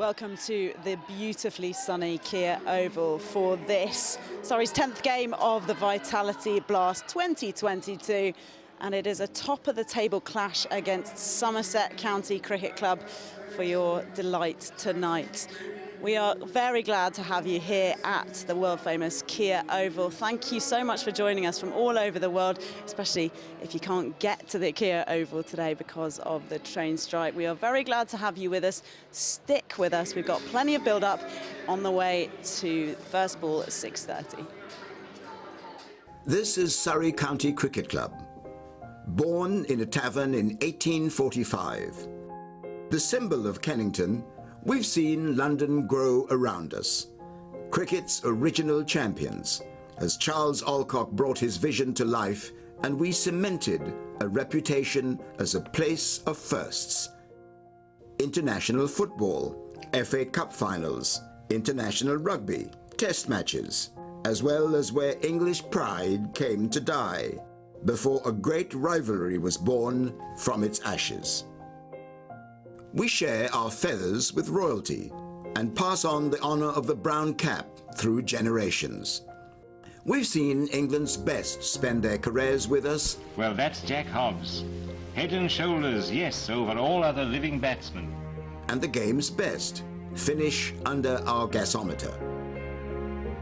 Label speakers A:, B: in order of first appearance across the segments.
A: Welcome to the beautifully sunny Kia Oval for this Surrey's 10th game of the Vitality Blast 2022, and it is a top-of-the-table clash against Somerset County Cricket Club for your delight tonight. We are very glad to have you here at the world-famous Kia Oval. Thank you so much for joining us from all over the world, especially if you can't get to the Kia Oval today because of the train strike. We are very glad to have you with us. Stick with us. We've got plenty of build-up on the way to first ball at 6:30.
B: This is Surrey County Cricket Club. Born in a tavern in 1845, the symbol of Kennington, we've seen London grow around us. Cricket's original champions, as Charles Alcock brought his vision to life and we cemented a reputation as a place of firsts. International football, FA Cup finals, international rugby, test matches, as well as where English pride came to die, before a great rivalry was born from its ashes. We share our feathers with royalty and pass on the honour of the brown cap through generations. We've seen England's best spend their careers with us.
C: Well, that's Jack Hobbs. Head and shoulders, yes, over all other living batsmen.
B: And the game's best finish under our gasometer.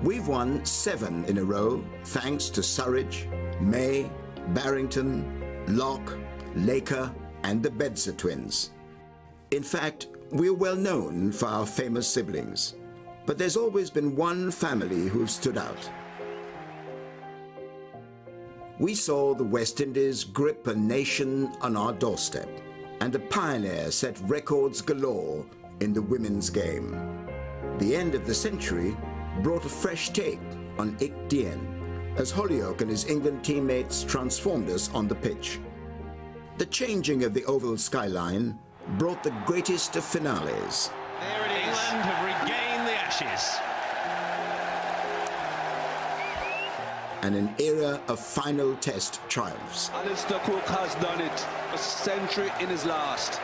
B: We've won 7 in a row thanks to Surridge, May, Barrington, Locke, Laker and the Bedser twins. In fact, we're well known for our famous siblings, but there's always been one family who've stood out. We saw the West Indies grip a nation on our doorstep, and a pioneer set records galore in the women's game. The end of the century brought a fresh take on Ik Dien, as Holyoake and his England teammates transformed us on the pitch. The changing of the oval skyline brought the greatest of finales.
D: There it is. England have regained the Ashes.
B: And an era of final test triumphs.
E: Alistair Cook has done it. A century in his last.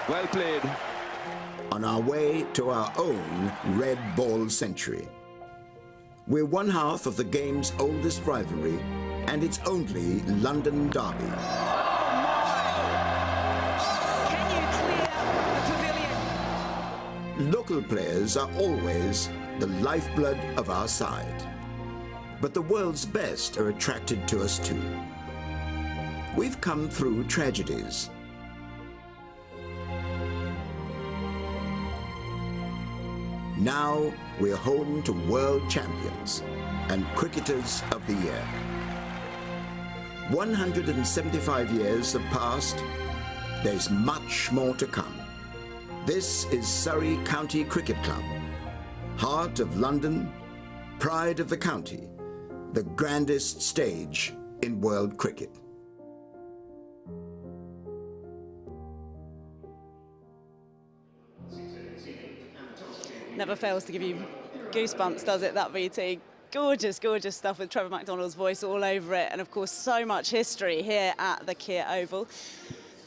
E: Well played.
B: On our way to our own red ball century. We're one half of the game's oldest rivalry and its only London derby. Local players are always the lifeblood of our side. But the world's best are attracted to us too. We've come through tragedies. Now we're home to world champions and cricketers of the year. 175 years have passed. There's much more to come. This is Surrey County Cricket Club, heart of London, pride of the county, the grandest stage in world cricket.
A: Never fails to give you goosebumps, does it, that VT? Gorgeous, gorgeous stuff with Trevor McDonald's voice all over it, and of course so much history here at the Kia Oval.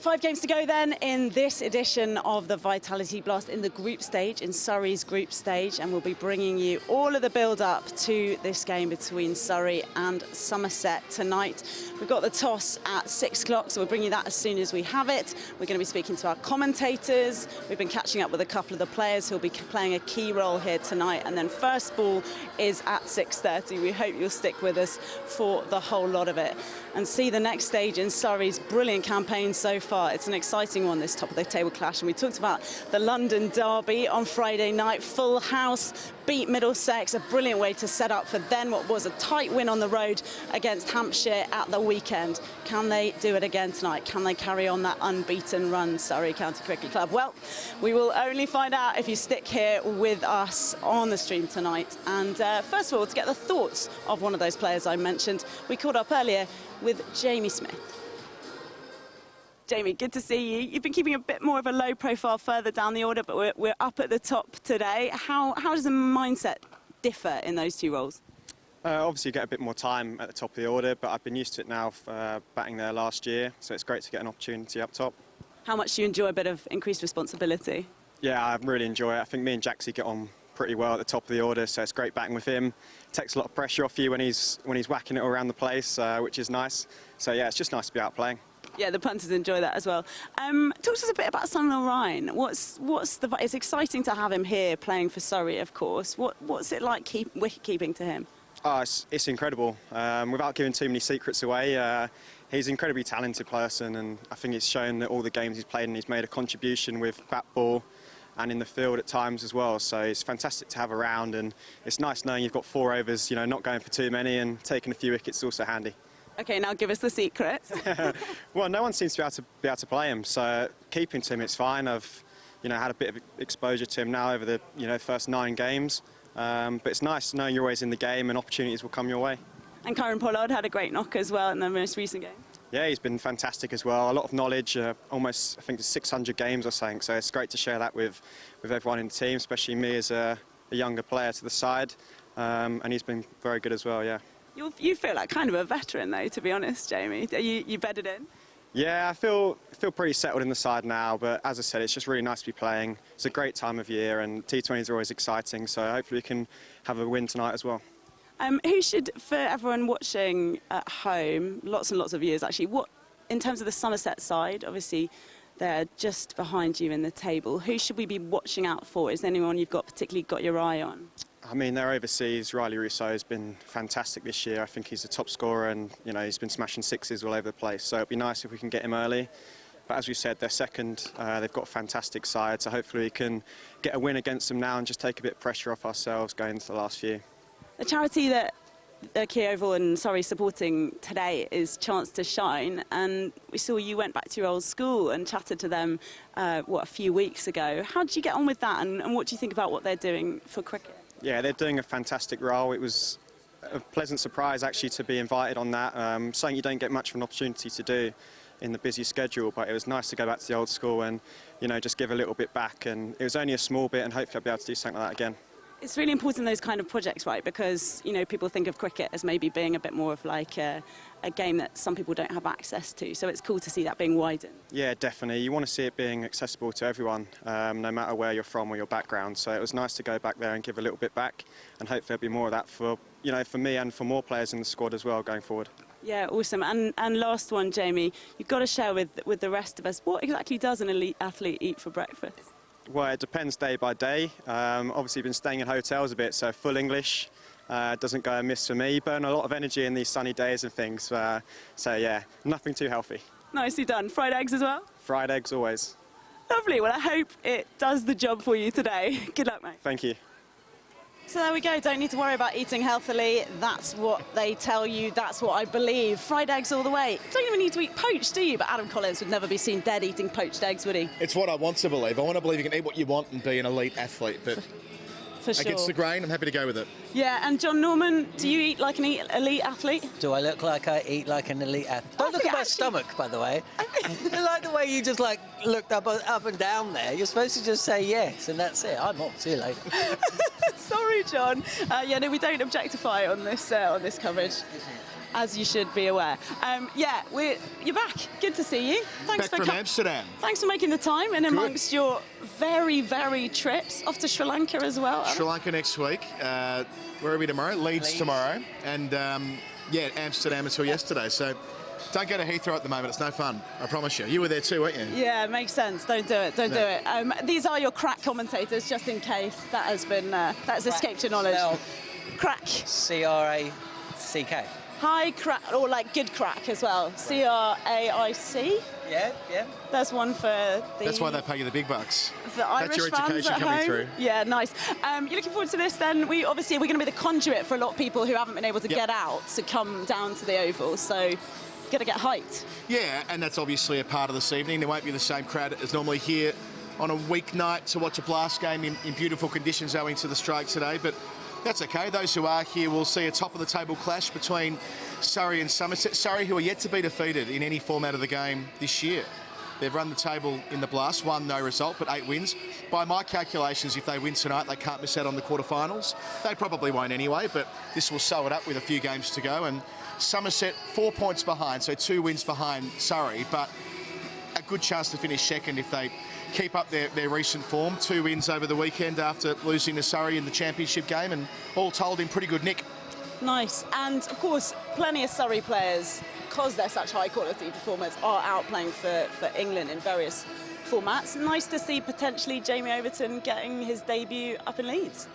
A: 5 games to go then in this edition of the Vitality Blast in the group stage, in Surrey's group stage, and we'll be bringing you all of the build-up to this game between Surrey and Somerset tonight. We've got the toss at 6 o'clock, so we'll bring you that as soon as we have it. We're going to be speaking to our commentators. We've been catching up with a couple of the players who'll be playing a key role here tonight, and then first ball is at 6:30. We hope you'll stick with us for the whole lot of it and see the next stage in Surrey's brilliant campaign so far. It's an exciting one, this top of the table clash, and we talked about the London derby on Friday night. Full house, beat Middlesex, a brilliant way to set up for then what was a tight win on the road against Hampshire at the weekend. Can they do it again tonight? Can they carry on that unbeaten run, Surrey County Cricket Club? Well, we will only find out if you stick here with us on the stream tonight. And first of all, to get the thoughts of one of those players I mentioned, we caught up earlier with Jamie Smith. Jamie, good to see you. You've been keeping a bit more of a low profile further down the order, but we're up at the top today. How does the mindset differ in those two roles?
F: Obviously you get a bit more time at the top of the order, but I've been used to it now for batting there last year, so it's great to get an opportunity up top.
A: How much do you enjoy a bit of increased responsibility?
F: Yeah, I really enjoy it. I think me and Jaxie get on pretty well at the top of the order, so it's great batting with him. Takes a lot of pressure off you when he's whacking it all around the place, which is nice. So yeah, it's just nice to be out playing.
A: Yeah, the punters enjoy that as well. Talk to us a bit about Samuel Ryan. It's exciting to have him here playing for Surrey, of course. What's it like wicket keeping to him?
F: Oh, it's incredible. Without giving too many secrets away, he's an incredibly talented person, and I think it's shown that all the games he's played and he's made a contribution with bat ball and in the field at times as well. So it's fantastic to have around, and it's nice knowing you've got 4 overs, you know, not going for too many, and taking a few wickets is also handy.
A: OK, now give us the secret.
F: Well, no one seems to be able to play him, so keeping to him, it's fine. I've, had a bit of exposure to him now over the, first 9 games. But it's nice to know you're always in the game and opportunities will come your way. And
A: Pollard had a great knock as well in the most recent game.
F: Yeah, he's been fantastic as well. A lot of knowledge, almost, I think, 600 games or something. So it's great to share that with everyone in the team, especially me as a younger player to the side. And he's been very good as well, yeah.
A: You feel like kind of a veteran, though, to be honest, Jamie. Are you bedded in?
F: Yeah, I feel pretty settled in the side now, but as I said, it's just really nice to be playing. It's a great time of year, and T20s are always exciting, so hopefully we can have a win tonight as well.
A: Who should, for everyone watching at home, lots and lots of viewers actually, in terms of the Somerset side, obviously they're just behind you in the table, who should we be watching out for? Is there anyone you've particularly got your eye on?
F: I mean, they're overseas. Riley Rousseau has been fantastic this year. I think he's the top scorer, and he's been smashing sixes all over the place. So it'd be nice if we can get him early. But as we said, they're second. They've got a fantastic side, so hopefully we can get a win against them now and just take a bit of pressure off ourselves going into the last few.
A: The charity that the Key Oval and Surrey supporting today is Chance to Shine, and we saw you went back to your old school and chatted to them, a few weeks ago. How did you get on with that, and what do you think about what they're doing for cricket?
F: Yeah, they're doing a fantastic role. It was a pleasant surprise, actually, to be invited on that. Something you don't get much of an opportunity to do in the busy schedule, but it was nice to go back to the old school and, just give a little bit back. And it was only a small bit, and hopefully I'll be able to do something like that again.
A: It's really important, those kind of projects, right? Because, people think of cricket as maybe being a bit more of like a game that some people don't have access to. So it's cool to see that being widened. Yeah, definitely. You want to see it being accessible to everyone, no matter where you're from or your background. So it was nice to go back there and give a little bit back. And hopefully there'll be more of that for, for me and for more players in the squad as well going forward. Yeah, awesome. And last one, Jamie, you've got to share with the rest of us, what exactly does an elite athlete eat for breakfast? Well, it depends day by day. Obviously, been staying in hotels a bit, so full English doesn't go amiss for me. Burn a lot of energy in these sunny days and things. So, yeah, nothing too healthy. Nicely done. Fried eggs as well? Fried eggs, always. Lovely. Well, I hope it does the job for you today. Good luck, mate. Thank you. So there we go, don't need to worry about eating healthily. That's what they tell you, that's what I believe. Fried eggs all the way. Don't even need to eat poached, do you? But Adam Collins would never be seen dead eating poached eggs, would he?
G: It's what I want to believe. I want to believe you can eat what you want and be an elite athlete, but
A: for sure.
G: Against the grain, I'm happy to go with it.
A: Yeah, and John Norman, do you eat like an elite athlete?
H: Do I look like I eat like an elite athlete? Don't look at my stomach, by the way. I like the way you just looked up and down there. You're supposed to just say yes, and that's it. I'm off. See you later.
A: Sorry, John. Yeah, no, we don't objectify on this coverage, as you should be aware. Yeah, you're back. Good to see you. Thanks
G: back from Amsterdam.
A: Thanks for making the time, and amongst your very, very trips off to Sri Lanka as well.
G: Sri Lanka next week. Where are we tomorrow? Leeds tomorrow, and yeah, Amsterdam until yesterday. So. Don't go to Heathrow at the moment, it's no fun, I promise you. You were there too, weren't you? Yeah, makes sense, don't do it, don't do it. These are your crack commentators, just in case that has been, that has escaped your knowledge. Crack. C-R-A-C-K. Hi crack, or like good crack as well. C-R-A-I-C? Yeah, yeah. That's one for the... That's why they pay you the big bucks. The Irish fans at home. That's your education coming through. Yeah, nice. You're looking forward to this then? We're going to be the conduit for a lot of people who haven't been able to get out to come down to the Oval, so... Got to get hyped. Yeah, and that's obviously a part of this evening. There won't be the same crowd as normally here on a weeknight to watch a blast game in beautiful conditions owing to the strike today, but that's okay. Those who are here will see a top-of-the-table clash between Surrey and Somerset. Surrey, who are yet to be defeated in any format of the game this year. They've run the table in the blast, one no result, but 8 wins. By my calculations, if they win tonight, they can't miss out on the quarterfinals. They probably won't anyway, but this will sew it up with a few games to go. And Somerset 4 points behind, so 2 wins behind Surrey, but a good chance to finish second if they keep up their recent form. 2 wins over the weekend after losing to Surrey in the championship game, and all told in pretty good nick.
A: Nice. And of course, plenty of Surrey players, because they're such high quality performers, are out playing for England in various formats. Nice to see potentially Jamie Overton getting his debut up in Leeds.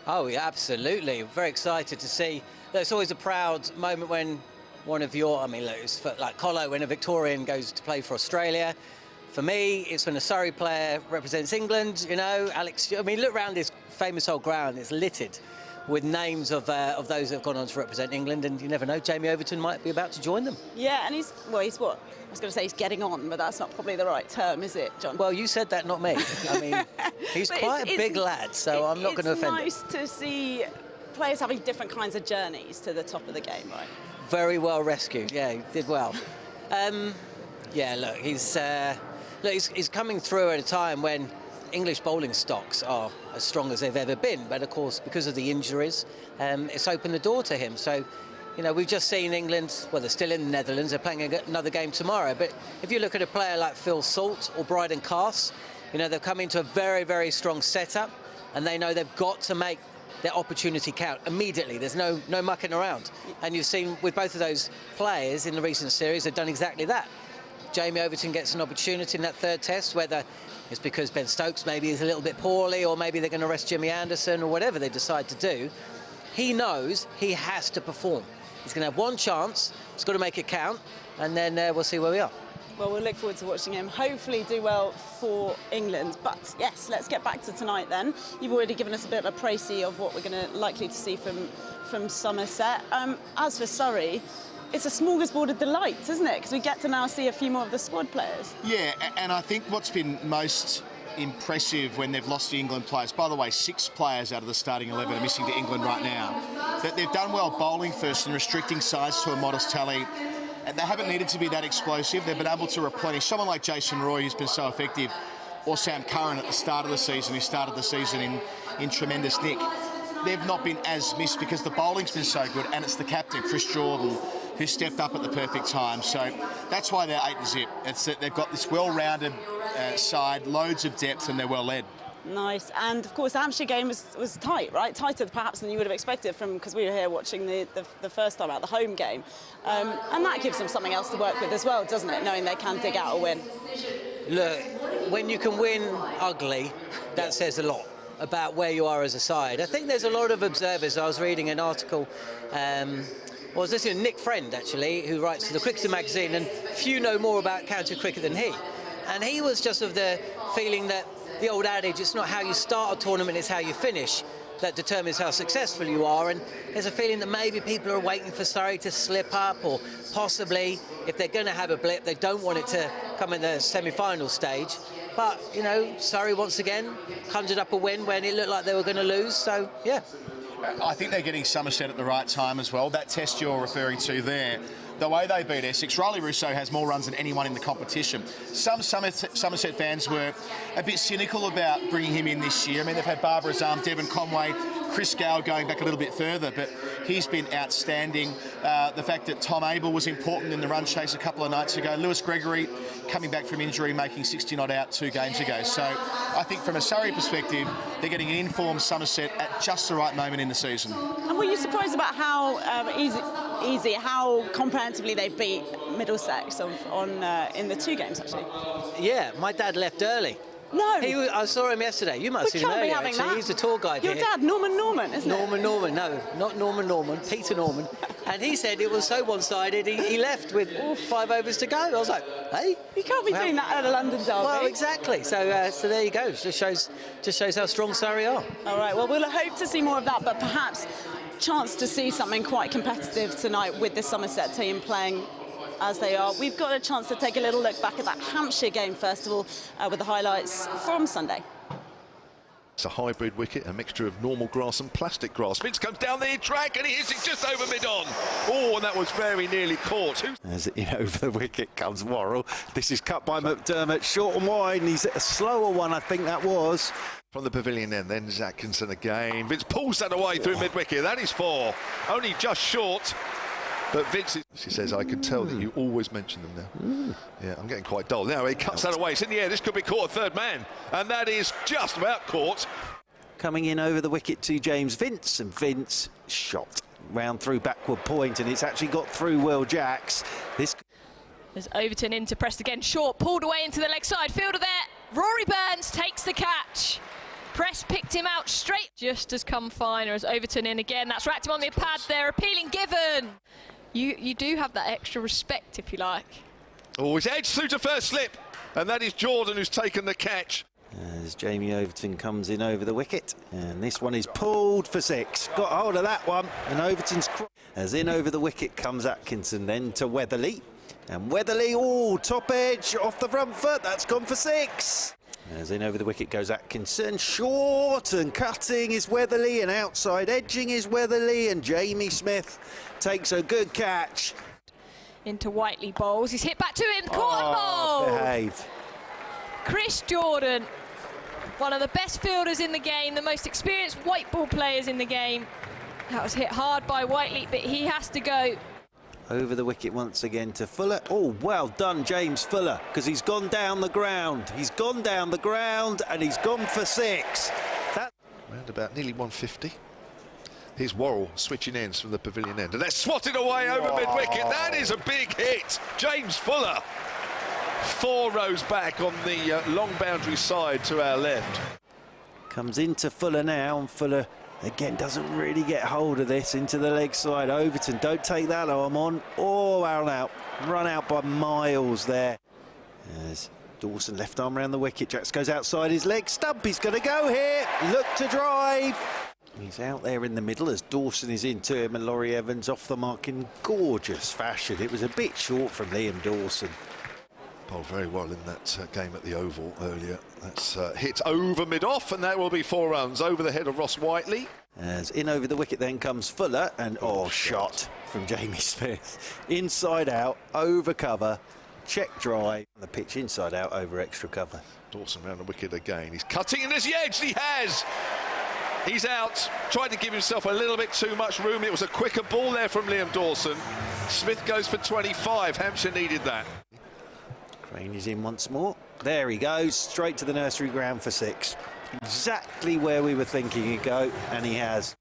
H: Oh, yeah, absolutely. Very excited to see. It's always a proud moment when one of your, I mean, look, it's like Colo when a Victorian goes to play for Australia. For me, it's when a Surrey player represents England, you know, Alex. I mean, look around this famous old ground, it's littered with names of those that have gone on to represent England, and you never know, Jamie Overton might be about to join them.
A: Yeah, and he's what? I was going to say he's getting on, but that's not probably the right term, is it, John?
H: Well, you said that, not me. I mean, he's quite a big lad, so I'm not going to offend him.
A: It's nice to see players having different kinds of journeys to the top of the game, right?
H: Very well rescued. Yeah, he did well. Yeah, look, he's coming through at a time when English bowling stocks are as strong as they've ever been, but of course, because of the injuries, it's opened the door to him. So, you know, we've just seen England, well, they're still in the Netherlands, they're playing another game tomorrow, but if you look at a player like Phil Salt or Bryden Cass, you know, they've come into a very, very strong setup, and they know they've got to make their opportunity count immediately. There's no mucking around. And you've seen with both of those players in the recent series, they've done exactly that. Jamie Overton gets an opportunity in that third test, whether it's because Ben Stokes maybe is a little bit poorly, or maybe they're going to rest Jimmy Anderson, or whatever they decide to do. He knows he has to perform. He's going to have one chance, he's got to make it count, and then we'll see where we are.
A: Well, we'll look forward to watching him hopefully do well for England. But yes, let's get back to tonight then. You've already given us a bit of a précis of what we're going to likely to see from Somerset. As for Surrey, it's a smorgasbord of delight, isn't it? Because we get to now see a few more of the squad players. Yeah,
G: and I think what's been most impressive when they've lost the England players, by the way, 6 players out of the starting 11 are missing to England right now, that they've done well bowling first and restricting sides to a modest tally. And they haven't needed to be that explosive. They've been able to replenish someone like Jason Roy, who's been so effective, or Sam Curran at the start of the season, who started the season in tremendous nick. They've not been as missed because the bowling's been so good, and it's the captain, Chris Jordan, who stepped up at the perfect time. So that's why they're 8-0. It's that they've got this well-rounded side, loads of depth, and they're well led.
A: Nice. And of course the Hampshire game was tight, right? Tighter perhaps than you would have expected because we were here watching the first time out, the home game. And that gives them something else to work with as well, doesn't it? Knowing they can dig out a win. Look, when you can win ugly, that says a lot about where you are as a side. I think there's a lot of observers. I was reading an article, was this Nick Friend actually, who writes for the Cricketer magazine, and few know more about county cricket than he. And he was just of the feeling that the old adage, it's not how you start a tournament, it's how you finish, that determines how successful you are. And there's a feeling that maybe people are waiting for Surrey to slip up, or possibly, if they're going to have a blip, they don't want it to come in the semi-final stage. But, you know, Surrey once again conjured up a win when it looked like they were going to lose, so, yeah.
G: I think they're getting Somerset at the right time as well. That test you're referring to there, the way they beat Essex, Riley Russo has more runs than anyone in the competition. Some Somerset fans were a bit cynical about bringing him in this year. I mean, they've had Barbara Azam, Devon Conway, Chris Gale going back a little bit further, but he's been outstanding. The fact that Tom Abel was important in the run chase a couple of nights ago. Lewis Gregory coming back from injury, making 60 not out 2 games ago. So I think from a Surrey perspective, they're getting an informed Somerset at just the right moment in the season. And were you surprised about how how comprehensively they beat Middlesex in the 2 games, actually?
H: Yeah, my dad left early.
A: No.
H: I saw him yesterday. You might have seen him earlier, actually. He's a tour guide here.
A: Your dad, Norman, isn't it?
H: Norman, no, not Norman, Peter Norman. And he said it was so one-sided, he left with 5 overs to go. I was like, hey?
A: You can't be doing that at a London derby.
H: Well, exactly. So there you go. Just shows how strong Surrey are.
A: All right, well, we'll hope to see more of that, but perhaps chance to see something quite competitive tonight with the Somerset team playing as they are. We've got a chance to take a little look back at that Hampshire game, first of all, with the highlights from Sunday.
I: It's a hybrid wicket, a mixture of normal grass and plastic grass. Vince comes down the track and he hits it just over mid-on. Oh, and that was very nearly caught.
J: As over the wicket comes Worrell. This is cut by McDermott, short and wide, and he's a slower one, I think that was.
I: From the pavilion end, then Atkinson again. Vince pulls that away through mid-wicket. That is 4. Only just short. But Vince, she says, I can tell that you always mention them now. Yeah, I'm getting quite dull. Now he cuts that away. It's in the air. This could be caught a third man. And that is just about caught.
J: Coming in over the wicket to James Vince, and Vince shot round through backward point, and it's actually got through Will Jacks.
K: There's Overton in to press again. Short, pulled away into the leg side. Fielder there. Rory Burns takes the catch. Press picked him out straight. Just as come finer as Overton in again. That's racked him on the pad there. Appealing given. You do have that extra respect, if you like.
I: Oh, he's edged through to first slip. And that is Jordan who's taken the catch.
J: As Jamie Overton comes in over the wicket, and this one is pulled for 6. Got hold of that one, and Overton's as in over the wicket comes Atkinson, then to Weatherly, and Weatherly, oh, top edge off the front foot, that's gone for 6. As in over the wicket goes Atkinson, short and cutting is Weatherly, and outside edging is Weatherly, and Jamie Smith takes a good catch.
K: Into Whiteley bowls, he's hit back to him, caught and bowled.
J: Behave.
K: Chris Jordan, one of the best fielders in the game, the most experienced white ball players in the game. That was hit hard by Whiteley, but he has to go.
J: Over the wicket once again to Fuller. Oh, well done, James Fuller, because he's gone down the ground. He's gone down the ground, and he's gone for 6.
I: Round about nearly 150. Here's Worrell switching ends from the pavilion end, and they're swatted away over mid-wicket. That is a big hit. James Fuller. 4 rows back on the long boundary side to our left.
J: Comes into Fuller now, and Fuller again doesn't really get hold of this into the leg side. Overton, don't take that arm on. Oh, run out by miles there. As Dawson left arm around the wicket, Jacks goes outside his leg. Stumpy's going to go here. Look to drive. He's out there in the middle as Dawson is into him, and Laurie Evans off the mark in gorgeous fashion. It was a bit short from Liam Dawson.
I: Bowled very well in that game at the Oval earlier. That's hit over mid-off, and that will be 4 runs over the head of Ross Whiteley.
J: As in over the wicket then comes Fuller, and shot from Jamie Smith. Inside out, over cover, check drive. The pitch inside out, over extra cover.
I: Dawson round the wicket again. He's cutting in as he edged. He has. He's out. Tried to give himself a little bit too much room. It was a quicker ball there from Liam Dawson. Smith goes for 25. Hampshire needed that.
J: Crane is in once more. There he goes, straight to the nursery ground for 6. Exactly where we were thinking he'd go, and he has.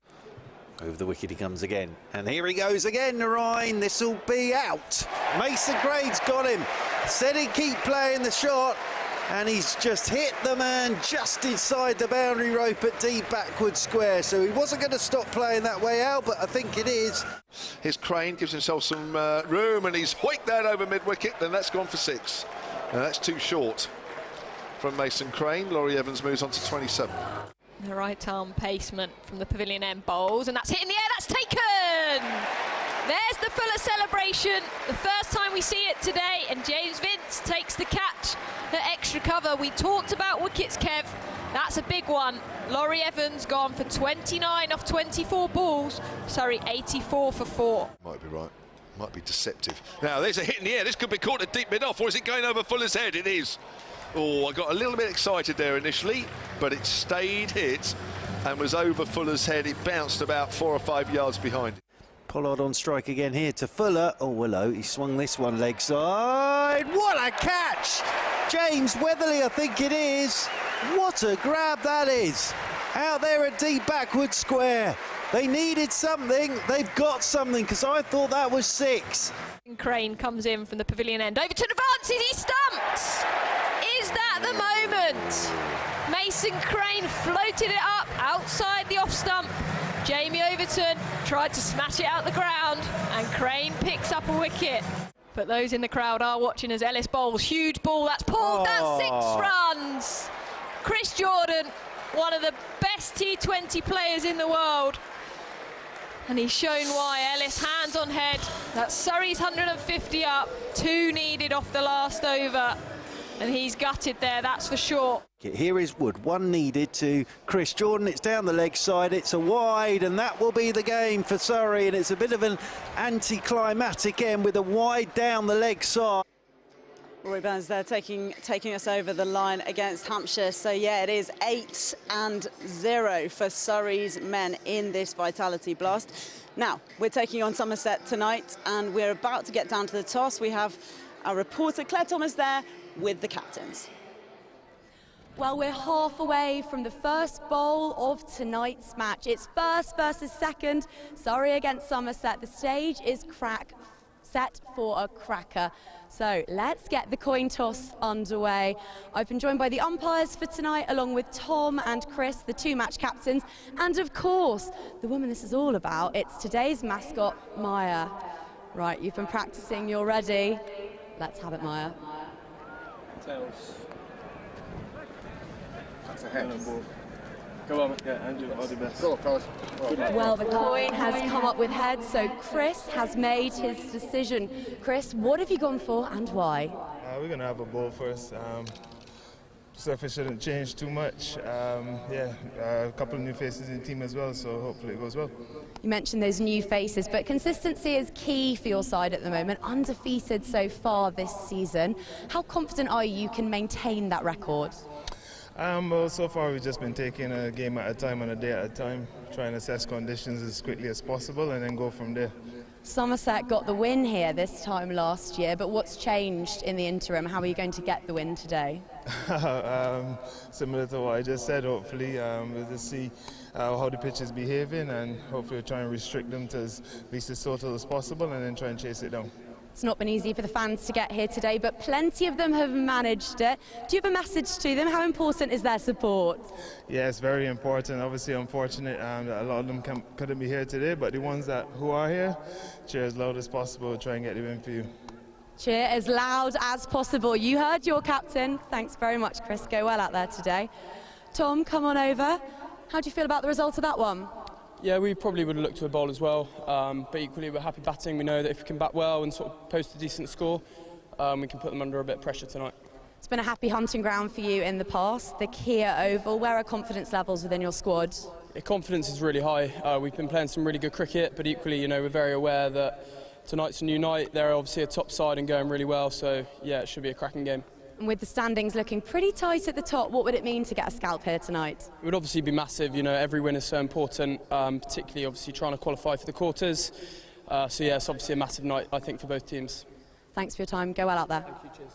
J: Over the wicket he comes again. And here he goes again, Narine. This'll be out. Mason Crane's got him. Said he'd keep playing the shot, and he's just hit the man just inside the boundary rope at deep backward square. So he wasn't going to stop playing that way out, but I think it is.
I: Here's Crane, gives himself some room, and he's hoiked that over mid-wicket, then that's gone for 6. And that's too short from Mason Crane. Laurie Evans moves on to 27.
K: The right arm pacement from the pavilion end bowls, and that's hit in the air, that's taken! There's the Fuller celebration, the first time we see it today, and James Vince takes the catch at extra cover. We talked about wickets, Kev. That's a big one. Laurie Evans gone for 29 off 24 balls. Surrey 84 for 4.
I: Might be right. Might be deceptive. Now, there's a hit in the air. This could be caught at deep mid-off, or is it going over Fuller's head? It is. Oh, I got a little bit excited there initially, but it stayed hit and was over Fuller's head. It bounced about 4 or 5 yards behind it.
J: Pollard on strike again here to Fuller. Oh, hello, he swung this one leg side. What a catch! James Weatherly, I think it is. What a grab that is. Out there at deep backward square. They needed something. They've got something, because I thought that was 6.
K: Crane comes in from the pavilion end. Overton advances, he stumps! Is that the moment? Mason Crane floated it up outside the off stump. Jamie Overton tried to smash it out the ground, and Crane picks up a wicket. But those in the crowd are watching as Ellis bowls. Huge ball, that's pulled, that's 6 runs. Chris Jordan, one of the best T20 players in the world. And he's shown why. Ellis, hands on head. That's Surrey's 150 up. 2 needed off the last over. And he's gutted there, that's for sure.
J: Here is Wood, 1 needed to Chris Jordan. It's down the leg side, it's a wide, and that will be the game for Surrey. And it's a bit of an anticlimactic end with a wide down the leg side.
A: Rory Burns there taking us over the line against Hampshire. So, yeah, it is 8-0 for Surrey's men in this Vitality Blast. Now, we're taking on Somerset tonight, and we're about to get down to the toss. We have our reporter, Claire Thomas, there with the captains.
L: Well, we're half away from the first bowl of tonight's match. It's first versus second, Surrey against Somerset. The stage is set for a cracker. So let's get the coin toss underway. I've been joined by the umpires for tonight, along with Tom and Chris, the two match captains, and of course, the woman this is all about. It's today's mascot, Maya. Right, you've been practicing, you're ready. Let's have it, Maya.
M: Tails. That's a head. Go on, yeah, Andrew, all the best. Go on, fellas.
L: Well, the coin has come up with heads, so Chris has made his decision. Chris, what have you gone for and why?
M: We're going to have a ball first. Surface shouldn't change too much. A couple of new faces in the team as well, so hopefully it goes well.
L: You mentioned those new faces, but consistency is key for your side at the moment, undefeated so far this season. How confident are you can maintain that record?
M: Well, so far we've just been taking a game at a time and a day at a time, trying to assess conditions as quickly as possible and then go from there.
L: Somerset got the win here this time last year, but what's changed in the interim? How are you going to get the win today?
M: Similar to what I just said, hopefully we'll just see how the pitch is behaving, and hopefully we'll try and restrict them to as least as total as possible and then try and chase it down.
L: It's not been easy for the fans to get here today, but plenty of them have managed it. Do you have a message to them? How important is their support?
M: Yeah, it's very important. Obviously unfortunate that a lot of them couldn't be here today, but the ones who are here, cheer as loud as possible, try and get the win for you.
L: Cheer as loud as possible. You heard your captain. Thanks very much, Chris. Go well out there today. Tom, come on over. How do you feel about the result of that one?
N: Yeah, we probably would have looked to a bowl as well, but equally we're happy batting. We know that if we can bat well and sort of post a decent score, we can put them under a bit of pressure tonight.
L: It's been a happy hunting ground for you in the past, the Kia Oval. Where are confidence levels within your squad?
N: Yeah, confidence is really high. We've been playing some really good cricket, but equally, we're very aware that tonight's a new night. They're obviously a top side and going really well, so yeah, it should be a cracking game.
L: And with the standings looking pretty tight at the top, what would it mean to get a scalp here tonight?
N: It would obviously be massive. Every win is so important, particularly obviously trying to qualify for the quarters. So yeah, it's obviously a massive night, I think, for both teams.
L: Thanks for your time. Go well out there.
N: Thank you, cheers.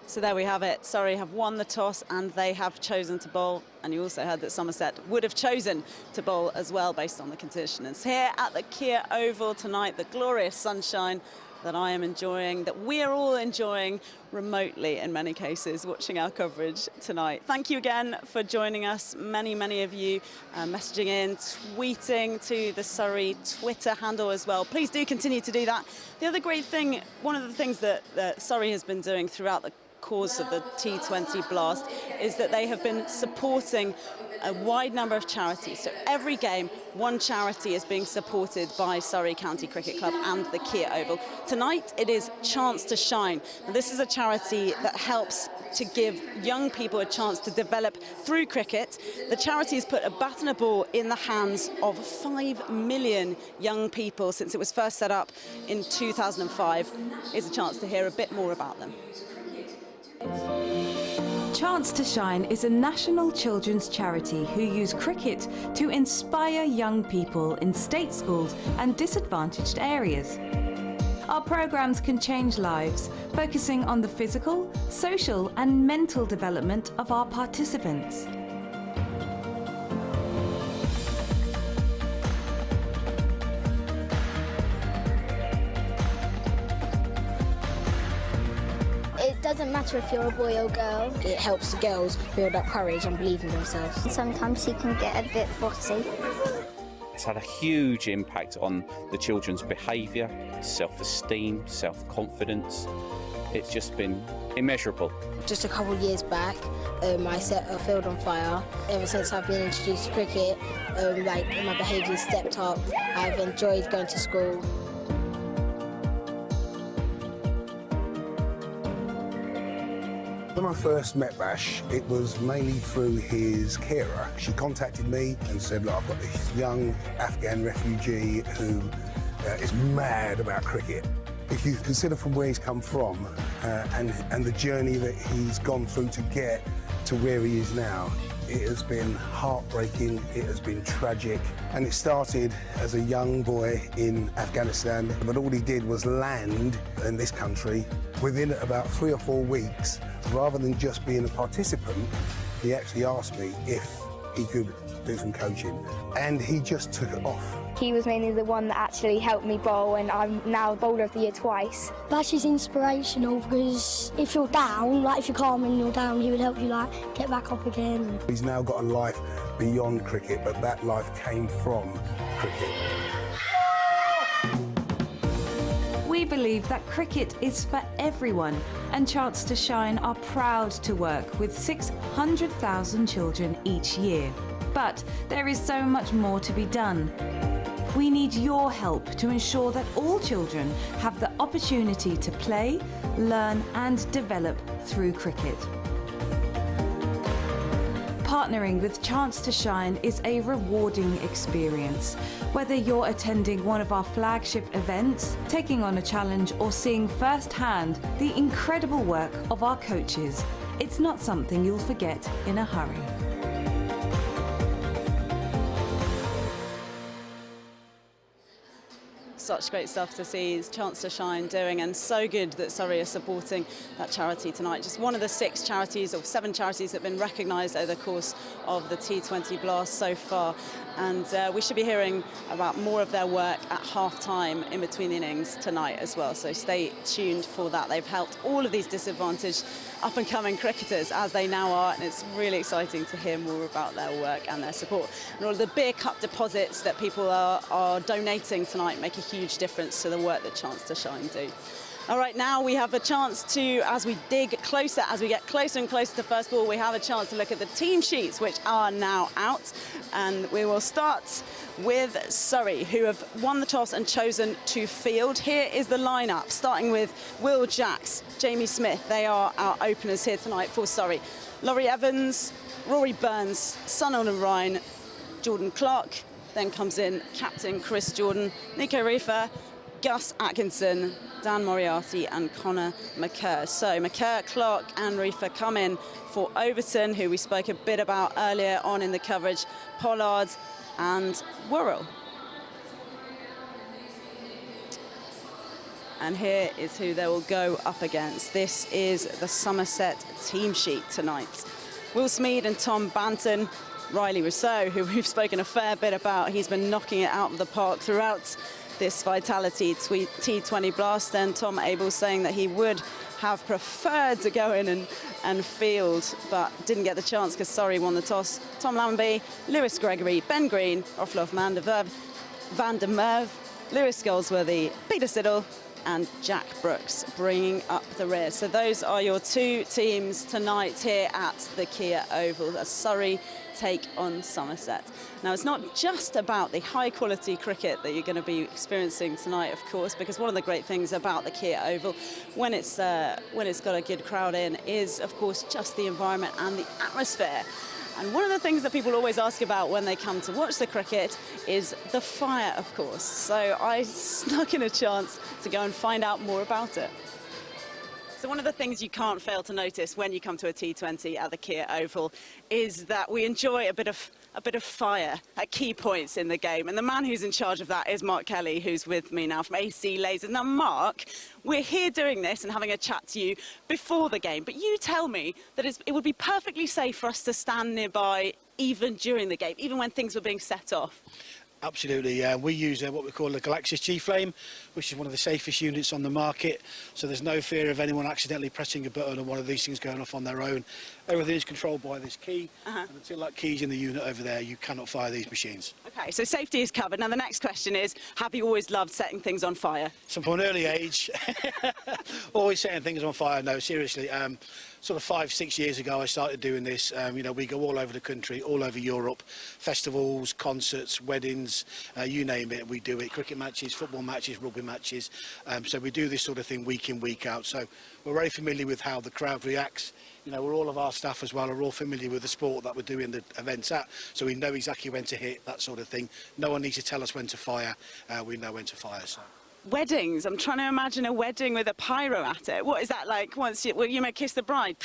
A: So there we have it. Surrey have won the toss and they have chosen to bowl. And you also heard that Somerset would have chosen to bowl as well based on the conditions. Here at the Kia Oval tonight, the glorious sunshine that I am enjoying, that we're all enjoying remotely in many cases, watching our coverage tonight. Thank you again for joining us. Many of you messaging in, tweeting to the Surrey Twitter handle as well. Please do continue to do that. The other great thing, one of the things that Surrey has been doing throughout the course of the T20 blast is that they have been supporting a wide number of charities. So every game, one charity is being supported by Surrey County Cricket Club and the Kia Oval. Tonight, it is Chance to Shine. And this is a charity that helps to give young people a chance to develop through cricket. The charity has put a bat and a ball in the hands of 5 million young people since it was first set up in 2005. Here's a chance to hear a bit more about them.
O: Chance to Shine is a national children's charity who use cricket to inspire young people in state schools and disadvantaged areas. Our programs can change lives, focusing on the physical, social and mental development of our participants.
P: It doesn't matter if you're a boy or girl. It helps the girls build up courage and believe in themselves. Sometimes you can get a bit bossy.
Q: It's had a huge impact on the children's behaviour, self-esteem, self-confidence. It's just been immeasurable.
P: Just a couple of years back, I set a field on fire. Ever since I've been introduced to cricket, my behaviour's stepped up. I've enjoyed going to school.
R: When I first met Bash, it was mainly through his carer. She contacted me and said, look, I've got this young Afghan refugee who is mad about cricket. If you consider from where he's come from and the journey that he's gone through to get to where he is now, It has been heartbreaking, it has been tragic, and it started as a young boy in Afghanistan, but all he did was land in this country. Within about 3 or 4 weeks, rather than just being a participant, he actually asked me if he could do some coaching, and he just took it off.
S: He was mainly the one that actually helped me bowl, and I'm now bowler of the year twice.
T: Bash is inspirational because if you're down, like if you're calm and you're down, he would help you like get back up again.
R: He's now got a life beyond cricket, but that life came from cricket.
O: We believe that cricket is for everyone, and Chance to Shine are proud to work with 600,000 children each year. But there is so much more to be done. We need your help to ensure that all children have the opportunity to play, learn and develop through cricket. Partnering with Chance to Shine is a rewarding experience. Whether you're attending one of our flagship events, taking on a challenge or seeing firsthand the incredible work of our coaches, it's not something you'll forget in a hurry.
A: Such great stuff to see is Chance to Shine doing, and so good that Surrey is supporting that charity tonight. Just one of the 6 charities or 7 charities that have been recognised over the course of the T20 blast so far, and we should be hearing about more of their work at half-time in between the innings tonight as well, so stay tuned for that. They've helped all of these disadvantaged up-and-coming cricketers as they now are, and it's really exciting to hear more about their work and their support. And all of the beer cup deposits that people are donating tonight make a huge difference to the work that Chance to Shine do. All right, now we have a chance to, as we dig closer, as we get closer and closer to first ball, we have a chance to look at the team sheets, which are now out. And we will start with Surrey, who have won the toss and chosen to field. Here is the lineup, starting with Will Jacks, Jamie Smith. They are our openers here tonight for Surrey. Laurie Evans, Rory Burns, Sunil Narine, Jordan Clark. Then comes in captain Chris Jordan, Nico Reefer, Gus Atkinson, Dan Moriarty and Connor McKerr. So McKerr, Clark and Reefer come in for Overton, who we spoke a bit about earlier on in the coverage, Pollard and Worrell. And here is who they will go up against. This is the Somerset team sheet tonight. Will Smead and Tom Banton, Riley Rousseau, who we've spoken a fair bit about. He's been knocking it out of the park throughout this Vitality T20 blast, and Tom Abel saying that he would have preferred to go in and field, but didn't get the chance because Surrey won the toss. Tom Lemonby, Lewis Gregory, Ben Green, Offlof Van der Merwe, Lewis Goldsworthy, Peter Siddle and Jack Brooks bringing up the rear. So those are your 2 teams tonight here at the Kia Oval as Surrey take on Somerset. Now, it's not just about the high-quality cricket that you're going to be experiencing tonight, of course, because one of the great things about the Kia Oval, when it's got a good crowd in, is, of course, just the environment and the atmosphere. And one of the things that people always ask about when they come to watch the cricket is the fire, of course. So I snuck in a chance to go and find out more about it. So one of the things you can't fail to notice when you come to a T20 at the Kia Oval is that we enjoy a bit of fire at key points in the game. And the man who's in charge of that is Mark Kelly, who's with me now from AC Lasers. Now, Mark, we're here doing this and having a chat to you before the game, but you tell me that it would be perfectly safe for us to stand nearby even during the game, even when things were being set off.
U: Absolutely, we use what we call a Galaxis G-Flame, which is one of the safest units on the market, so there's no fear of anyone accidentally pressing a button or one of these things going off on their own. Everything is controlled by this key, and until that key's in the unit over there, you cannot fire these machines. OK, so safety is covered. Now, the next question is, have you always loved setting things on fire? So from an early age, always setting things on fire, no, seriously. Sort of 5-6 years ago I started doing this. You know, we go all over the country, all over Europe, festivals, concerts, weddings, you name it, we do it. Cricket matches, football matches, rugby matches. So we do this sort of thing week in, week out. So we're very familiar with how the crowd reacts. You know, all of our staff as well are all familiar with the sport that we're doing the events at, so we know exactly when to hit, that sort of thing. No one needs to tell us when to fire, we know when to fire. So. Weddings, I'm trying to imagine a wedding with a pyro at it. What is that like once you may kiss the bride?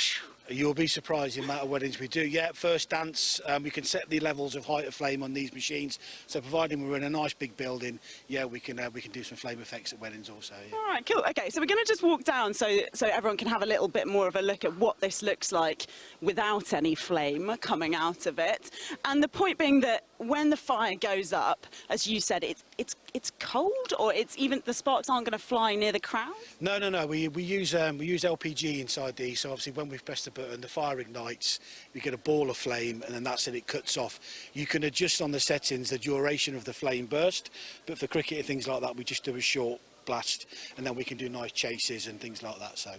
U: You'll be surprised the amount of weddings we do. Yeah, first dance, we can set the levels of height of flame on these machines. So providing we're in a nice big building, yeah, we can do some flame effects at weddings also. Yeah.
A: All right, cool. Okay, so we're going to just walk down so everyone can have a little bit more of a look at what this looks like without any flame coming out of it. And the point being that when the fire goes up, as you said, it's cold, or it's even the sparks aren't going to fly near the crowd?
U: No. We use LPG inside these. So obviously when we've pressed the button, the fire ignites. We get a ball of flame, and then that's it. It cuts off. You can adjust on the settings the duration of the flame burst, but for cricket and things like that, we just do a short blast, and then we can do nice chases and things like that. So.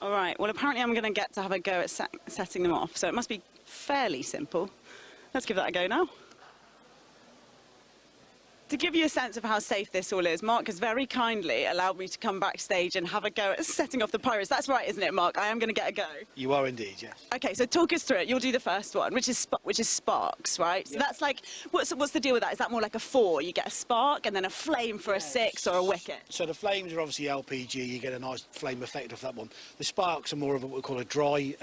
A: All right. Well, apparently I'm going to get to have a go at setting them off. So it must be fairly simple. Let's give that a go now. To give you a sense of how safe this all is, Mark has very kindly allowed me to come backstage and have a go at setting off the pyros. That's right, isn't it, Mark? I am going to get a go.
U: You are indeed, yes.
A: Okay, so talk us through it. You'll do the first one, which is sparks, right? So that's like, what's the deal with that? Is that more like a 4? You get a spark and then a flame for a 6 or a wicket?
U: So the flames are obviously LPG. You get a nice flame effect off that one. The sparks are more of what we call a dry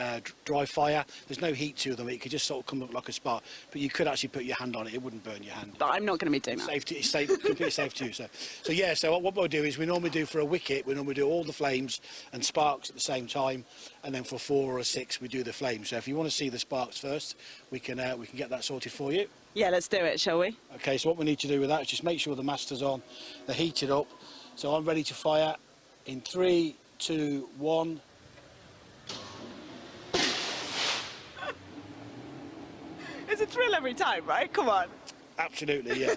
U: fire. There's no heat to them. It could just sort of come up like a spark, but you could actually put your hand on it. It wouldn't burn your hand.
A: But I'm not going to be doing that.
U: It's safe, completely safe too. So what we'll do is we normally do for a wicket, we normally do all the flames and sparks at the same time, and then for a 4 or a 6 we do the flames. So if you want to see the sparks first, we can get that sorted for you.
A: Yeah, let's do it, shall we?
U: Okay, so what we need to do with that is just make sure the master's on, they're heated up. So I'm ready to fire in 3, 2, 1.
A: It's a thrill every time, right? Come on.
U: Absolutely, yeah.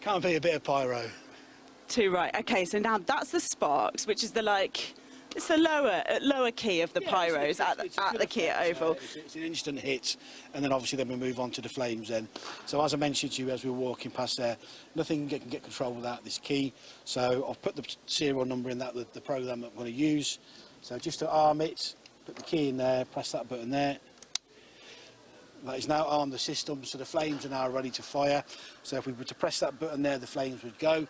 U: Can't be a bit of pyro.
A: 2, right. Okay, so now that's the sparks, which is it's the lower key of the pyros at the Kia Oval.
U: It's an instant hit, and then obviously we move on to the flames then. So as I mentioned to you as we were walking past there, nothing can get control without this key. So I've put the serial number in that, the program that I'm going to use. So just to arm it, put the key in there, press that button there. That is now armed the system, so the flames are now ready to fire. So if we were to press that button there, the flames would go.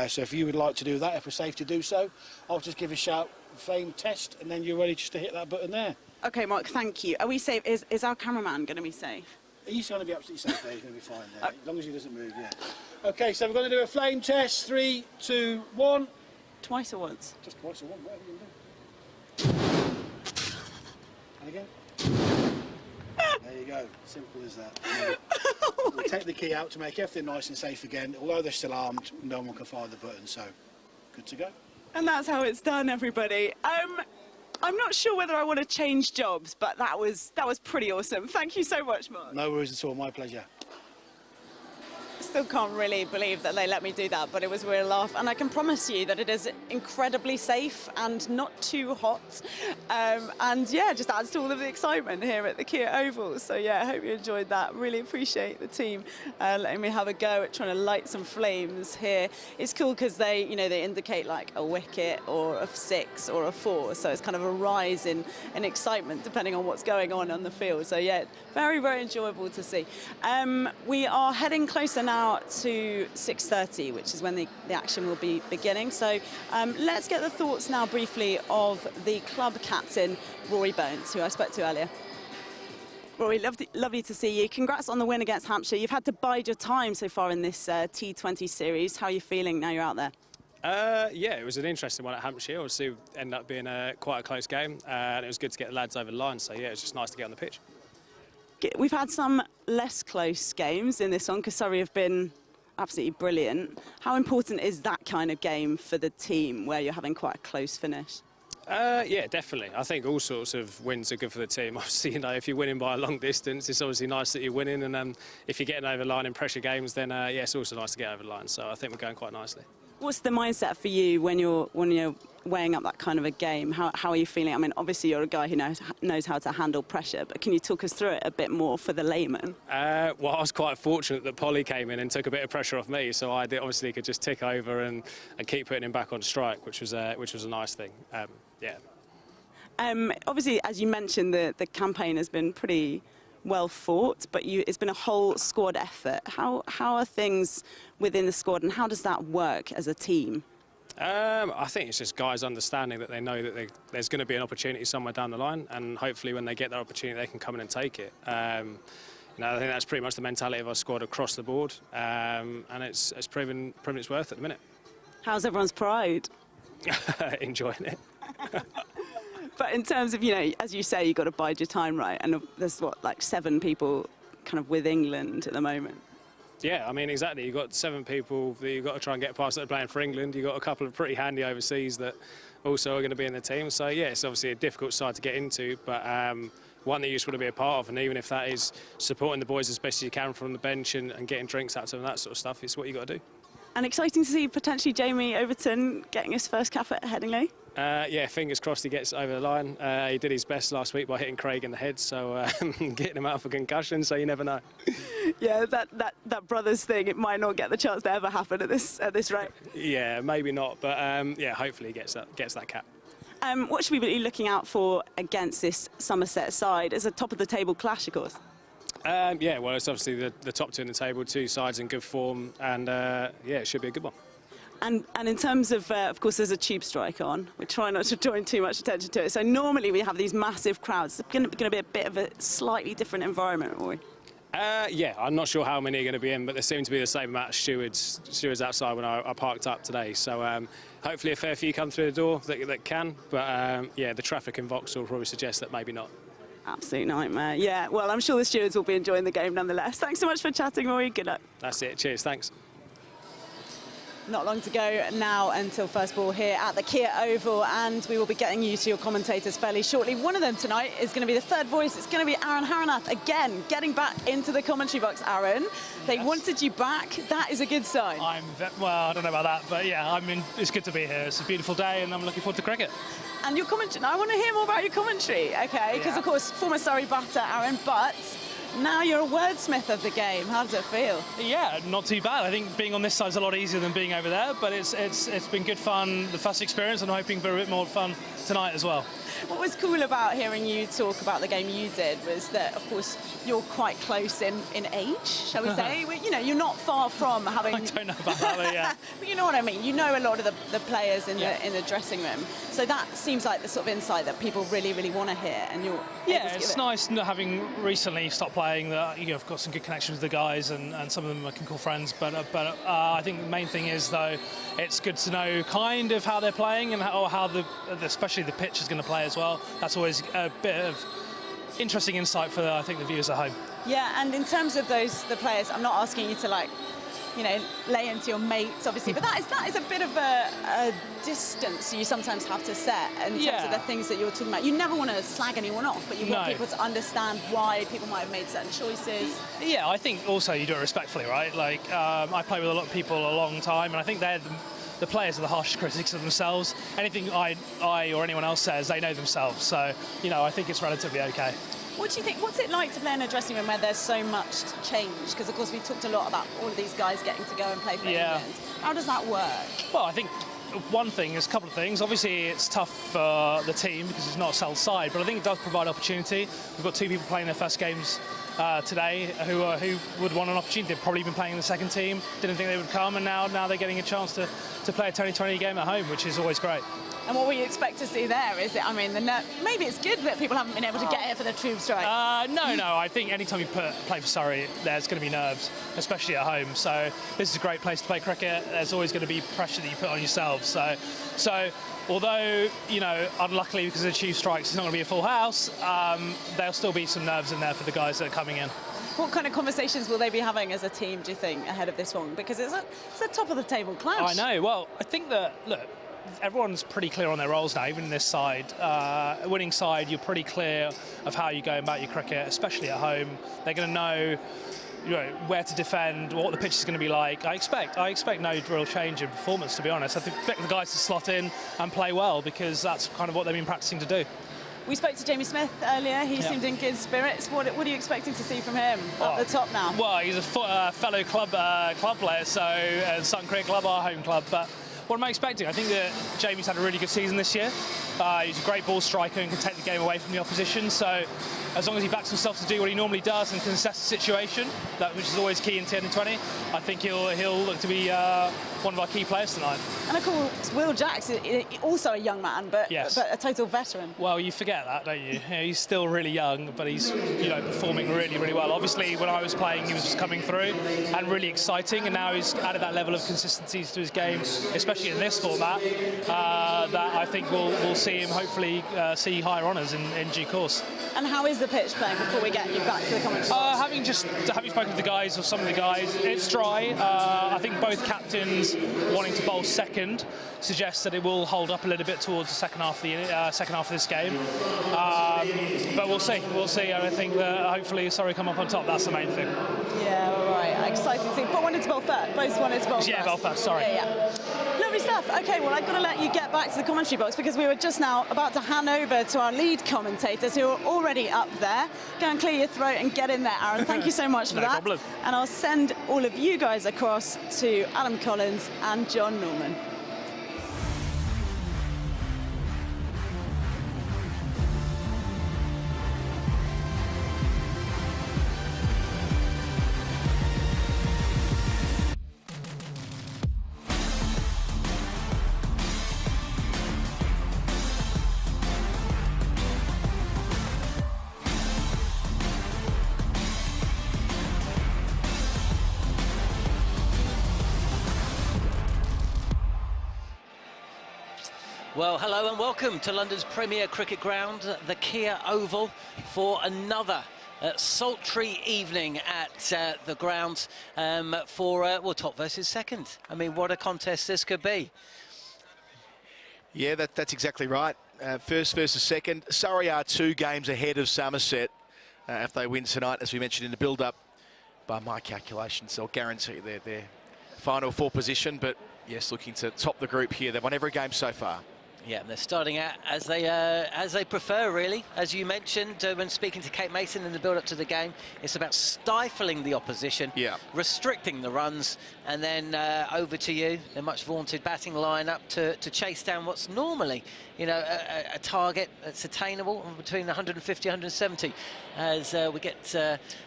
U: So if you would like to do that, if we're safe to do so, I'll just give a shout, flame test, and then you're ready just to hit that button there.
A: Okay, Mark, thank you. Are we safe? Is our cameraman going to be safe?
U: He's going to be absolutely safe there. He's going to be fine there, as long as he doesn't move, yeah. Okay, so we're going to do a flame test. 3, 2, 1.
A: Twice or once?
U: Just twice or once, whatever you can do. And again. There you go, simple as that. We'll take the key out to make everything nice and safe again. Although they're still armed, no one can fire the button, so good to go.
A: And that's how it's done, everybody. I'm not sure whether I want to change jobs, but that was pretty awesome. Thank you so much, Mark.
U: No worries at all, my pleasure.
A: Still can't really believe that they let me do that, but it was a real laugh, and I can promise you that it is incredibly safe and not too hot, and yeah, just adds to all of the excitement here at the Kia Oval. So yeah, I hope you enjoyed that. Really appreciate the team letting me have a go at trying to light some flames here. It's cool because they indicate like a wicket or a 6 or a 4, so it's kind of a rise in excitement depending on what's going on the field. So yeah, very, very enjoyable to see. We are heading closer now to 6:30, which is when the action will be beginning. So let's get the thoughts now briefly of the club captain, Rory Burns, who I spoke to earlier. Rory, lovely to see you. Congrats on the win against Hampshire. You've had to bide your time so far in this T20 series. How are you feeling now you're out there?
C: Yeah, it was an interesting one at Hampshire. Obviously, it ended up being quite a close game, and it was good to get the lads over the line. So yeah, it was just nice to get on the pitch.
A: We've had some less close games in this one because Surrey have been absolutely brilliant. How important is that kind of game for the team where you're having quite a close finish?
C: Yeah, definitely. I think all sorts of wins are good for the team. Obviously, if you're winning by a long distance, it's obviously nice that you're winning. And if you're getting over the line in pressure games, then yeah, it's also nice to get over the line. So I think we're going quite nicely.
A: What's the mindset for you when you're weighing up that kind of a game? How are you feeling? I mean, obviously you're a guy who knows how to handle pressure, but can you talk us through it a bit more for the layman?
C: Well, I was quite fortunate that Polly came in and took a bit of pressure off me, so I obviously could just tick over and keep putting him back on strike, which was a nice thing. Yeah.
A: Obviously, as you mentioned, the campaign has been pretty well fought, but it's been a whole squad effort. How are things within the squad, and how does that work as a team?
C: I think it's just guys understanding that they know that there's going to be an opportunity somewhere down the line, and hopefully when they get that opportunity they can come in and take it. I think that's pretty much the mentality of our squad across the board, and it's proven its worth at the minute.
A: How's everyone's pride?
C: Enjoying it.
A: But in terms of, as you say, you've got to bide your time, right? And there's, like 7 people kind of with England at the moment.
C: Yeah, I mean, exactly. You've got 7 people that you've got to try and get past that are playing for England. You've got a couple of pretty handy overseas that also are going to be in the team. So, yeah, it's obviously a difficult side to get into, but one that you just want to be a part of. And even if that is supporting the boys as best as you can from the bench and getting drinks out to them, that sort of stuff, it's what you've got to do.
A: And exciting to see potentially Jamie Overton getting his first cap at Headingley.
C: Yeah, fingers crossed he gets over the line. He did his best last week by hitting Craig in the head, so getting him out for concussion, so you never know.
A: Yeah, that brothers thing, it might not get the chance to ever happen at this rate.
C: Yeah, maybe not, but yeah, hopefully he gets that cap.
A: What should we be looking out for against this Somerset side? It's a top-of-the-table clash, of course.
C: Yeah, well, it's obviously the top 2 in the table, 2 sides in good form, and yeah, it should be a good one.
A: And in terms of course, there's a tube strike on. We try not to join too much attention to it. So normally we have these massive crowds. It's going to be a bit of a slightly different environment, Rory.
C: Yeah, I'm not sure how many are going to be in, but there seem to be the same amount of stewards outside when I parked up today. So hopefully a fair few come through the door that can. But yeah, the traffic in Vauxhall probably suggests that maybe not.
A: Absolute nightmare. Yeah, well, I'm sure the stewards will be enjoying the game nonetheless. Thanks so much for chatting, Rory. Good luck.
C: That's it. Cheers. Thanks.
A: Not long to go now until first ball here at the Kia Oval, and we will be getting you to your commentators fairly shortly. One of them tonight is going to be the third voice. It's going to be Aaron Haranath again, getting back into the commentary box. Aaron, they wanted you back. That is a good sign.
D: Well, I don't know about that, but yeah, it's good to be here. It's a beautiful day, and I'm looking forward to cricket.
A: And your commentary, I want to hear more about your commentary, okay? Because, of course, former Surrey batter, Aaron, but now you're a wordsmith of the game. How does it feel?
D: Yeah, not too bad. I think being on this side is a lot easier than being over there, but it's been good fun, the first experience, and I'm hoping for a bit more fun tonight as well.
A: What was cool about hearing you talk about the game you did was that, of course, you're quite close in age, shall we say? You're not far from having...
D: I don't know about that, but yeah.
A: But you know what I mean? You know a lot of the players in the dressing room. So that seems like the sort of insight that people really, really want to hear, and you're
D: Yeah, it's nice having recently stopped playing that I've got some good connections with the guys, and some of them I can call friends, but I think the main thing is, though, it's good to know kind of how they're playing and how especially the pitch is going to play as well. That's always a bit of interesting insight for, I think, the viewers at home.
A: Yeah, and in terms of the players, I'm not asking you to lay into your mates, obviously, but that is a bit of a distance you sometimes have to set in terms of the things that you're talking about. You never want to slag anyone off, but you want people to understand why people might have made certain choices.
D: Yeah, I think also you do it respectfully, right? Like, I play with a lot of people a long time, and I think they're the players are the harshest critics of themselves. Anything I or anyone else says, they know themselves. So, I think it's relatively okay.
A: What do you think? What's it like to play in a dressing room where there's so much change? Because, of course, we talked a lot about all of these guys getting to go and play for England. How does that work?
D: Well, I think one thing is a couple of things. Obviously, it's tough for the team because it's not a settled side, but I think it does provide opportunity. We've got 2 people playing their first games today who would want an opportunity. They've probably been playing in the second team, didn't think they would come, and now they're getting a chance to play a T20 game at home, which is always great.
A: And what we expect to see there is it, maybe it's good that people haven't been able to get here for the tube strike.
D: No, I think anytime you play for Surrey, there's going to be nerves, especially at home. So this is a great place to play cricket. There's always going to be pressure that you put on yourself. So although, unluckily because of the tube strikes, it's not going to be a full house, there'll still be some nerves in there for the guys that are coming in.
A: What kind of conversations will they be having as a team, do you think, ahead of this one? Because it's a top-of-the-table clash.
D: I know. Well, I think that, look, everyone's pretty clear on their roles now, even in this side. Winning side, you're pretty clear of how you go about your cricket, especially at home. They're going to know where to defend, what the pitch is going to be like. I expect no real change in performance, to be honest. I expect the guys to slot in and play well because that's kind of what they've been practicing to do.
A: We spoke to Jamie Smith earlier. He seemed in good spirits. What are you expecting to see from him at the top now?
D: Well, he's a fellow club player, so Sutton Cricket Club, our home club. But what am I expecting? I think that Jamie's had a really good season this year. He's a great ball striker and can take the game away from the opposition. So as long as he backs himself to do what he normally does and can assess the situation, which is always key in T20, I think he'll look to be one of our key players tonight.
A: And of course, Will Jacks is also a young man, but a total veteran.
D: Well, you forget that, don't you? He's still really young, but he's performing really, really well. Obviously, when I was playing, he was just coming through and really exciting, and now he's added that level of consistency to his game, especially in this format, that I think we'll see him hopefully see higher honours in due course.
A: And how is the pitch playing before we get you back to the commentary box?
D: Having spoken to the guys, or some of the guys, it's dry. I think both captains wanting to bowl second suggests that it will hold up a little bit towards the second half of this game. But we'll see. And I think that hopefully Surrey come up on top. That's the main thing.
A: Yeah, all right. Exciting thing. But wanted to bowl first. Both wanted to bowl first.
D: Yeah, bowl first. Sorry.
A: Yeah. Lovely stuff. OK, well, I've got to let you get back to the commentary box because we were just now about to hand over to our lead commentators who are already up there. Go and clear your throat and get in there, Aaron. Thank you so much for
D: No
A: that.
D: problem.
A: And I'll send all of you guys across to Adam Collins and John Norman.
H: Well, hello and welcome to London's premier cricket ground, the Kia Oval, for another sultry evening at the ground for top versus second. I mean, what a contest this could be.
G: Yeah, that's exactly right. First versus second. Surrey are 2 games ahead of Somerset if they win tonight, as we mentioned in the build-up. By my calculations, they'll guarantee their final 4 position. But yes, looking to top the group here. They've won every game so far.
H: Yeah, they're starting out as they prefer, really. As you mentioned when speaking to Kate Mason in the build-up to the game, it's about stifling the opposition, restricting the runs, and then over to you, the much vaunted batting lineup to chase down what's normally, a target that's attainable between 150 and 170. As we get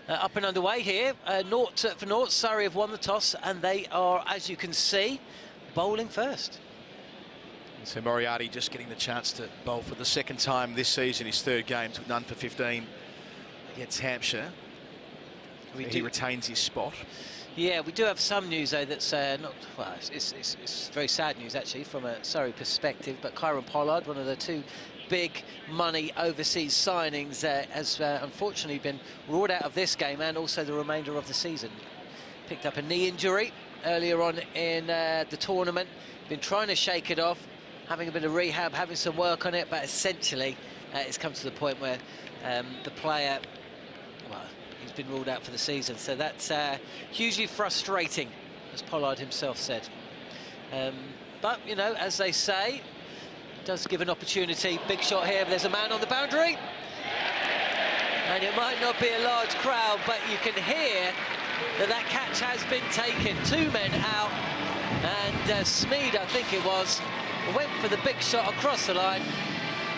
H: up and underway here, 0 for 0. Surrey have won the toss, and they are, as you can see, bowling first.
G: So Moriarty just getting the chance to bowl for the second time this season, his 3rd game, took none for 15 against Hampshire. He retains his spot.
H: Yeah, we do have some news though that's not, well, it's very sad news actually from a Surrey perspective, but Pollard, one of the 2 big money overseas signings, has unfortunately been ruled out of this game and also the remainder of the season. Picked up a knee injury earlier on in the tournament, been trying to shake it off, having a bit of rehab, having some work on it, but essentially it's come to the point where the player, well, he's been ruled out for the season. So that's hugely frustrating, as Pollard himself said. But, as they say, it does give an opportunity. Big shot here, but there's a man on the boundary. And it might not be a large crowd, but you can hear that catch has been taken. 2 men out, and Smead, I think it was, went for the big shot across the line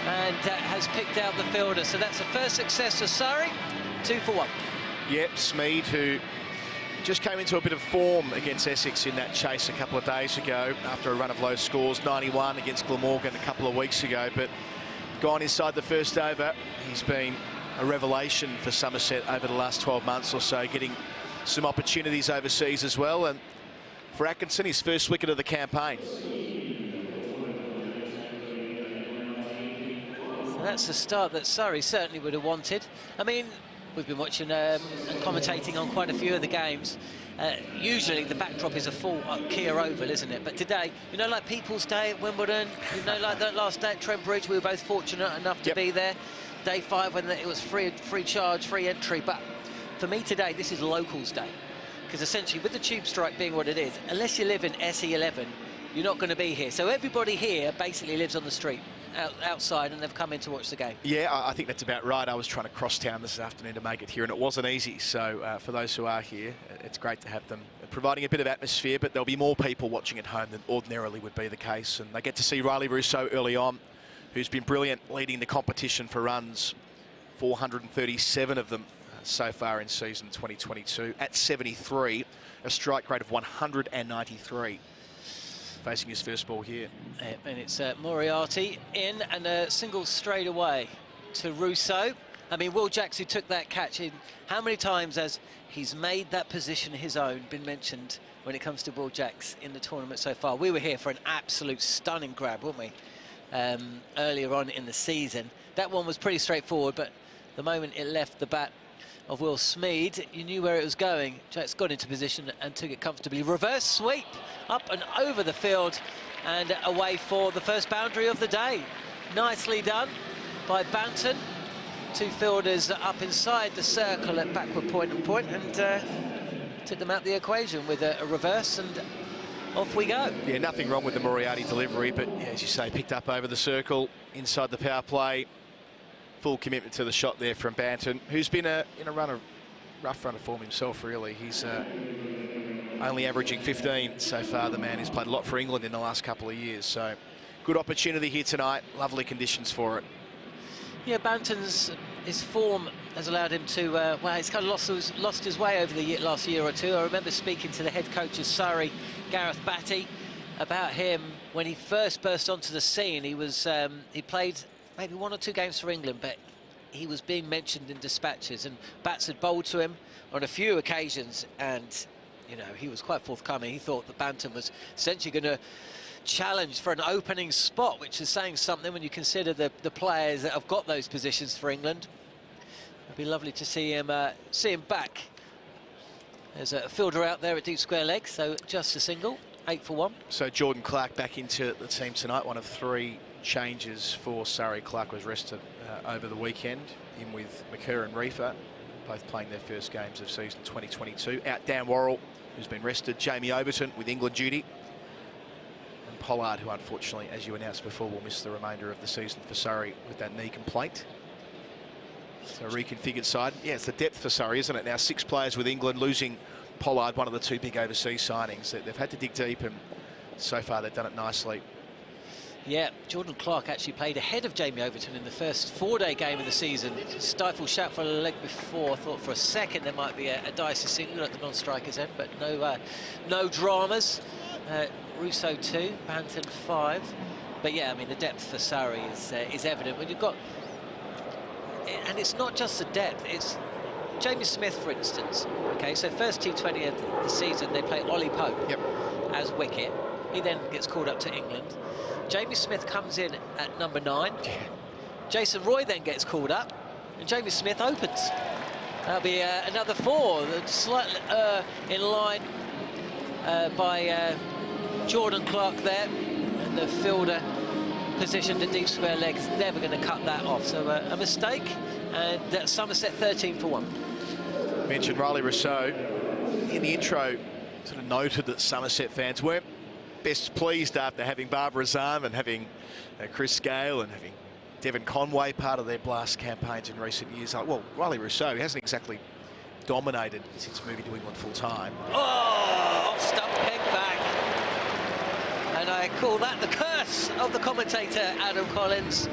H: and has picked out the fielder. So that's the first success for Surrey, 2 for 1.
G: Yep, Smead, who just came into a bit of form against Essex in that chase a couple of days ago after a run of low scores, 91 against Glamorgan a couple of weeks ago, but gone inside the first over. He's been a revelation for Somerset over the last 12 months or so, getting some opportunities overseas as well. And for Atkinson, his first wicket of the campaign.
H: That's the start that Surrey certainly would have wanted. I mean, we've been watching and commentating on quite a few of the games. Usually the backdrop is a full Kia Oval, isn't it? But today, like People's Day at Wimbledon, like that last day at Trent Bridge, we were both fortunate enough to be there. Day 5 when it was free charge, free entry. But for me today, this is Locals Day. Because essentially, with the tube strike being what it is, unless you live in SE11, you're not going to be here. So everybody here basically lives on the street. Outside, and they've come in to watch the game.
G: Yeah, I think that's about right. I was trying to cross town this afternoon to make it here, and it wasn't easy. So for those who are here, it's great to have them providing a bit of atmosphere, but there'll be more people watching at home than ordinarily would be the case. And they get to see Riley Rousseau early on,
E: who's been brilliant leading the competition for runs, 437 of them so far in season 2022. At 73, a strike rate of 193. Facing his first ball here.
H: And it's Moriarty in, and a single straight away to Russo. I mean, Will Jacks, who took that catch in, how many times has he's made that position his own been mentioned when it comes to Will Jacks in the tournament so far? We were here for an absolute stunning grab, weren't we, earlier on in the season. That one was pretty straightforward, but the moment it left the bat of Will Smead, you knew where it was going. Jacks got into position and took it comfortably. Reverse sweep up and over the field and away for the first boundary of the day. Nicely done by Banton. Two fielders up inside the circle at backward point and took them out the equation with a reverse, and off we go.
E: Yeah, nothing wrong with the Moriarty delivery, but yeah, as you say, picked up over the circle inside the power play. Full commitment to the shot there from Banton, who's been in a rough run of form himself, really. He's only averaging 15 so far. The man has played a lot for England in the last couple of years, so good opportunity here tonight. Lovely conditions for it.
H: Yeah, Banton's his form has allowed him to, well, he's kind of lost his way over the last year or two. I remember speaking to the head coach of Surrey, Gareth Batty, about him when he first burst onto the scene. He was he played maybe 1 or 2 games for England, but he was being mentioned in dispatches, and Bats had bowled to him on a few occasions, and you know, he was quite forthcoming. He thought that Banton was essentially going to challenge for an opening spot, which is saying something when you consider the players that have got those positions for England. It'd be lovely to see him back. There's a fielder out there at deep square leg, so just a single, 8 for 1.
E: So Jordan Clark back into the team tonight, one of 3 changes for Surrey. Clark was rested over the weekend, in with McKerr and Reefer, both playing their first games of season 2022. Out Dan Worrell, who's been rested. Jamie Overton with England duty. And Pollard, who unfortunately, as you announced before, will miss the remainder of the season for Surrey with that knee complaint. So a reconfigured side. Yeah, it's the depth for Surrey, isn't it? Now 6 players with England, losing Pollard, one of the 2 big overseas signings. They've had to dig deep, and so far they've done it nicely.
H: Yeah, Jordan Clark actually played ahead of Jamie Overton in the first 4-day game of the season. Stifle shot for a leg before. Thought for a second there might be a dicey single at the non-striker's end, but no dramas. Russo 2, Banton 5. But yeah, I mean, the depth for Surrey is evident when you've got, and it's not just the depth. It's Jamie Smith, for instance. Okay, so first T20 of the season, they play Ollie Pope as wicket. He then gets called up to England. Jamie Smith comes in at number 9. Jason Roy then gets called up, and Jamie Smith opens. That'll be another 4, slightly in line by Jordan Clark there, and the fielder positioned at deep square leg is never going to cut that off. So a mistake, and Somerset 13 for 1.
E: Mentioned Riley Rousseau in the intro, sort of noted that Somerset fans weren't best pleased after having Barbara Azam and having Chris Gale and having Devon Conway part of their blast campaigns in recent years. Like, well, Riley Rousseau hasn't exactly dominated since moving to England full time.
H: Oh, off stump, peg back. And I call that the curse of the commentator, Adam Collins.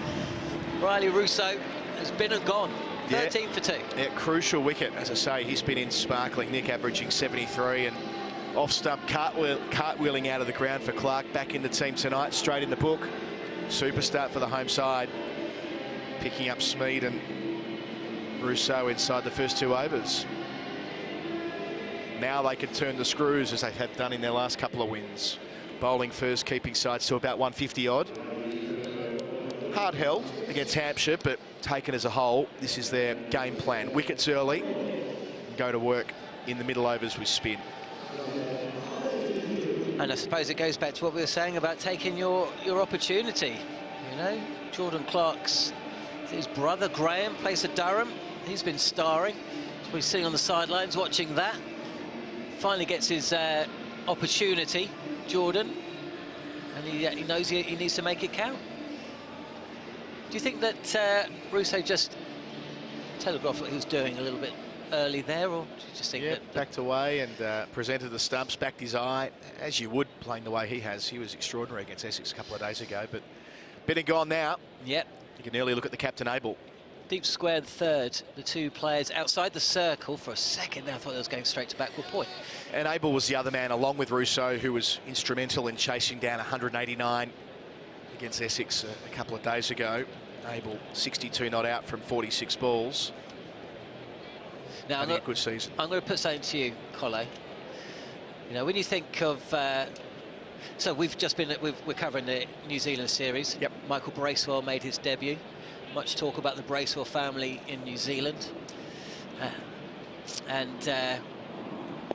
H: Riley Rousseau has been and gone. 13 for 2.
E: Yeah, crucial wicket, as I say. He's been in sparkling nick, averaging 73, and off stump cartwheeling out of the ground for Clark. Back in the team tonight, straight in the book. Super start for the home side. Picking up Smead and Rousseau inside the first 2 overs. Now they can turn the screws, as they have done in their last couple of wins. Bowling first, keeping sides to about 150 odd. Hard held against Hampshire, but taken as a whole, this is their game plan. Wickets early, and go to work in the middle overs with spin.
H: And I suppose it goes back to what we were saying about taking your opportunity. You know, Jordan Clark's, his brother Graham plays at Durham. He's been starring. So we're sitting on the sidelines watching that. Finally gets his opportunity, Jordan, and he knows he needs to make it count. Do you think that Rousseau just telegraphed what he was doing a little bit early there, or do you just think that...
E: backed away and presented the stumps, backed his eye, as you would, playing the way he has. He was extraordinary against Essex a couple of days ago, but Been and gone now.
H: Yep.
E: You can nearly look at the captain, Abel.
H: Deep square third, the two players outside the circle. For a second there, I thought they was going straight to backward point.
E: And Abel was the other man, along with Rousseau, who was instrumental in chasing down 189 against Essex a couple of days ago. Abel 62 not out from 46 balls.
H: Now,
E: a good season.
H: I'm going to put something to you, Colo. You know, when you think of... so we're covering the New Zealand series.
E: Yep.
H: Michael Bracewell made his debut. Much talk about the Bracewell family in New Zealand.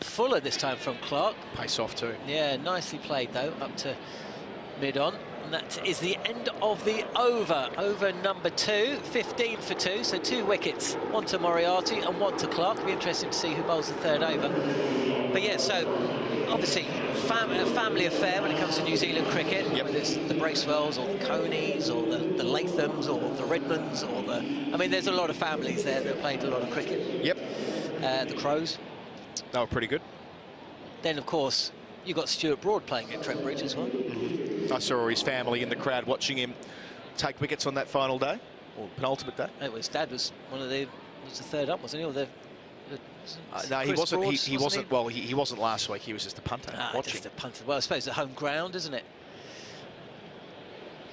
H: Fuller this time from Clark.
E: Pace off too.
H: Yeah, nicely played though, up to mid-on. And that is the end of the over. Over number 2, 15 for 2, so 2 wickets. One to Moriarty and one to Clark. It'll be interesting to see who bowls the third over. But yeah, so obviously a family affair when it comes to New Zealand cricket.
E: Yep.
H: Whether it's the Bracewells or the Coneys or the Lathams or the Redmonds or the... I mean, there's a lot of families there that played a lot of cricket.
E: Yep.
H: The Crows.
E: They were pretty good.
H: Then, of course, you got Stuart Broad playing at Trent Bridge as well.
E: I saw his family in the crowd watching him take wickets on that final day, or penultimate day.
H: It was Dad was the third up, wasn't he? Or
E: no, he wasn't.
H: Broad,
E: he wasn't. Well, he wasn't last week. He was just a punter watching.
H: Just a punter. Well, I suppose it's home ground, isn't it?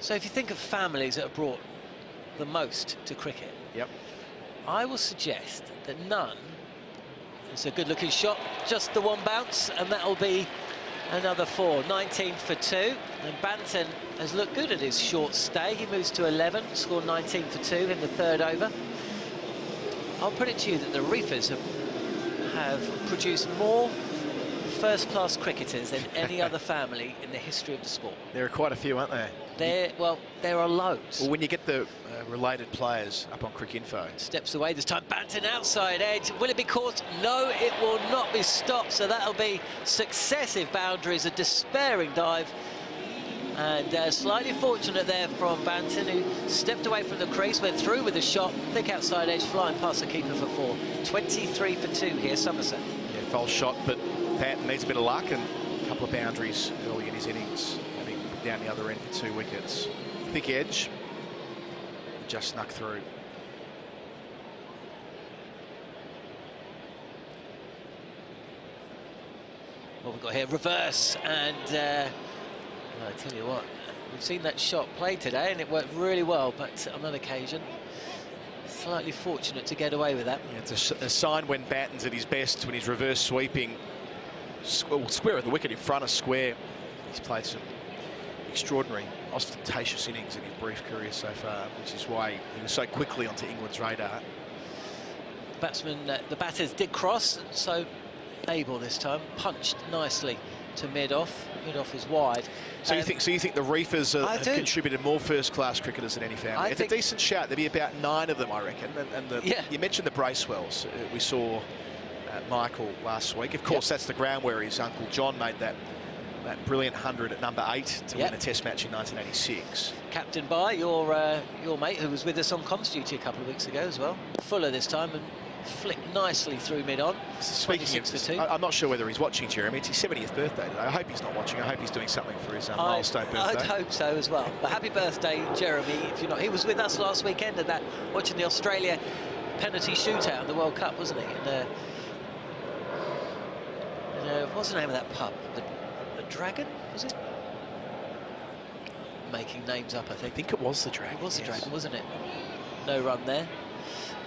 H: So if you think of families that have brought the most to cricket,
E: yep,
H: I will suggest that none. It's a good-looking shot, just the one bounce, and that'll be another 4. 19 for 2, and Banton has looked good at his short stay. He moves to 11, scored 19 for 2 in the third over. I'll put it to you that the Reefers have produced more first-class cricketers than any other family in the history of the sport.
E: There are quite a few, aren't there?
H: There are loads.
E: Well, when you get the related players up on Cricinfo.
H: Steps away this time, Banton outside edge. Will it be caught? No, it will not be stopped. So that'll be successive boundaries, a despairing dive. And slightly fortunate there from Banton, who stepped away from the crease, went through with a shot, thick outside edge, flying past the keeper for 4. 23 for 2 here, Somerset.
E: Yeah, false shot, but Banton needs a bit of luck and a couple of boundaries early in his innings. Having put down the other end for 2 wickets. Thick edge, just snuck through.
H: What we've got here, reverse, and I tell you what, we've seen that shot played today and it worked really well, but on that occasion, slightly fortunate to get away with that.
E: Yeah, it's a sign when Banton's at his best, when he's reverse sweeping, square of the wicket in front of square. He's played some extraordinary, ostentatious innings in his brief career so far, which is why he was so quickly onto England's radar.
H: The batters did cross, so Abel this time punched nicely to mid-off. Mid-off is wide.
E: So you think the Reefers have contributed more first-class cricketers than any family? It's a decent shout. There'd be about 9 of them, I reckon. You mentioned the Bracewells. We saw Michael last week. Of course, that's the ground where his uncle John made that brilliant 100 at number 8 to win a Test match in 1986.
H: Captained by your mate, who was with us on comms duty a couple of weeks ago as well. Fuller this time, and flicked nicely through mid-on.
E: Speaking of, for 2. I'm not sure whether he's watching, Jeremy. It's his 70th birthday today. I hope he's not watching. I hope he's doing something for his milestone birthday.
H: I'd hope so as well. But happy birthday, Jeremy. If you're not, he was with us last weekend at that, watching the Australia penalty shootout in the World Cup, wasn't he? And what's the name of that pub? The Dragon, was it? Making names up, I think.
E: I think it was the Dragon.
H: It was the Dragon, wasn't it? No run there.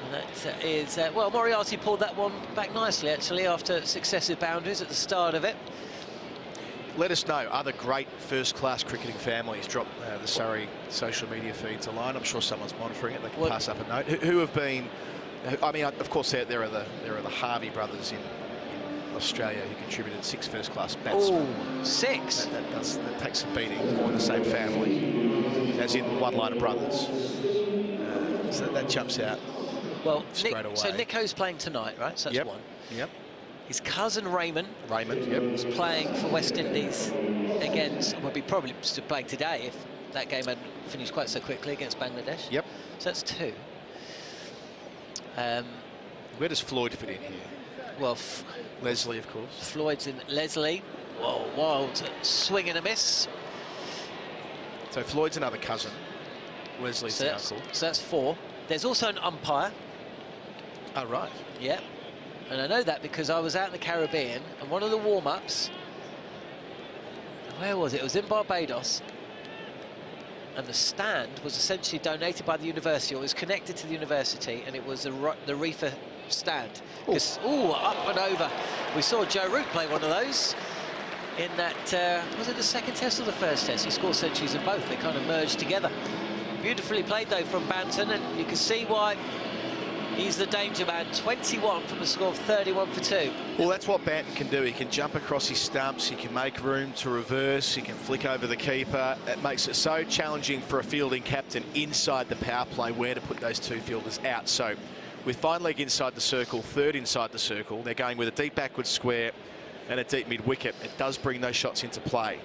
H: And that is, well, Moriarty pulled that one back nicely, actually, after successive boundaries at the start of it.
E: Let us know other great first-class cricketing families. Drop the Surrey social media feeds a line. I'm sure someone's monitoring it. They can pass up a note. Who have been? I mean, of course, there are the Harvey brothers in Australia who contributed 6 first-class batsmen.
H: Oh, 6.
E: That takes a beating, all in the same family, as in one line of brothers. So that jumps out.
H: Well,
E: straight away.
H: So Nico's playing tonight, right? So that's 1.
E: Yep.
H: His cousin Raymond.
E: Yep.
H: Is playing for West Indies against. Will be probably still playing today if that game hadn't finished quite so quickly against Bangladesh.
E: Yep.
H: So that's 2.
E: Where does Floyd fit in here?
H: Well,
E: Leslie, of course.
H: Floyd's in Leslie. Whoa, wild swing and a miss.
E: So Floyd's another cousin. Wesley's the uncle.
H: So that's 4. There's also an umpire.
E: Oh, right.
H: Yeah. And I know that because I was out in the Caribbean, and one of the warm-ups, where was it? It was in Barbados, and the stand was essentially donated by the university, or it was connected to the university, and it was the reefer stand. Ooh, up and over. We saw Joe Root play one of those in that, was it the second test or the first test? He scored centuries in both. They kind of merged together. Beautifully played, though, from Banton, and you can see why he's the danger man. 21 from a score of 31 for 2.
E: Well, that's what Banton can do. He can jump across his stumps, he can make room to reverse, he can flick over the keeper. It makes it so challenging for a fielding captain inside the power play where to put those 2 fielders out. So with fine leg inside the circle, 3rd inside the circle, they're going with a deep backward square and a deep mid-wicket. It does bring those shots into play.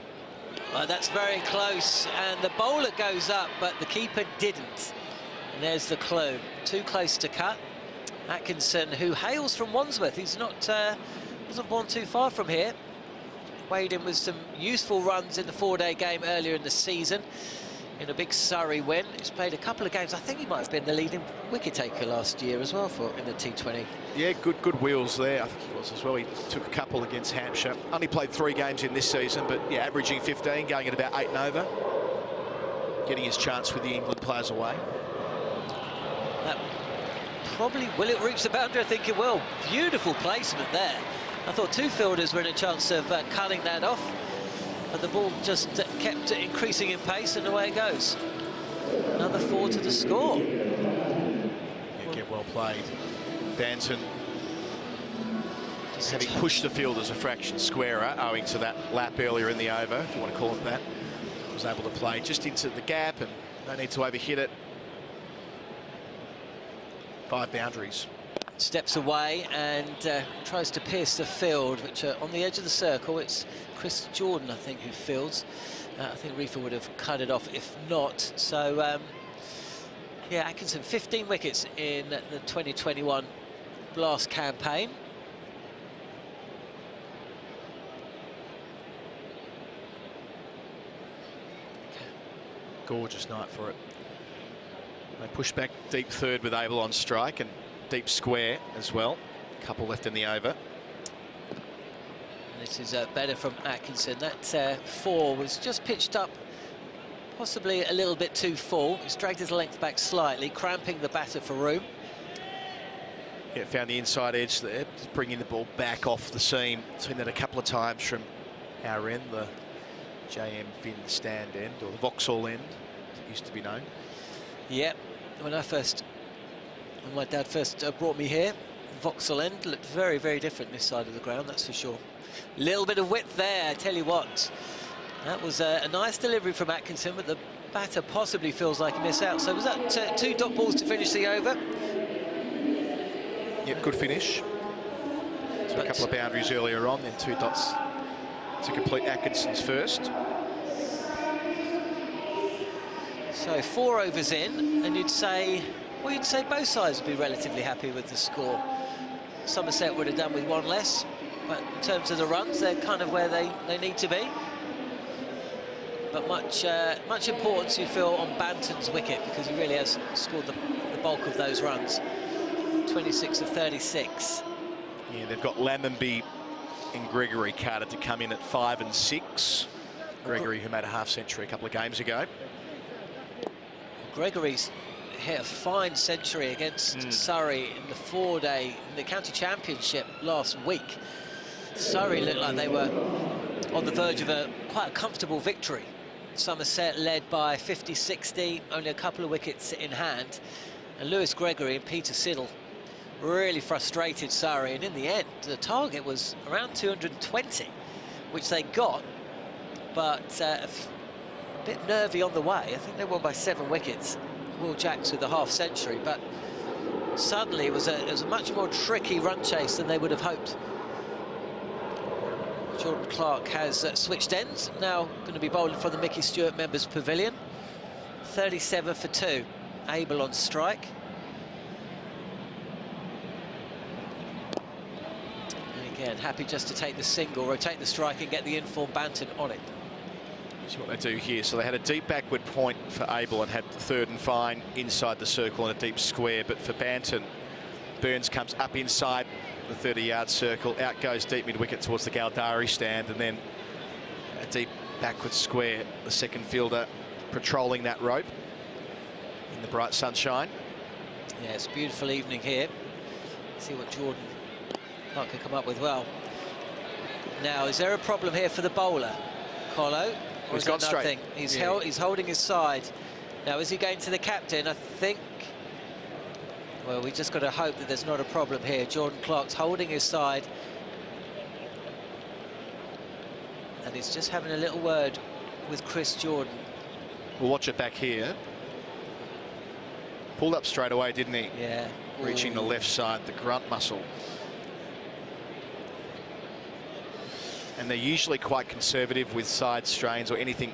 H: Well, that's very close, and the bowler goes up, but the keeper didn't. And there's the clue. Too close to cut. Atkinson, who hails from Wandsworth, he's not wasn't born too far from here. Weighed in with some useful runs in the 4-day game earlier in the season in a big Surrey win. He's played a couple of games. I think he might have been the leading wicket taker last year as well in the T20.
E: Yeah, good wheels there. I think he was as well. He took a couple against Hampshire. Only played 3 games in this season, but yeah, averaging 15, going at about 8 and over. Getting his chance with the England players away.
H: That probably, will it reach the boundary? I think it will. Beautiful placement there. I thought 2 fielders were in a chance of cutting that off, but the ball just kept increasing in pace, and away it goes. Another 4 to the score.
E: Yeah, get well played. Banton, having pushed the fielders a fraction squarer, owing to that lap earlier in the over, if you want to call it that, was able to play just into the gap and no need to overhit it. 5 boundaries.
H: Steps away and tries to pierce the field, which on the edge of the circle, it's Chris Jordan, I think, who fields. I think Reefer would have cut it off if not. So, yeah, Atkinson, 15 wickets in the 2021 Blast campaign.
E: Gorgeous night for it. They push back deep 3rd with Abel on strike and deep square as well. Couple left in the over.
H: This is better from Atkinson. That 4 was just pitched up, possibly a little bit too full. He's dragged his length back slightly, cramping the batter for room.
E: Yeah, found the inside edge there, just bringing the ball back off the seam. Seen that a couple of times from our end, the JM Finn stand end, or the Vauxhall end, as it used to be known.
H: Yeah, when my dad first brought me here, Vauxhall end looked very, very different this side of the ground, that's for sure. Little bit of width there, I tell you what. That was a nice delivery from Atkinson, but the batter possibly feels like he missed out. So was that 2 dot balls to finish the over?
E: Yep, good finish. So a couple of boundaries earlier on, then 2 dots to complete Atkinson's first.
H: So 4 overs in, and you'd say both sides would be relatively happy with the score. Somerset would have done with 1 less, but in terms of the runs, they're kind of where they need to be. But much importance, you feel, on Banton's wicket, because he really has scored the bulk of those runs. 26 of 36.
E: Yeah, they've got Lemonby and Gregory carded to come in at 5 and 6. Gregory, who made a half-century a couple of games ago.
H: Gregory's hit a fine century against Surrey in the 4-day in the county championship last week. Surrey looked like they were on the verge of quite a comfortable victory. Somerset led by 50-60, only a couple of wickets in hand. And Lewis Gregory and Peter Siddle really frustrated Surrey, and in the end the target was around 220, which they got, but a bit nervy on the way. I think they won by 7 wickets. Will Jacks with the half-century, but suddenly it was a much more tricky run chase than they would have hoped. Jordan Clark has switched ends, now going to be bowling for the Mickey Stewart Members Pavilion. 37 for 2, Abel on strike. And again, happy just to take the single, rotate the strike and get the informed Banton on it.
E: See what they do here. So they had a deep backward point for Abel and had the third and fine inside the circle and a deep square. But for Banton, Burns comes up inside the 30-yard circle. Out goes deep mid-wicket towards the Galdari stand, and then a deep backward square. The second fielder patrolling that rope in the bright sunshine.
H: Yeah, it's a beautiful evening here. Let's see what Jordan Clark can come up with. Well, now, is there a problem here for the bowler, Colo? Or
E: He's gone straight.
H: He's holding his side. Now, is he going to the captain? I think. Well, we just got to hope that there's not a problem here. Jordan Clark's holding his side. And he's just having a little word with Chris Jordan.
E: We'll watch it back here. Pulled up straight away, didn't he?
H: Yeah.
E: Reaching the left side, the grunt muscle. And they're usually quite conservative with side strains or anything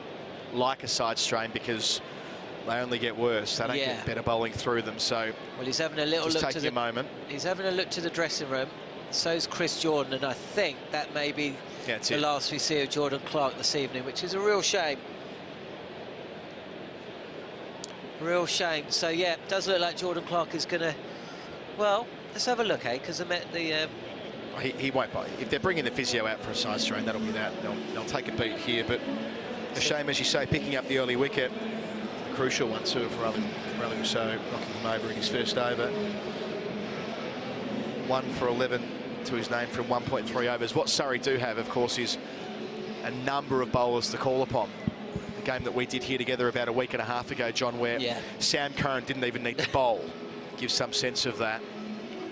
E: like a side strain because they only get worse. They don't get better bowling through them. So
H: well, he's having a little look to the
E: moment.
H: He's having a look to the dressing room. So's Chris Jordan, and I think that may be the last we see of Jordan Clark this evening, which is a real shame. Real shame. So yeah, it does look like Jordan Clark is going to. Well, let's have a look, because
E: he won't bowl. If they're bringing the physio out for a side strain, that'll be that. They'll take a beat here, but a shame, as you say, picking up the early wicket. A crucial one too of Rory so knocking him over in his first over. 1 for 11 to his name from 1.3 overs. What Surrey do have, of course, is a number of bowlers to call upon. A game that we did here together about a week and a half ago, John, where Sam Curran didn't even need to bowl. Gives some sense of that.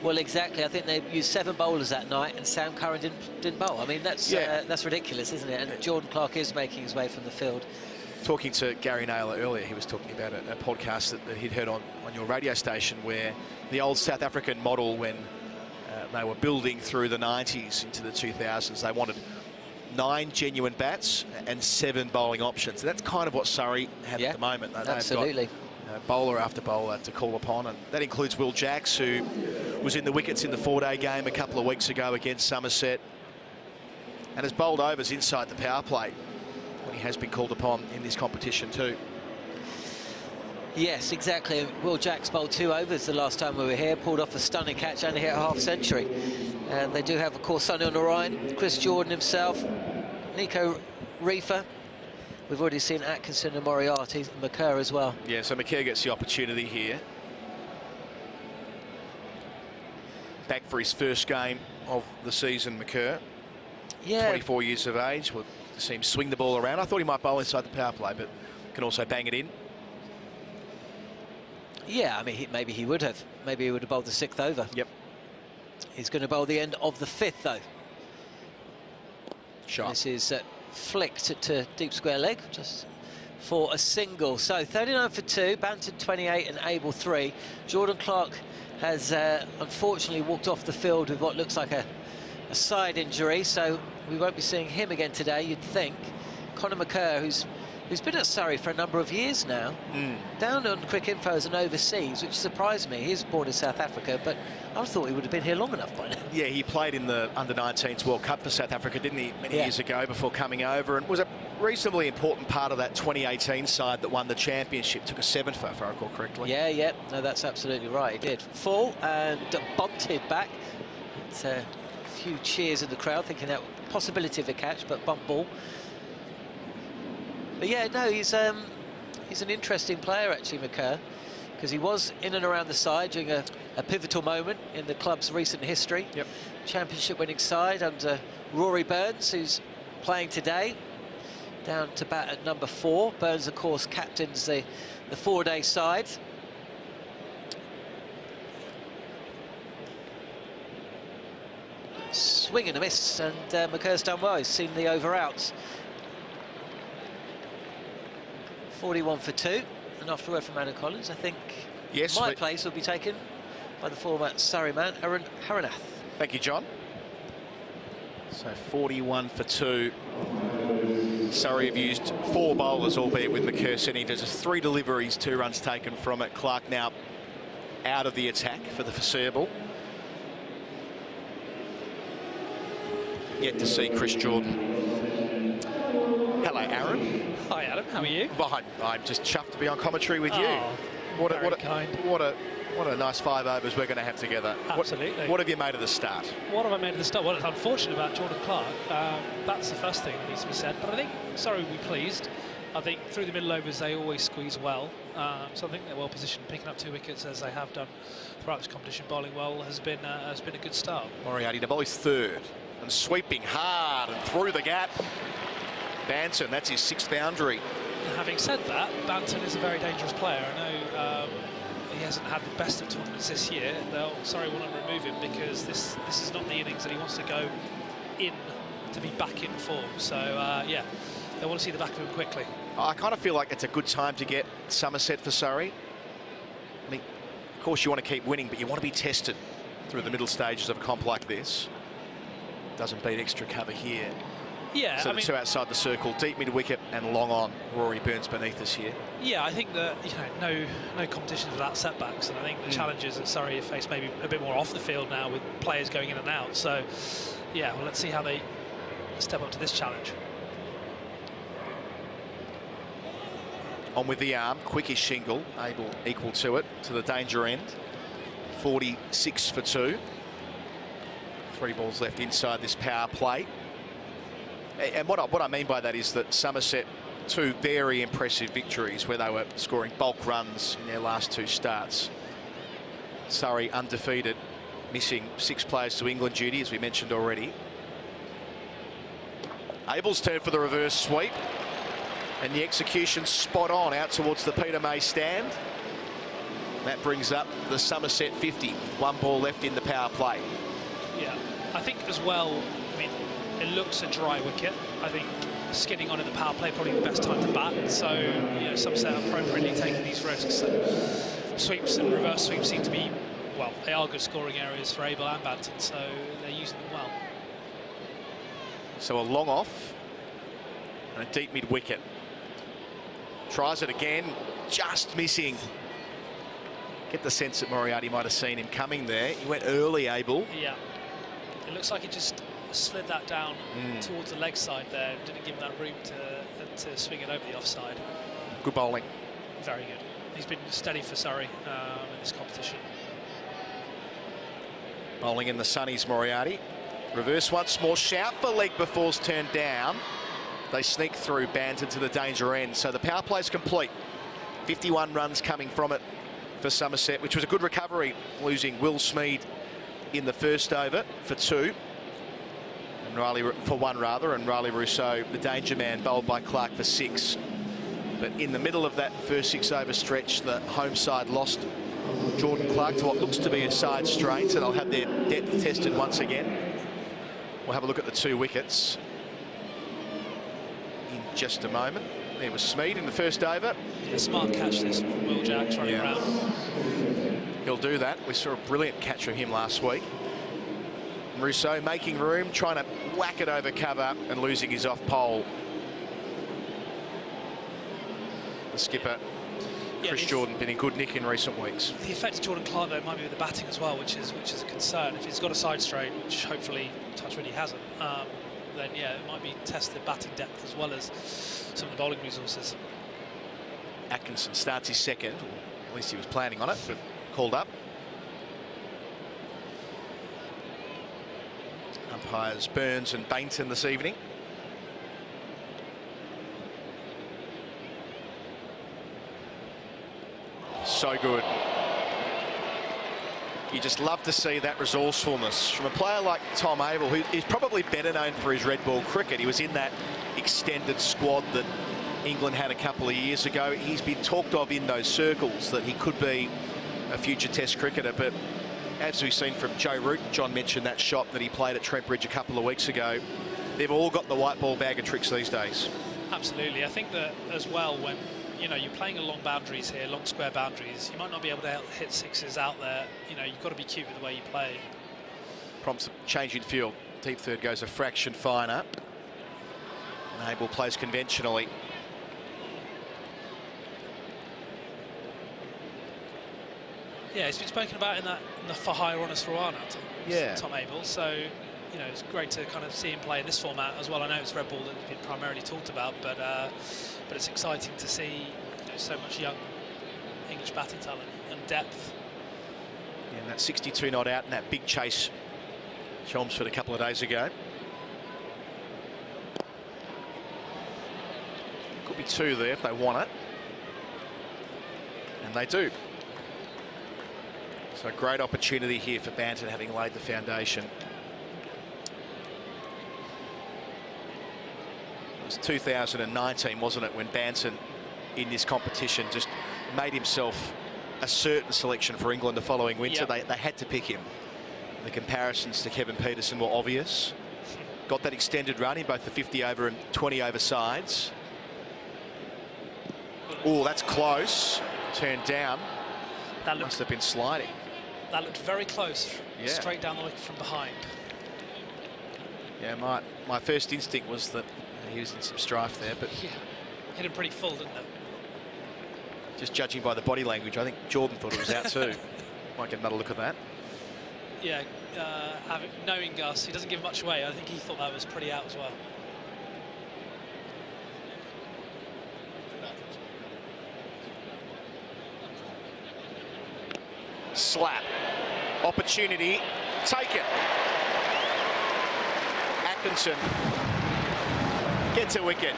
H: Well, exactly. I think they used 7 bowlers that night, and Sam Curran didn't bowl. I mean, that's ridiculous, isn't it? And Jordan Clark is making his way from the field.
E: Talking to Gary Naylor earlier, he was talking about a podcast that he'd heard on your radio station, where the old South African model, when they were building through the 90s into the 2000s, they wanted 9 genuine bats and 7 bowling options. And that's kind of what Surrey have at the moment.
H: Absolutely.
E: Bowler after bowler to call upon, and that includes Will Jacks, who was in the wickets in the 4-day game a couple of weeks ago against Somerset, and has bowled overs inside the power play when he has been called upon in this competition too.
H: Yes, exactly. Will Jacks bowled 2 overs the last time we were here, pulled off a stunning catch and hit a half-century. And they do have, of course, Sonny on Orion, Chris Jordan himself, Nico Reefer. We've already seen Atkinson and Moriarty, and McCurr as well.
E: Yeah, so McCurr gets the opportunity here. Back for his first game of the season, McCurr.
H: Yeah.
E: 24 years of age. We'll see him swing the ball around. I thought he might bowl inside the power play, but can also bang it in.
H: Yeah, I mean, maybe he would have. Maybe he would have bowled the 6th over.
E: Yep.
H: He's going to bowl the end of the 5th, though.
E: Sharp.
H: This is flicked to deep square leg, just for a single. So 39 for 2, Banton 28 and Abel 3. Jordan Clark has unfortunately walked off the field with what looks like a side injury, so we won't be seeing him again today, you'd think. Conor McCurr, who's been at Surrey for a number of years now, down on Quick Info as an overseas, which surprised me. He's born in South Africa, but I thought he would have been here long enough by now.
E: Yeah, he played in the Under-19s World Cup for South Africa, didn't he, many years ago before coming over, and was a reasonably important part of that 2018 side that won the championship. Took a 7 for, if I recall correctly.
H: Yeah, no, that's absolutely right. He did. Full and bunted back. It's a few cheers in the crowd, thinking that possibility of a catch, but bump ball. But yeah, no, he's an interesting player, actually, McCurr, because he was in and around the side during a pivotal moment in the club's recent history.
E: Yep.
H: Championship winning side under Rory Burns, who's playing today, down to bat at number 4. Burns, of course, captains the 4-day side. Swing and a miss, and McCurr's done well. He's seen the over outs. 41 for 2, and after a word from Adam Collins, I think my place will be taken by the former Surrey man, Aaron Haranath.
E: Thank you, John. So 41 for 2. Surrey have used 4 bowlers, albeit with McCurr sitting. There's 3 deliveries, 2 runs taken from it. Clark now out of the attack for the foreseeable. Yet to see Chris Jordan Hello, Aaron.
D: Hi, Adam. How are you?
E: Well, I'm just chuffed to be on commentary with you. What a nice 5 overs we're going to have together.
D: Absolutely.
E: What have you made of the start?
D: What have I made of the start? Well, it's unfortunate about Jordan Clark. That's the first thing that needs to be said. But I think Surrey will be pleased. I think through the middle overs they always squeeze well. So I think they're well positioned. Picking up 2 wickets as they have done throughout this competition, bowling well has been a good start.
E: Moriarty to bowl his third and sweeping hard and through the gap. Banton, that's his 6th boundary.
D: Having said that, Banton is a very dangerous player. I know he hasn't had the best of tournaments this year. Surrey will not remove him because this is not the innings that he wants to go in to be back in form. So yeah, they want to see the back of him quickly.
E: I kind of feel like it's a good time to get Somerset for Surrey. I mean, of course you want to keep winning, but you want to be tested through the middle stages of a comp like this. Doesn't beat extra cover here.
D: Yeah,
E: so the 2 outside the circle, deep mid wicket and long on. Rory Burns beneath us here.
D: Yeah, I think that no competitions without setbacks, and I think the challenges that Surrey have faced maybe a bit more off the field now with players going in and out. So yeah, well, let's see how they step up to this challenge.
E: On with the arm, quickish shingle, able equal to it to the danger end. 46 for 2. 3 balls left inside this power play. And what I mean by that is that Somerset, 2 very impressive victories where they were scoring bulk runs in their last 2 starts. Surrey undefeated, missing 6 players to England duty, as we mentioned already. Abel's turn for the reverse sweep. And the execution spot on out towards the Peter May stand. That brings up the Somerset 50 with 1 ball left in the power play.
D: Yeah, I think as well, I mean, it looks a dry wicket. I think skidding on in the power play probably the best time to bat. So, Somerset appropriately taking these risks. And sweeps and reverse sweeps seem to be, well, they are good scoring areas for Abel and Banton, so they're using them well.
E: So a long off and a deep mid wicket. Tries it again, just missing. Get the sense that Moriarty might have seen him coming there. He went early, Abel.
D: Yeah, it looks like he just slid that down towards the leg side there. Didn't give him that room to swing it over the offside.
E: Good bowling.
D: Very good. He's been steady for Surrey in this competition.
E: Bowling in the sunnies, Moriarty. Reverse once more. Shout for leg before's turned down. They sneak through Banton to the danger end. So the power play's complete. 51 runs coming from it for Somerset, which was a good recovery, losing Will Smead in the first over for 2. And for 1 rather, and Riley Rousseau, the danger man, bowled by Clark for 6. But in the middle of that first 6 over stretch, the home side lost Jordan Clark to what looks to be a side strain, so they'll have their depth tested once again. We'll have a look at the 2 wickets in just a moment. There was Smead in the first over.
D: A smart catch this from Will Jacks running around.
E: He'll do that. We saw a brilliant catch from him last week. Rousseau making room, trying to whack it over cover and losing his off pole. The skipper, Chris Jordan, been in good nick in recent weeks.
D: The effect of Jordan Clark, though, might be with the batting as well, which is a concern. If he's got a side strain, which hopefully, touch wood, he hasn't, then yeah, it might be tested batting depth as well as some of the bowling resources.
E: Atkinson starts his second, or at least he was planning on it, but called up. Umpires Burns and Bainton this evening. So good. You just love to see that resourcefulness from a player like Tom Abel, who is probably better known for his red ball cricket. He was in that extended squad that England had a couple of years ago. He's been talked of in those circles that he could be a future Test cricketer, but as we've seen from Joe Root, John mentioned that shot that he played at Trent Bridge a couple of weeks ago. They've all got the white ball bag of tricks these days.
D: Absolutely. I think that as well, when you're playing along boundaries here, long square boundaries, you might not be able to hit sixes out there. You've got to be cute with the way you play.
E: Prompts a change in field. Deep third goes a fraction finer. And Abel plays conventionally.
D: Yeah, it's been spoken about in the for hire honours for a while now, Tom Abel. So you know, it's great to kind of see him play in this format as well. I know it's red ball that's been primarily talked about, but it's exciting to see, you know, so much young English batting talent and depth.
E: Yeah, and that 62 not out and that big chase Chelmsford a couple of days ago. Could be 2 there if they want it. And they do. So great opportunity here for Banton, having laid the foundation. It was 2019, wasn't it, when Banton in this competition just made himself a certain selection for England the following winter. Yep. They had to pick him. The comparisons to Kevin Peterson were obvious. Got that extended run in both the 50 over and 20 over sides. Oh, that's close. Turned down. That must have been sliding.
D: That looked very close. Yeah. Straight down the wicket from behind.
E: Yeah, my first instinct was that he was in some strife there, but
D: yeah, hit him pretty full, didn't it?
E: Just judging by the body language, I think Jordan thought it was out too. Might get another look at that.
D: Yeah, knowing Gus, he doesn't give much away. I think he thought that was pretty out as well.
E: Slap. Opportunity taken. Atkinson gets a wicket.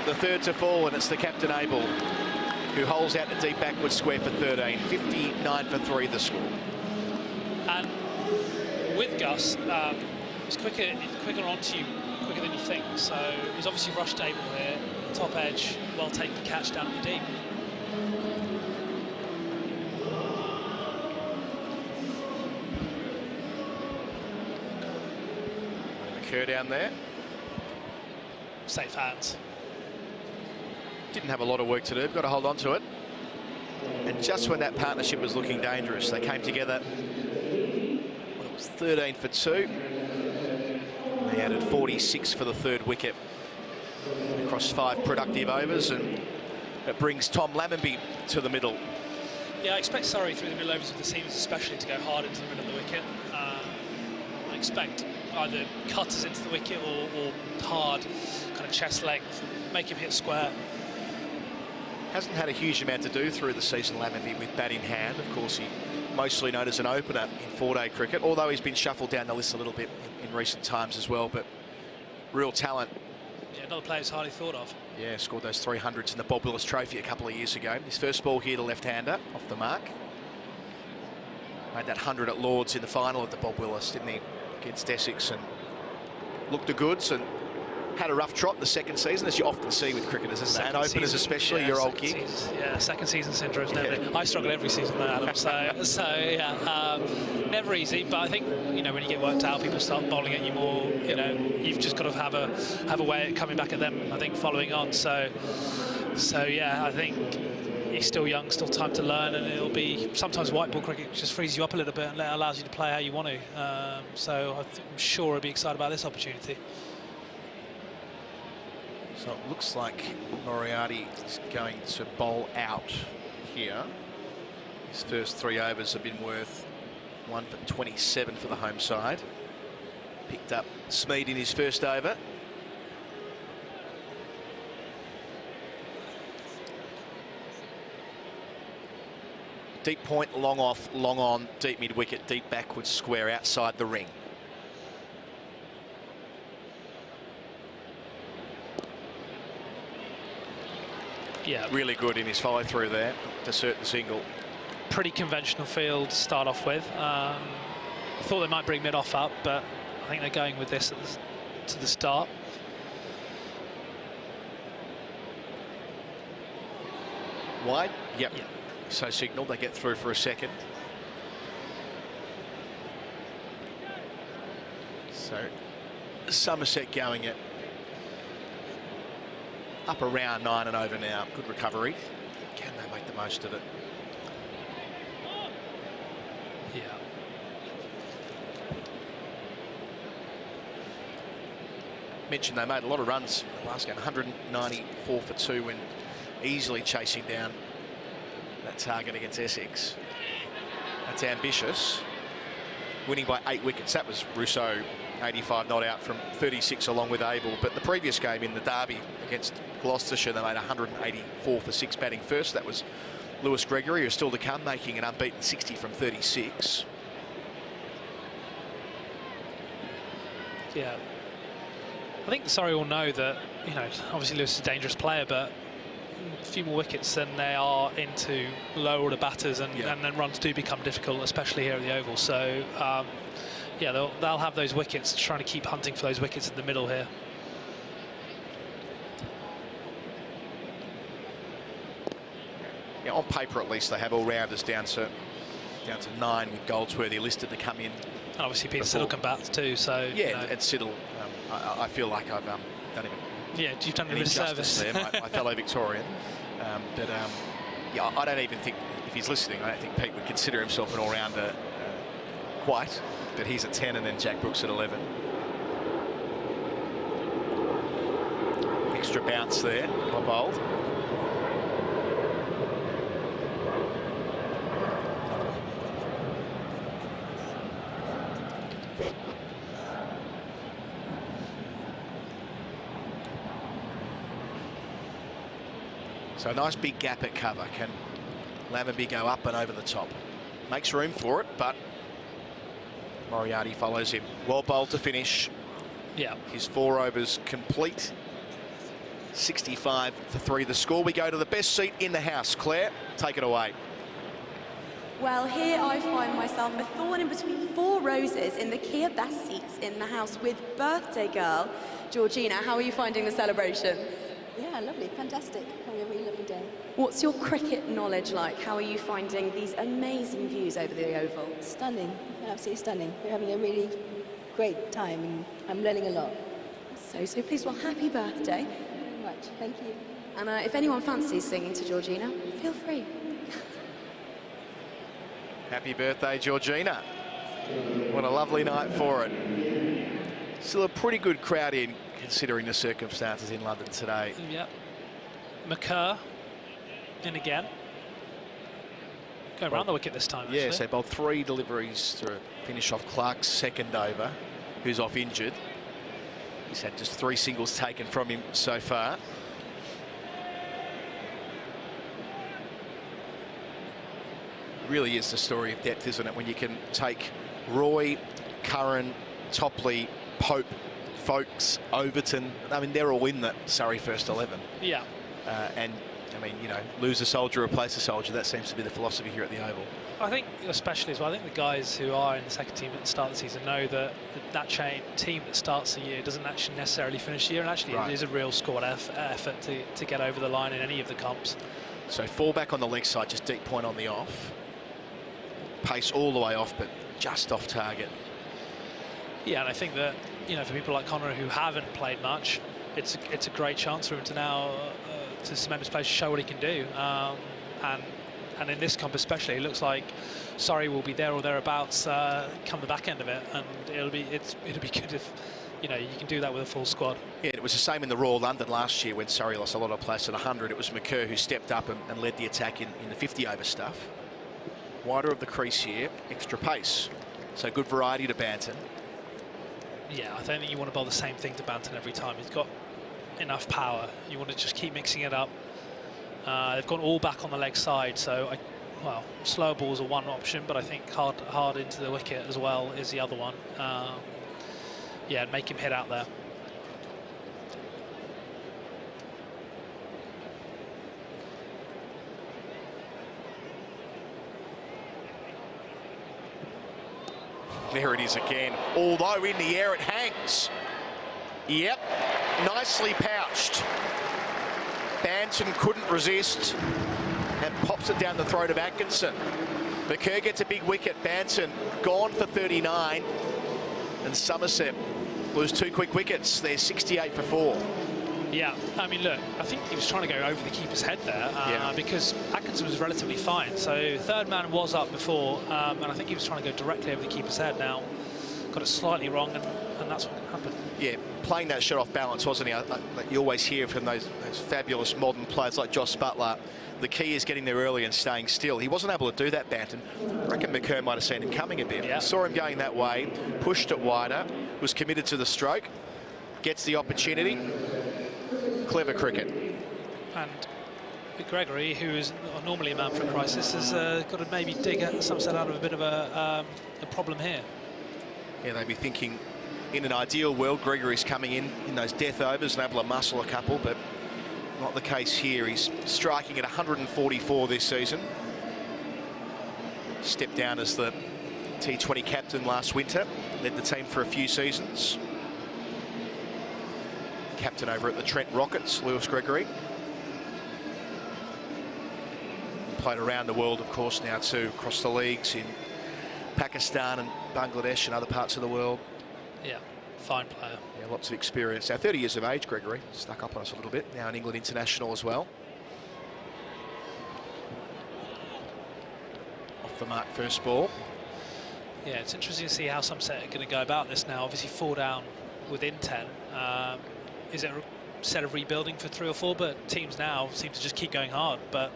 E: The third to fall, and it's the captain Abel who holds out the deep backward square for 13. 59 for 3 the score.
D: And with Gus, it's quicker onto you, quicker than you think. So he's obviously rushed Abel here, top edge, well taken catch down at the deep.
E: McCurr down there.
D: Safe hands.
E: Didn't have a lot of work to do, got to hold on to it. And just when that partnership was looking dangerous, they came together. Well, it was 13 for 2. They added 46 for the third wicket across 5 productive overs, and it brings Tom Lemonby to the middle.
D: Yeah, I expect Surrey through the middle overs of the seams especially to go hard into the middle of the wicket. I expect either cutters into the wicket or hard kind of chest length, make him hit square.
E: Hasn't had a huge amount to do through the season, Lemonby, with bat in hand. Of course, he mostly known as an opener in 4-day cricket, although he's been shuffled down the list a little bit in recent times as well. But real talent.
D: Yeah, another player who's hardly thought of.
E: Yeah, scored those 300s in the Bob Willis Trophy a couple of years ago. His first ball here, the left-hander, off the mark. Made that 100 at Lords in the final of the Bob Willis, didn't he, against Essex, and looked the goods and had a rough trot in the second season, as you often see with cricketers, isn't it? And openers especially, yeah, your old gig.
D: Yeah, second season syndrome. I struggle every season though, Adam. So yeah, never easy. But I think, you know, when you get worked out, people start bowling at you more. You know, you've just got to have a way of coming back at them. I think following on. So yeah, I think he's still young, still time to learn, and it'll be sometimes white ball cricket just frees you up a little bit and allows you to play how you want to. So I'm sure I'll be excited about this opportunity.
E: So it looks like Moriarty is going to bowl out here. His first 3 overs have been worth 1 for 27 for the home side. Picked up Smeed in his first over. Deep point, long off, long on, deep mid wicket, deep backwards square outside the ring.
D: Yeah,
E: really good in his follow through there to certain single.
D: Pretty conventional field to start off with. I thought they might bring mid-off up, but I think they're going with this to the start.
E: Wide? Yep. So signal, they get through for a second. So Somerset going it up around 9 and over now. Good recovery. Can they make the most of it?
D: Yeah.
E: Mentioned they made a lot of runs in the last game. 194 for 2 when easily chasing down that target against Essex. That's ambitious. winning by 8 wickets. That was Rousseau, 85 not out from 36 along with Abel. But the previous game in the derby against Gloucestershire, they made 184 for 6 batting first. That was Lewis Gregory, who's still to come, making an unbeaten 60 from 36.
D: Yeah. I think Surrey will know that, obviously Lewis is a dangerous player, but a few more wickets than they are into lower order batters, and then runs do become difficult, especially here at the Oval. So, yeah, they'll have those wickets, trying to keep hunting for those wickets in the middle here.
E: Yeah, on paper at least, they have all-rounders down to 9 with Goldsworthy listed to come in.
D: And obviously Peter Siddle can bat too, so...
E: Yeah, and Siddle, I feel like I've done him...
D: Yeah, you've done him a service
E: there, my fellow Victorian. Yeah, I don't even think, if he's listening, I don't think Pete would consider himself an all-rounder quite, but he's at 10 and then Jack Brooks at 11. Extra bounce there, not bowled. So a nice big gap at cover. Can Lemonby go up and over the top? Makes room for it, but Moriarty follows him. Well bowled to finish.
D: Yeah.
E: His 4 overs complete. 65 for 3 the score. We go to the best seat in the house. Claire, take it away.
L: Well, here I find myself a thorn in between 4 roses in the Kia best seats in the house with birthday girl Georgina. How are you finding the celebration?
B: Yeah, lovely, fantastic. Having a really lovely day.
L: What's your cricket knowledge like? How are you finding these amazing views over the Oval?
B: Stunning, absolutely stunning. We're having a really great time and I'm learning a lot.
L: So pleased. Well, happy birthday.
B: Thank you very much, thank you.
L: And if anyone fancies singing to Georgina, feel free.
E: Happy birthday, Georgina. What a lovely night for it. Still a pretty good crowd in, considering the circumstances in London today.
D: Yep. McCurr in again. Go around the wicket this time, actually.
E: Yeah, so bowled 3 deliveries to finish off Clark's second over, who's off injured. He's had just 3 singles taken from him so far. Really is the story of depth, isn't it? When you can take Roy, Curran, Topley, Pope, Folkes, Overton. I mean, they're all in the Surrey first 11.
D: Yeah.
E: And, I mean, lose a soldier, replace a soldier. That seems to be the philosophy here at the Oval.
D: I think, especially as well, I think the guys who are in the second team at the start of the season know that that team that starts the year doesn't actually necessarily finish the year, and actually it is a real squad effort to get over the line in any of the comps.
E: So 4 back on the leg side, just deep point on the off. Pace all the way off, but just off target.
D: Yeah, and I think that, for people like Connor who haven't played much, it's a great chance for him to now to cement his place, show what he can do. And in this comp especially, it looks like Surrey will be there or thereabouts come the back end of it, and it'll be good if you can do that with a full squad.
E: Yeah, it was the same in the Royal London last year when Surrey lost a lot of players at 100. It was McCurr who stepped up and led the attack in the 50 over stuff. Wider of the crease here, extra pace, so good variety to Banton.
D: Yeah, I don't think you want to bowl the same thing to Banton every time. He's got enough power. You want to just keep mixing it up. They've gone all back on the leg side, so slower balls are one option, but I think hard into the wicket as well is the other one. Yeah, make him hit out there.
E: There it is again, although in the air it hangs. Yep, nicely pouched. Banton couldn't resist and pops it down the throat of Atkinson. McCurr gets a big wicket. Banton gone for 39. And Somerset lose 2 quick wickets. They're 68 for 4.
D: Yeah, I mean, look, I think he was trying to go over the keeper's head there because Atkinson was relatively fine. So third man was up before, and I think he was trying to go directly over the keeper's head. Now got it slightly wrong, and that's what happened.
E: Yeah, playing that shot off balance, wasn't he? You always hear from those fabulous modern players like Josh Butler. The key is getting there early and staying still. He wasn't able to do that, Banton. I reckon McKerr might have seen him coming a bit. Saw him going that way, pushed it wider, was committed to the stroke, gets the opportunity. Clever cricket.
D: And Gregory, who is normally a man for a crisis, has got to maybe dig Somerset out of a bit of a problem here.
E: Yeah, they'd be thinking, in an ideal world, Gregory's coming in those death overs and able to muscle a couple, but not the case here. He's striking at 144 this season. Stepped down as the T20 captain last winter, led the team for a few seasons. Captain over at the Trent Rockets, Lewis Gregory. Played around the world, of course, now too, across the leagues in Pakistan and Bangladesh and other parts of the world.
D: Yeah, fine player.
E: Yeah, lots of experience. Now, 30 years of age, Gregory. Stuck up on us a little bit. Now an England international as well. Off the mark, first ball.
D: Yeah, it's interesting to see how Somerset are going to go about this now. Obviously, 4 down within 10. Is it a set of rebuilding for 3 or 4? But teams now seem to just keep going hard. But,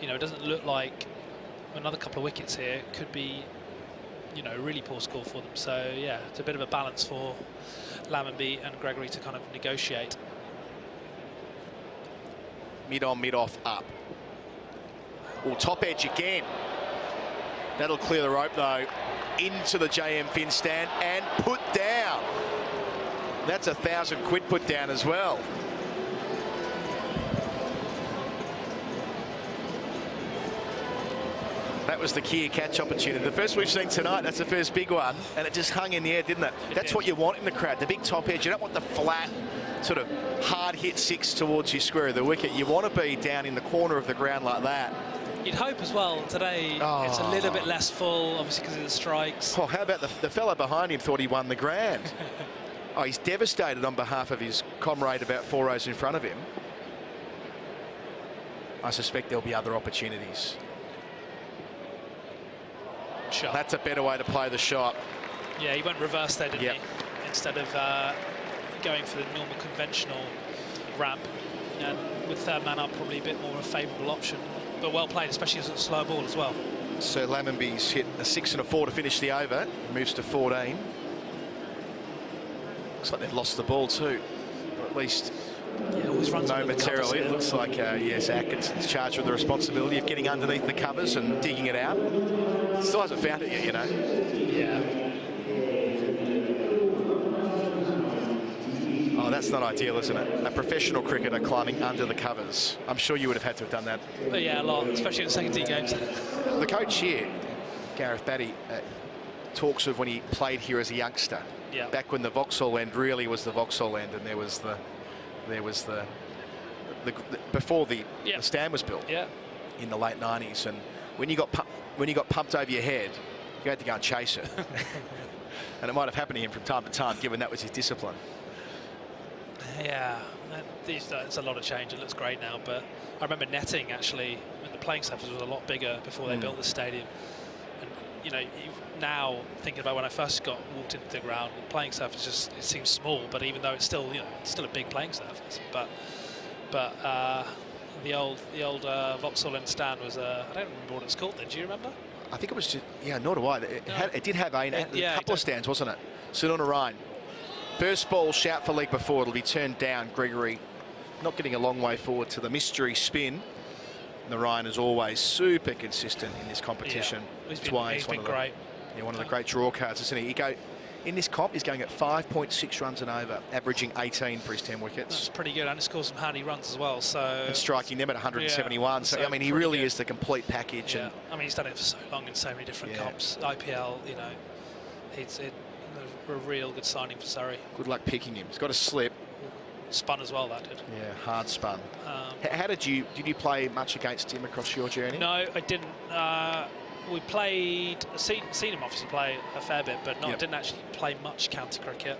D: you know, it doesn't look like another couple of wickets here could be, you know, a really poor score for them. So, yeah, it's a bit of a balance for Lemonby and Gregory to kind of negotiate.
E: Mid on, mid off, up. Well, top edge again. That'll clear the rope, though, into the JM Fin stand and put down. That's £1,000 put down as well. That was the key catch opportunity. The first we've seen tonight, that's the first big one, and it just hung in the air, didn't it? That's what you want in the crowd, the big top edge. You don't want the flat, sort of hard hit 6 towards your square of the wicket. You want to be down in the corner of the ground like that.
D: You'd hope as well today it's a little bit less full, obviously because of the strikes.
E: Oh, how about the fella behind him thought he won the grand. Oh, he's devastated on behalf of his comrade about 4 rows in front of him. I suspect there'll be other opportunities.
D: Shot.
E: That's a better way to play the shot.
D: Yeah, he went reverse there, didn't he? Instead of going for the normal conventional ramp. And with third man up, probably a bit more of a favourable option. But well played, especially as a slow ball as well.
E: So Lemonby's hit a 6 and a 4 to finish the over. Moves to 14. Looks like they've lost the ball too. Or at least momentarily. It looks like, yes, Atkinson's charged with the responsibility of getting underneath the covers and digging it out. Still hasn't found it yet, you know.
D: Yeah.
E: Oh, that's not ideal, isn't it? A professional cricketer climbing under the covers. I'm sure you would have had to have done that.
D: But yeah, a lot, especially in the second team games.
E: The coach here, Gareth Batty, talks of when he played here as a youngster.
D: Yeah.
E: Back when the Vauxhall end really was the Vauxhall end, and there was the before the stand was built.
D: Yeah.
E: In the late 90s, and when you got pumped over your head, you had to go and chase it. And it might have happened to him from time to time, given that was his discipline.
D: Yeah, it's a lot of change. It looks great now, but I remember netting actually when the playing surface was a lot bigger before they built the stadium. And you know, now thinking about when I first walked into the ground, the playing surface just it seems small, but even though it's still it's still a big playing surface. But the old Vauxhall End stand was I don't remember what it's called then. Do you remember?
E: I think it was just nor do I. It did have a couple of stands, wasn't it? Sununa Ryan. First ball, shout for leg before. It'll be turned down. Gregory not getting a long way forward to the mystery spin. Narayan is always super consistent in this competition.
D: Yeah. He's been great.
E: One of the great draw cards, isn't he? In this comp, he's going at 5.6 runs and over, averaging 18 for his 10 wickets.
D: That's pretty good, and he scores some handy runs as well. So
E: and striking them at 171. So I mean, he really is the complete package.
D: Yeah.
E: And
D: I mean, he's done it for so long in so many different comps. IPL, it's a real good signing for Surrey.
E: Good luck picking him. He's got a slip.
D: Spun as well, that did.
E: Yeah, hard spun. How did you play much against him across your journey?
D: No, I didn't. We played, seen him obviously play a fair bit, but I didn't actually play much county cricket.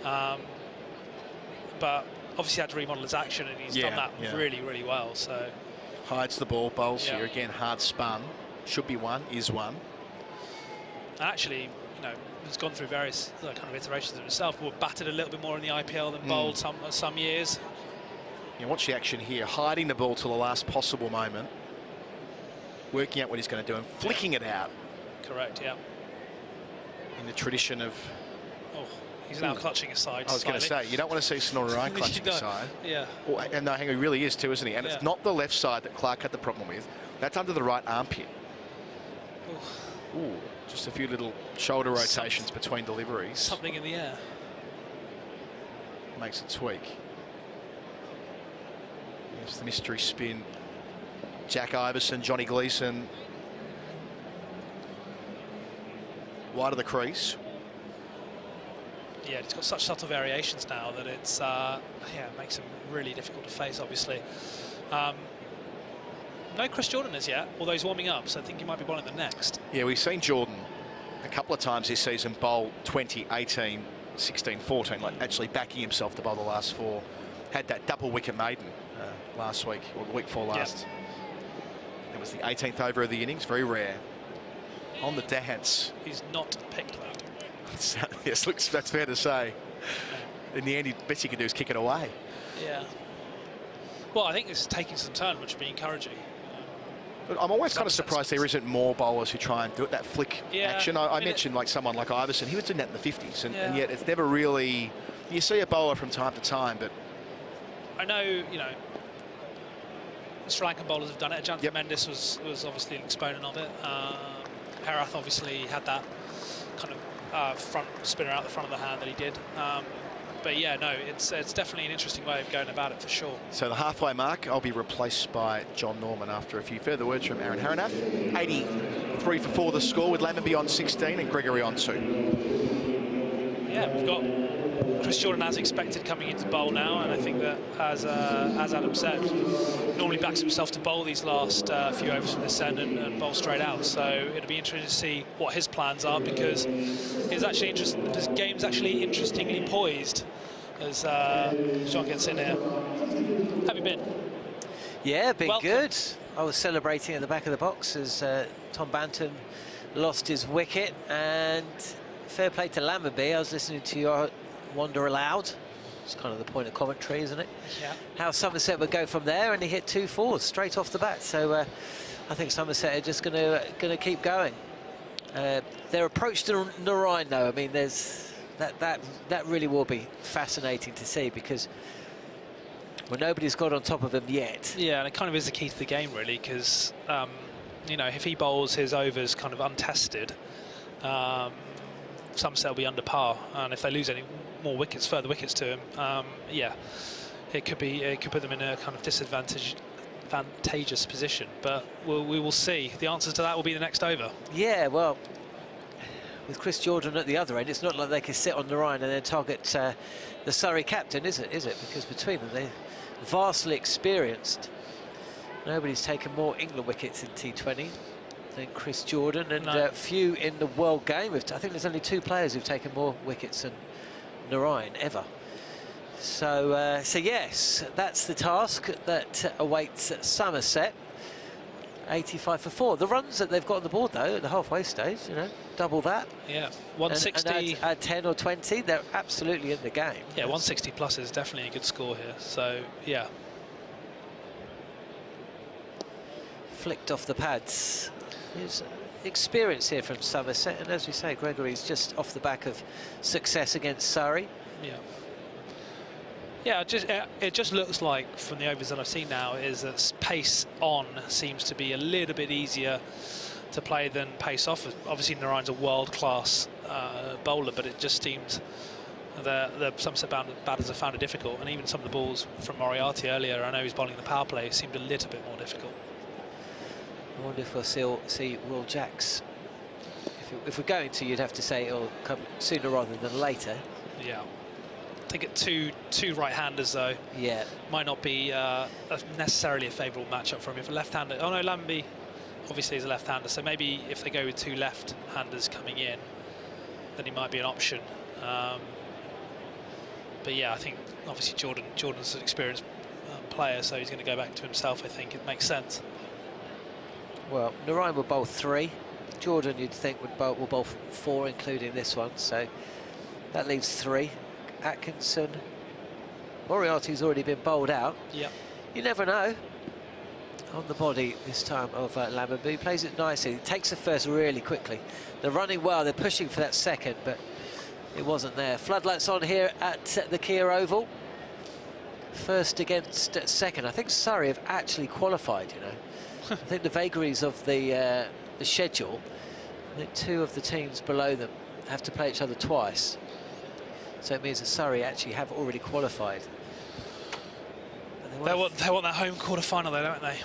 D: But obviously had to remodel his action, and he's done that really, really well. So
E: hides the ball, bowls here again, hard spun. Should be one, is one.
D: And actually, you know, has gone through various kind of iterations of himself, but batted a little bit more in the IPL than bowled some years.
E: You watch the action here, hiding the ball till the last possible moment, working out what he's going to do and flicking it out.
D: Correct, yeah.
E: In the tradition of...
D: Oh, he's now clutching his side.
E: I was going to say, you don't want to see Snorer clutching his side.
D: Yeah.
E: Oh, and no, hang on, he really is too, isn't he? And it's not the left side that Clark had the problem with. That's under the right armpit. Ooh, just a few little shoulder rotations between deliveries.
D: Something in the air.
E: Makes a tweak. Here's the mystery spin. Jack Iverson, Johnny Gleeson. Wide of the crease.
D: Yeah, it's got such subtle variations now that it's yeah, it makes him really difficult to face, obviously. No Chris Jordan as yet, although he's warming up, so I think he might be bowling the next.
E: Yeah, we've seen Jordan a couple of times this season bowl 20, 18, 16, 14, like actually backing himself to bowl the last 4. Had that double wicket maiden last week, or the week before last. It was the 18th over of the innings, very rare. On the dance.
D: He's not picked that.
E: Yes, looks, that's fair to say. In the end, the best he can do is kick it away.
D: Yeah. Well, I think it's taking some turn, which would be encouraging.
E: But I'm always kind of surprised there isn't more bowlers who try and do it, that flick action. I mentioned like someone like Iverson, he was doing that in the 50s, and yet it's never really... You see a bowler from time to time, but...
D: I know, you know, Sri Lankan bowlers have done it. Jonathan Mendes was obviously an exponent of it. Herath obviously had that kind of front spinner out the front of the hand that he did. But yeah, no, it's definitely an interesting way of going about it for sure.
E: So the halfway mark, I'll be replaced by John Norman after a few further words from Aaron Haranath. 83 for 4 the score, with Lemonby on 16 and Gregory on 2.
D: Yeah, we've got Chris Jordan as expected coming into bowl now, and I think that as Adam said, normally backs himself to bowl these last few overs from this end and bowl straight out. So it'll be interesting to see what his plans are, because it's actually interesting. This game's actually interestingly poised as John gets in here. Have you been?
H: Yeah, been good. I was celebrating at the back of the box as Tom Banton lost his wicket, and fair play to Lemonby. I was listening to your Wander Aloud. It's kind of the point of commentary, isn't it?
D: Yeah. How
H: Somerset would go from there, and he hit 2 fours straight off the bat. So I think Somerset are just going to keep going. Their approach to Narine, though, I mean, there's that really will be fascinating to see, because well, nobody's got on top of him yet.
D: Yeah, and it kind of is the key to the game, really, because you know, if he bowls his overs kind of untested, Somerset will be under par, and if they lose any more wickets, further wickets to him, yeah, it could put them in a kind of advantageous position. But we will see. The answers to that will be the next over.
H: Yeah, well, with Chris Jordan at the other end, it's not like they can sit on the Rhine and then target the Surrey captain, is it? Because between them, they're vastly experienced. Nobody's taken more England wickets in T20 than Chris Jordan, and few in the world game. I think there's only 2 players who've taken more wickets than Narine ever. So, so yes, that's the task that awaits Somerset. 85 for 4. The runs that they've got on the board, though, at the halfway stage, you know, double that.
D: Yeah, 160.
H: And add 10 or 20, they're absolutely in the game.
D: Yeah, 160 plus is definitely a good score here. So, yeah.
H: Flicked off the pads. There's experience here from Somerset, and as we say, Gregory's just off the back of success against Surrey.
D: Yeah. Yeah, it just looks like, from the overs that I've seen now, is that pace on seems to be a little bit easier to play than pace off. Obviously, Narayan's a world-class bowler, but it just seems the Somerset batters have found it difficult, and even some of the balls from Moriarty earlier, I know he's bowling the power play, seemed a little bit more difficult.
H: I wonder if we'll see Will Jacks. If we're going to, you'd have to say it'll come sooner rather than later.
D: Yeah. I think at two right-handers, though,
H: yeah,
D: might not be necessarily a favourable matchup for him. If a left-hander, oh no, Lemonby obviously is a left-hander, so maybe if they go with 2 left-handers coming in, then he might be an option. But yeah, I think obviously Jordan's an experienced player, so he's going to go back to himself. I think it makes sense.
H: Well, Narine will bowl 3. Jordan, you'd think, will bowl 4, including this one, so that leaves 3. Atkinson, Moriarty's already been bowled out.
D: Yep.
H: You never know. On the body this time of Lemonby, plays it nicely. He takes the first really quickly. They're running well, they're pushing for that second, but it wasn't there. Floodlights on here at the Kia Oval. First against second. I think Surrey have actually qualified, you know. I think the vagaries of the schedule, I think 2 of the teams below them have to play each other twice. So it means that Surrey actually have already qualified.
D: They want that home quarter-final though, don't they?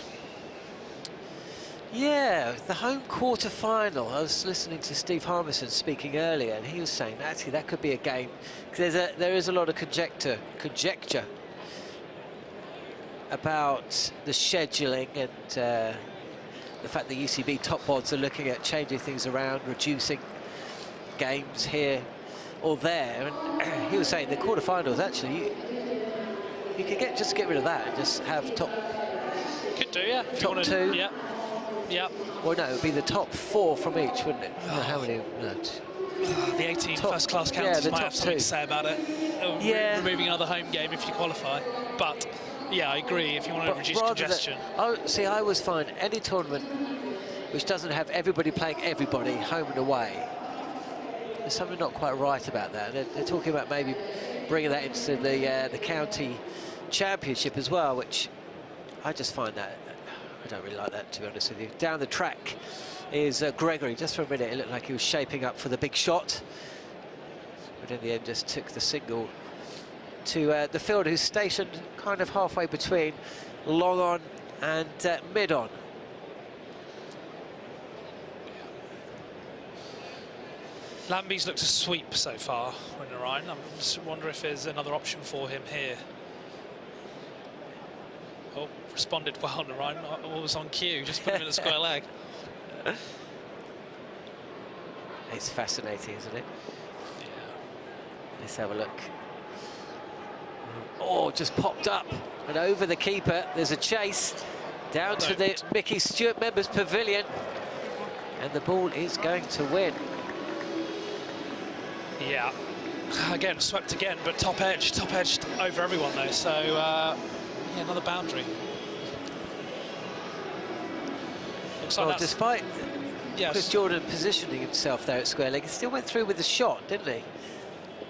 H: Yeah, the home quarter-final. I was listening to Steve Harmison speaking earlier, and he was saying actually that could be a game, because there is a lot of conjecture about the scheduling and the fact the UCB top boards are looking at changing things around, reducing games here or there. And he was saying the quarterfinals, actually, you could just get rid of that and just have top.
D: Could do, yeah.
H: Top 2.
D: Yeah. Yeah.
H: Well, no, it would be the top 4 from each, wouldn't it? Oh. How many? No.
D: The 18 first-class counties might have something to say about it.
H: Yeah.
D: Removing another home game if you qualify. But, yeah, I agree, if you want to reduce congestion.
H: See, I always find any tournament which doesn't have everybody playing everybody, home and away, there's something not quite right about that. They're talking about maybe bringing that into the county championship as well, which I just find that, I don't really like that, to be honest with you. Down the track is Gregory. Just for a minute, it looked like he was shaping up for the big shot, but in the end just took the single to the fielder, who's stationed kind of halfway between long on and mid on.
D: Lambie's looked a sweep so far when Ryan. I just wonder if there's another option for him here. Oh, responded well, Ryan. Always on cue, just put him in the square leg.
H: It's fascinating, isn't it?
D: Yeah.
H: Let's have a look. Oh, just popped up and over the keeper. There's a chase down to the Mickey Stewart Members Pavilion, and the ball is going to win.
D: Yeah, again, swept again, but top-edged over everyone though, so yeah, another boundary. Looks like
H: despite Chris Jordan positioning himself there at square leg, he still went through with the shot, didn't he?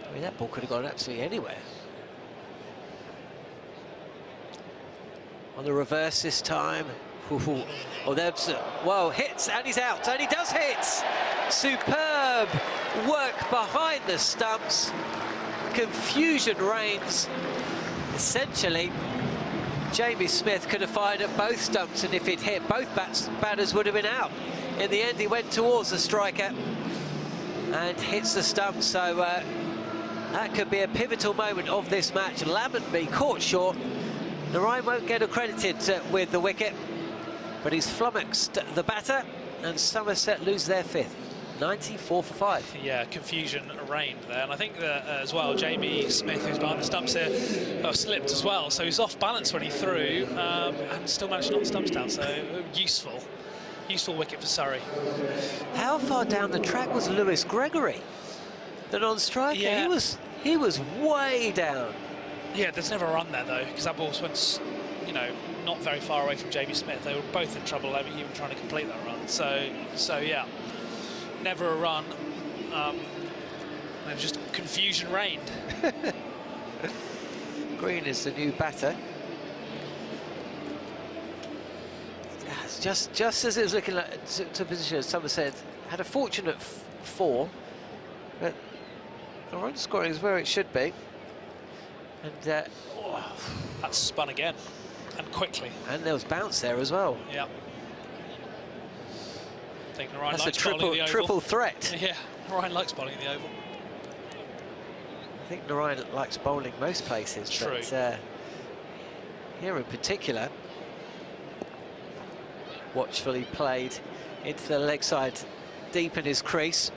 H: I mean, that ball could have gone absolutely anywhere. On the reverse this time. Oh, that's well, hits, and he's out, and he does hit. Superb work behind the stumps. Confusion reigns. Essentially, Jamie Smith could have fired at both stumps, and if he'd hit, both batters would have been out. In the end, he went towards the striker and hits the stump, so that could be a pivotal moment of this match. Lemonby caught short. Narayan won't get accredited with the wicket, but he's flummoxed the batter, and Somerset lose their 5th. 94 for 5.
D: Yeah, confusion reigned there, and I think that as well, Jamie Smith, who's behind the stumps here, slipped as well, so he's off balance when he threw, and still managed to knock the stumps down, so useful wicket for Surrey.
H: How far down the track was Lewis Gregory, the non-striker?
D: Yeah.
H: He was way down.
D: Yeah, there's never a run there though, because that ball went, you know, not very far away from Jamie Smith. They were both in trouble, even trying to complete that run. So yeah, never a run. It was just confusion reigned.
H: Green is the new batter. Just as it was looking like to position, as Somerset had a fortunate 4, but the run scoring is where it should be. And
D: that's spun again, and quickly.
H: And there was bounce there as well.
D: Yeah. I think Ryan
H: that's
D: likes
H: a
D: bowling the oval.
H: triple threat.
D: Yeah, Ryan likes bowling the oval.
H: I think Narayan likes bowling most places,
D: True.
H: But here in particular, watchfully played into the leg side, deep in his crease.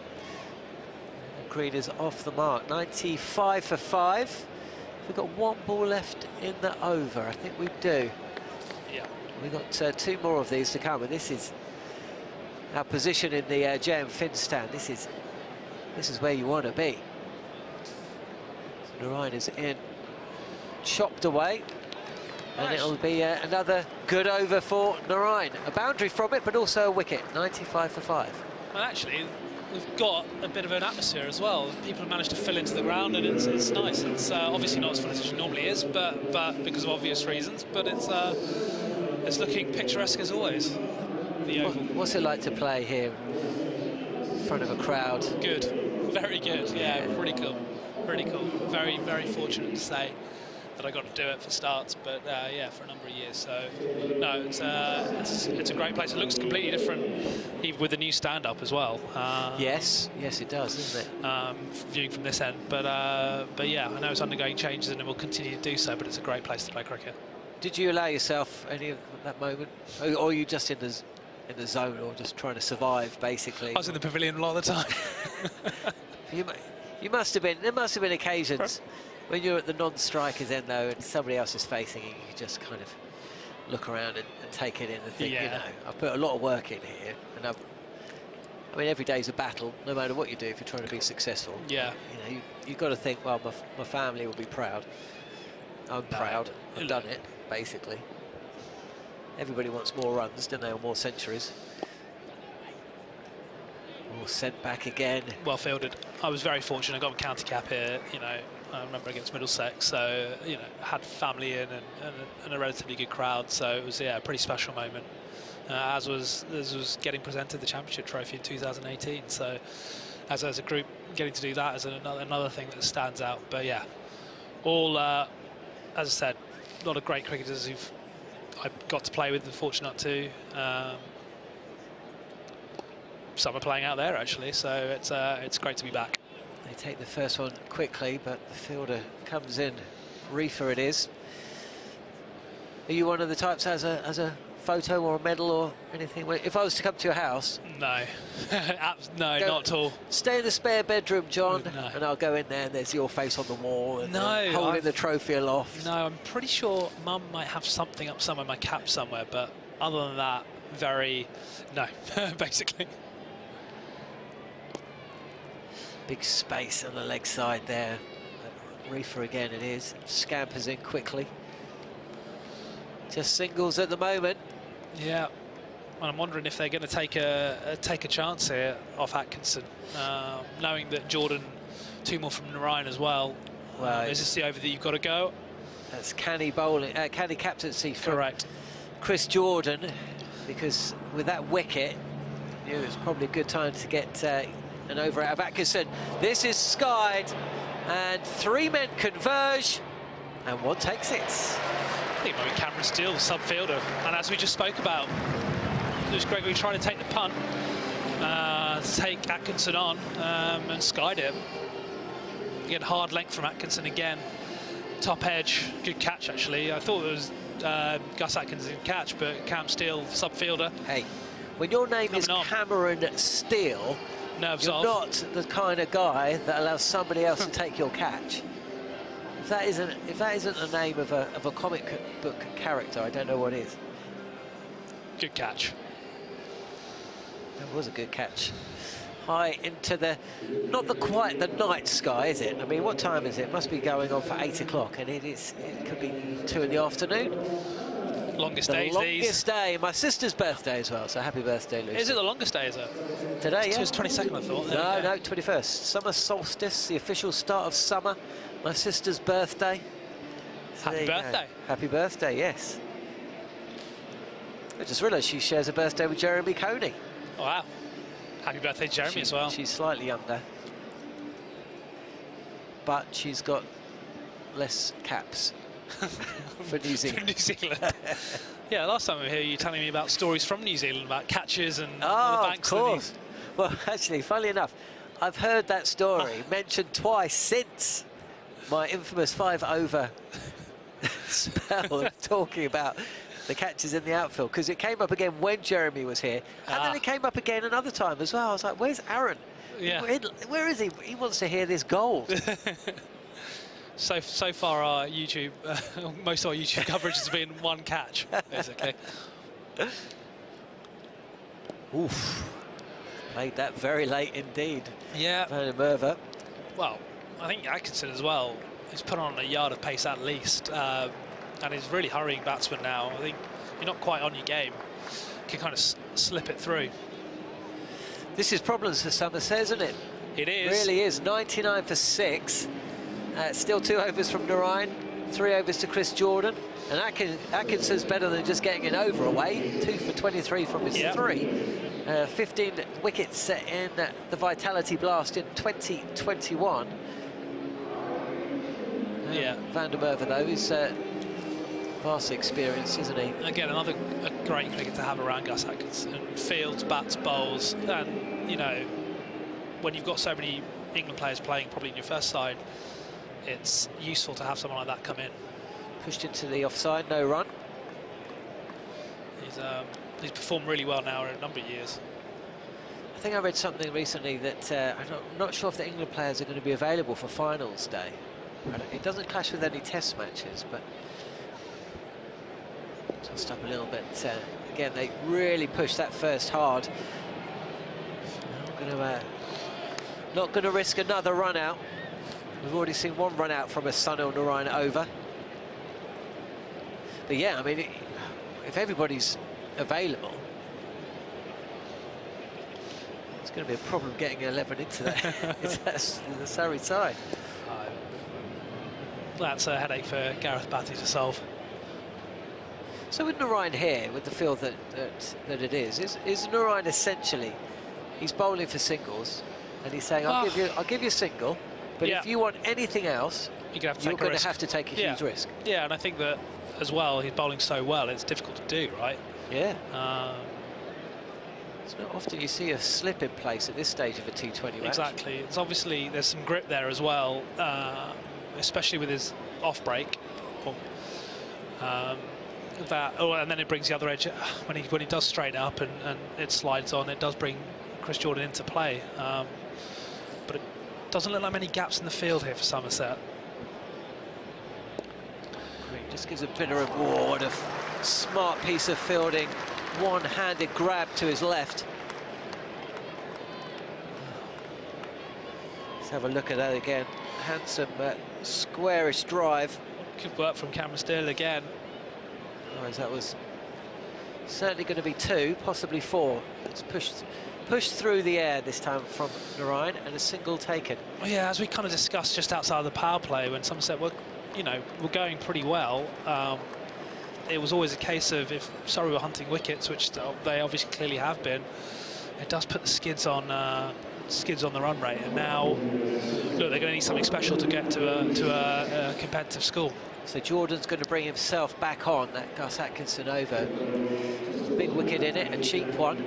H: Green is off the mark. 95 for 5. We've got 1 ball left in the over. I think we do.
D: Yeah.
H: We've got 2 more of these to come, and this is our position in the JM Finn stand. This is where you want to be. Narayan is in, chopped away, and it'll be another good over for Narayan. A boundary from it, but also a wicket. 95 for 5.
D: And actually, we've got a bit of an atmosphere as well. People have managed to fill into the ground, and it's nice. It's obviously not as full as it normally is, but because of obvious reasons. But it's looking picturesque as always. The Oval.
H: What's it like to play here in front of a crowd?
D: Good, very good. Yeah, pretty cool. Pretty cool. Very, very fortunate to say that I got to do it for starts, but yeah, for a number of years. So no, it's a great place. It looks completely different, even with the new stand-up as well.
H: Yes, it does, doesn't it?
D: Viewing from this end, but yeah, I know it's undergoing changes and it will continue to do so. But it's a great place to play cricket.
H: Did you allow yourself any of that moment, or are you just in the zone, or just trying to survive, basically?
D: I was in the pavilion a lot of the time.
H: You must have been. There must have been occasions when you're at the non-strikers end, though, and somebody else is facing you. You just kind of look around and take it in and think, you know, I've put a lot of work in here, and I mean, every day's a battle, no matter what you do, if you're trying to be successful.
D: Yeah.
H: You know, you've got to think, well, my family will be proud. I'm proud. I've done it, basically. Everybody wants more runs, don't they, or more centuries. Sent back again.
D: Well fielded. I was very fortunate. I got a county cap here. You know, I remember against Middlesex. So you know, had family in and a relatively good crowd. So it was a pretty special moment. As was getting presented the championship trophy in 2018. So as a group, getting to do that is another thing that stands out. But yeah, all as I said, a lot of great cricketers who've I got to play with and fortunate to. Some are playing out there actually, so it's great to be back.
H: They take the first one quickly, but the fielder comes in. Reefer it is. Are you one of the types that has a photo or a medal or anything? If I was to come to your house,
D: no, no, not at all.
H: Stay in the spare bedroom, John,
D: no.
H: And I'll go in there and there's your face on the wall and
D: no,
H: holding the trophy aloft.
D: No, I'm pretty sure Mum might have something up somewhere, my cap somewhere, but other than that, no, basically.
H: Big space on the leg side there. Reefer again it is. Scampers in quickly. Just singles at the moment.
D: Yeah, and I'm wondering if they're going to take a chance here off Atkinson, knowing that Jordan, 2 more from Narayan as well.
H: Well,
D: is this the over that you've got to go?
H: That's canny bowling, canny captaincy from
D: correct.
H: Chris Jordan, because with that wicket, you know, it's probably a good time to get an over out of Atkinson. This is skied, and 3 men converge, and 1 takes it.
D: I think maybe Cameron Steele, subfielder, and as we just spoke about, Lewis Gregory trying to take the punt, to take Atkinson on, and skied it. Again, hard length from Atkinson again. Top edge, good catch actually. I thought it was Gus Atkinson catch, but Cam Steele, subfielder.
H: Hey, when your name is Cameron Steele, you're not the kind of guy that allows somebody else to take your catch. If that isn't the name of a comic book character, I don't know what is.
D: Good catch.
H: That was a good catch. High into the, not quite the night sky, is it? I mean, what time is it? It must be going on for 8 o'clock, and it could be 2 in the afternoon.
D: Longest
H: days. The longest day. My sister's birthday as well, so happy birthday, Lucy.
D: Is it the longest day, is it?
H: Today, yeah.
D: It was 22nd, I thought.
H: No, 21st. Summer solstice, the official start of summer. My sister's birthday. So
D: happy birthday.
H: Happy birthday, yes. I just realised she shares a birthday with Jeremy Coney.
D: Oh, wow. Happy birthday, Jeremy, as well.
H: She's slightly younger. But she's got less caps. For New Zealand.
D: For New Zealand. Yeah, last time we were here, you were telling me about stories from New Zealand about catches and the banks.
H: Of course. Well, actually, funnily enough, I've heard that story mentioned twice since my infamous 5-over spell of talking about the catches in the outfield, because it came up again when Jeremy was here, and then it came up again another time as well. I was like, where's Aaron?
D: Yeah.
H: Where is he? He wants to hear this gold.
D: So far, our YouTube, most of our YouTube coverage has been 1 catch, basically.
H: Oof. Played that very late indeed.
D: Yeah.
H: Van der Merwe.
D: Well, I think Atkinson as well is put on a yard of pace at least, and is really hurrying batsman now. I think you're not quite on your game. You can kind of slip it through.
H: This is problems for Somerset, isn't it?
D: It is.
H: It really is. 99 for 6. Still 2 overs from Narine, 3 overs to Chris Jordan. And Atkinson's better than just getting an over away. 2 for 23 from his 3. 15 wickets in the Vitality Blast in 2021. Van der Merwe, though, is vast experience, isn't he?
D: Again, another great cricket to have around Gus Atkinson. Fields, bats, bowls, and, you know, when you've got so many England players playing probably in your first side, it's useful to have someone like that come in.
H: Pushed into the offside, no run.
D: He's performed really well now in a number of years.
H: I think I read something recently that I'm not sure if the England players are going to be available for finals day. It doesn't clash with any test matches, but tossed up a little bit. Again, they really pushed that first hard. Not going to risk another run out. We've already seen 1 run out from a Sunil Narine over. But yeah, I mean, if everybody's available, it's going to be a problem getting 11 into the Surrey side.
D: That's a headache for Gareth Batty to solve.
H: So with Narine here, with the field that it is Narine essentially, he's bowling for singles, and he's saying, I'll give you a single, but if you want anything else, you're going to have to take a huge risk.
D: Yeah, and I think that as well, he's bowling so well, it's difficult to do, right?
H: Yeah. It's not often you see a slip in place at this stage of a T20 match.
D: Exactly. It's obviously, there's some grip there as well, especially with his off break. And then it brings the other edge when he does straighten up and it slides on. It does bring Chris Jordan into play, but it doesn't look like many gaps in the field here for Somerset.
H: Just gives a bit of reward, a smart piece of fielding, one-handed grab to his left. Let's have a look at that again. Handsome, squarish drive.
D: Good work from Cameron Steele again.
H: Otherwise, that was certainly going to be 2, possibly 4. It's pushed through the air this time from Narine, and a single taken.
D: Well, yeah, as we kind of discussed just outside of the power play, when Somerset were going pretty well, it was always a case of if Surrey were hunting wickets, which they obviously clearly have been, it does put the skids on the run rate. And now, look, they're going to need something special to get to a competitive score.
H: So Jordan's going to bring himself back on that Gus Atkinson over. Big wicket in it, a cheap one.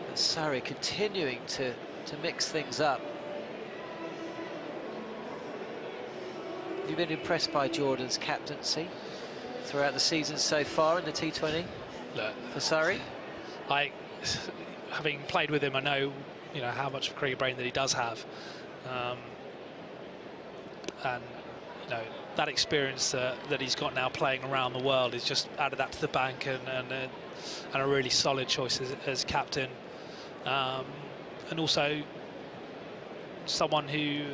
H: But Surrey continuing to mix things up. Have you been impressed by Jordan's captaincy throughout the season so far in the T20 for Surrey?
D: Having played with him, I know how much of a cricket brain that he does have, and that experience that he's got now playing around the world is just added that to the bank, and a really solid choice as captain, and also someone who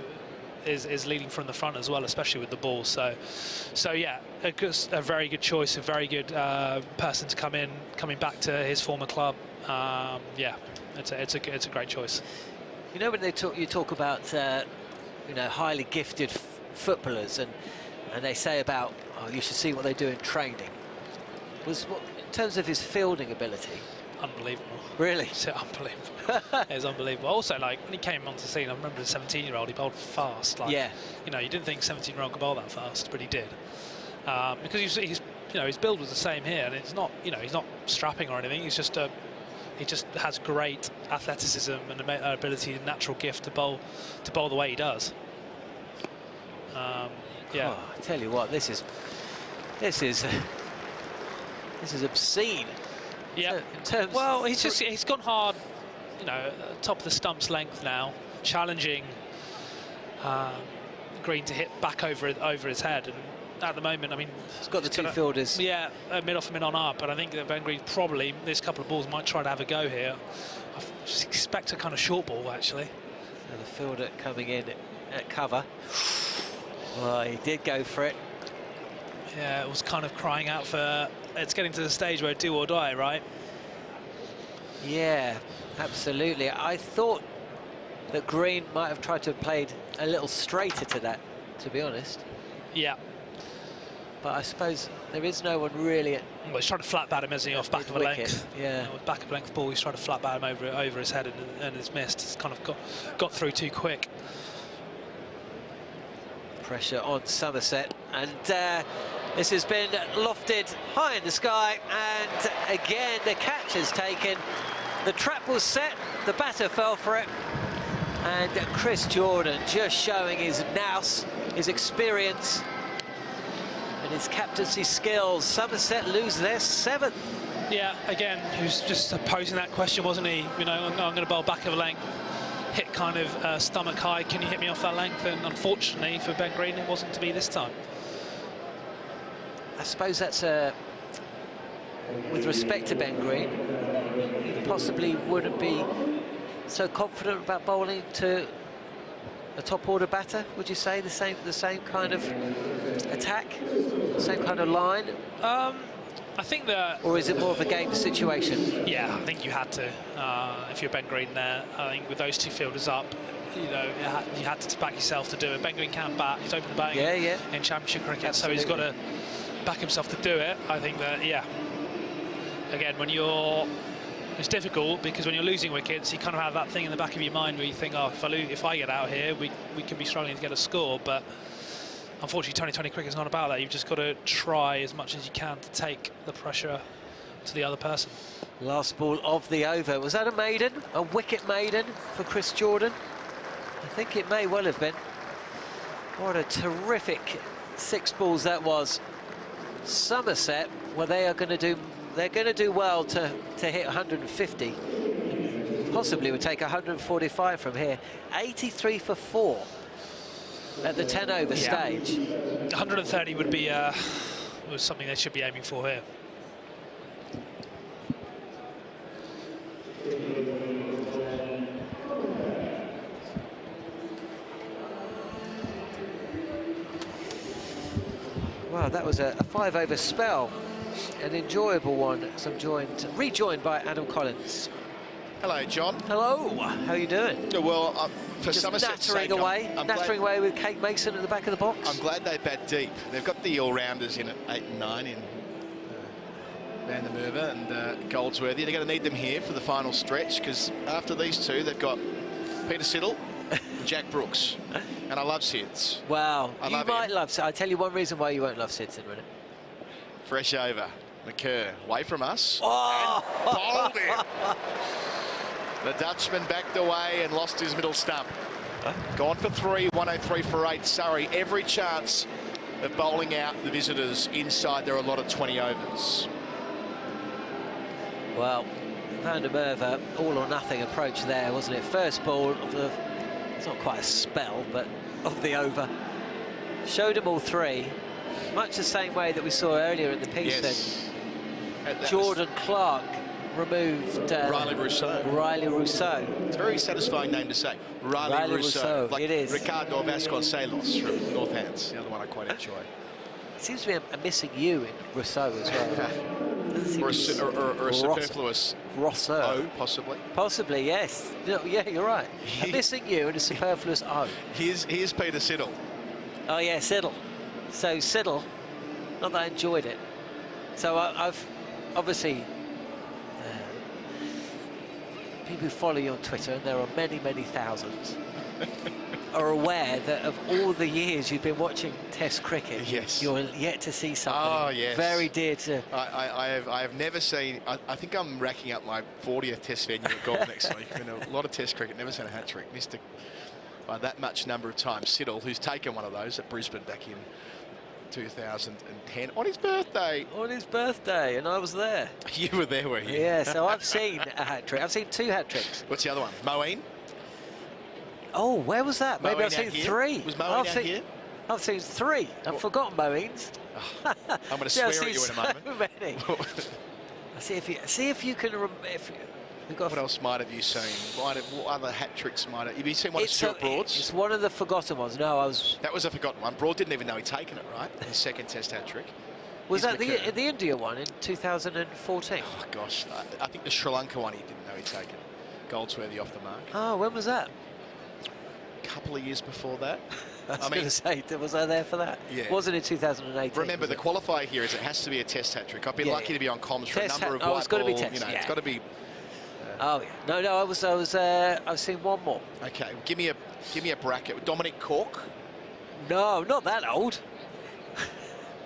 D: is leading from the front as well, especially with the ball. So yeah, a very good choice, a very good person to coming back to his former club. Yeah, it's a great choice.
H: You know, when you talk about highly gifted footballers, and they say about, you should see what they do in training. In terms of his fielding ability,
D: unbelievable.
H: Really?
D: It's unbelievable. It's unbelievable. Also, when he came onto the scene, I remember as a 17-year-old, he bowled fast.
H: Yeah.
D: You didn't think 17-year-old could bowl that fast, but he did. Because his build was the same here, and it's not, he's not strapping or anything. He's just he just has great athleticism and ability and natural gift to bowl the way he does. Yeah.
H: Oh, I tell you what, this is obscene.
D: Yeah.
H: In terms.
D: Well, he's gone hard. Top of the stump's length now, challenging Green to hit back over his head, and at the moment, I mean...
H: It's got the two fielders.
D: Yeah, mid-off and mid-on up, but I think that Ben Green probably, this couple of balls, might try to have a go here. I just expect a kind of short ball, actually.
H: So the fielder coming in at cover. Well, he did go for it.
D: Yeah, it was kind of crying out for... It's getting to the stage where do or die, right?
H: Yeah, absolutely. I thought that Green might have tried to have played a little straighter to that, to be honest.
D: Yeah.
H: But I suppose there is no one really at...
D: Well, he's trying to flat bat him, isn't he, off back of a length.
H: Yeah.
D: Back of a length ball, he's trying to flat bat him over his head and it's missed. It's kind of got through too quick.
H: Pressure on Somerset, and this has been lofted high in the sky, and again the catch is taken. The trap was set, the batter fell for it, and Chris Jordan just showing his nous, his experience and his captaincy skills. Somerset lose their 7th.
D: Yeah, again, he was just posing that question, wasn't he? You know, I'm going to bowl back of a length, hit kind of stomach high, can you hit me off that length? And unfortunately for Ben Green, it wasn't to be this time.
H: I suppose that's with respect to Ben Green, he possibly wouldn't be so confident about bowling to a top order batter, would you say? The same kind of attack, same kind of line?
D: I think that...
H: Or is it more of a game situation?
D: Yeah, I think you had to, if you're Ben Green there. I think with those two fielders up, you know, you had to back yourself to do it. Ben Green can't bat, he's open the batting in Championship cricket,
H: Absolutely.
D: so he's got to back himself to do it. I think that, yeah, again, when you're... It's difficult because when you're losing wickets, you kind of have that thing in the back of your mind where you think, oh, if I get out here, we could be struggling to get a score. But unfortunately, T20 cricket is not about that. You've just got to try as much as you can to take the pressure to the other person.
H: Last ball of the over. Was that a maiden? A wicket maiden for Chris Jordan? I think it may well have been. What a terrific 6 balls that was. Somerset, well, they are going to do... They're going to do well to hit 150. Possibly would take 145 from here. 83 for 4 at the 10 over stage.
D: 130 would be was something they should be aiming for here.
H: Wow, that was a 5 over spell. An enjoyable one, as I'm rejoined by Adam Collins.
G: Hello, John.
H: Hello. How are you doing?
G: Well, for Somerset's sake,
H: nattering away with Kate Mason at the back of the box.
G: I'm glad they bat deep. They've got the all-rounders in at 8 and 9 in Van der Merwe and Goldsworthy. They're going to need them here for the final stretch because after these two, they've got Peter Siddle and Jack Brooks. And I love Sids.
H: Wow, you might love Sids. I'll tell you one reason why you won't love Sids in a minute.
G: Fresh over. McKerr away from us.
H: Oh!
G: And bowled it. The Dutchman backed away and lost his middle stump. Gone for 3, 103 for 8. Surrey, every chance of bowling out the visitors inside their allotted 20 overs.
H: Well, Van der Merwe, all or nothing approach there, wasn't it? First ball of the, it's not quite a spell, but of the over. Showed them all 3. Much the same way that we saw earlier in the piece. Yes. Jordan Clark removed
G: Riley Rousseau.
H: Riley Rousseau.
G: It's a very satisfying name to say. Riley Rousseau. Like
H: it is.
G: Ricardo Vasconcelos from Northants, the other one I quite enjoy.
H: It seems to be a missing U in Rousseau as well.
G: or a superfluous
H: Rousseau.
G: O, possibly.
H: Possibly, yes. Yeah, you're right. A missing U and a superfluous O.
G: Here's Peter Siddle.
H: Oh, yeah, Siddle. So Siddle, not that I enjoyed it. So I've obviously people who follow you on Twitter, and there are many, many thousands, are aware that of all the years you've been watching Test cricket, you're yet to see something very dear to.
G: I have never seen. I think I'm racking up my 40th Test venue at golf next week. Been a lot of Test cricket, never seen a hat trick. Missed it by that much number of times. Siddle, who's taken one of those at Brisbane back in 2010 on his birthday.
H: On his birthday, and I was there.
G: You were there, were you?
H: Yeah, so I've seen a hat trick. I've seen 2 hat tricks.
G: What's the other one? Moeen?
H: Oh, where was that? Maybe I've seen 3.
G: Was Moeen out here?
F: I've seen 3. I've forgotten Moeen's.
E: I'm going to swear at you in a moment.
F: So many. see if you can remember.
E: What else might have you seen? What other hat tricks might have you seen? One of Stuart Broad's?
F: It's one of the forgotten ones. No, that
E: was a forgotten one. Broad didn't even know he'd taken it, right? His second Test hat trick.
F: Was that the India one in 2014?
E: Oh gosh, I think the Sri Lanka one he didn't know he'd taken. Goldsworthy off the mark.
F: Oh, when was that?
E: A couple of years before that.
F: I was going to say, was I there for that?
E: Yeah.
F: Wasn't it 2018?
E: Remember, the qualifier here is it has to be a Test hat trick. I've been lucky to be on comms for a number of white
F: it's got to be
E: ball,
F: Test.
E: you know, it's got to be.
F: Oh yeah. No, I've seen one more.
E: Okay, well, give me a bracket. Dominic Cork.
F: No, not that old.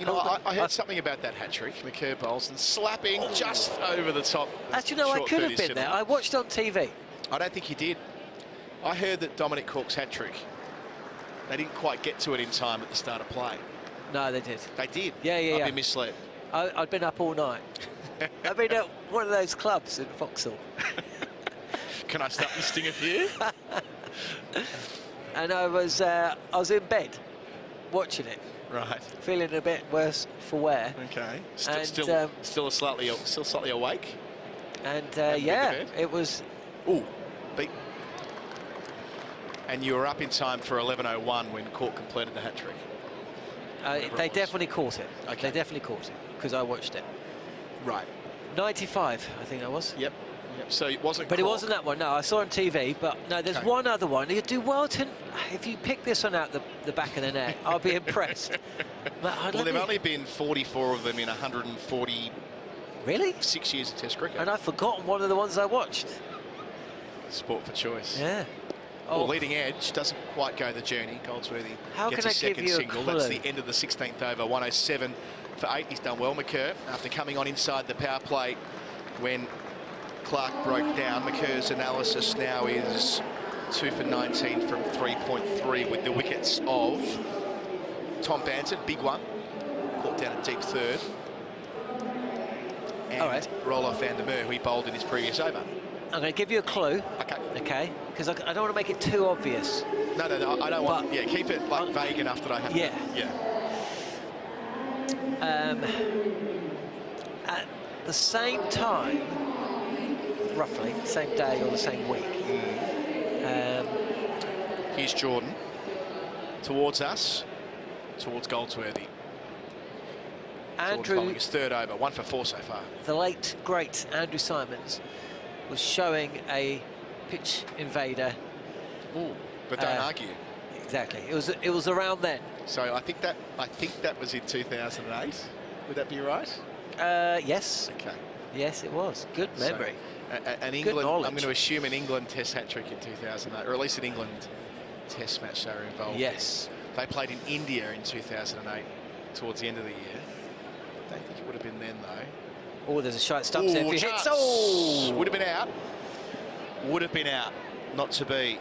E: You know, I heard something about that hat trick. McKerr bowls and slapping just over the top.
F: Actually, no, I could have been there. I watched on TV.
E: I don't think he did. I heard that Dominic Cork's hat trick, they didn't quite get to it in time at the start of play.
F: No, they did.
E: They did?
F: Yeah.
E: I've been misled.
F: I'd been up all night. I've been at one of those clubs in Vauxhall.
E: Can I start listing a few?
F: And I was in bed watching it.
E: Right.
F: Feeling a bit worse for wear.
E: Okay. Still slightly awake.
F: And yeah, it was.
E: Ooh, beat. And you were up in time for 11:01 when Cork completed the hat trick.
F: They definitely caught it.
E: Okay.
F: They definitely caught it because I watched it.
E: Right.
F: 95, I think that was.
E: Yep. So it wasn't.
F: But
E: Cork.
F: it wasn't that one. No, I saw it on TV. But no, there's one other one. You do well to. If you pick this one out the back of the net, I'll be impressed.
E: Well, there've only been 44 of them in 140.
F: Really?
E: 6 years of Test cricket.
F: And I've forgotten one of the ones I watched.
E: Sport for choice.
F: Yeah.
E: Well, leading edge doesn't quite go the journey. Goldsworthy gets a second single. That's the end of the 16th over. 107 for 8. He's done well, McKerr, after coming on inside the power play when Clark broke down. McKerr's analysis now is 2 for 19 from 3.3 with the wickets of Tom Banton, big one, caught down a deep third, and Roelof van der Merwe, who he bowled in his previous over.
F: I'm going to give you a clue. Okay. Because I don't want to make it too obvious.
E: No, I don't want. Yeah, keep it like vague enough that I have.
F: Yeah. At the same time, roughly same day or the same week.
E: Here's Jordan towards us, towards Goldsworthy.
F: Andrew,
E: his third over, 1 for 4 so far.
F: The late great Andrew Simons was showing a pitch invader.
E: Ooh, but don't argue.
F: Exactly. It was around then.
E: So I think that was in 2008. Would that be right?
F: Yes.
E: Okay.
F: Yes, it was. Good memory.
E: So, and England. I'm going to assume an England Test hat trick in 2008, or at least an England Test match they were involved.
F: Yes.
E: In. They played in India in 2008, towards the end of the year. I don't think it would have been then though.
F: Oh, there's a shot stumps there. If he hits, oh!
E: Would have been out. Would have been out. Not to be.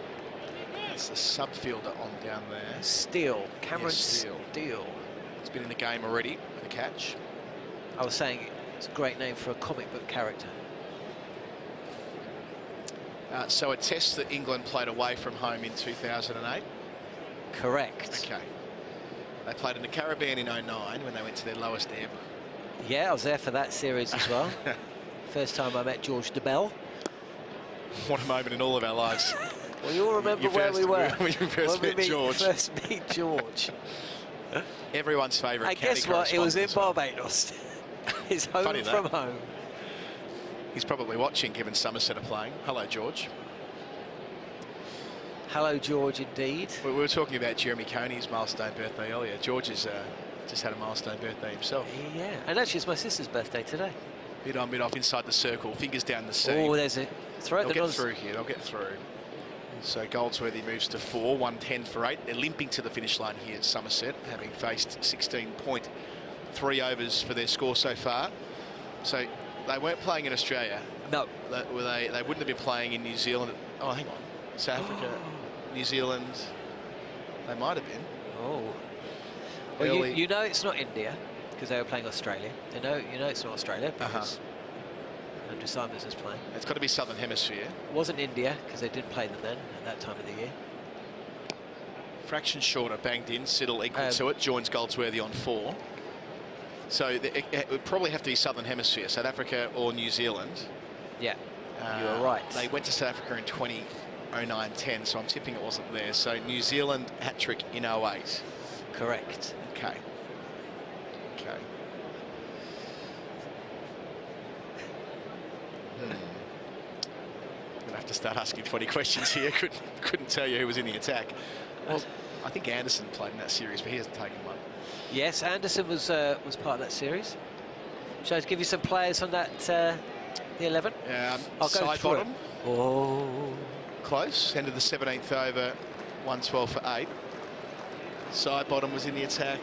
E: That's the subfielder on down there.
F: Steele. Cameron Steele.
E: He's been in the game already with a catch.
F: I was saying it's a great name for a comic book character.
E: So a test that England played away from home in 2008?
F: Correct.
E: Okay. They played in the Caribbean in 09 when they went to their lowest ebb.
F: Yeah, I was there for that series as well. First time I met George DeBell.
E: What a moment in all of our lives.
F: Well, you all remember where we were.
E: When you first met George.
F: First meet George.
E: Everyone's favourite.
F: And guess what? It was in Barbados. His home from home.
E: He's probably watching, given Somerset are playing. Hello, George.
F: Hello, George, indeed.
E: We were talking about Jeremy Coney's milestone birthday earlier. George has just had a milestone birthday himself.
F: Yeah, and actually it's my sister's birthday today.
E: Bit on, bit off inside the circle, fingers down the seam.
F: Oh, there's a throw.
E: They'll get through here, they'll get through. So Goldsworthy moves to 4, 110 for 8. They're limping to the finish line here at Somerset, having faced 16.3 overs for their score so far. So they weren't playing in Australia.
F: No.
E: They wouldn't have been playing in New Zealand. Oh, hang on. South Africa, New Zealand. They might have been.
F: Oh. Well, you know it's not India because they were playing Australia. You know it's not Australia because Andrew Simons is playing.
E: It's got to be Southern Hemisphere.
F: It wasn't India because they didn't play them then at that time of the year.
E: Fraction shorter, banged in. Siddle equal to it. Joins Goldsworthy on 4. So it would probably have to be Southern Hemisphere, South Africa or New Zealand.
F: Yeah, you were right.
E: They went to South Africa in 2009-10, so I'm tipping it wasn't there. So New Zealand hat-trick in 08.
F: Correct.
E: Okay. Okay. I'm going to have to start asking 20 questions here. Couldn't tell you who was in the attack. Well, I think Anderson played in that series, but he hasn't taken one.
F: Yes, Anderson was part of that series. Shall I give you some players on that, the 11? I'll go
E: side
F: through
E: bottom.
F: Oh.
E: Close. End of the 17th over, 112 for 8. Side bottom was in the attack.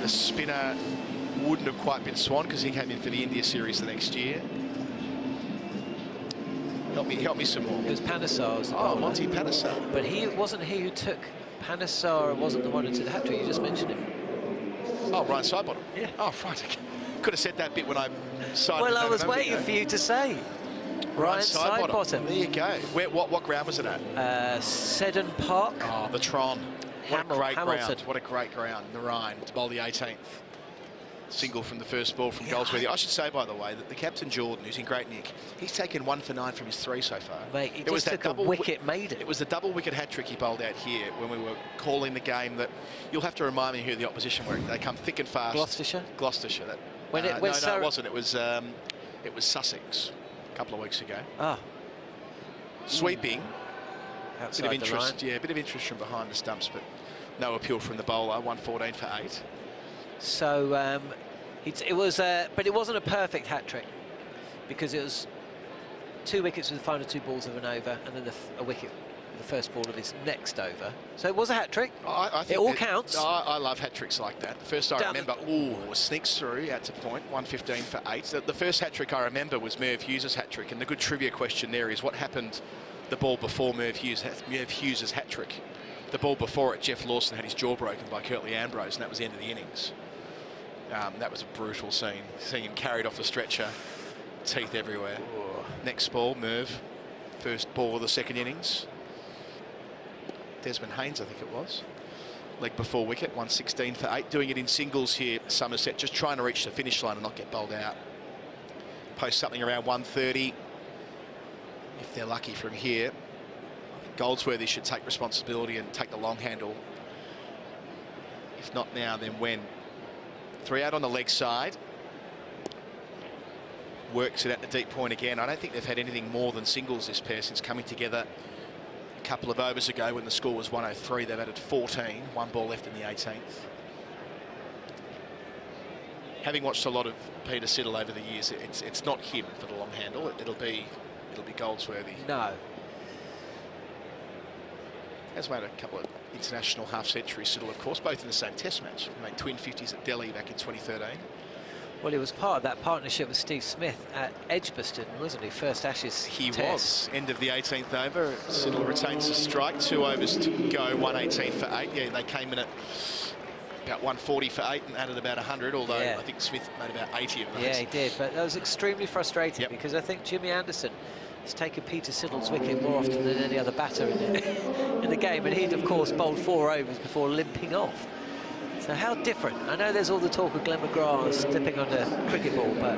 E: The spinner wouldn't have quite been Swan because he came in for the India series the next year. Help me some more.
F: It was Panesar.
E: Oh, Monty Panesar.
F: But it wasn't he who took Panesar. Wasn't the one who took the hat-trick. You just mentioned him.
E: Oh, Ryan Sidebottom.
F: Yeah.
E: Oh, right. Could have said that bit when I sided.
F: Well, I was waiting for you to say. Ryan Sidebottom.
E: There you go. What ground was it at?
F: Seddon Park.
E: Oh, the Tron. What a great
F: Hamilton.
E: ground. What a great ground. The Rhine to bowl the 18th. Single from the first ball from Goldsworthy. I should say, by the way, that the captain Jordan, who's in great nick, he's taken 1 for 9 from his 3 so far.
F: Mate, he just took a wicket, made it.
E: It was the double wicket hat-trick he bowled out here when we were calling the game that you'll have to remind me who the opposition were. They come thick and fast.
F: Gloucestershire?
E: Gloucestershire. No, it wasn't. It was Sussex a couple of weeks ago.
F: Ah.
E: Sweeping.
F: Outside
E: bit of interest.
F: the line.
E: Yeah, a bit of interest from behind the stumps, but no appeal from the bowler. 114 for 8.
F: So but it wasn't a perfect hat-trick because it was 2 wickets with the final 2 balls of an over and then a wicket with the first ball of his next over. So it was a hat-trick.
E: I think
F: it all counts.
E: I love hat-tricks like that. The first I remember, sneaks through out to point, 115 for 8. The first hat-trick I remember was Merv Hughes' hat-trick, and the good trivia question there is what happened the ball before Merv Hughes' hat-trick. The ball before it, Jeff Lawson had his jaw broken by Curtly Ambrose, and that was the end of the innings. That was a brutal scene, seeing him carried off the stretcher, teeth everywhere. Oh. Next ball, Merv, first ball of the second innings. Desmond Haynes, I think it was. Leg before wicket, 116 for 8. Doing it in singles here, Somerset, just trying to reach the finish line and not get bowled out. Post something around 130. If they're lucky from here, Goldsworthy should take responsibility and take the long handle. If not now, then when? 3 out on the leg side. Works it at the deep point again. I don't think they've had anything more than singles this pair since coming together a couple of overs ago when the score was 103. They've added 14. 1 ball left in the 18th. Having watched a lot of Peter Siddle over the years, it's not him for the long handle. It'll be Goldsworthy.
F: No.
E: Has made a couple of international half-centuries, Siddle, of course, both in the same test match. He made twin 50s at Delhi back in 2013.
F: Well, he was part of that partnership with Steve Smith at Edgbaston, wasn't he? First Ashes
E: He
F: test.
E: was. End of the 18th over. Siddle retains the strike. 2 overs to go. 118 for 8. Yeah, they came in at about 140 for 8 and added about 100, although I think Smith made about 80 of those.
F: Yeah, he did. But that was extremely frustrating because I think Jimmy Anderson has taken Peter Siddle's wicket more often than any other batter in the game, and he'd of course bowled 4 overs before limping off. So how different? I know there's all the talk of Glenn McGrath slipping on the cricket ball, but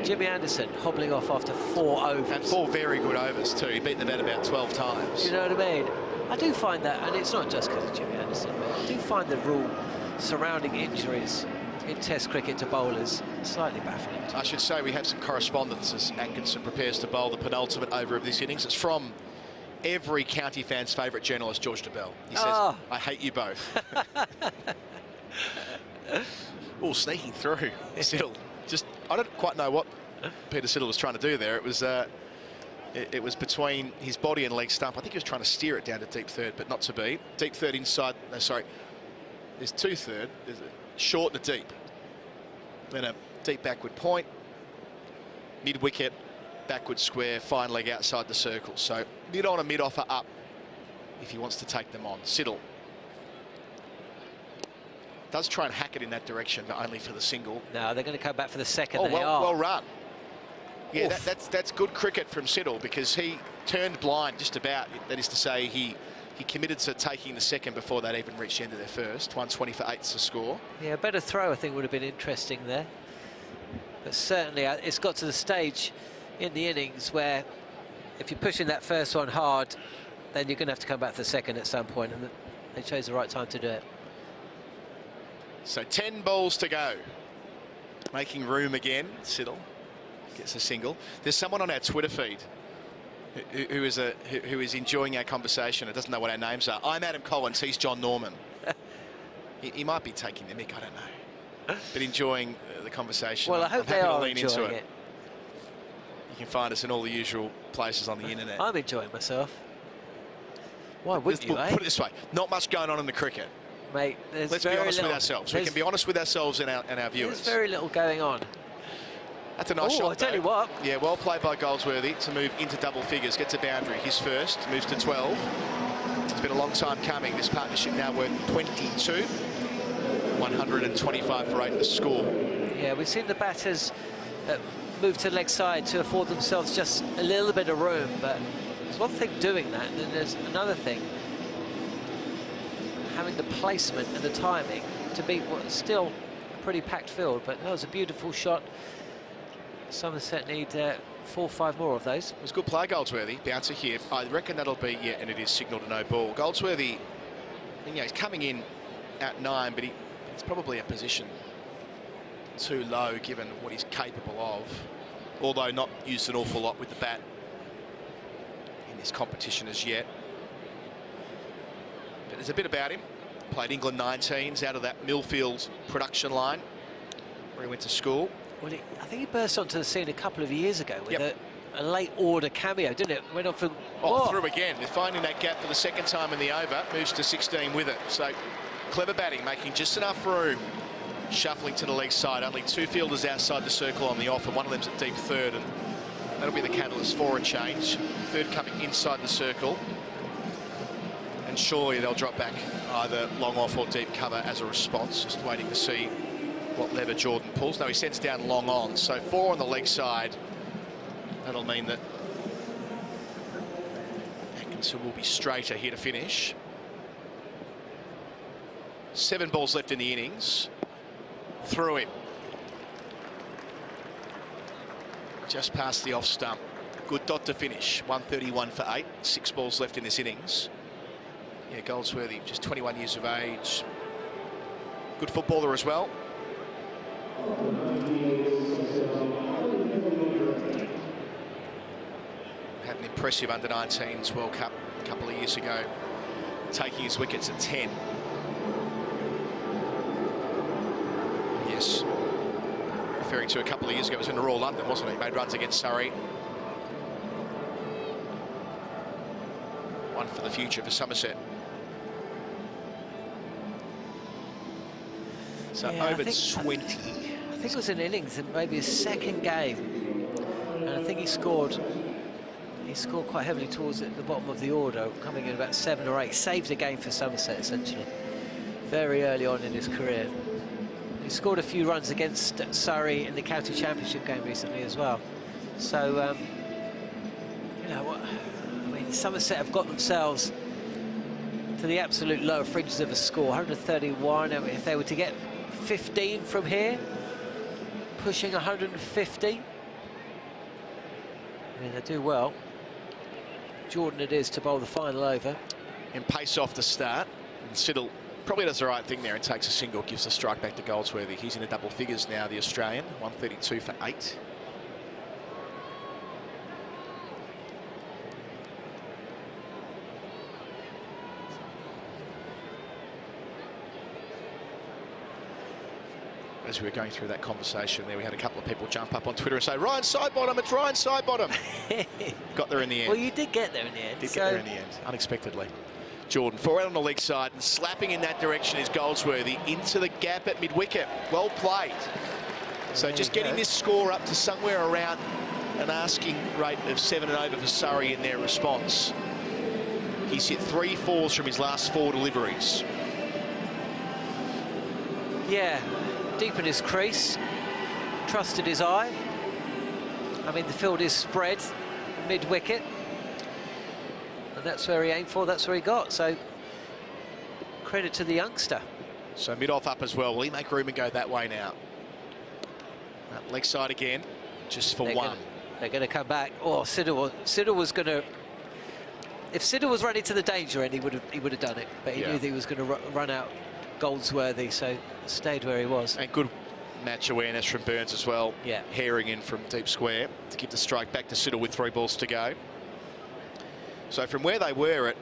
F: Jimmy Anderson hobbling off after 4 overs.
E: And 4 very good overs too. He beat the bat about 12 times.
F: You know what I mean? I do find that, and it's not just because of Jimmy Anderson, but I do find the rule surrounding injuries in Test cricket to bowlers slightly baffling.
E: I should say we have some correspondence as Atkinson prepares to bowl the penultimate over of this innings. It's from every county fan's favourite journalist, George DeBell. He says, I hate you both. All sneaking through. Siddle. I don't quite know what Peter Siddle was trying to do there. It was between his body and leg stump. I think he was trying to steer it down to deep third, but not to be. Deep third inside. No, sorry. There's 2 third. There's a short and a deep. Then a deep backward point. Mid wicket. Backward square. Fine leg outside the circle. So mid on a mid offer up if he wants to take them on. Siddle does try and hack it in that direction, but only for the single.
F: No, they're going to come back for the second.
E: Oh, well run.
G: Yeah, that's good cricket from Siddle, because he turned blind just about. That is to say, he committed to taking the second before they'd even reached the end of their first. 120 for 8's the score.
F: Yeah, a better throw, I think, would have been interesting there. But certainly, it's got to the stage in the innings where if you're pushing that first one hard, then you're going to have to come back to the second at some point, and they chose the right time to do it.
G: So 10 balls to go. Making room again. Siddle gets a single. There's someone on our Twitter feed who is enjoying our conversation. It doesn't know what our names are. I'm Adam Collins. He's John Norman. he might be taking the mick. I don't know, but enjoying the conversation.
F: Well, I hope they are enjoying it.
G: You can find us in all the usual places on the internet.
F: I'm enjoying myself. Why wouldn't you, eh?
G: Put it this way: not much going on in the cricket.
F: Mate,
G: let's be honest with ourselves. We can be honest with ourselves and our viewers.
F: There's very little going on.
G: That's a nice shot.
F: I tell you what.
G: Yeah, well played by Goldsworthy to move into double figures. Gets a boundary. His first, moves to 12. It's been a long time coming. This partnership now worth 22. 125 for 8 the score.
F: Yeah, we've seen the batters move to leg side to afford themselves just a little bit of room, but there's one thing doing that, and then there's another thing having the placement and the timing to beat what's still a pretty packed field. But that was a beautiful shot. Somerset need 4 or 5 more of those.
G: It was good play, Goldsworthy. Bouncer here. I reckon that'll be, yeah, and it is signalled a no ball. Goldsworthy, you know, he's coming in at 9, but it's probably a position too low given what he's capable of, although not used an awful lot with the bat in this competition as yet. But there's a bit about him. Played England 19s out of that Millfield production line where he went to school.
F: Well, I think he burst onto the scene a couple of years ago with a late order cameo, didn't it? Went off for
G: through again. They're finding that gap for the second time in the over. Moves to 16 with it. So clever batting, making just enough room. Shuffling to the leg side. Only 2 fielders outside the circle on the off, and one of them's at deep third, and that'll be the catalyst for a change. Third coming inside the circle, and surely they'll drop back either long off or deep cover as a response. Just waiting to see what lever Jordan pulls. No, he sets down long on, so 4 on the leg side. That'll mean that Atkinson will be straighter here to finish. 7 balls left in the innings. Through him. Just past the off stump. Good dot to finish. 131 for 8. 6 balls left in this innings. Yeah, Goldsworthy, just 21 years of age. Good footballer as well. Had an impressive under-19s World Cup a couple of years ago, taking his wickets at 10. Yes, referring to a couple of years ago, it was in the Royal London, wasn't it? He made runs against Surrey. One for the future for Somerset. So
F: yeah,
G: over 20.
F: I think it was an innings, maybe his second game, and I think he scored quite heavily towards the bottom of the order, coming in about 7 or 8. Saved a game for Somerset, essentially, very early on in his career. He scored a few runs against Surrey in the county championship game recently as well. So, you know what? I mean, Somerset have got themselves to the absolute lower fringes of a score, 131. I mean, if they were to get 15 from here, pushing 150. I mean, they do well. Jordan it is to bowl the final over.
G: And pace off the start. And Siddle probably does the right thing there and takes a single, gives the strike back to Goldsworthy. He's in the double figures now, the Australian. 132 for 8. As we were going through that conversation there, we had a couple of people jump up on Twitter and say, Ryan Sidebottom, it's Ryan Sidebottom. Got there in the end.
F: Well, you did get there in the end.
G: Did get there in the end, unexpectedly. Jordan, 4 out on the leg side, and slapping in that direction is Goldsworthy into the gap at mid-wicket. Well played. So just getting this score up to somewhere around an asking rate of 7 and over for Surrey in their response. He's hit 3 fours from his last 4 deliveries.
F: Yeah. Deep in his crease, trusted his eye, I mean, the field is spread mid-wicket, and that's where he aimed for, that's where he got. So credit to the youngster.
E: So mid-off up as well. Will he make room and go that way now? Leg side again, just for one.
F: They're going to come back. Oh, Siddle was going to... If Siddle was running to the danger end, he would have done it. But he knew that he was going to run out Goldsworthy, so stayed where he was.
E: And good match awareness from Burns as well.
F: Yeah.
E: Herring in from deep square to give the strike back to Siddle with 3 balls to go. So from where they were at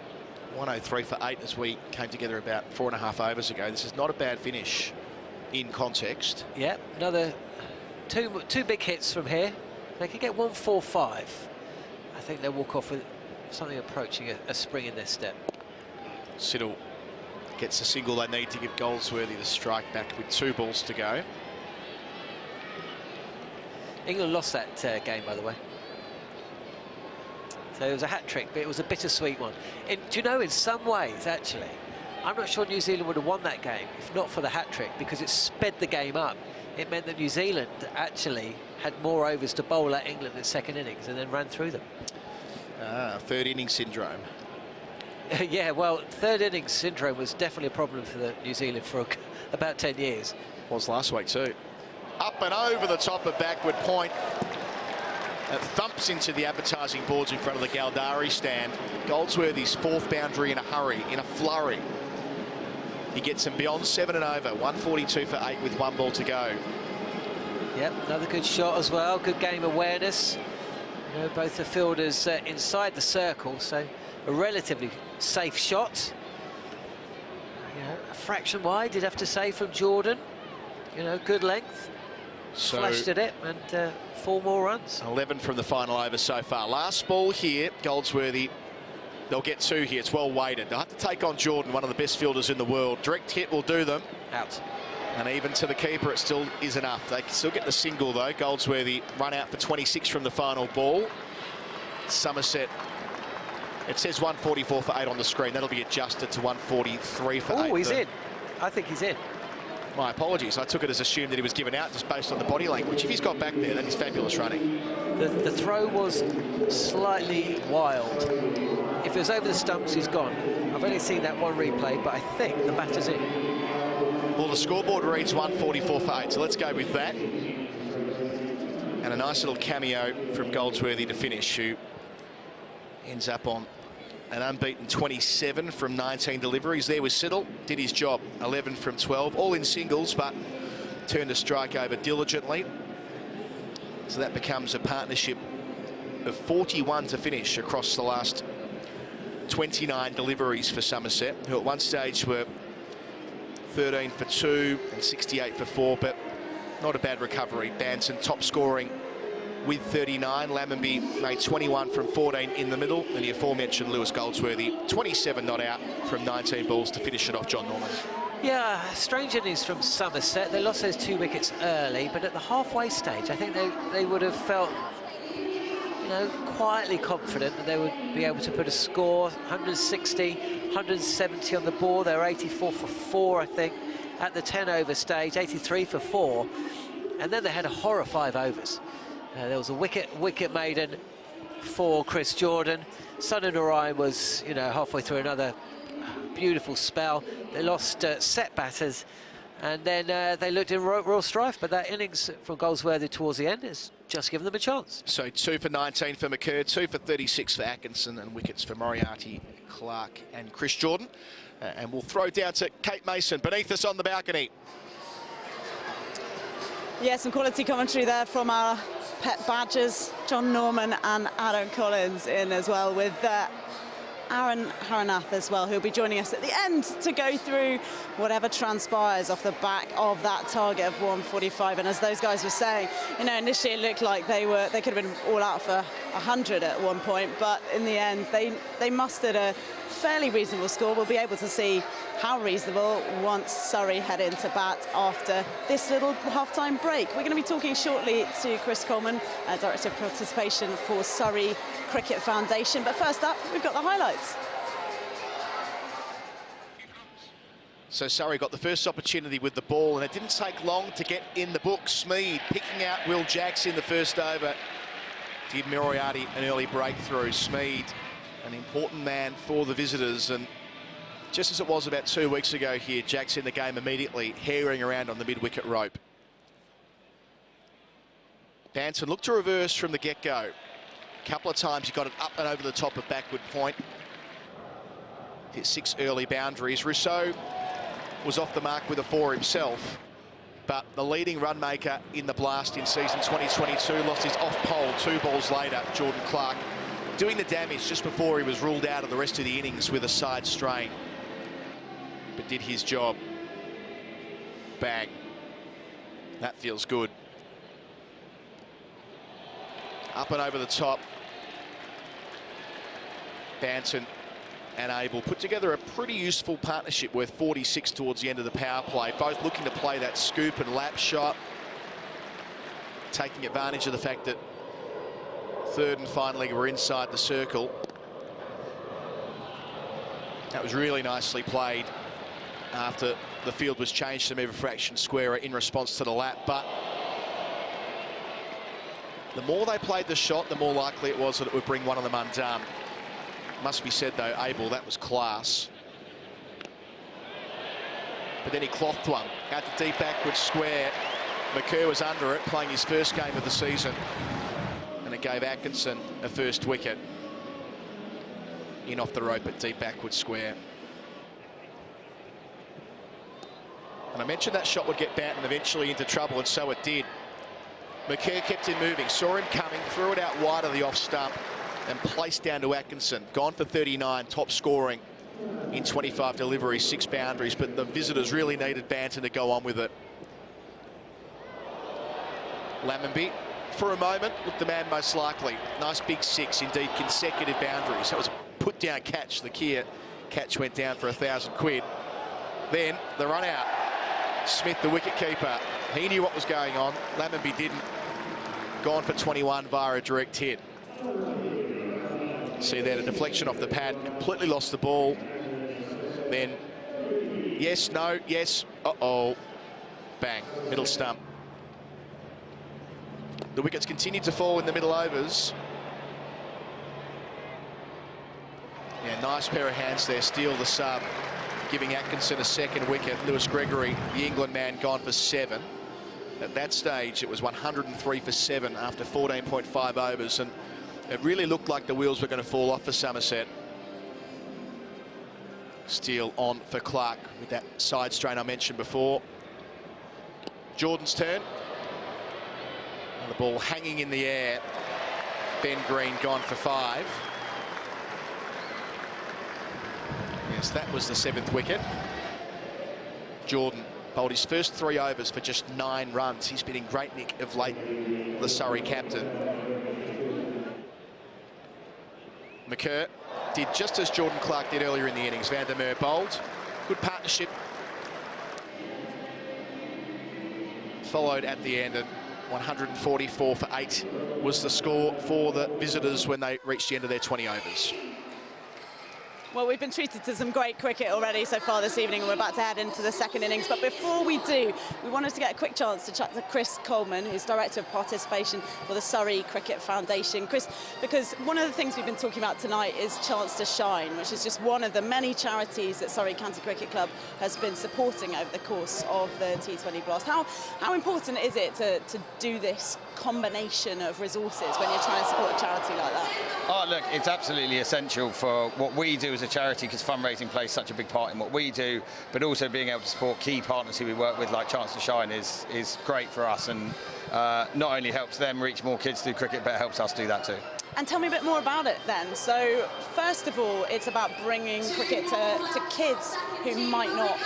E: 103 for 8 as we came together about 4.5 overs ago, this is not a bad finish in context.
F: Yeah, another two big hits from here. They could get 145. I think they'll walk off with something approaching a spring in their step.
E: Siddle gets a single they need to give Goldsworthy the strike back with 2 balls to go.
F: England lost that game, by the way. So it was a hat-trick, but it was a bittersweet one. Do you know, in some ways, actually, I'm not sure New Zealand would have won that game if not for the hat-trick, because it sped the game up. It meant that New Zealand actually had more overs to bowl at England in second innings and then ran through them.
E: Third innings syndrome.
F: Yeah, well, third innings syndrome was definitely a problem for the New Zealand for about 10 years.
E: Was last week too. Up and over the top of backward point. It thumps into the advertising boards in front of the Galdari stand. Goldsworthy's 4th boundary in a hurry, in a flurry. He gets him beyond 7 and over. 142 for 8 with 1 ball to go.
F: Yep, another good shot as well. Good game awareness. You know, both the fielders inside the circle, so a relatively safe shot. You know, a fraction wide, you'd have to say, from Jordan. You know, good length.
E: So
F: flashed at it, and 4 more runs.
E: 11 from the final over so far. Last ball here, Goldsworthy. They'll get 2 here. It's well weighted. They'll have to take on Jordan, one of the best fielders in the world. Direct hit will do them.
F: Out.
E: And even to the keeper, it still is enough. They can still get the single, though. Goldsworthy run out for 26 from the final ball. Somerset, it says 144 for 8 on the screen. That'll be adjusted to 143 for 8.
F: Oh, he's in. I think he's in.
E: My apologies. I took it as assumed that he was given out just based on the body language. If he's got back there, then he's fabulous running.
F: The throw was slightly wild. If it was over the stumps, he's gone. I've only seen that one replay, but I think the batter's in.
E: Well, the scoreboard reads 144 for 8, so let's go with that. And a nice little cameo from Goldsworthy to finish, who ends up on an unbeaten 27 from 19 deliveries. There was Siddle, did his job, 11 from 12, all in singles, but turned a strike over diligently. So that becomes a partnership of 41 to finish across the last 29 deliveries for Somerset, who at one stage were 13 for 2 and 68 for 4, but not a bad recovery. Banson top scoring with 39. Lemonby made 21 from 14 in the middle, and the aforementioned Lewis Goldsworthy 27 not out from 19 balls to finish it off. John Norman.
F: Yeah, strange innings from Somerset. They lost those 2 wickets early, but at the halfway stage, I think they would have felt, you know, quietly confident that they would be able to put a score. 160, 170 on the board. They were 84 for 4, I think, at the 10 over stage, 83 for 4, and then they had a horror 5 overs. There was a wicket maiden for Chris Jordan. Sun and Orion was, you know, halfway through another beautiful spell. They lost set batters, and then they looked in real strife, but that innings from Goldsworthy towards the end has just given them a chance.
E: So 2 for 19 for McKerr, 2 for 36 for Atkinson, and wickets for Moriarty, Clark and Chris Jordan. And we'll throw down to Kate Mason beneath us on the balcony.
A: Yeah, some quality commentary there from our pet badgers, John Norman and Adam Collins in as well, with Aaron Haranath as well, who'll be joining us at the end to go through whatever transpires off the back of that target of 145. And as those guys were saying, you know, initially it looked like they could have been all out for 100 at one point, but in the end they mustered a fairly reasonable score. We'll be able to see how reasonable once Surrey head into bat after this little half-time break. We're going to be talking shortly to Chris Coleman, Director of Participation for Surrey Cricket Foundation. But first up, we've got the highlights.
E: So Surrey got the first opportunity with the ball, and it didn't take long to get in the book. Smead picking out Will Jacks in the first over Did Moriarty an early breakthrough. Smead, an important man for the visitors, and just as it was about 2 weeks ago here, Jack's in the game immediately, herring around on the mid-wicket rope. Banton looked to reverse from the get-go. A couple of times he got it up and over the top of backward point. Hit 6 early boundaries. Rousseau was off the mark with a 4 himself, but the leading run maker in the Blast in season 2022 lost his off pole 2 balls later, Jordan Clark, doing the damage just before he was ruled out of the rest of the innings with a side strain, but did his job. Bang. That feels good. Up and over the top. Banton and Abel put together a pretty useful partnership worth 46 towards the end of the power play, both looking to play that scoop and lap shot, taking advantage of the fact that third and finally were inside the circle. That was really nicely played after the field was changed to move a fraction squarer in response to the lap, but the more they played the shot, the more likely it was that it would bring one of them undone. Must be said, though, Abel, that was class. But then he clothed one out to deep backward square. McKerr was under it, playing his first game of the season, and it gave Atkinson a first wicket. In off the rope at deep backward square. And I mentioned that shot would get Banton eventually into trouble, and so it did. McKerr kept him moving, saw him coming, threw it out wide of the off stump and placed down to Atkinson. Gone for 39, top scoring in 25 deliveries, 6 boundaries, but the visitors really needed Banton to go on with it. Lemonby, for a moment, looked the man most likely. Nice big 6, indeed consecutive boundaries. That was a put down catch. The Kia catch went down for £1,000. Then the run out. Smith, the wicketkeeper, he knew what was going on. Lemonby didn't. Gone for 21 via a direct hit. See there, the deflection off the pad, completely lost the ball. Then, yes, no, yes, uh-oh. Bang, middle stump. The wickets continued to fall in the middle overs. Yeah, nice pair of hands there, Steele the sub, giving Atkinson a second wicket. Lewis Gregory, the England man, gone for 7. At that stage, it was 103 for 7 after 14.5 overs, and it really looked like the wheels were going to fall off for Somerset. Steele on for Clark with that side strain I mentioned before. Jordan's turn. And the ball hanging in the air. Ben Green gone for 5. Yes, that was the 7th wicket. Jordan bowled his first 3 overs for just 9 runs. He's been in great nick of late, the Surrey captain. McKerr did just as Jordan Clark did earlier in the innings. Van der Merwe bowled. Good partnership. Followed at the end, and 144 for 8 was the score for the visitors when they reached the end of their 20 overs.
A: Well, we've been treated to some great cricket already so far this evening, and we're about to head into the second innings. But before we do, we wanted to get a quick chance to chat to Chris Coleman, who's Director of Participation for the Surrey Cricket Foundation. Chris, because one of the things we've been talking about tonight is Chance to Shine, which is just one of the many charities that Surrey County Cricket Club has been supporting over the course of the T20 Blast. How important is it to do this combination of resources when you're trying to support a charity like that?
I: Oh, look, it's absolutely essential for what we do as a charity, because fundraising plays such a big part in what we do, but also being able to support key partners who we work with like Chance to Shine is great for us, and not only helps them reach more kids through cricket, but it helps us do that too.
A: And tell me a bit more about it then. So first of all, it's about bringing cricket to kids who might not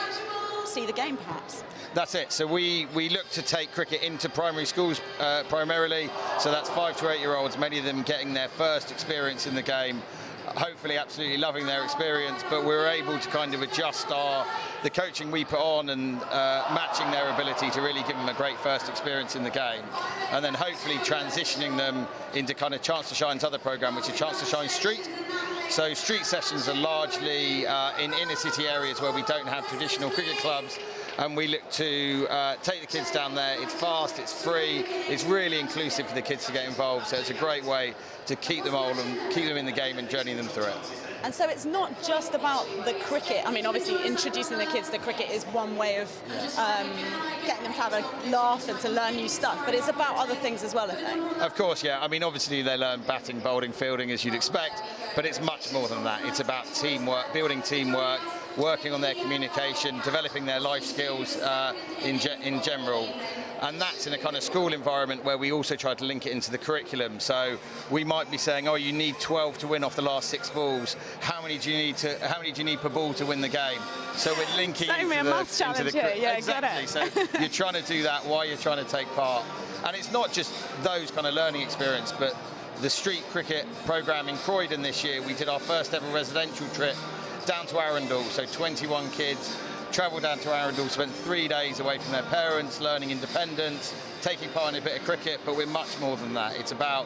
A: see the game perhaps.
I: That's it. So we look to take cricket into primary schools primarily. So that's 5 to 8-year-olds, many of them getting their first experience in the game, hopefully absolutely loving their experience, but we're able to kind of adjust the coaching we put on and matching their ability to really give them a great first experience in the game, and then hopefully transitioning them into kind of Chance to Shine's other program, which is Chance to Shine Street. So street sessions are largely in inner city areas where we don't have traditional cricket clubs, and we look to take the kids down there. It's fast, it's free, it's really inclusive for the kids to get involved, so it's a great way to keep them all and keep them in the game and journey them through it.
A: And so it's not just about the cricket. I mean, obviously, introducing the kids to cricket is one way of getting them to have a laugh and to learn new stuff, but it's about other things as well, I think.
I: Of course, yeah. I mean, obviously, they learn batting, bowling, fielding, as you'd expect, but it's much more than that. It's about teamwork, building teamwork, working on their communication, developing their life skills in general. And that's in a kind of school environment where we also try to link it into the curriculum. So we might be saying, oh, you need 12 to win off the last 6 balls. How many do you need per ball to win the game? So we're linking into the
A: yeah,
I: exactly. So you're trying to do that while you're trying to take part. And it's not just those kind of learning experience, but the street cricket programme in Croydon this year. We did our first ever residential trip down to Arundel. So 21 kids travelled down to Arundel, spent 3 days away from their parents, learning independence, taking part in a bit of cricket, but we're much more than that. It's about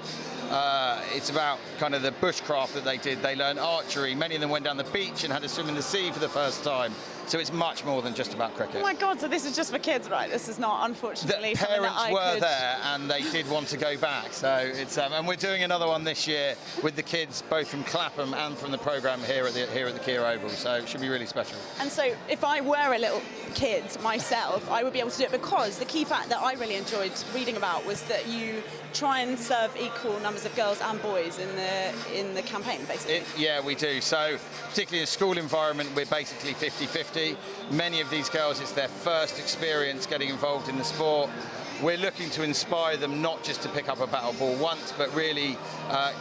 I: kind of the bushcraft that they did. They learned archery. Many of them went down the beach and had to swim in the sea for the first time. So it's much more than just about cricket.
A: Oh my God, so this is just for kids, right? This is not, unfortunately,
I: the parents were there and they did want to go back. So it's and we're doing another one this year with the kids, both from Clapham and from the programme here at the Kia Oval. So it should be really special.
A: And so if I were a little kid myself, I would be able to do it, because the key fact that I really enjoyed reading about was that you try and serve equal numbers of girls and boys in the campaign, basically.
I: Yeah, we do. So particularly in a school environment, we're basically 50-50. Many of these girls, it's their first experience getting involved in the sport. We're looking to inspire them not just to pick up a battle ball once, but really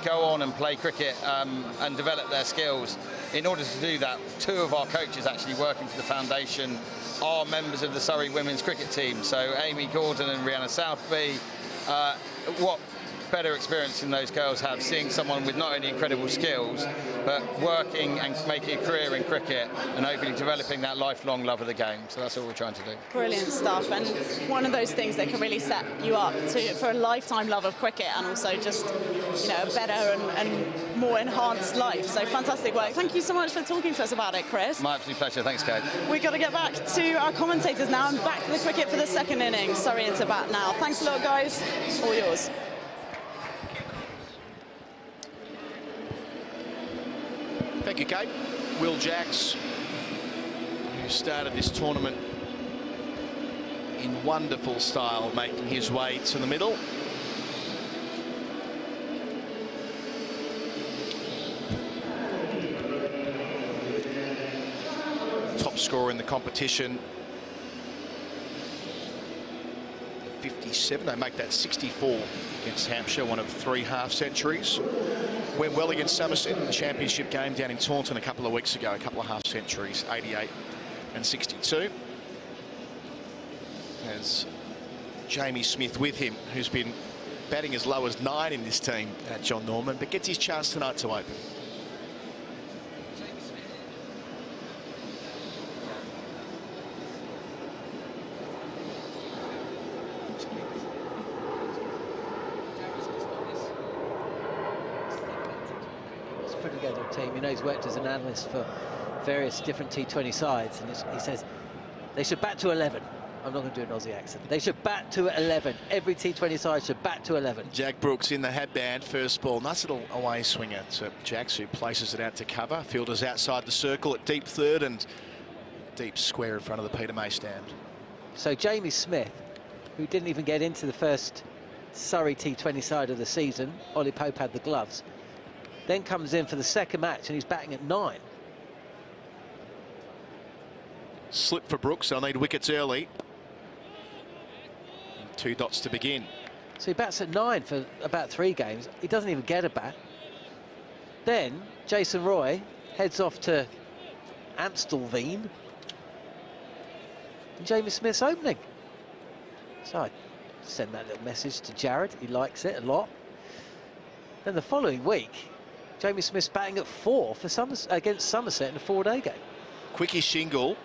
I: go on and play cricket and develop their skills. In order to do that, 2 of our coaches actually working for the foundation are members of the Surrey women's cricket team. So Amy Gordon and Rihanna Southby. What better experience than those girls have, seeing someone with not only incredible skills, but working and making a career in cricket and hopefully developing that lifelong love of the game. So that's what we're trying to do.
A: Brilliant stuff, and one of those things that can really set you up for a lifetime love of cricket, and also just, you know, a better and more enhanced life. So fantastic work. Thank you so much for talking to us about it, Chris.
I: My absolute pleasure. Thanks, Kate.
A: We've got to get back to our commentators now and back to the cricket for the second innings. Surrey into bat now. Thanks a lot, guys. All yours.
E: Thank you, Kate. Will Jacks, who started this tournament in wonderful style, making his way to the middle. Top scorer in the competition. 57, they make that 64 against Hampshire, one of 3 half-centuries. Went well against Somerset in the championship game down in Taunton a couple of weeks ago, a couple of half-centuries, 88 and 62. As Jamie Smith with him, who's been batting as low as 9 in this team at John Norman, but gets his chance tonight to open.
F: Team. You know, he's worked as an analyst for various different T20 sides, and he says they should bat to 11. I'm not going to do an Aussie accent. They should bat to 11. Every T20 side should bat to 11.
E: Jack Brooks in the headband, first ball. Nice little away swinger to Jacks, who places it out to cover. Fielders outside the circle at deep third and deep square in front of the Peter May stand.
F: So Jamie Smith, who didn't even get into the first Surrey T20 side of the season, Ollie Pope had the gloves, then comes in for the second match and he's batting at 9.
E: Slip for Brooks. They'll need wickets early. 2 dots to begin.
F: So he bats at 9 for about 3 games. He doesn't even get a bat. Then Jason Roy heads off to Amstelveen. And Jamie Smith's opening. So I send that little message to Jared. He likes it a lot. Then the following week, Jamie Smith's batting at 4 for against Somerset in a 4-day game.
E: Quickie shingle.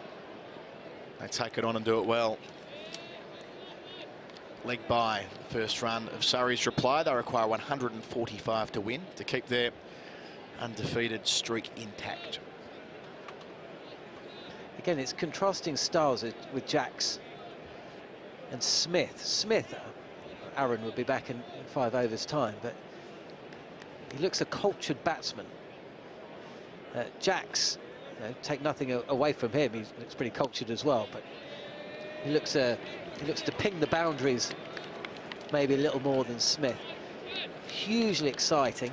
E: They take it on and do it well. Leg by the first run of Surrey's reply. They require 145 to win to keep their undefeated streak intact.
F: again, it's contrasting styles with Jacks and Smith, Aaron would be back in 5 overs time, but he looks a cultured batsman. Jacks, take nothing away from him, he looks pretty cultured as well, but he looks to ping the boundaries maybe a little more than Smith. Hugely exciting.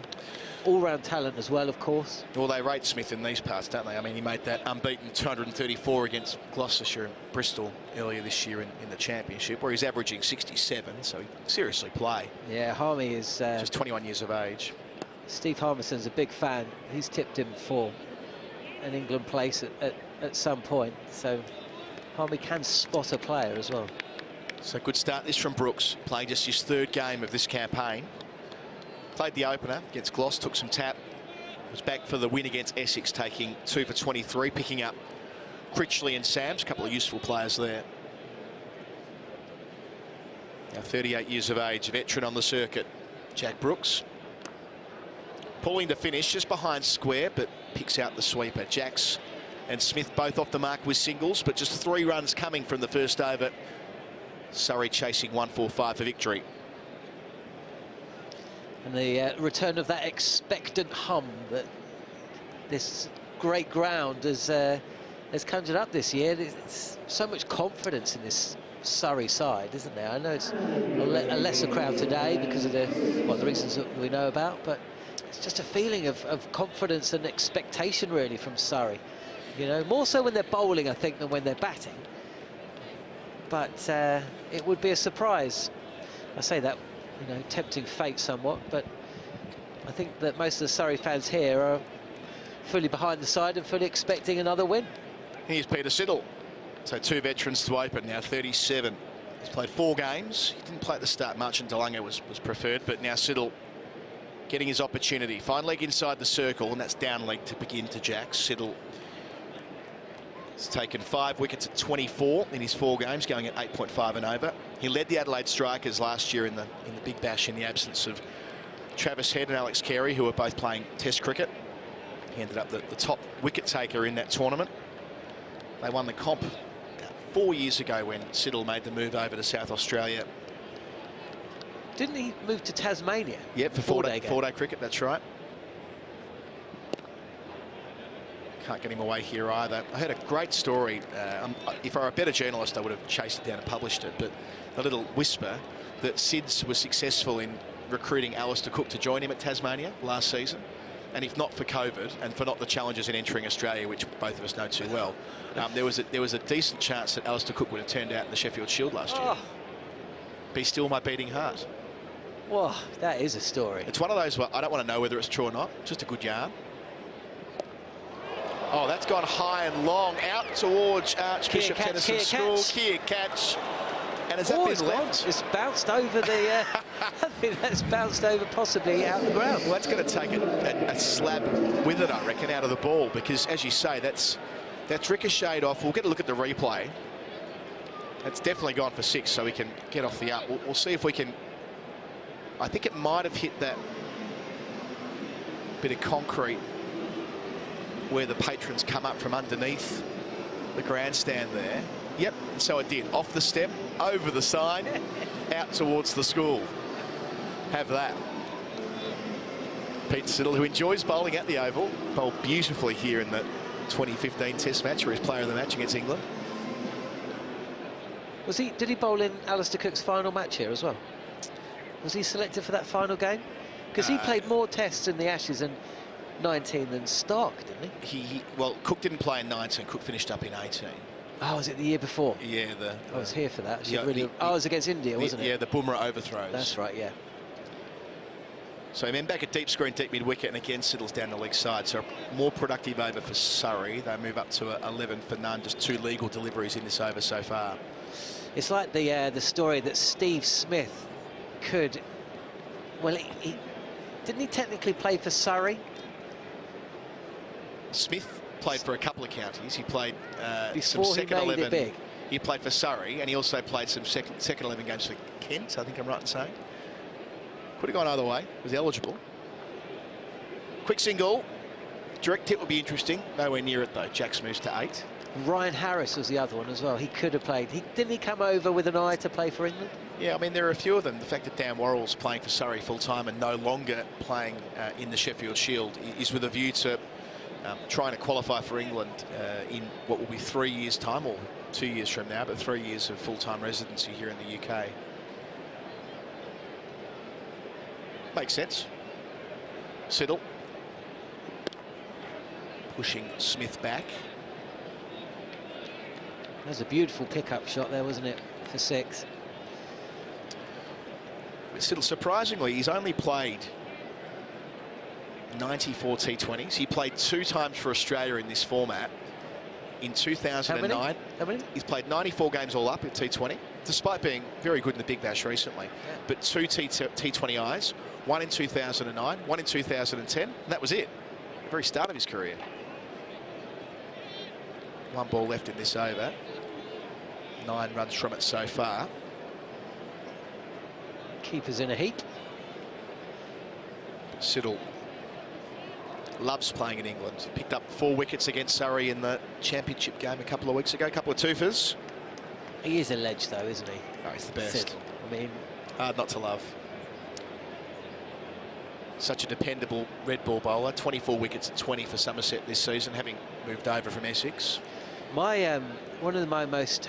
F: All-round talent as well, of course.
E: Well, they rate Smith in these parts, don't they? I mean, he made that unbeaten 234 against Gloucestershire and Bristol earlier this year in the championship, where he's averaging 67, so he seriously play.
F: Yeah, Harmy is...
E: just 21 years of age.
F: Steve Harmison's a big fan. He's tipped him for an England place at some point, so Harmy can spot a player as well.
E: So good start this from Brooks, playing just his 3rd game of this campaign. Played the opener against Gloss, took some tap, was back for the win against Essex, taking 2 for 23, picking up Critchley and Sams, a couple of useful players there. Now 38 years of age, veteran on the circuit, Jack Brooks. Pulling to finish just behind square, but picks out the sweeper. Jacks and Smith both off the mark with singles, but just 3 runs coming from the first over. Surrey chasing 145 for victory.
F: And the return of that expectant hum that this great ground has conjured up this year. There's so much confidence in this Surrey side, isn't there? I know it's a lesser crowd today because of the reasons that we know about, but it's just a feeling of confidence and expectation really from Surrey. You know, more so when they're bowling, I think, than when they're batting. But it would be a surprise. I say that, you know, tempting fate somewhat, but I think that most of the Surrey fans here are fully behind the side and fully expecting another win.
E: Here's Peter Siddle. So 2 veterans to open, now 37. He's played 4 games. He didn't play at the start much, and DeLunga was preferred, but now Siddle getting his opportunity. Fine leg inside the circle, and that's down leg to begin to Jacks. Siddle has taken 5 wickets at 24 in his 4 games, going at 8.5 and over. He led the Adelaide Strikers last year in the Big Bash in the absence of Travis Head and Alex Carey, who were both playing Test cricket. He ended up the top wicket taker in that tournament. They won the comp 4 years ago when Siddle made the move over to South Australia.
F: Didn't he move to Tasmania?
E: Yep, for 4-day cricket, that's right. Can't get him away here either. I heard a great story. If I were a better journalist, I would have chased it down and published it. But a little whisper that Sids was successful in recruiting Alistair Cook to join him at Tasmania last season. And if not for COVID and for not the challenges in entering Australia, which both of us know too well, there was a decent chance that Alistair Cook would have turned out in the Sheffield Shield last year. Be still my beating heart.
F: Wow, that is a story.
E: It's one of those where I don't want to know whether it's true or not. Just a good yarn. Oh, that's gone high and long out towards Archbishop Tennyson School. Kia catch. And has that been left?
F: It's bounced over the... I think that's bounced over possibly out the ground.
E: Well, that's going to take a slab with it, I reckon, out of the ball, because, as you say, that's ricocheted off. We'll get a look at the replay. It's definitely gone for 6, so we can get off the up. We'll see if we can... I think it might have hit that bit of concrete where the patrons come up from underneath the grandstand there. Yep, so it did. Off the step, over the sign, out towards the school. Have that. Pete Siddle, who enjoys bowling at the Oval, bowled beautifully here in the 2015 Test match, where he's player of the match against England.
F: Did he bowl in Alistair Cook's final match here as well? Was he selected for that final game? Because he played more tests in the Ashes in 19 than Stark, didn't
E: he? Well, Cook didn't play in 19. Cook finished up in 18.
F: Oh, was it the year before?
E: Yeah,
F: I was here for that. It was against India, wasn't it?
E: Yeah, the Bumrah overthrows.
F: That's right, yeah.
E: So then back at deep screen, deep mid wicket, and again Siddle's down the leg side. So more productive over for Surrey. They move up to 11 for none. Just 2 legal deliveries in this over so far.
F: It's like the story that Steve Smith could... Well, didn't he technically play for Surrey?
E: Smith played for a couple of counties. He played
F: some
E: second 11.
F: Big.
E: He played for Surrey, and he also played some second 11 games for Kent, I think I'm right in saying. Could have gone either way. Was eligible. Quick single. Direct hit would be interesting. Nowhere near it, though. Jacks moves to 8.
F: Ryan Harris was the other one as well. He could have played. Didn't he come over with an eye to play for England?
E: Yeah, I mean, there are a few of them. The fact that Dan Worrell's playing for Surrey full-time and no longer playing in the Sheffield Shield is with a view to trying to qualify for England in what will be 3 years' time, or 2 years from now, but 3 years of full-time residency here in the UK. Makes sense. Siddle pushing Smith back.
F: That was a beautiful pickup shot there, wasn't it, for 6?
E: Siddle, surprisingly, he's only played 94 T20s. He played 2 times for Australia in this format. In 2009,
F: How many?
E: He's played 94 games all up at T20, despite being very good in the Big Bash recently. Yeah. But 2 T20Is, 1 in 2009, 1 in 2010, and that was it. The very start of his career. 1 ball left in this over. 9 runs from it so far.
F: Keeper's in a heap.
E: Siddle loves playing in England. Picked up 4 wickets against Surrey in the championship game a couple of weeks ago. A couple of twofers.
F: He is a ledge, though, isn't he?
E: Oh, he's the best.
F: Siddle. I mean,
E: hard not to love. Such a dependable red ball bowler. 24 wickets at 20 for Somerset this season, having moved over from Essex.
F: My one of my most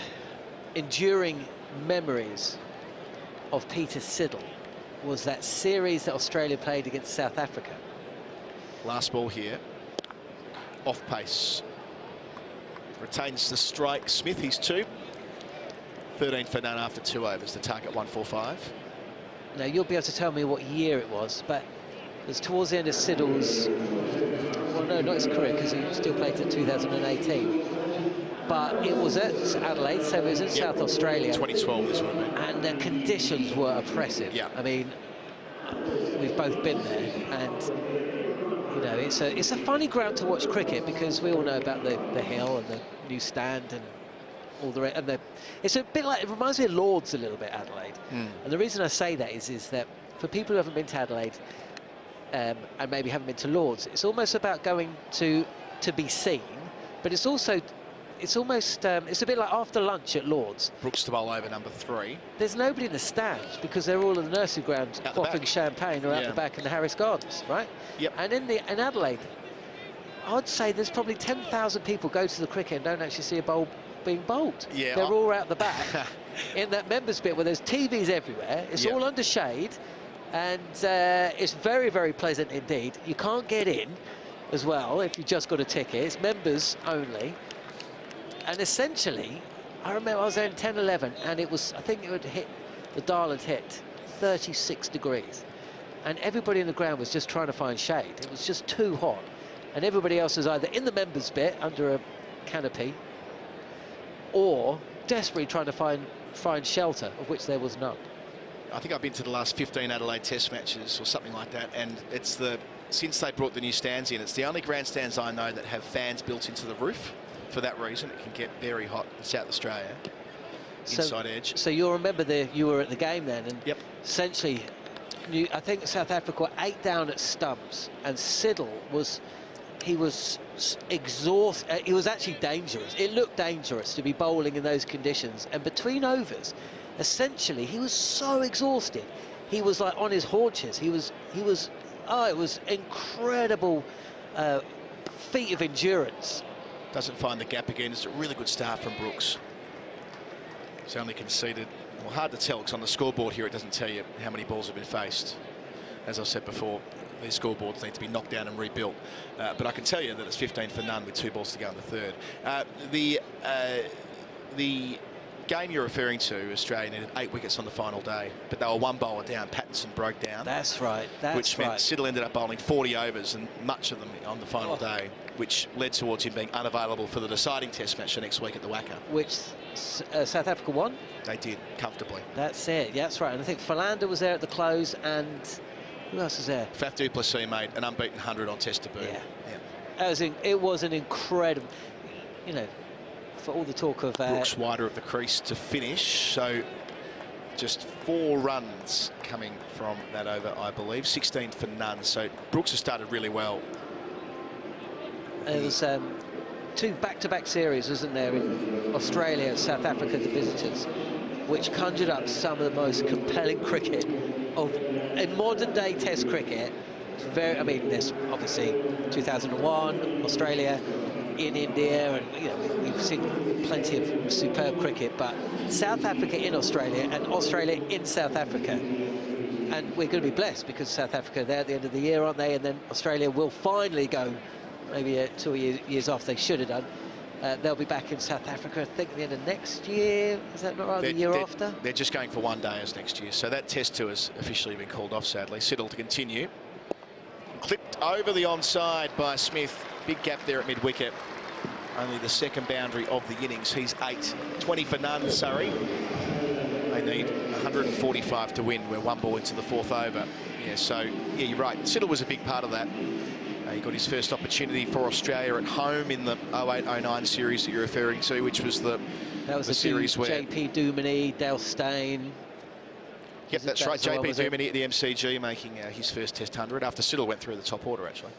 F: enduring memories of Peter Siddle was that series that Australia played against South Africa.
E: Last ball here. Off pace. Retains the strike. Smith, he's 2. 13 for none after 2 overs. The target 145.
F: Now, you'll be able to tell me what year it was, but it was towards the end of Siddle's... Well, no, not his career, because he still played till 2018. But it was at Adelaide, so it was in South Australia.
E: 2012 this one.
F: And the conditions were oppressive.
E: Yeah.
F: I mean, we've both been there, and you know, it's a funny ground to watch cricket, because we all know about the hill and the new stand and all the and it's a bit like, it reminds me of Lords a little bit, Adelaide. And the reason I say that is that for people who haven't been to Adelaide and maybe haven't been to Lords, it's almost about going to be seen, but it's also it's a bit like after lunch at Lords.
E: Brooks to bowl over number 3.
F: There's nobody in the stands because they're all in the nursery ground quaffing champagne or out the back in the Harris Gardens, right?
E: Yep.
F: And in Adelaide, I'd say there's probably 10,000 people go to the cricket and don't actually see a bowl being bowled.
E: Yeah,
F: they're all out the back in that members bit where there's TVs everywhere. It's all under shade, and it's very, very pleasant indeed. You can't get in as well if you just got a ticket. It's members only. And essentially, I remember I was there in 10-11, and it was, I think it would hit, the dial had hit 36 degrees. And everybody in the ground was just trying to find shade. It was just too hot. And everybody else was either in the members bit under a canopy, or desperately trying to find shelter, of which there was none.
E: I think I've been to the last 15 Adelaide Test matches or something like that, and it's since they brought the new stands in, it's the only grandstands I know that have fans built into the roof. For that reason, it can get very hot in South Australia. Inside edge.
F: So you'll remember you were at the game then, and essentially, I think South Africa were 8 down at stumps, and Siddle was exhausted. He was actually dangerous. It looked dangerous to be bowling in those conditions, and between overs, essentially, he was so exhausted. He was like on his haunches. It was incredible feat of endurance.
E: Doesn't find the gap again. It's a really good start from Brooks. He's only conceded, well, hard to tell, because on the scoreboard here it doesn't tell you how many balls have been faced. As I said before, these scoreboards need to be knocked down and rebuilt. But I can tell you that it's 15 for none with 2 balls to go in the third. The game you're referring to, Australia needed 8 wickets on the final day, but they were 1 bowler down. Pattinson broke down.
F: That's right.
E: Which meant Siddle ended up bowling 40 overs, and much of them on the final day, which led towards him being unavailable for the deciding Test match the next week at the Wacker.
F: Which South Africa won?
E: They did, comfortably.
F: That's it. Yeah, that's right. And I think Philander was there at the close, and who else was there?
E: Faf du Plessis made an unbeaten 100 on Test debut.
F: It was an incredible, you know, for all the talk of...
E: Brooks wider of the crease to finish, so just 4 runs coming from that over, I believe. 16 for none, so Brooks has started really well.
F: It was two back-to-back series, wasn't there, in Australia and South Africa, the visitors, which conjured up some of the most compelling cricket in modern-day Test cricket. It's very, I mean, there's obviously 2001, Australia, in India, and you know, we've seen plenty of superb cricket, but South Africa in Australia and Australia in South Africa. And we're going to be blessed because South Africa, they're at the end of the year, aren't they? And then Australia will finally go, maybe 2 years after they should have done. They'll be back in South Africa, I think, at the end of next year. Is that not right? The year after?
E: They're just going for 1 day as next year. So that Test tour has officially been called off, sadly. Siddle to continue. Clipped over the onside by Smith. Big gap there at mid-wicket. Only the second boundary of the innings. He's 8. 20 for none, Surrey. They need 145 to win. We're 1 ball into the 4th over. Yeah, so, yeah, you're right. Siddle was a big part of that. He got his first opportunity for Australia at home in the 08-09 series that you're referring to, which was the series where
F: JP Duminy, Dale Steyn.
E: Yep, that's right. JP Duminy at the MCG making his first Test 100 after Siddle went through the top order, actually,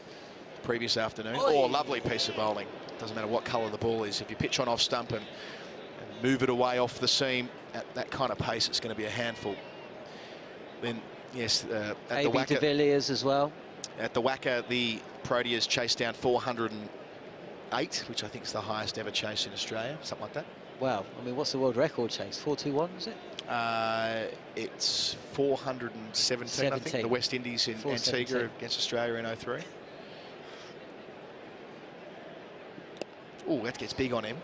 E: previous afternoon. Oh, lovely piece of bowling. Doesn't matter what colour the ball is. If you pitch on off stump and move it away off the seam at that kind of pace, it's going to be a handful. Then, yes, at the
F: A.B. de Villiers as well.
E: At the Wacker, the Proteas chased down 408, which I think is the highest ever chase in Australia, something like that.
F: Wow, I mean, what's the world record chase? 421, is it?
E: It's 417, I think. The West Indies in Antigua against Australia in 03. Oh, that gets big on him.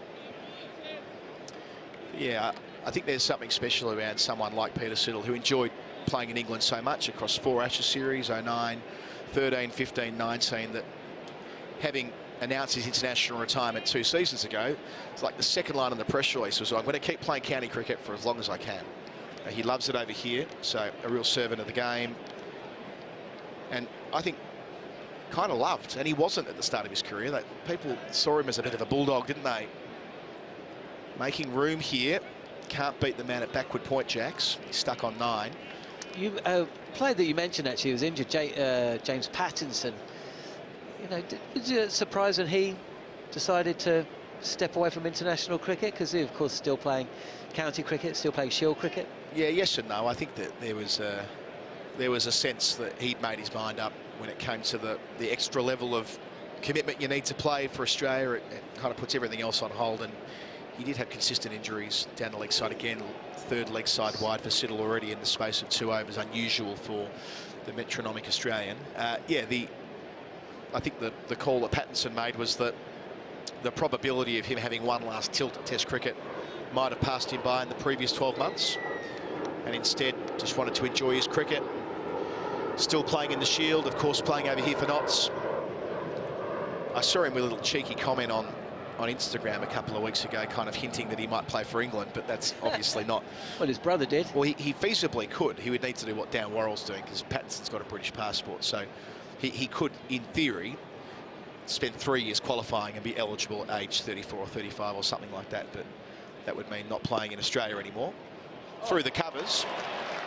E: Yeah, I think there's something special around someone like Peter Siddle, who enjoyed playing in England so much across 4 Ashes series, 09, 13, 15, 19, that having announced his international retirement 2 seasons ago, it's like the second line on the press release was, I'm going to keep playing county cricket for as long as I can. He loves it over here, so a real servant of the game. And I think kind of loved, and he wasn't at the start of his career. That people saw him as a bit of a bulldog, didn't they? Making room here. Can't beat the man at backward point, Jacks. He's stuck on 9.
F: You player that you mentioned actually was injured, James Pattinson. You know, was you surprised when he decided to step away from international cricket? Because he, of course, still playing county cricket, still playing Shield cricket. Yeah,
E: yes and no. I think that there was a sense that he'd made his mind up when it came to the extra level of commitment you need to play for Australia. It kind of puts everything else on hold, and he did have consistent injuries down the leg side again. 3rd leg side wide for Siddle already in the space of 2 overs, unusual for the metronomic Australian. Yeah, I think the call that Pattinson made was that the probability of him having one last tilt at Test cricket might have passed him by in the previous 12 months, and instead just wanted to enjoy his cricket. Still playing in the Shield, of course, playing over here for Notts. I saw him with a little cheeky comment on Instagram a couple of weeks ago, kind of hinting that he might play for England, but that's obviously not.
F: Well, his brother did.
E: Well, he feasibly could. He would need to do what Dan Worrell's doing, because Pattinson's got a British passport, so he could, in theory, spend 3 years qualifying and be eligible at age 34 or 35 or something like that, but that would mean not playing in Australia anymore. Through the covers,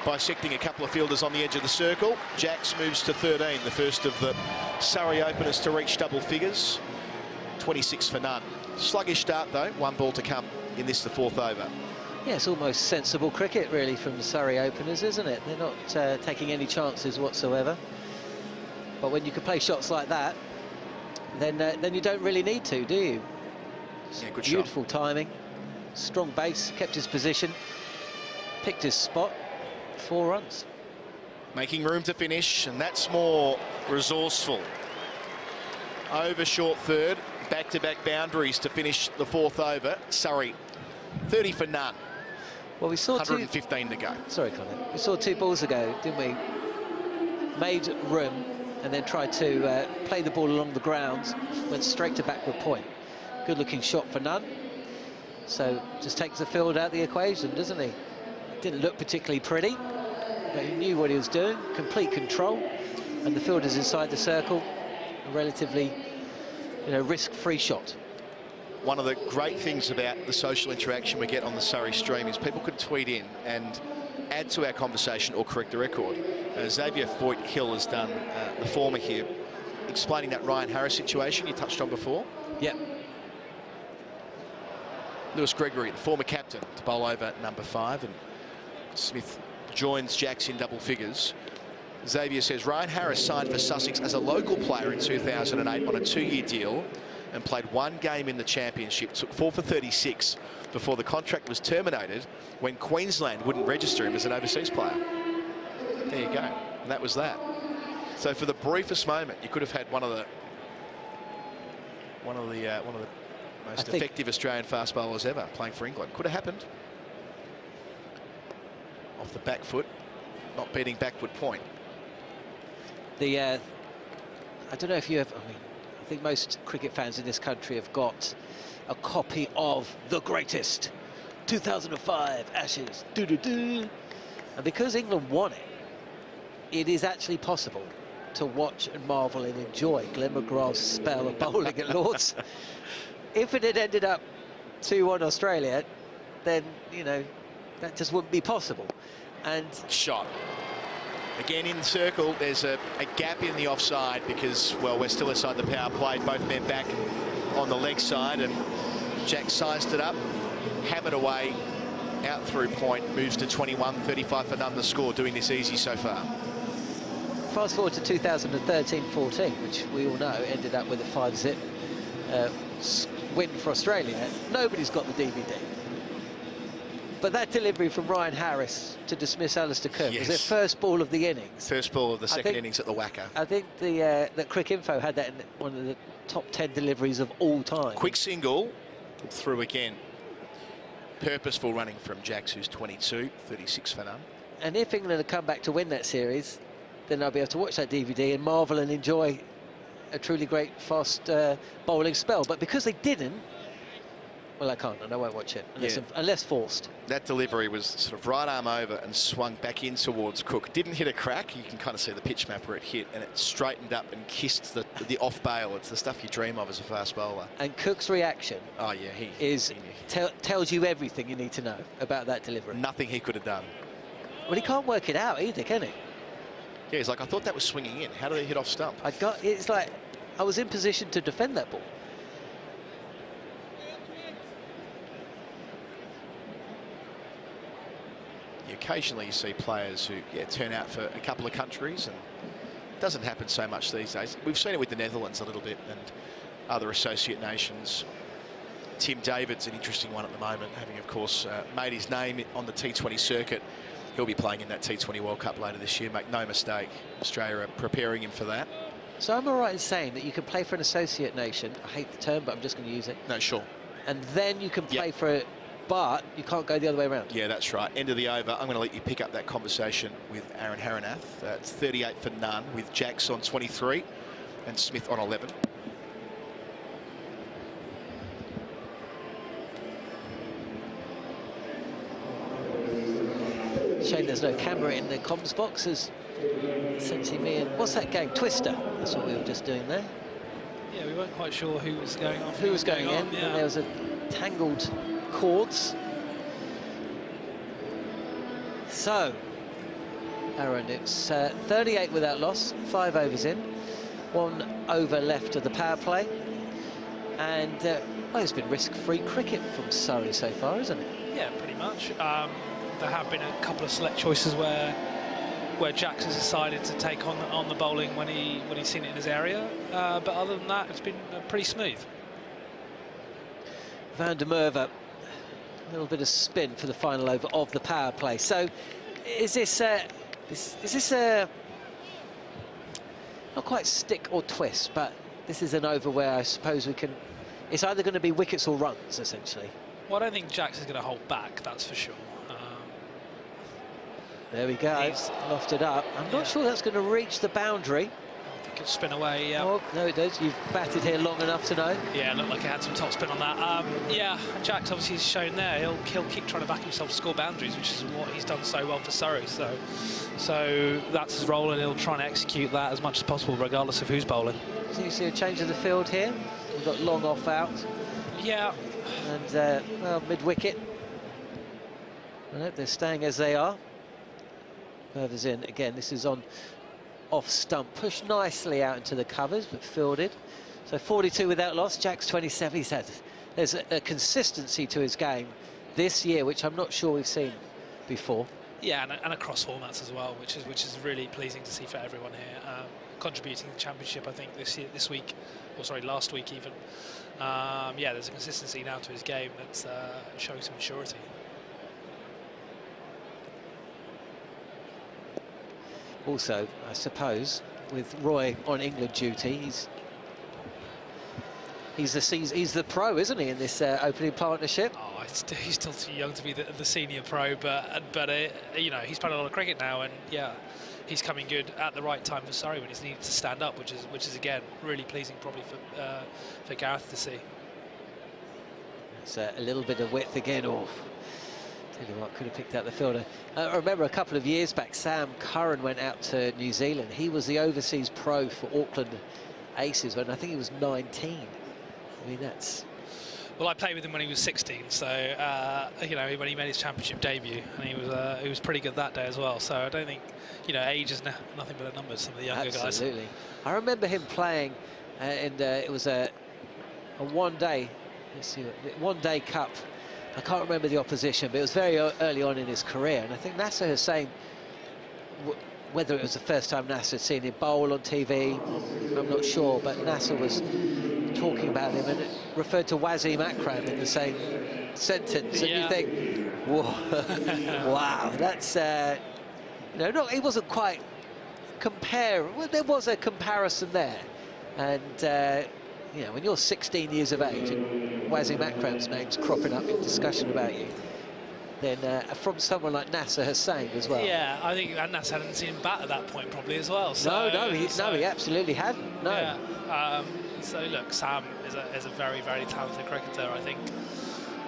E: bisecting a couple of fielders on the edge of the circle. Jacks moves to 13, the first of the Surrey openers to reach double figures. 26 for none. Sluggish start, though. 1 ball to come in this, the 4th over.
F: Yeah, it's almost sensible cricket, really, from the Surrey openers, isn't it? They're not taking any chances whatsoever. But when you can play shots like that, then you don't really need to, do you?
E: Yeah, good
F: Beautiful timing. Strong base, kept his position, picked his spot. 4 runs.
E: Making room to finish, and that's more resourceful. Over short 3rd, back-to-back boundaries to finish the 4th over. Surrey, 30 for none.
F: Well, we saw
E: 115 to go.
F: Sorry, Colin. We saw 2 balls ago, didn't we? Made room and then tried to play the ball along the ground, went straight to backward point. Good-looking shot for none. So just takes the field out of the equation, doesn't he? Didn't look particularly pretty, but he knew what he was doing. Complete control, and the fielder's inside the circle. A relatively, risk-free shot.
E: One of the great things about the social interaction we get on the Surrey stream is people can tweet in and add to our conversation or correct the record. Xavier Foyt-Hill has done the former here, explaining that Ryan Harris situation you touched on before.
F: Yep.
E: Lewis Gregory, the former captain, to bowl over number 5, and Smith joins Jacks in double figures. Xavier says Ryan Harris signed for Sussex as a local player in 2008 on a 2-year deal and played 1 game in the championship, took 4 for 36 before the contract was terminated when Queensland wouldn't register him as an overseas player. There you go, and that was that. So for the briefest moment, you could have had one of the most effective Australian fast bowlers ever playing for England. Could have happened. Off the back foot, not beating backward point.
H: I don't know if you have, I think most cricket fans in this country have got a copy of The Greatest 2005 Ashes. And because England won it, it is actually possible to watch and marvel and enjoy Glenn McGrath's spell of bowling at Lord's. If it had ended up 2-1 Australia, then, you know, that just wouldn't be possible. And
E: shot. Again in circle, there's a gap in the offside because, well, we're still inside the power play. Both men back on the leg side, and Jack sized it up, hammered away, out through point, moves to 21, 35 for none the score, doing this easy so far.
H: Fast forward to 2013-14, which we all know ended up with a 5-zip win for Australia. Nobody's got the DVD. But that delivery from Ryan Harris to dismiss Alistair Cook was their first ball of the innings.
E: First ball of the second innings at the Wacker.
H: I think that Crick Info had that in one of the top 10 deliveries of all time.
E: Quick single, through again. Purposeful running from Jacks, who's 22, 36 for none.
H: And if England had come back to win that series, then I'll be able to watch that DVD and marvel and enjoy a truly great fast bowling spell. But because they didn't, well, I can't, and I won't watch it unless forced. That
E: delivery was sort of right arm over and swung back in towards Cook. Didn't hit a crack. You can kind of see the pitch map where it hit, and it straightened up and kissed the off bail. It's the stuff you dream of as a fast bowler.
H: And Cook's reaction,
E: he
H: tells you everything you need to know about that delivery.
E: Nothing he could have done.
H: Well, he can't work it out either, can he?
E: Yeah, he's like, I thought that was swinging in. How did it hit off stump?
H: It's like I was in position to defend that ball.
E: Occasionally you see players who turn out for a couple of countries, and it doesn't happen so much these days. We've seen it with the Netherlands a little bit and other associate nations. Tim David's an interesting one at the moment, having of course made his name on the T20 circuit. He'll be playing in that T20 World Cup later this year, make no mistake. Australia are preparing him for that.
H: So am I right in saying that you can play for an associate nation? I hate the term, but I'm just going to use it.
E: No, sure.
H: And then you can play for it, but you can't go the other way around.
E: Yeah, that's right. End of the over. I'm going to let you pick up that conversation with Aaron Haranath. It's 38 for none with Jacks on 23 and Smith on 11.
H: Shame there's no camera in the comms box, as essentially me and what's that game? Twister. That's what we were just doing there.
D: Yeah, we weren't quite sure who was going off.
H: Who was going in?
D: Yeah.
H: And there was a tangled cords. So, Aaron, it's 38 without loss, 5 overs in, 1 over left of the power play, and well, it's been risk-free cricket from Surrey so far, isn't it?
D: Yeah, pretty much. There have been a couple of select choices where Jacks has decided to take on the bowling when he's seen it in his area, but other than that, it's been pretty smooth.
H: Van der Merwe, a little bit of spin for the final over of the power play. So, is this not quite stick or twist, but this is an over where I suppose we can. It's either going to be wickets or runs, essentially.
D: Well, I don't think Jacks is going to hold back. That's for sure.
H: There we go. He's lofted up. I'm not sure that's going to reach the boundary.
D: I think it'll spin away, yeah.
H: Oh, no, it does. You've batted here long enough to know.
D: Yeah, looked like he had some top spin on that. Yeah, Jacks obviously has shown there. He'll keep trying to back himself to score boundaries, which is what he's done so well for Surrey. So that's his role, and he'll try and execute that as much as possible, regardless of who's bowling.
H: So you see a change of the field here. We've got long off out.
D: Yeah.
H: And, well, mid-wicket. They're staying as they are. Merwe's in again. This is on off stump, pushed nicely out into the covers, but fielded. So 42 without loss. Jacks 27. He's had
F: there's a consistency to his game this year, which I'm not sure we've seen before.
D: Yeah, and across formats as well, which is really pleasing to see for everyone here. Contributing to the championship, I think this week, or sorry, last week even. Yeah, there's a consistency now to his game that's showing some maturity.
F: Also, I suppose, with Roy on England duty, he's the pro, isn't he, in this opening partnership?
D: Oh, he's still too young to be the senior pro, but you know, he's played a lot of cricket now, and yeah, he's coming good at the right time for Surrey when he's needed to stand up, which is again really pleasing probably for Gareth to see.
F: It's a little bit of width again. Oh, tell you what, could have picked out the fielder. I remember a couple of years back, Sam Curran went out to New Zealand. He was the overseas pro for Auckland Aces when I think he was 19. I mean, that's...
D: Well, I played with him when he was 16, so you know, when he made his championship debut, and he was pretty good that day as well. So I don't think, you know, age is nothing but a number. Some of the younger guys.
F: Absolutely. I remember him playing, and it was a one-day. Let's see, one-day cup. I can't remember the opposition, but it was very early on in his career, and I think Nasser Hussain, whether it was the first time Nasser had seen him bowl on TV, I'm not sure, but Nasser was talking about him and it referred to Wasim Akram in the same sentence, and you think, whoa, wow, that's you know, he wasn't quite well, there was a comparison there, and you know, when you're 16 years of age and Wasim Akram's name's cropping up in discussion about you, then from someone like Nasser Hussain as well.
D: Yeah, I think Nasser hadn't seen him bat at that point probably as well. So,
F: no, he absolutely hadn't. No.
D: Yeah. So look, Sam is a very, very talented cricketer, I think.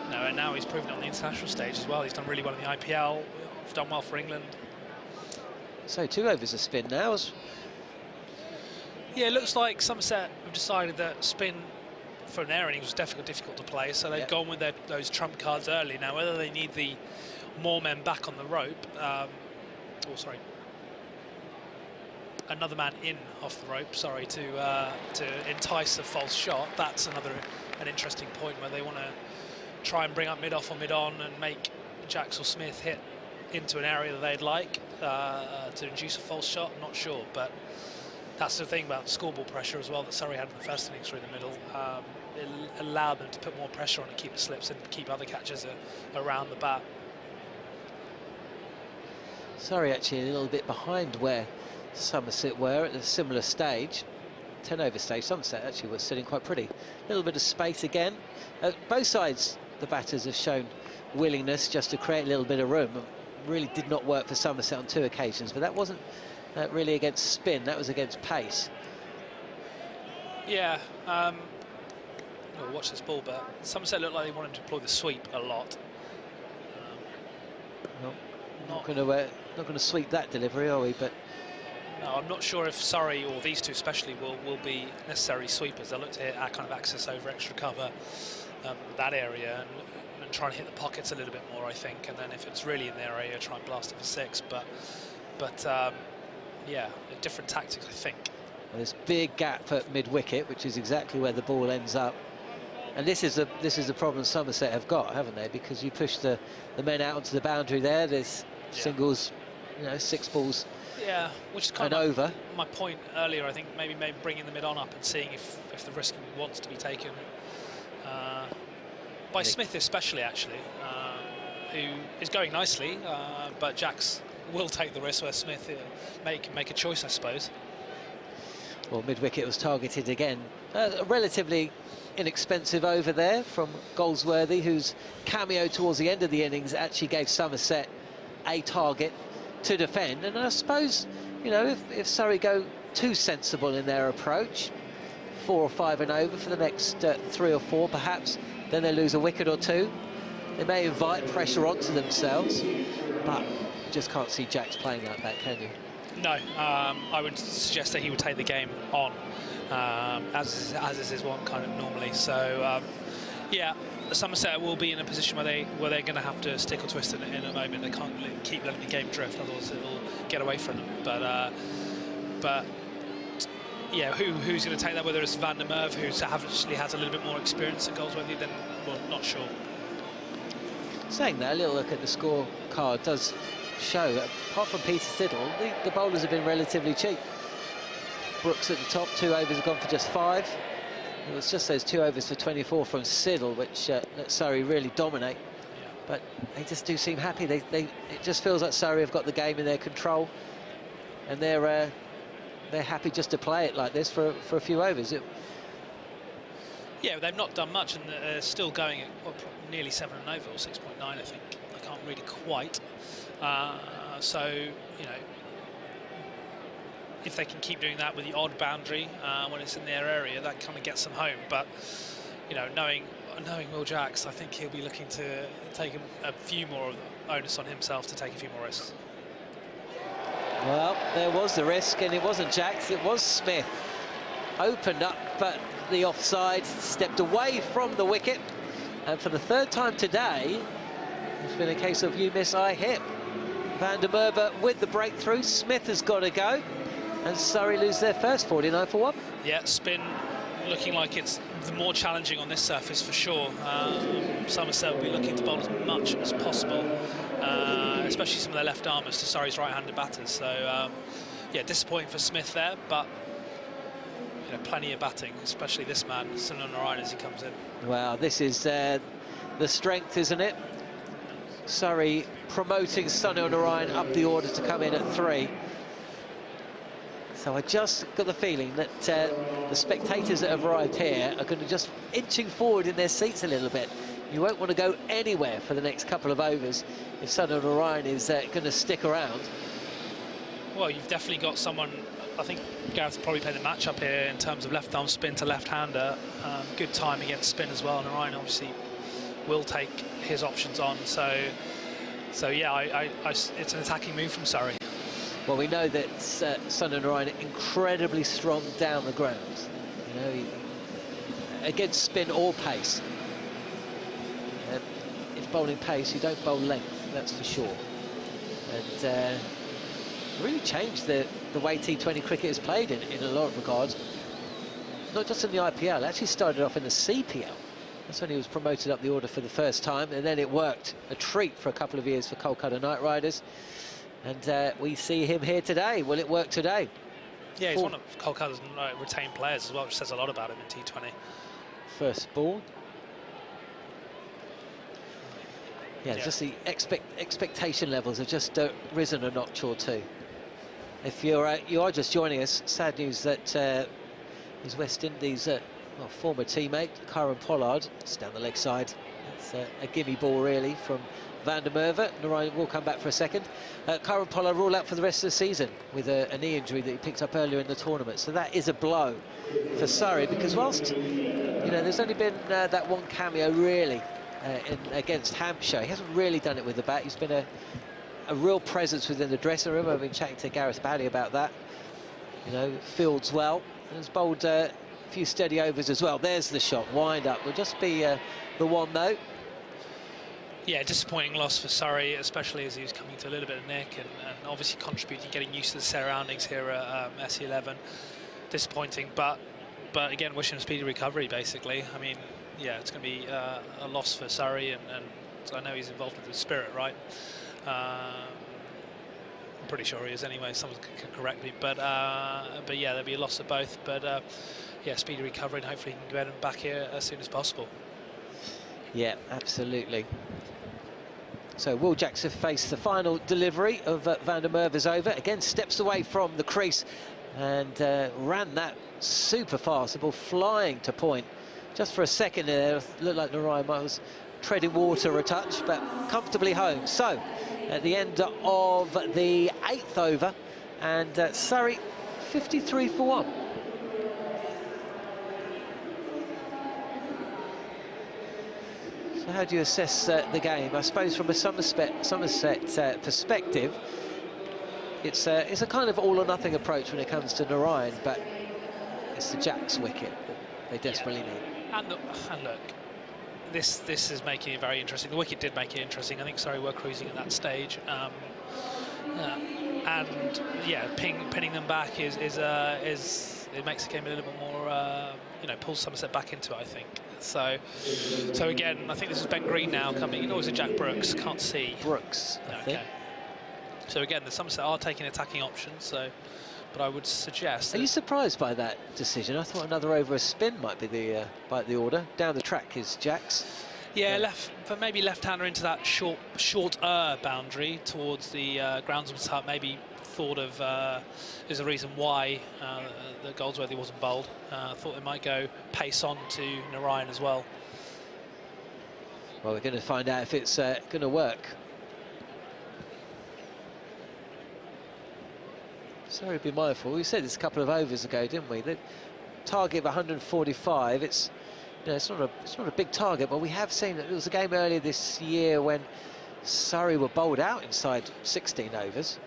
D: You know, and now he's proven it on the international stage as well. He's done really well in the IPL. Done well for England.
F: So 2 overs of spin now.
D: Yeah, it looks like Somerset have decided that spin for an air innings was definitely difficult to play, so they've gone with those trump cards early. Now, whether they need the more men back on the rope, another man in off the rope, to entice a false shot, that's an interesting point where they want to try and bring up mid-off or mid-on and make Jacks or Smith hit into an area that they'd like to induce a false shot. I'm not sure, but that's the thing about scoreball pressure as well that Surrey had in the first innings through the middle. It allowed them to put more pressure on and keep the slips and keep other catchers around the bat.
F: Surrey actually a little bit behind where Somerset were at a similar stage. 10 over stage, Somerset actually was sitting quite pretty. A little bit of space again. Both sides, the batters have shown willingness just to create a little bit of room. It really did not work for Somerset on 2 occasions, but that wasn't really against spin, that was against pace.
D: Yeah, we'll watch this ball, but Somerset looked like they wanted to deploy the sweep a lot.
F: Not going to sweep that delivery, are we? But
D: no, I'm not sure if Surrey, or these two especially, will be necessary sweepers. They'll look to hit our kind of access over extra cover, that area, and try and hit the pockets a little bit more, I think. And then if it's really in their area, try and blast it for 6. But yeah, different tactics, I think.
F: Well, there's big gap at mid-wicket, which is exactly where the ball ends up. And this is the problem Somerset have got, haven't they? Because you push the men out onto the boundary there. There's singles, you know, 6 balls.
D: Yeah, which is kind
F: of
D: over. My point earlier, I think maybe bringing the mid-on up and seeing if the risk wants to be taken by Smith especially, actually, who is going nicely, but Jacks will take the risk where Smith make a choice, I suppose.
F: Well, mid-wicket was targeted again. A relatively inexpensive over there from Goldsworthy, whose cameo towards the end of the innings actually gave Somerset a target to defend. And I suppose, you know, if Surrey go too sensible in their approach, 4 or 5 and over for the next 3 or 4 perhaps, then they lose a wicket or 2. They may invite pressure onto themselves, but you just can't see Jacks playing like that, can you?
D: No, I would suggest that he would take the game on, as is his one kind of normally. So, yeah, Somerset will be in a position where they're going to have to stick or twist in a moment. They can't keep letting the game drift, otherwise it'll get away from them. But yeah, who's going to take that? Whether it's Van der Merwe, who actually has a little bit more experience at Goldsworthy, then well, not sure.
F: Saying that, a little look at the scorecard does show that apart from Peter Siddle, the bowlers have been relatively cheap. Brooks at the top, 2 overs have gone for just 5. It was just those 2 overs for 24 from Siddle, which let Surrey really dominate. Yeah. But they just do seem happy. It just feels like Surrey have got the game in their control, and they're happy just to play it like this for a few overs.
D: Yeah, they've not done much, and they're still going at nearly 7 and over, or 6.9, I think. I can't read it quite. So, you know, if they can keep doing that with the odd boundary when it's in their area, that kind of gets them home. But, you know, knowing Will Jacks, I think he'll be looking to take a few more of the onus on himself to take a few more risks.
F: Well, there was the risk, and it wasn't Jacks, it was Smith. Opened up, but the offside, stepped away from the wicket. And for the 3rd time today, it's been a case of you miss, I hit. Van der Merwe with the breakthrough. Smith has got to go. And Surrey lose their first, 49 for 1.
D: Yeah, spin looking like it's more challenging on this surface for sure. Somerset will be looking to bowl as much as possible, especially some of their left armers to Surrey's right-handed batters. So, yeah, disappointing for Smith there, but you know, plenty of batting, especially this man, Sunil Narayan, as he comes in.
F: Well, this is the strength, isn't it? Surrey promoting Sunil Narayan up the order to come in at 3. So I just got the feeling that the spectators that have arrived here are going to just inching forward in their seats a little bit. You won't want to go anywhere for the next couple of overs if Sunil Narayan is going to stick around.
D: Well, you've definitely got someone. I think Gareth probably played the match up here in terms of left-arm spin to left-hander. Good time against spin as well. Narayan obviously will take his options on. So yeah, it's an attacking move from Surrey.
F: Well, we know that Sunil Narayan incredibly strong down the ground. You know, against spin or pace. If bowling pace, you don't bowl length, that's for sure. And really changed the way T20 cricket is played in a lot of regards. Not just in the IPL, it actually started off in the CPL. That's when he was promoted up the order for the first time, and then it worked a treat for a couple of years for Kolkata Knight Riders. And we see him here today. Will it work today?
D: Yeah, he's one of Kolkata's retained players as well, which says a lot about him in T20.
F: First ball. Yeah, just the expectation levels have just risen a notch or two. If you are just joining us, sad news that his West Indies former teammate, Karen Pollard, it's down the leg side. It's a gimme ball, really, from Van der Merwe. Narayan will come back for a second. Karen Pollard ruled out for the rest of the season with a knee injury that he picked up earlier in the tournament. So that is a blow for Surrey, because whilst, you know, there's only been that one cameo, really, against Hampshire. He hasn't really done it with the bat. He's been a real presence within the dressing room. I've been chatting to Gareth Bally about that. You know, fields well. And has bowled a few steady overs as well. There's the shot, wind up. Will just be the one, though.
D: Yeah, disappointing loss for Surrey, especially as he was coming to a little bit of nick and obviously contributing, getting used to the surroundings here at SE11. Disappointing, but again, wishing a speedy recovery, basically. I mean, yeah, it's going to be a loss for Surrey, and I know he's involved with the Spirit, right? I'm pretty sure he is anyway, someone can correct me, but yeah, there'll be a loss of both, but yeah, speedy recovery, and hopefully he can get him back here as soon as possible.
F: Yeah, absolutely. So Will Jackson faced the final delivery of Van der Merwe's over. Again, steps away from the crease and ran that super fast. The ball flying to point. Just for a second there, it looked like Narayan was treading water a touch, but comfortably home. So, at the end of the 8th over, and Surrey 53 for 1. So how do you assess the game? I suppose from a Somerset perspective, it's a kind of all-or-nothing approach when it comes to Narayan, but it's the Jacks wicket that they desperately need.
D: And look, this is making it very interesting. The wicket did make it interesting. I think Surrey were cruising at that stage, and yeah, pinning them back is it makes the game a little bit more, you know, pulls Somerset back into it, I think. So again, I think this is Ben Green now coming in, or is it Jack Brooks? Can't see.
F: Brooks, I think.
D: So again, the Somerset are taking attacking options, so, but I would suggest...
F: Are you surprised by that decision? I thought another over a spin might be the order. Down the track is Jack's.
D: Yeah, but maybe left-hander into that shorter boundary towards the groundsman's hut. Maybe thought of there's a reason why the Goldsworthy wasn't bowled. Thought they might go pace on to Narayan as well.
F: Well, we're going to find out if it's going to work. Sorry, be mindful. We said this a couple of overs ago, didn't we? The target of 145. It's, you know, it's not a big target, but we have seen that there was a game earlier this year when Surrey were bowled out inside 16 overs.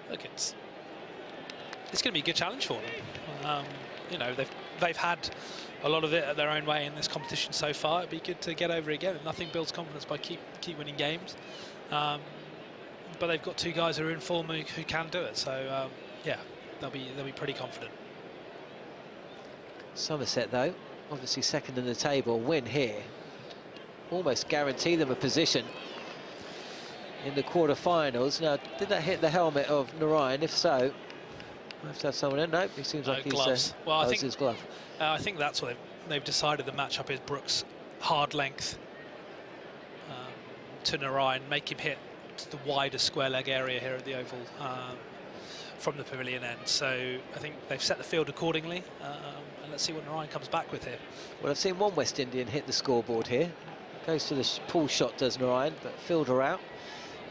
D: Look, it's going to be a good challenge for them. You know, they've had a lot of it at their own way in this competition so far. It'd be good to get over it again. Nothing builds confidence by keep winning games. But they've got two guys who are in form who can do it. So yeah, they'll be pretty confident.
F: Somerset, though, obviously second in the table, win here almost guarantee them a position in the quarter-finals. Now, did that hit the helmet of Narayan? If so, I have to have someone in. Nope, he seems like he's
D: gloves. Well, I think
F: his glove.
D: I think that's what they've decided. The matchup is Brooks hard length to Narayan, make him hit the wider square leg area here at the Oval from the pavilion end. So I think they've set the field accordingly, and let's see what Narayan comes back with here.
F: Well, I've seen one West Indian hit the scoreboard here. Goes to the pull shot, does Narayan, but fielder out.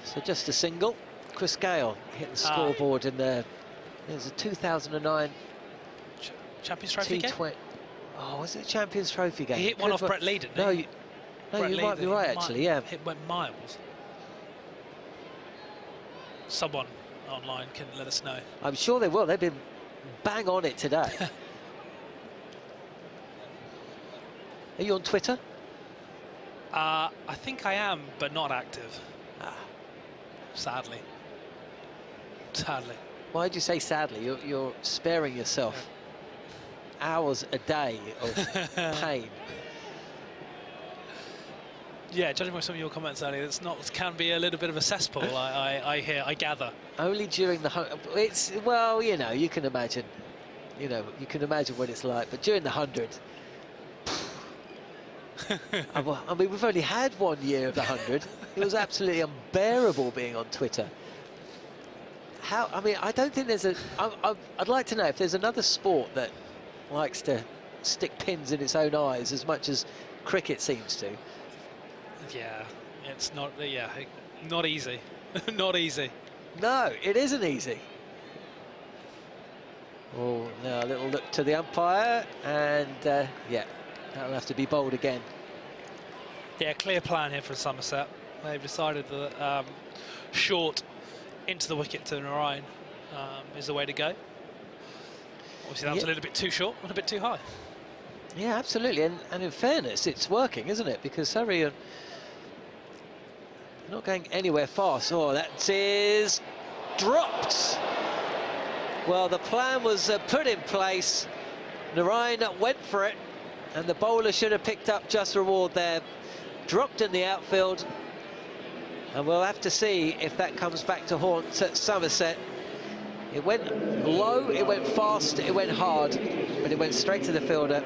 F: So just a single. Chris Gale hit the scoreboard in the... There's a 2009
D: Champions Trophy game?
F: Oh, was it Champions Trophy game?
D: He hit one off Brett Lee, didn't he?
F: No, you might be right, actually, yeah.
D: It went miles. Someone online can let us know.
F: I'm sure they will. They've been bang on it today. Are you on Twitter?
D: I think I am, but not active. Sadly. Sadly.
F: Why did you say sadly? You're sparing yourself hours a day of pain.
D: Yeah, judging by some of your comments earlier, it can be a little bit of a cesspool. I gather.
F: Only during the it's, well, you know, you can imagine. You know, you can imagine what it's like. But during the 100, I mean, we've only had 1 year of the 100. It was absolutely unbearable being on Twitter. How? I mean, I don't think there's a. I'd like to know if there's another sport that likes to stick pins in its own eyes as much as cricket seems to.
D: Yeah, it's not. Yeah, not easy. Not easy.
F: No, it isn't easy. Oh, now a little look to the umpire, and yeah, that'll have to be bowled again.
D: Yeah, clear plan here for Somerset. They've decided that short into the wicket to Narayan is the way to go. Obviously, that was a little bit too short and a bit too high.
F: Yeah, absolutely, and in fairness, it's working, isn't it? Because Surrey are not going anywhere fast. Oh, that is dropped. Well, the plan was put in place. Narayan went for it, and the bowler should have picked up just reward there. Dropped in the outfield, and we'll have to see if that comes back to haunt at Somerset. It went low, it went fast, it went hard, but it went straight to the fielder,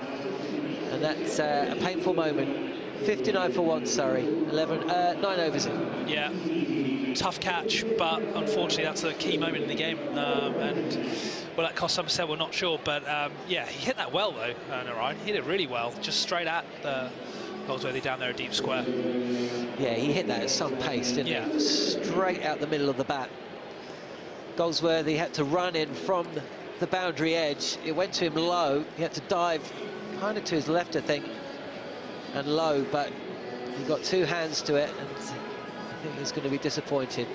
F: and that's a painful moment. 59 for 1, Surrey, 9 overs in.
D: Yeah, tough catch, but unfortunately that's a key moment in the game, and well, that cost Somerset, we're not sure, but yeah, he hit that well though, Narayan. He hit it really well, just straight at the Goldsworthy down there, a deep square.
F: Yeah, he hit that at some pace, didn't he? Straight out the middle of the bat. Goldsworthy had to run in from the boundary edge. It went to him low. He had to dive kind of to his left, I think, and low, but he got two hands to it, and I think he's going to be disappointed.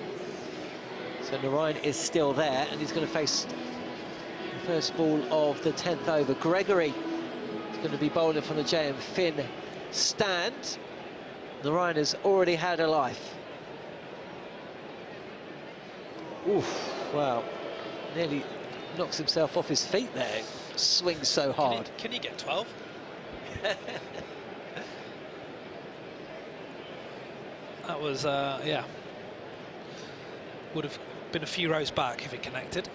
F: So Narayan is still there, and he's going to face the first ball of the 10th over. Gregory is going to be bowling from the JM Finn stand. Narayan has already had a life. Oof, wow, nearly knocks himself off his feet there. Swings so hard.
D: Can you get 12? That was, yeah. Would have been a few rows back if it connected.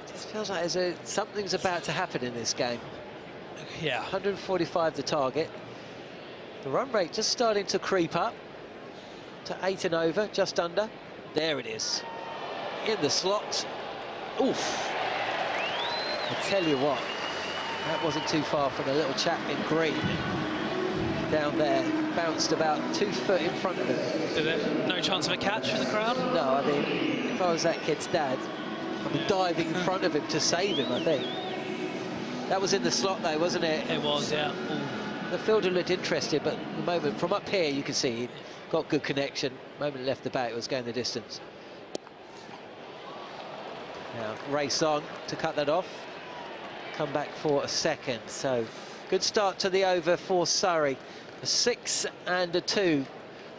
F: Just feels like something's about to happen in this game.
D: Yeah.
F: 145 the target. The run rate just starting to creep up to 8 and over, just under. There it is. In the slot. Oof. I tell you what, that wasn't too far from the little chap in green. Down there, bounced about 2 foot in front of him.
D: No chance of a catch in the crowd?
F: No, I mean, if I was that kid's dad, I'd be diving in front of him to save him, I think. That was in the slot though, wasn't it?
D: It was, yeah.
F: The fielder looked interested, but the moment from up here you can see he got good connection. The moment he left the bat, it was going the distance. Now race on to cut that off. Come back for a second. So good start to the over for Surrey. A 6 and a 2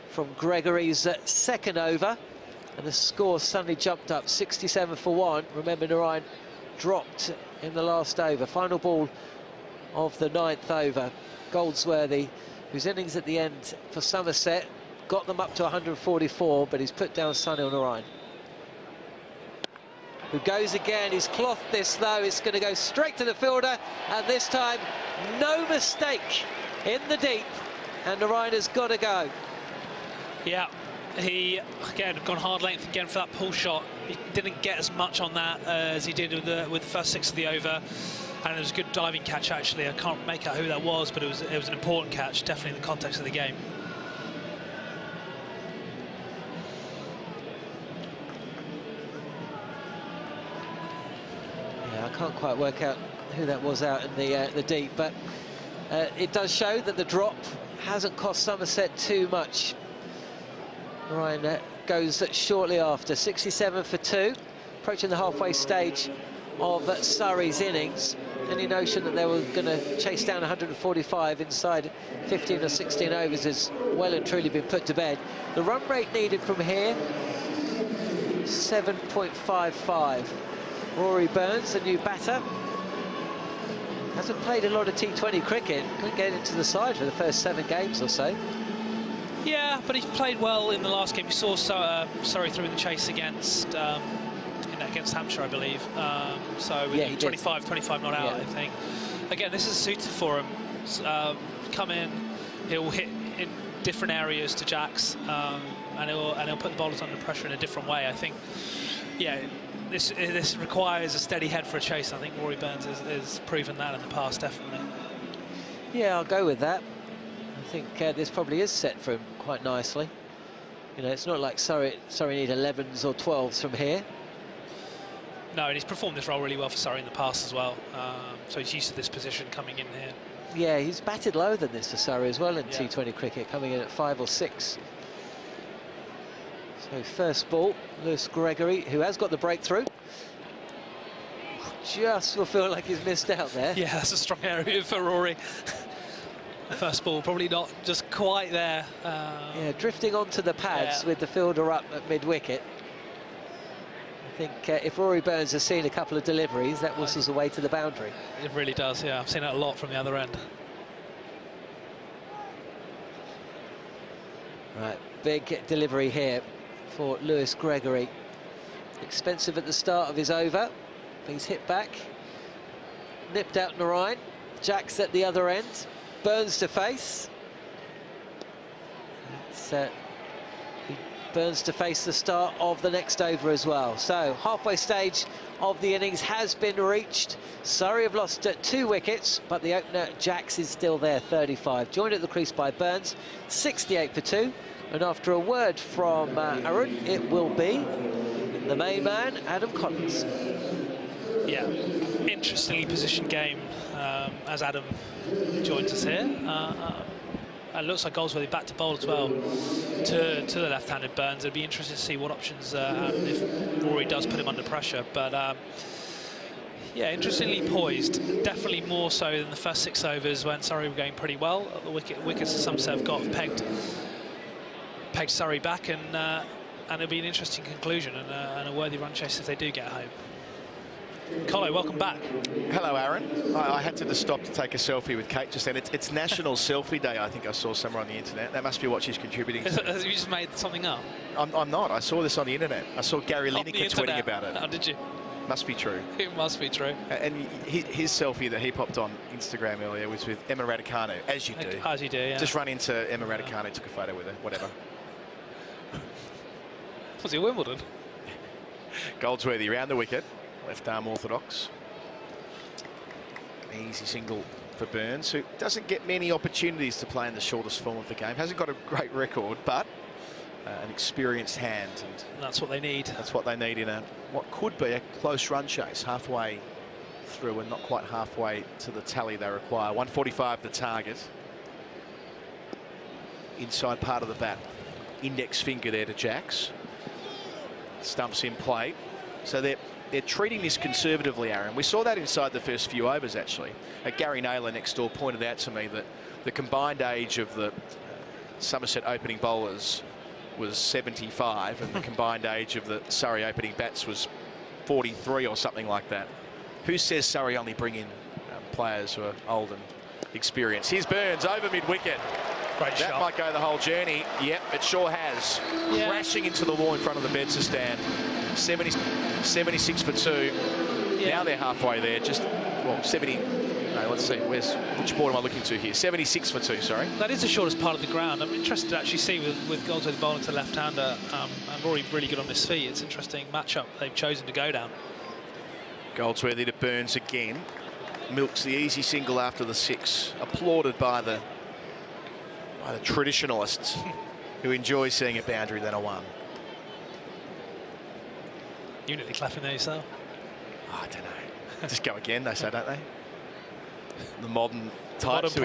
F: from Gregory's second over, and the score suddenly jumped up 67 for 1. Remember, Narayan dropped in the last over. Final ball of the 9th over. Goldsworthy, whose innings at the end for Somerset got them up to 144, but he's put down Sunil Narayan, who goes again. He's clothed this though. It's going to go straight to the fielder, and this time no mistake in the deep, and Narayan has got to go.
D: Yeah, he again gone hard length again for that pull shot. He didn't get as much on that as he did with the first 6 of the over, and it was a good diving catch actually. I can't make out who that was, but it was an important catch, definitely in the context of the game.
F: I can't quite work out who that was out in the deep, but it does show that the drop hasn't cost Somerset too much. Ryan goes shortly after, 67 for 2, approaching the halfway stage of Surrey's innings. Any notion that they were going to chase down 145 inside 15 or 16 overs has well and truly been put to bed. The run rate needed from here, 7.55. Rory Burns, the new batter, hasn't played a lot of T20 cricket, couldn't get into the side for the first 7 games or so.
D: Yeah, but he's played well in the last game. We saw Surrey through in the chase against Hampshire, I believe. So
F: yeah,
D: 25 not out, I think. Again, this is suited for him. Come in, he'll hit in different areas to Jacks, and he'll put the bowlers under pressure in a different way. I think, yeah, this requires a steady head for a chase. I think Rory Burns has proven that in the past, definitely.
F: Yeah, I'll go with that. I think this probably is set for him quite nicely. You know, it's not like Surrey need 11s or 12s from here.
D: No, and he's performed this role really well for Surrey in the past as well. So he's used to this position coming in here.
F: Yeah, he's batted lower than this for Surrey as well in T20 cricket, coming in at 5 or 6. So first ball, Lewis Gregory, who has got the breakthrough. Just will feel like he's missed out there.
D: Yeah, that's a strong area for Rory. First ball, probably not just quite there.
F: Yeah, drifting onto the pads with the fielder up at mid-wicket. I think if Rory Burns has seen a couple of deliveries, that whistles away to the boundary.
D: It really does, yeah. I've seen it a lot from the other end.
F: Right, big delivery here for Lewis Gregory. Expensive at the start of his over. He's hit back. Nipped out Narayan. Jacks at the other end. Burns to face. Burns to face the start of the next over as well. So halfway stage of the innings has been reached. Surrey have lost 2 wickets, but the opener Jacks is still there, 35. Joined at the crease by Burns, 68 for 2. And after a word from Aaron, it will be the main man, Adam Collins.
D: Yeah, interestingly positioned game as Adam joins us here. And looks like Goldsworthy back to bowl as well to the left-handed Burns. It'd be interesting to see what options if Rory does put him under pressure. But yeah, interestingly poised. Definitely more so than the first 6 overs when Surrey were going pretty well. The wickets of Somerset have got pegged Surrey back, and and it'll be an interesting conclusion and a worthy run chase if they do get home. Colo, welcome back.
E: Hello, Aaron. I had to stop to take a selfie with Kate just then. It's National Selfie Day, I think I saw somewhere on the internet. That must be what she's contributing to.
D: Have you just made something up?
E: I'm not. I saw this on the internet. I saw Gary Lineker tweeting about it.
D: Oh, did you?
E: Must be true.
D: It must be true.
E: And his selfie that he popped on Instagram earlier was with Emma Raducanu, as you do.
D: As you do, yeah.
E: Just run into Emma Raducanu, took a photo with her, whatever.
D: Was he at Wimbledon?
E: Goldsworthy around the wicket, left arm orthodox. Easy single for Burns, who doesn't get many opportunities to play in the shortest form of the game. Hasn't got a great record, but an experienced hand. And
D: that's what they need.
E: That's what they need in what could be a close run chase, halfway through and not quite halfway to the tally they require. 145 the target. Inside part of the bat. Index finger there to Jacks. Stumps in play. So they're treating this conservatively, Aaron. We saw that inside the first few overs, actually. Gary Naylor next door pointed out to me that the combined age of the Somerset opening bowlers was 75 and the combined age of the Surrey opening bats was 43 or something like that. Who says Surrey only bring in players who are old and experienced? Here's Burns over mid-wicket.
D: Great
E: that
D: shot.
E: might go the whole journey. Yep, it sure has.
D: Yeah.
E: Crashing into the wall in front of the Bedser stand. 76 for 2. Yeah. Now they're halfway there. Just, well, 70. No, let's see. Which board am I looking to here? 76 for 2, sorry.
D: That is the shortest part of the ground. I'm interested to actually see with Goldsworthy bowling to left-hander and Rory really good on his feet. It's an interesting matchup they've chosen to go down.
E: Goldsworthy to Burns again. Milks the easy single after the 6. Applauded by the traditionalists who enjoy seeing a boundary than a 1.
D: You nearly clapping there yourself?
E: Oh, I don't know. Just go again, they say, don't they? The modern
D: types.
E: The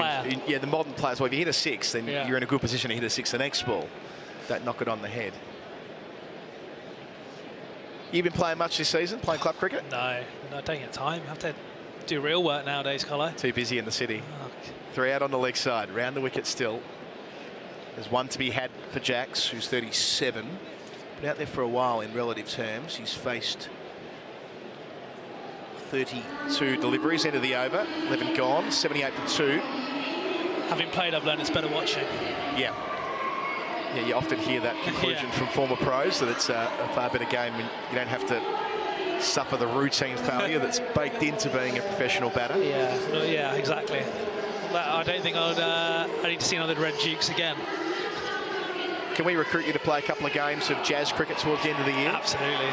E: modern players. Well, if you hit a 6, then you're in a good position to hit a 6 the next ball. Don't knock it on the head. You been playing much this season, playing club cricket?
D: No, I don't get time. I have to do real work nowadays, Colo.
E: Too busy in the city.
D: Oh.
E: 3 out on the leg side, round the wicket still. There's one to be had for Jacks, who's 37. Been out there for a while in relative terms. He's faced 32 deliveries into the over, 11 gone, 78 for 2.
D: Having played, I've learned it's better watching.
E: Yeah. Yeah, you often hear that conclusion from former pros, that it's a far better game and you don't have to suffer the routine failure that's baked into being a professional batter.
D: Yeah, exactly. I don't think I need to see another Red Dukes again.
E: Can we recruit you to play a couple of games of jazz cricket towards the end of the year?
D: Absolutely.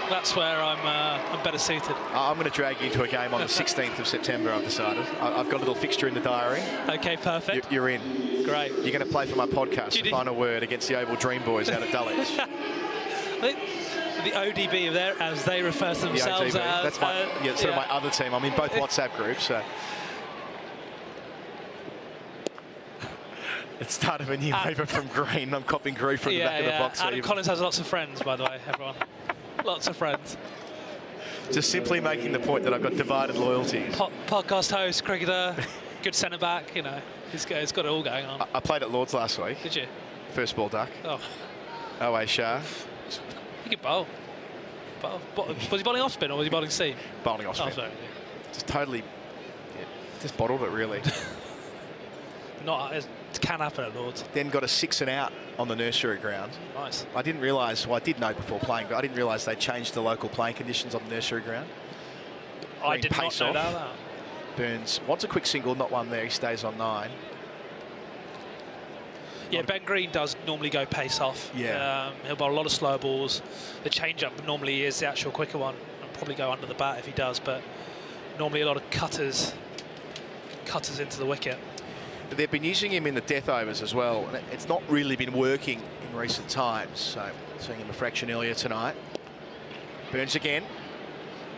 D: That's where I'm better suited.
E: I'm going to drag you into a game on the 16th of September, I've decided. I've got a little fixture in the diary.
D: Okay, perfect.
E: You're in.
D: Great.
E: You're going to play for my podcast, The Final Word, against the Oval Dream Boys out at Dulwich.
D: The ODB of there, as they refer to themselves
E: the
D: as.
E: That's my, sort of my other team. I'm in both WhatsApp groups. So. It started a new paper from Green. I'm copying grief from the back of the box.
D: Adam Collins has lots of friends, by the way, everyone. Lots of friends.
E: Just simply making the point that I've got divided loyalties.
D: Podcast host, cricketer, good centre-back, you know. He's got it all going on.
E: I played at Lords last week.
D: Did you?
E: First ball duck.
D: Oh.
E: Away Shah.
D: He could bowl. Was he bowling off spin or was he bowling seam?
E: Bowling off spin.
D: Oh, sorry.
E: Just totally, just bottled it, really.
D: It can happen at Lords.
E: Then got a 6 and out on the nursery ground.
D: Nice.
E: I didn't realise, well, I did know before playing, but I didn't realise they changed the local playing conditions on the nursery ground.
D: I did not know that.
E: Burns wants a quick single, not one there. He stays on 9.
D: Yeah, Ben Green does normally go pace off.
E: Yeah.
D: He'll bowl a lot of slow balls. The change-up normally is the actual quicker one. I'll probably go under the bat if he does, but normally a lot of cutters into the wicket.
E: They've been using him in the death overs as well, and it's not really been working in recent times. So seeing him a fraction earlier tonight. Burns again.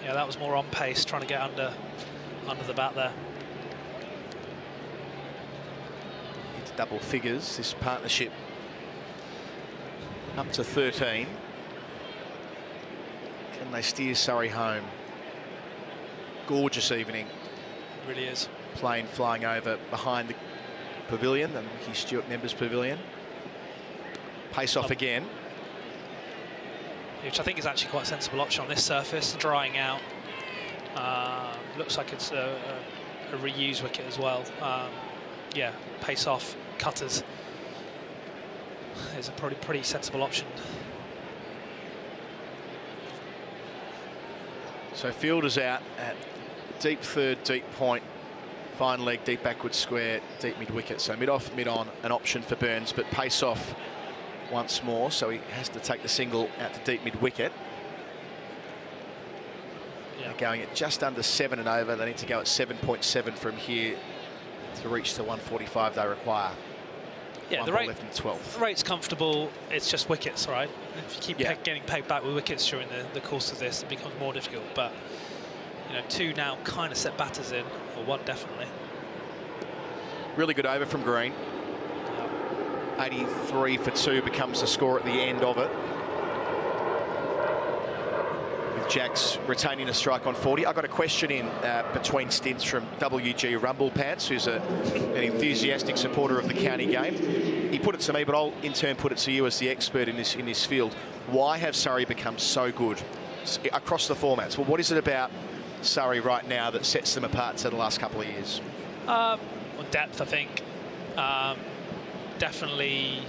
D: Yeah, that was more on pace, trying to get under the bat there.
E: Into double figures, this partnership up to 13. Can they steer Surrey home? Gorgeous evening.
D: It really is.
E: Plane flying over behind the pavilion, the Mickey Stewart Members Pavilion. Pace off again.
D: which I think is actually quite a sensible option on this surface, drying out. Looks like it's a reused wicket as well. Yeah, pace off cutters is a pretty sensible option.
E: So fielders out at deep third, deep point, fine leg, deep backward square, deep mid wicket. So mid off, mid on, an option for Burns, but pace off once more. So he has to take the single out to deep mid wicket. They're going at just under 7 and over. They need to go at 7.7 from here to reach the 145 they require.
D: Yeah, the
E: rate left in 12th.
D: The rate's comfortable. It's just wickets, right? If you keep getting pegged back with wickets during the course of this, it becomes more difficult. But you know, 2 now kind of set batters in, or 1 definitely.
E: Really good over from Green. 83 for 2 becomes the score at the end of it. With Jacks retaining a strike on 40. I got a question in between stints from WG Rumble Pants, who's an enthusiastic supporter of the county game. He put it to me, but I'll in turn put it to you as the expert in this field. Why have Surrey become so good across the formats? Well, what is it about Surrey right now that sets them apart to the last couple of years?
D: Well, depth, I think. Definitely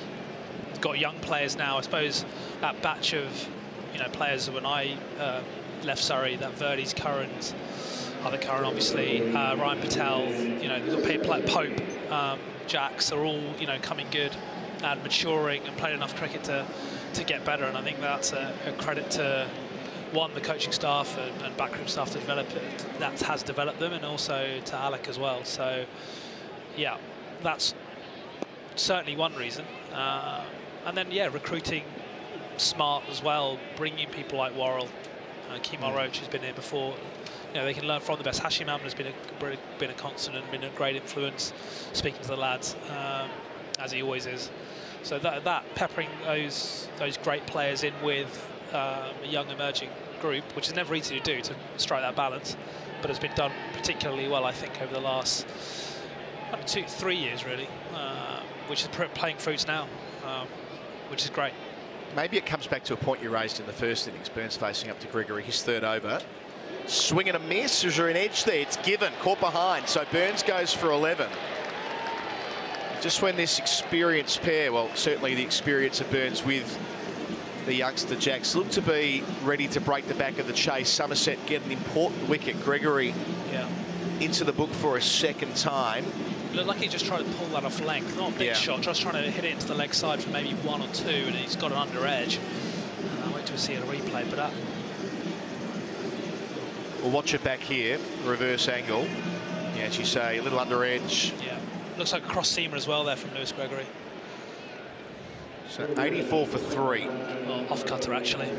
D: got young players now. I suppose that batch of players when I left Surrey, that Verdi's Curran, other Curran obviously, Ryan Patel, they've got people like Pope, Jacks are all coming good and maturing and playing enough cricket to get better. And I think that's a credit to the coaching staff and backroom staff to develop it. That has developed them, and also to Alec as well. So yeah, that's certainly one reason. And then recruiting smart as well, bringing people like Worrell, Kemal Roach has been here before. They can learn from the best. Hashim Amla has been a constant and been a great influence, speaking to the lads, as he always is. So that peppering those great players in with a young emerging group, which is never easy to do, to strike that balance, but has been done particularly well, I think, over the last 2-3 years really, which is playing fruits now, which is great.
E: Maybe it comes back to a point you raised in the first innings. Burns facing up to Gregory, his third over. Swing and a miss. Is there an edge there? It's given, caught behind. So Burns goes for 11. Just when this experienced pair, well, certainly the experience of Burns with the youngster Jacks, look to be ready to break the back of the chase. Somerset get an important wicket. Gregory into the book for a second time.
D: Looked like he just tried to pull that off length, not a big shot, just trying to hit it into the leg side for maybe 1 or 2, and he's got an under edge. I'll wait to see a replay, but
E: we'll watch it back here, reverse angle. Yeah, as you say, a little under edge.
D: Yeah, looks like a cross seamer as well there from Lewis Gregory.
E: So 84 for 3.
D: Oh, off cutter actually.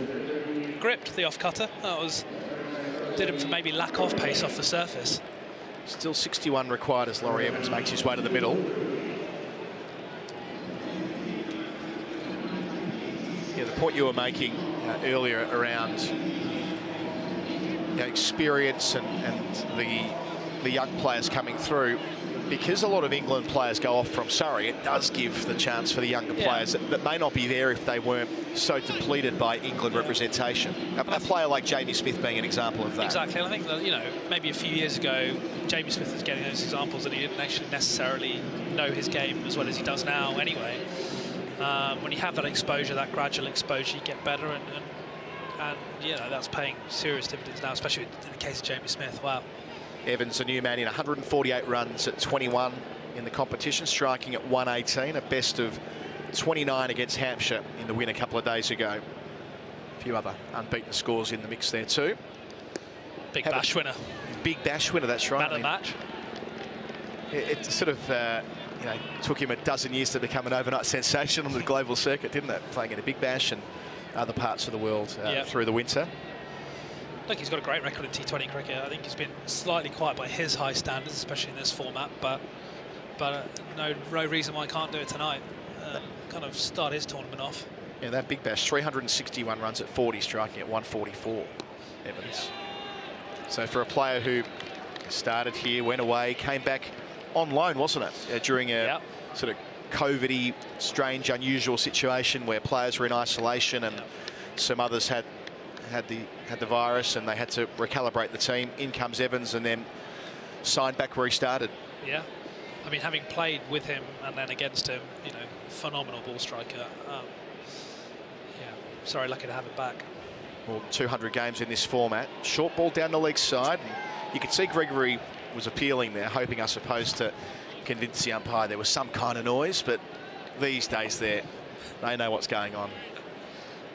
D: Gripped the off cutter. That did him for maybe lack of pace off the surface.
E: Still 61 required as Laurie Evans makes his way to the middle. Yeah, the point you were making earlier around experience and the young players coming through, because a lot of England players go off from Surrey, it does give the chance for the younger players that may not be there if they weren't so depleted by England representation. A player like Jamie Smith being an example of that.
D: Exactly, and I think that, maybe a few years ago, Jamie Smith was getting those examples and he didn't actually necessarily know his game as well as he does now anyway. When you have that exposure, that gradual exposure, you get better, and that's paying serious dividends now, especially in the case of Jamie Smith. Wow.
E: Evans, a new man, in 148 runs at 21 in the competition, striking at 118, a best of 29 against Hampshire in the win a couple of days ago. A few other unbeaten scores in the mix there too.
D: Big Bash winner.
E: Big Bash winner, that's right.
D: Man of the match.
E: It sort of took him a dozen years to become an overnight sensation on the global circuit, didn't it? Playing in a Big Bash and other parts of the world through the winter.
D: Look, he's got a great record in T20 cricket. I think he's been slightly quiet by his high standards, especially in this format, but no reason why he can't do it tonight. Kind of start his tournament off.
E: Yeah, that Big Bash, 361 runs at 40, striking at 144, Evans. So for a player who started here, went away, came back on loan, wasn't it? During a sort of COVID-y, strange, unusual situation where players were in isolation and some others had the virus and they had to recalibrate the team. In comes Evans and then signed back where he started.
D: Yeah. I mean, having played with him and then against him, you know, phenomenal ball striker. Yeah, sorry, lucky to have it back.
E: Well, 200 games in this format. Short ball down the leg side. You could see Gregory was appealing there, hoping, I suppose, to convince the umpire there was some kind of noise, but these days they know what's going on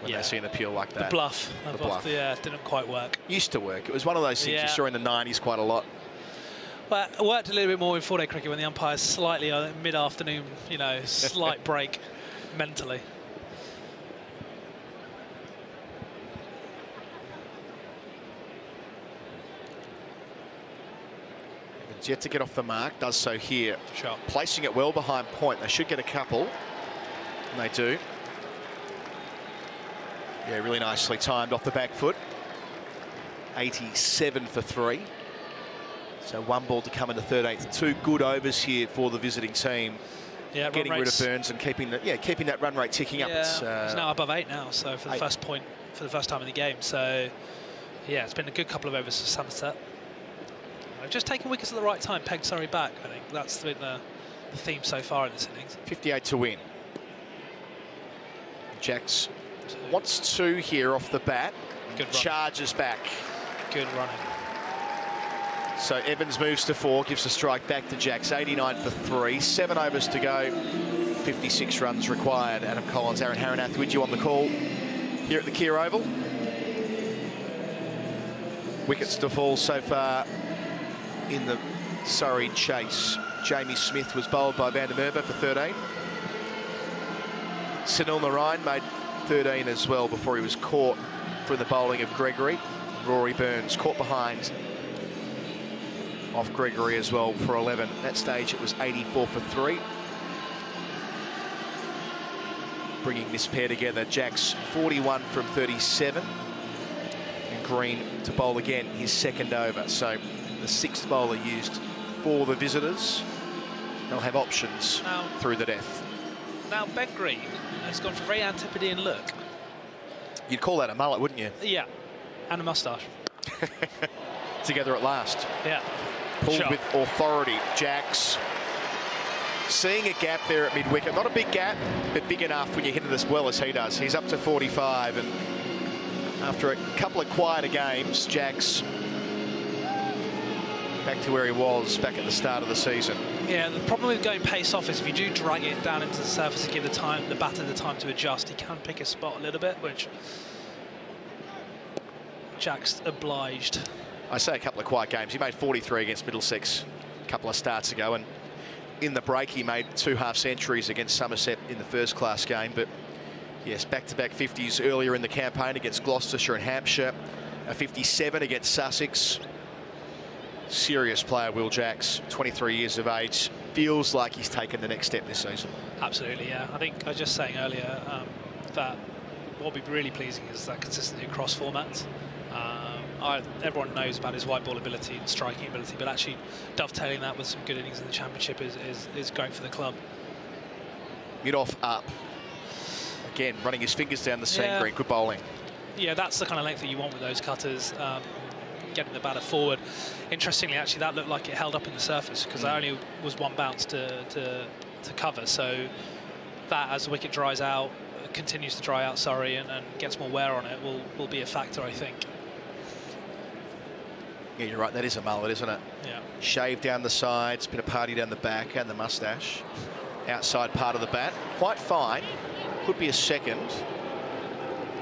E: when they see an appeal like that.
D: The bluff.
E: The bluff.
D: Yeah, didn't quite work.
E: Used to work. It was one of those things you saw in the 90s quite a lot.
D: But it worked a little bit more in four-day cricket when the umpire's slightly mid-afternoon, you know, slight break mentally.
E: Evans yet to get off the mark, does so here.
D: Sure.
E: Placing it well behind point. They should get a couple, and they do. Yeah, really nicely timed off the back foot. 87 for 3. So 1 ball to come in the 13th. 2 good overs here for the visiting team.
D: Yeah,
E: getting rid of Burns and keeping that run rate ticking up.
D: It's now above 8 now. So for the first point, for the first time in the game. So yeah, it's been a good couple of overs for Somerset. Just taking wickets at the right time, pegged Surrey back. I think that's been the theme so far in this innings.
E: 58 to win. Jacks wants 2 here off the bat.
D: Good
E: charges back.
D: Good running.
E: So Evans moves to 4, gives the strike back to Jacks. 89 for 3, 7 overs to go. 56 runs required. Adam Collins, Aaron Haranath with you on the call here at the Kia Oval. Wickets to fall so far in the Surrey chase. Jamie Smith was bowled by Van der Merwe for 13. Sunil Narayan made 13 as well before he was caught for the bowling of Gregory. Rory Burns caught behind off Gregory as well for 11. At that stage it was 84 for 3. Bringing this pair together, Jacks 41 from 37. And Green to bowl again, his second over. So the 6th bowler used for the visitors. They'll have options through the death.
D: Now Ben Green has gone for a very Antipodean look.
E: You'd call that a mullet, wouldn't you?
D: Yeah, and a moustache.
E: Together at last.
D: Yeah.
E: Pulled with authority. Jacks seeing a gap there at mid-wicket. Not a big gap, but big enough when you hit it as well as he does. He's up to 45, and after a couple of quieter games, Jacks back to where he was back at the start of the season.
D: Yeah, the problem with going pace off is if you do drag it down into the surface and give the batter the time to adjust, he can pick his spot a little bit, which Jacks obliged.
E: I say a couple of quiet games. He made 43 against Middlesex a couple of starts ago, and in the break he made 2 half-centuries against Somerset in the first-class game. But yes, back-to-back 50s earlier in the campaign against Gloucestershire and Hampshire. A 57 against Sussex. Serious player, Will Jacks, 23 years of age. Feels like he's taken the next step this season.
D: Absolutely, yeah. I think I was just saying earlier that what would be really pleasing is that consistency across formats. Everyone knows about his white ball ability and striking ability, but actually dovetailing that with some good innings in the championship is great for the club.
E: Mid-off up. Again, running his fingers down the seam, Green, good bowling.
D: Yeah, that's the kind of length that you want with those cutters. Getting the batter forward. Interestingly, actually, that looked like it held up in the surface because there only was 1 bounce to cover. So that, as the wicket dries out, continues to dry out, sorry, and gets more wear on it, will be a factor, I think.
E: Yeah, you're right. That is a mullet, isn't it?
D: Yeah.
E: Shave down the sides, bit of party down the back, and the moustache. Outside part of the bat, quite fine. Could be a second.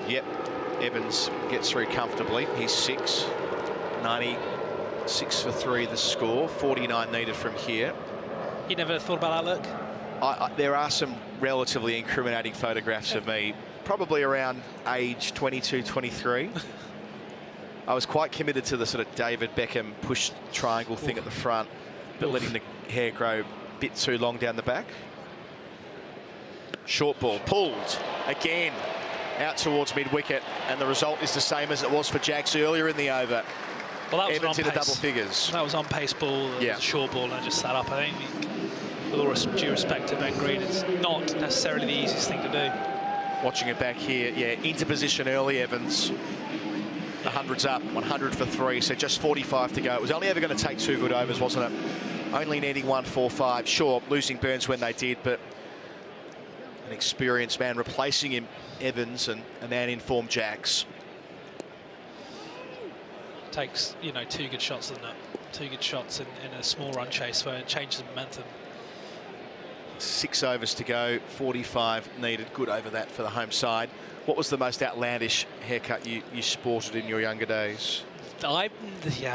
E: Yep. Evans gets through comfortably. He's 6. 96 for 3 the score. 49 needed from here.
D: You never thought about that look?
E: There are some relatively incriminating photographs of me, probably around age 22, 23. I was quite committed to the sort of David Beckham push triangle thing at the front, but letting the hair grow a bit too long down the back. Short ball pulled again out towards mid-wicket, and the result is the same as it was for Jacks earlier in the over.
D: Well, that was
E: Evans
D: on
E: in the
D: pace.
E: double figures.
D: That was on pace ball,
E: yeah.
D: Short ball, and I just sat up. I think, with all due respect to Ben Green, it's not necessarily the easiest thing to do.
E: Watching it back here, yeah, into position early, Evans. The 100's up, 100 for 3, so just 45 to go. It was only ever going to take 2 good overs, wasn't it? Only needing 145. Sure, losing Burns when they did, but an experienced man replacing him, Evans, and a man in form, Jacks.
D: Takes, you know, 2 good shots, doesn't it? 2 good shots in a small run chase where it changes momentum.
E: 6 overs to go, 45 needed. Good over that for the home side. What was the most outlandish haircut you sported in your younger days?
D: I'm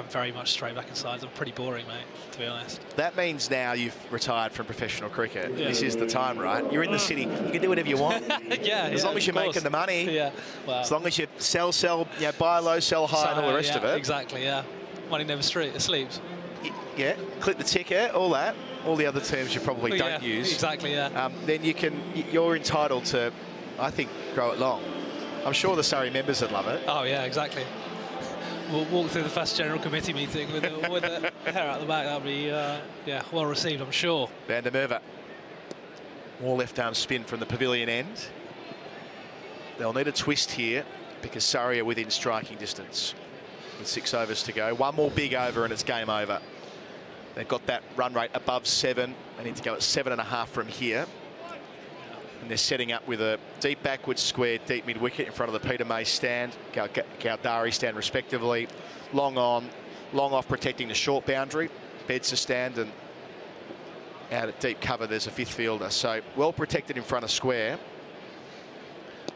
D: very much straight back and sides. I'm pretty boring, mate, to be honest.
E: That means now you've retired from professional cricket.
D: Yeah.
E: This is the time, right? You're in the city. You can do whatever you want. As long as you're making the money.
D: Yeah. Well,
E: as long as you sell, you know, buy low, sell high, and all the rest of it.
D: Exactly, yeah. Money never sleeps.
E: Yeah, clip the ticket, all that. All the other terms you probably don't use.
D: Exactly, yeah.
E: Then you're entitled to, I think, grow it long. I'm sure the Surrey members would love it.
D: Oh, yeah, exactly. We'll walk through the first general committee meeting with the hair out the back. That'll be, well received, I'm sure.
E: Van der Merwe. More left arm spin from the pavilion end. They'll need a twist here because Surrey are within striking distance with 6 overs to go. 1 more big over and it's game over. They've got that run rate above 7. They need to go at 7.5 from here. And they're setting up with a deep backward square, deep mid-wicket in front of the Peter May stand, Galdari stand respectively. Long on, long off protecting the short boundary. Bedser stand, and out at deep cover there's a 5th fielder. So well protected in front of square.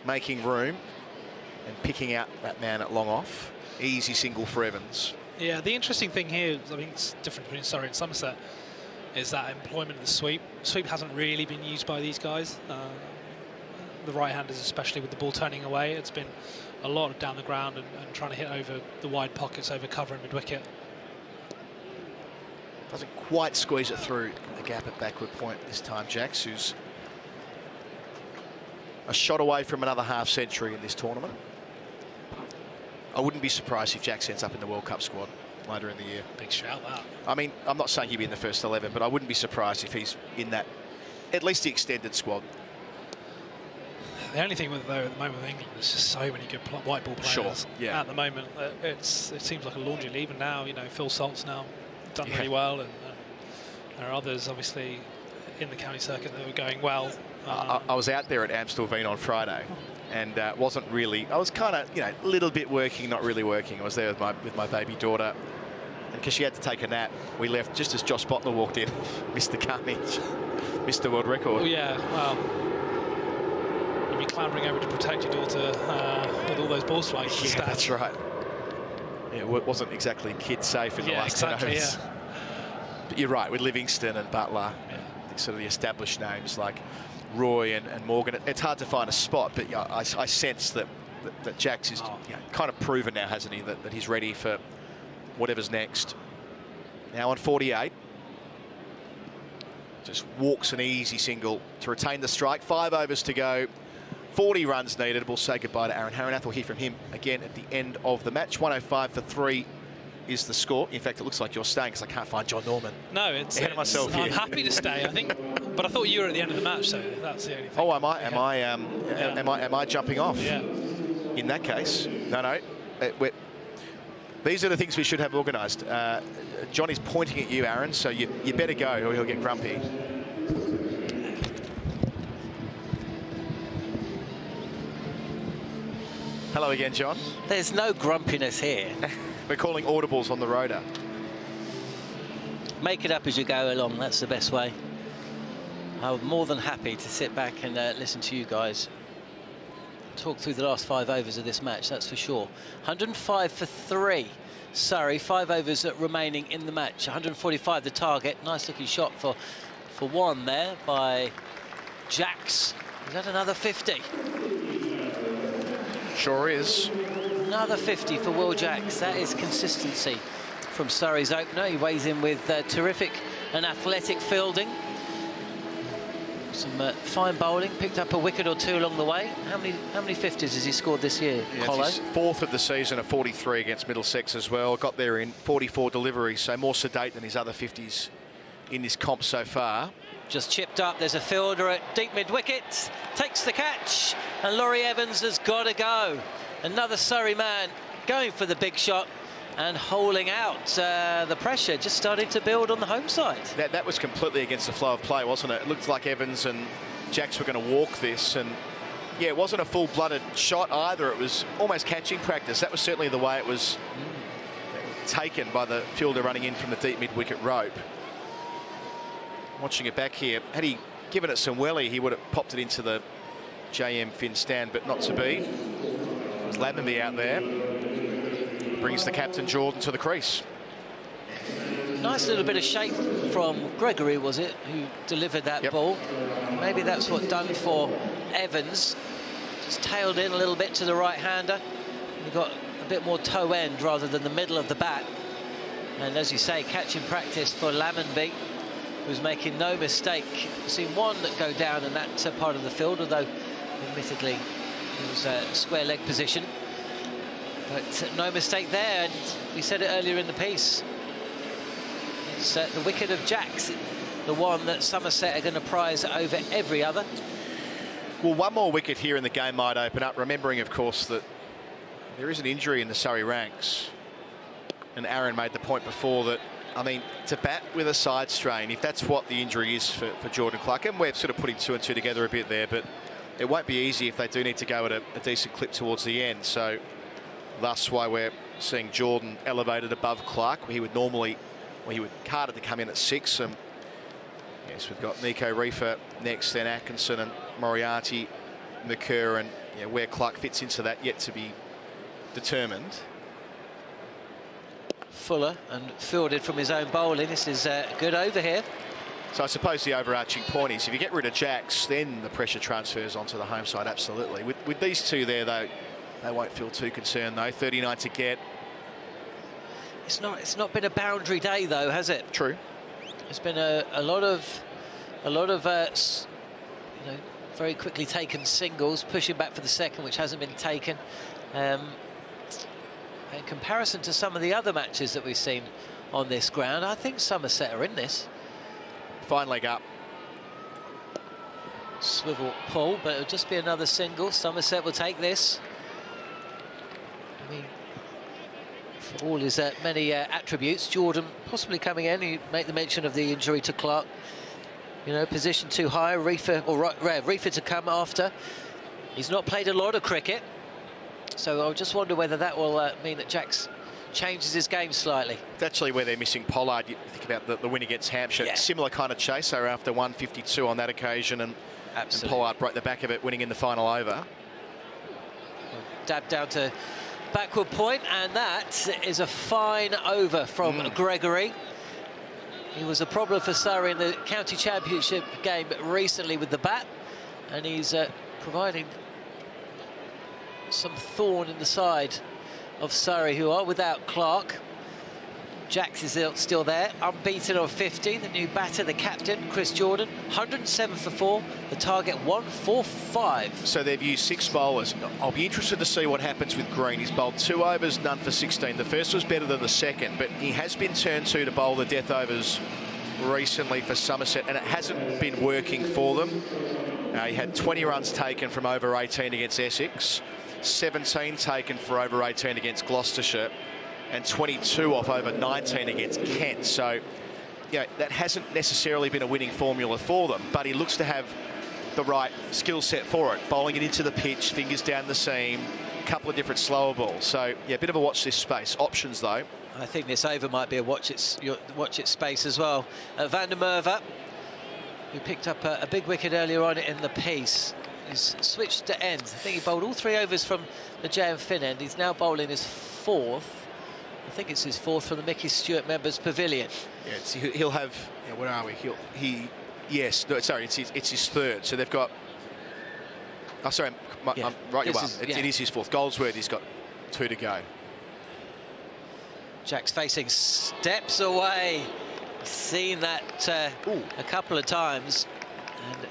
E: Making room and picking out that man at long off. Easy single for Evans.
D: Yeah, the interesting thing here, I think it's different between Surrey and Somerset, is that employment of the sweep. Sweep hasn't really been used by these guys. The right-handers, especially with the ball turning away. It's been a lot of down the ground and trying to hit over the wide pockets, over cover and mid-wicket.
E: Doesn't quite squeeze it through the gap at backward point this time, Jacks, who's a shot away from another half-century in this tournament. I wouldn't be surprised if Jacks ends up in the World Cup squad later in the year.
D: Big shout, that.
E: I mean, I'm not saying he'd be in the first 11, but I wouldn't be surprised if he's in that, at least the extended squad.
D: The only thing with, though, at the moment with England, there's just so many good white ball players.
E: Sure, yeah.
D: At the moment, it seems like a laundry leave, and now, you know, Phil Salt's now done really well, and there are others, obviously, in the county circuit that were going well.
E: I was out there at Amstelveen on Friday, and wasn't really. I was kind of, you know, a little bit working, not really working. I was there with my baby daughter, and because she had to take a nap, we left just as Josh Bottler walked in. Mr. Carnage, Mr. World Record.
D: Oh yeah, well, you'd be clambering over to protect your daughter with all those balls flying.
E: Yeah, that's right. Yeah, it wasn't exactly kid safe in the last 10 overs.
D: Yeah.
E: But you're right, with Livingston and Butler, sort of the established names like Roy and Morgan, it's hard to find a spot, but I sense that Jacks is kind of proven now, hasn't he, that he's ready for whatever's next. Now on 48. Just walks an easy single to retain the strike. 5 overs to go. 40 runs needed. We'll say goodbye to Aaron Harranath. We'll hear from him again at the end of the match. 105 for 3 is the score. In fact, it looks like you're staying because I can't find John Norman.
D: No, it's
E: ahead of myself here.
D: I'm happy to stay, I think, but I thought you were at the end of the match, so that's the only thing.
E: Oh, am I jumping off?
D: Yeah.
E: In that case, no. These are the things we should have organised. Johnny's pointing at you, Aaron, so you better go or he'll get grumpy. Hello again, John.
H: There's no grumpiness here.
E: We're calling audibles on the rotor.
H: Make it up as you go along. That's the best way. I'm more than happy to sit back and listen to you guys talk through the last 5 overs of this match, that's for sure. 105 for 3. Surrey, 5 overs remaining in the match. 145 the target. Nice looking shot for 1 there by Jacks. Is that another 50?
E: Sure is.
H: Another 50 for Will Jacks. That is consistency from Surrey's opener. He weighs in with terrific and athletic fielding. Some fine bowling, picked up a wicket or 2 along the way. How many 50s has he scored this year, Colo?
E: It's his 4th of the season, a 43 against Middlesex as well. Got there in 44 deliveries, so more sedate than his other 50s in this comp so far.
F: Just chipped up. There's a fielder at deep mid-wicket. Takes the catch. And Laurie Evans has got to go. Another Surrey man going for the big shot and holding out. The pressure just starting to build on the home side.
E: That was completely against the flow of play, wasn't it? It looked like Evans and Jacks were going to walk this. And, yeah, it wasn't a full-blooded shot either. It was almost catching practice. That was certainly the way it was taken by the fielder running in from the deep mid-wicket rope. Watching it back here, had he given it some welly, he would have popped it into the JM Finn stand, but not to be. There's Lemonby out there. Brings the captain, Jordan, to the crease.
F: Nice little bit of shape from Gregory, was it, who delivered that ball. Maybe that's what done for Evans. Just tailed in a little bit to the right-hander. He got a bit more toe end rather than the middle of the bat. And as you say, catching practice for Lemonby, who's making no mistake. We've seen one that go down in that part of the field, although admittedly it was a square leg position. But no mistake there, and we said it earlier in the piece. It's the wicket of Jacks, the one that Somerset are going to prize over every other.
E: Well, one more wicket here in the game might open up, remembering, of course, that there is an injury in the Surrey ranks. And Aaron made the point before that, I mean, to bat with a side strain, if that's what the injury is for Jordan Clark, and we're sort of putting two and two together a bit there, but it won't be easy if they do need to go at a decent clip towards the end. So that's why we're seeing Jordan elevated above Clark. He would normally, well, he would harder to come in at 6. And yes, we've got Nico Reefer next, then Atkinson and Moriarty, McCurr, and where Clark fits into that yet to be determined.
F: Fuller and fielded from his own bowling. This is a good over here.
E: So I suppose the overarching point is if you get rid of Jacks, then the pressure transfers onto the home side, absolutely. With these two there, though, they won't feel too concerned, though. 39 to get.
F: It's not been a boundary day, though, has it?
E: True.
F: It's been a lot of very quickly taken singles, pushing back for the second, which hasn't been taken. In comparison to some of the other matches that we've seen on this ground, I think Somerset are in this.
E: Fine leg up.
F: Swivel pull, but it'll just be another single. Somerset will take this. I mean, for all his many attributes, Jordan possibly coming in. You make the mention of the injury to Clark. You know, position too high. Reefer to come after. He's not played a lot of cricket. So I just wonder whether that will mean that Jacks changes his game slightly.
E: It's actually where they're missing Pollard. You think about the win against Hampshire. Yeah. Similar kind of chase. They were after 152 on that occasion, and Pollard broke the back of it, winning in the final over.
F: Dab down to backward point, and that is a fine over from Gregory. He was a problem for Surrey in the county championship game recently with the bat, and he's providing some thorn in the side of Surrey, who are without Clark. Jacks is still there, unbeaten on 50. The new batter, the captain, Chris Jordan, 107 for 4. The target 145.
E: So they've used 6 bowlers. I'll be interested to see what happens with Green. He's bowled 2 overs, none for 16. The first was better than the second, but he has been turned to bowl the death overs recently for Somerset, and it hasn't been working for them. He had 20 runs taken from over 18 against Essex, 17 taken for over 18 against Gloucestershire, and 22 off over 19 against Kent. So, that hasn't necessarily been a winning formula for them, but he looks to have the right skill set for it. Bowling it into the pitch, fingers down the seam, a couple of different slower balls. So, a bit of a watch this space. Options, though.
F: I think this over might be a watch it space as well. Van der Merwe, who picked up a big wicket earlier on in the piece, he's switched to ends. I think he bowled all 3 overs from the JM Finn end. He's now bowling his 4th. I think it's his 4th from the Mickey Stewart Members Pavilion.
E: Yeah, he'll have. Where are we? Yes. No, sorry, it's his 3rd. So they've got. Oh, sorry. I'm right. It is his 4th. Goldsworthy, he's got 2 to go.
F: Jack's facing steps away. Seen that a couple of times, and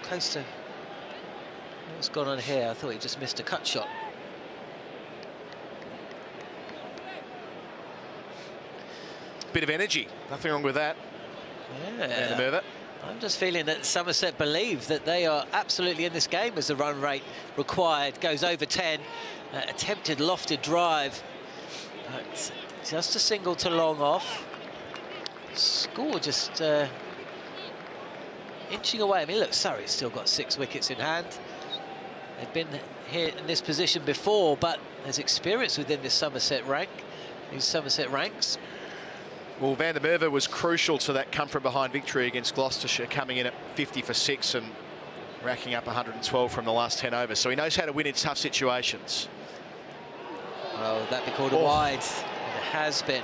F: close to. What's gone on here? I thought he just missed a cut shot.
E: Bit of energy, nothing wrong with that.
F: Yeah.
E: Move it.
F: I'm just feeling that Somerset believe that they are absolutely in this game as the run rate required goes over 10. Attempted lofted drive, but just a single to long off. Score just inching away. I mean, look, Surrey's still got 6 wickets in hand. They've been here in this position before, but there's experience within this Somerset rank, these Somerset ranks.
E: Well, Van der Merwe was crucial to that come-from-behind victory against Gloucestershire, coming in at 50 for 6 and racking up 112 from the last 10 overs. So he knows how to win in tough situations.
F: Well, that'd be called a wide. It has been.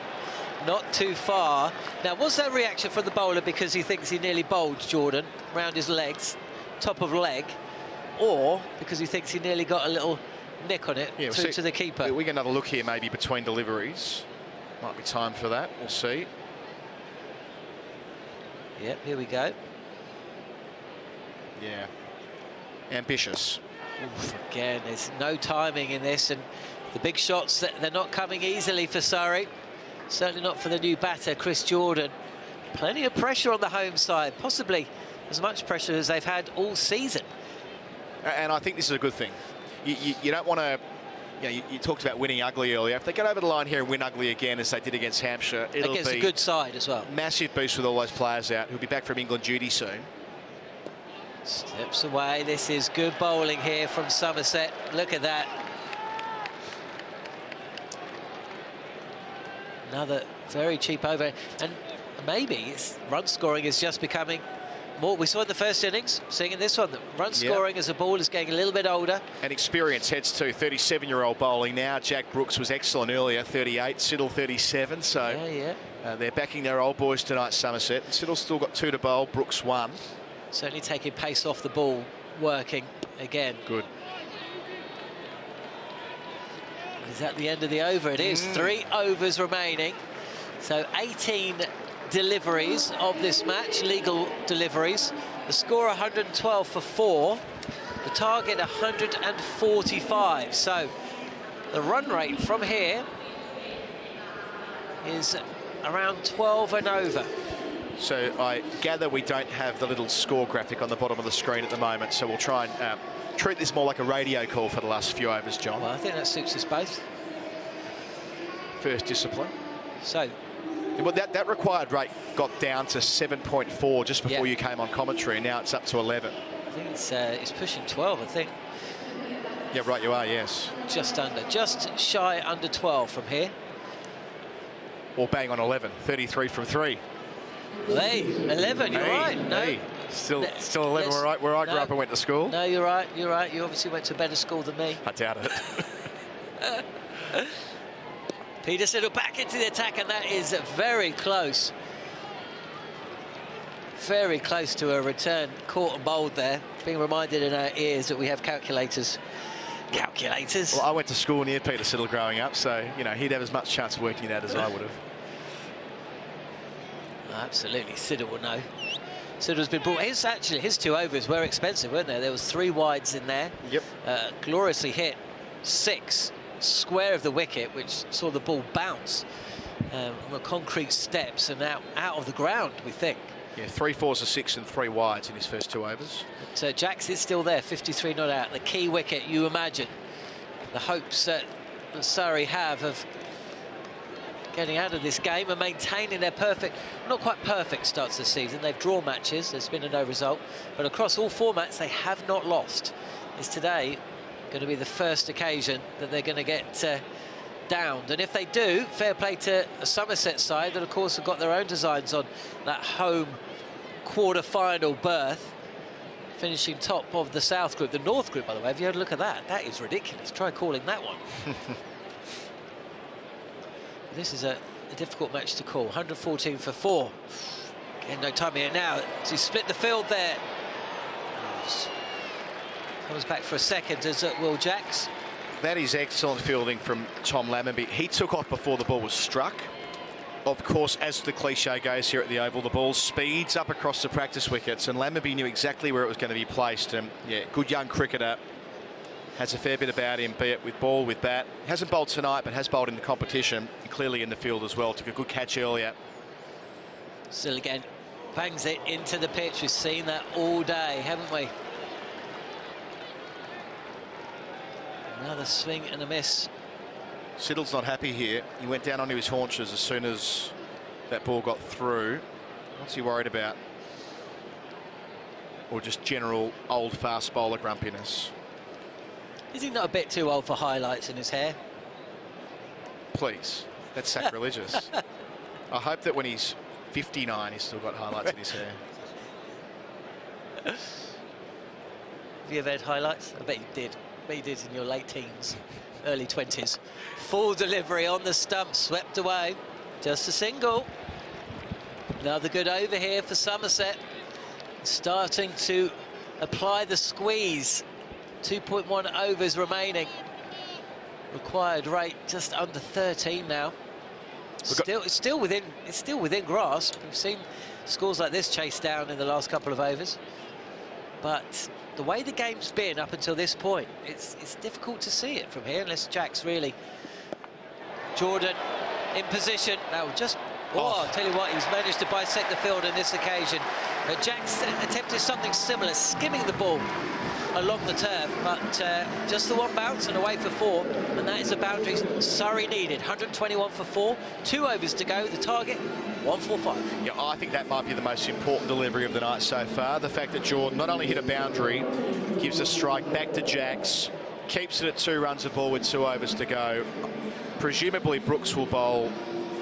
F: Not too far. Now, was that reaction from the bowler because he thinks he nearly bowled Jordan round his legs, top of leg, or because he thinks he nearly got a little nick on it through to the keeper?
E: We get another look here, maybe between deliveries. Might be time for that. We'll see.
F: Yep, here we go.
E: Yeah. Ambitious.
F: Oof, again, there's no timing in this, and the big shots, they're not coming easily for Surrey. Certainly not for the new batter, Chris Jordan. Plenty of pressure on the home side, possibly as much pressure as they've had all season.
E: And I think this is a good thing. You don't want to... You know, you talked about winning ugly earlier. If they get over the line here and win ugly again, as they did against Hampshire, it'll
F: against
E: be
F: a good side as well.
E: Massive boost with all those players out, who'll be back from England duty soon.
F: Steps away. This is good bowling here from Somerset. Look at that. Another very cheap over. And maybe it's run scoring is just becoming more. We saw in the first innings, seeing in this one, that run scoring as a ball is getting a little bit older.
E: And experience heads to 37-year-old bowling now. Jack Brooks was excellent earlier, 38, Siddle 37. So they're backing their old boys tonight, Somerset. And Siddle's still got 2 to bowl, Brooks 1.
F: Certainly taking pace off the ball, working again.
E: Good.
F: Is that the end of the over? It is. 3 overs remaining. So 18 deliveries of this match, legal deliveries. The score 112 for 4. The target 145. So the run rate from here is around 12 and over.
E: So I gather we don't have the little score graphic on the bottom of the screen at the moment, so we'll try and treat this more like a radio call for the last few overs, John.
F: Well, I think that suits us both.
E: First discipline.
F: So...
E: Well, that required rate got down to 7.4 just before you came on commentary, and now it's up to 11.
F: I think it's pushing 12, I think.
E: Yeah, right, you are, yes.
F: Just under, just shy under 12 from here.
E: Or bang on 11, 33 from 3.
F: Hey, 11, you're right. No,
E: hey. Still 11 where I grew up and went to school.
F: No, you're right, you're right. You obviously went to a better school than me.
E: I doubt it.
F: Peter Siddle back into the attack, and that is very close. Very close to a return. Caught and bowled there. Being reminded in our ears that we have calculators. Calculators.
E: Well, I went to school near Peter Siddle growing up, so, you know, he'd have as much chance of working it out as I would have.
F: Absolutely, Siddle will know. Siddle's been brought. His 2 overs were expensive, weren't there? There was 3 wides in there.
E: Yep.
F: Gloriously hit 6. Square of the wicket, which saw the ball bounce on the concrete steps and out of the ground, we think.
E: Yeah, 3 fours, a 6 and 3 wides in his first 2 overs.
F: But Jacks is still there, 53 not out. The key wicket, you imagine. The hopes that Surrey have of getting out of this game and maintaining their perfect, not quite perfect starts to the season. They've drawn matches, there's been a no result, but across all formats they have not lost. Is today going to be the first occasion that they're going to get downed, and if they do, fair play to a Somerset side that of course have got their own designs on that home quarter-final berth, finishing top of the South group. The North group, by the way, have you had a look at that? That is ridiculous. Try calling that one. This is a difficult match to call. 114 for 4. Again, no time here now. So he split the field there. Comes back for a second as Will Jacks.
E: That is excellent fielding from Tom Lemonby. He took off before the ball was struck. Of course, as the cliche goes here at the Oval, the ball speeds up across the practice wickets, and Lemonby knew exactly where it was going to be placed. And yeah, good young cricketer. Has a fair bit about him, be it with ball, with bat. Hasn't bowled tonight, but has bowled in the competition, and clearly in the field as well. Took a good catch earlier.
F: Still again, bangs it into the pitch. We've seen that all day, haven't we? Another swing and a miss.
E: Siddle's not happy here. He went down onto his haunches as soon as that ball got through. What's he worried about? Or just general old fast bowler grumpiness?
F: Is he not a bit too old for highlights in his hair?
E: Please, that's sacrilegious. I hope that when he's 59, he's still got highlights in his hair.
F: Have you ever had highlights? I bet you did. I bet you did in your late teens, early 20s. Full delivery on the stump, swept away. Just a single. Another good over here for Somerset. Starting to apply the squeeze. 2.1 overs remaining. Required rate just under 13 now. It's still within grasp. We've seen scores like this chased down in the last couple of overs. But the way the game's been up until this point, it's difficult to see it from here unless Jack's really... Jordan in position. Now just... Oh, I'll tell you what, he's managed to bisect the field on this occasion. Jack's attempted something similar, skimming the ball along the turf, but just the one bounce and away for 4, and that is a boundary Surrey needed. 121 for 4, 2 overs to go. The target 145.
E: Yeah, I think that might be the most important delivery of the night so far. The fact that Jordan not only hit a boundary, gives a strike back to Jacks, keeps it at 2 runs a ball with 2 overs to go. Presumably Brooks will bowl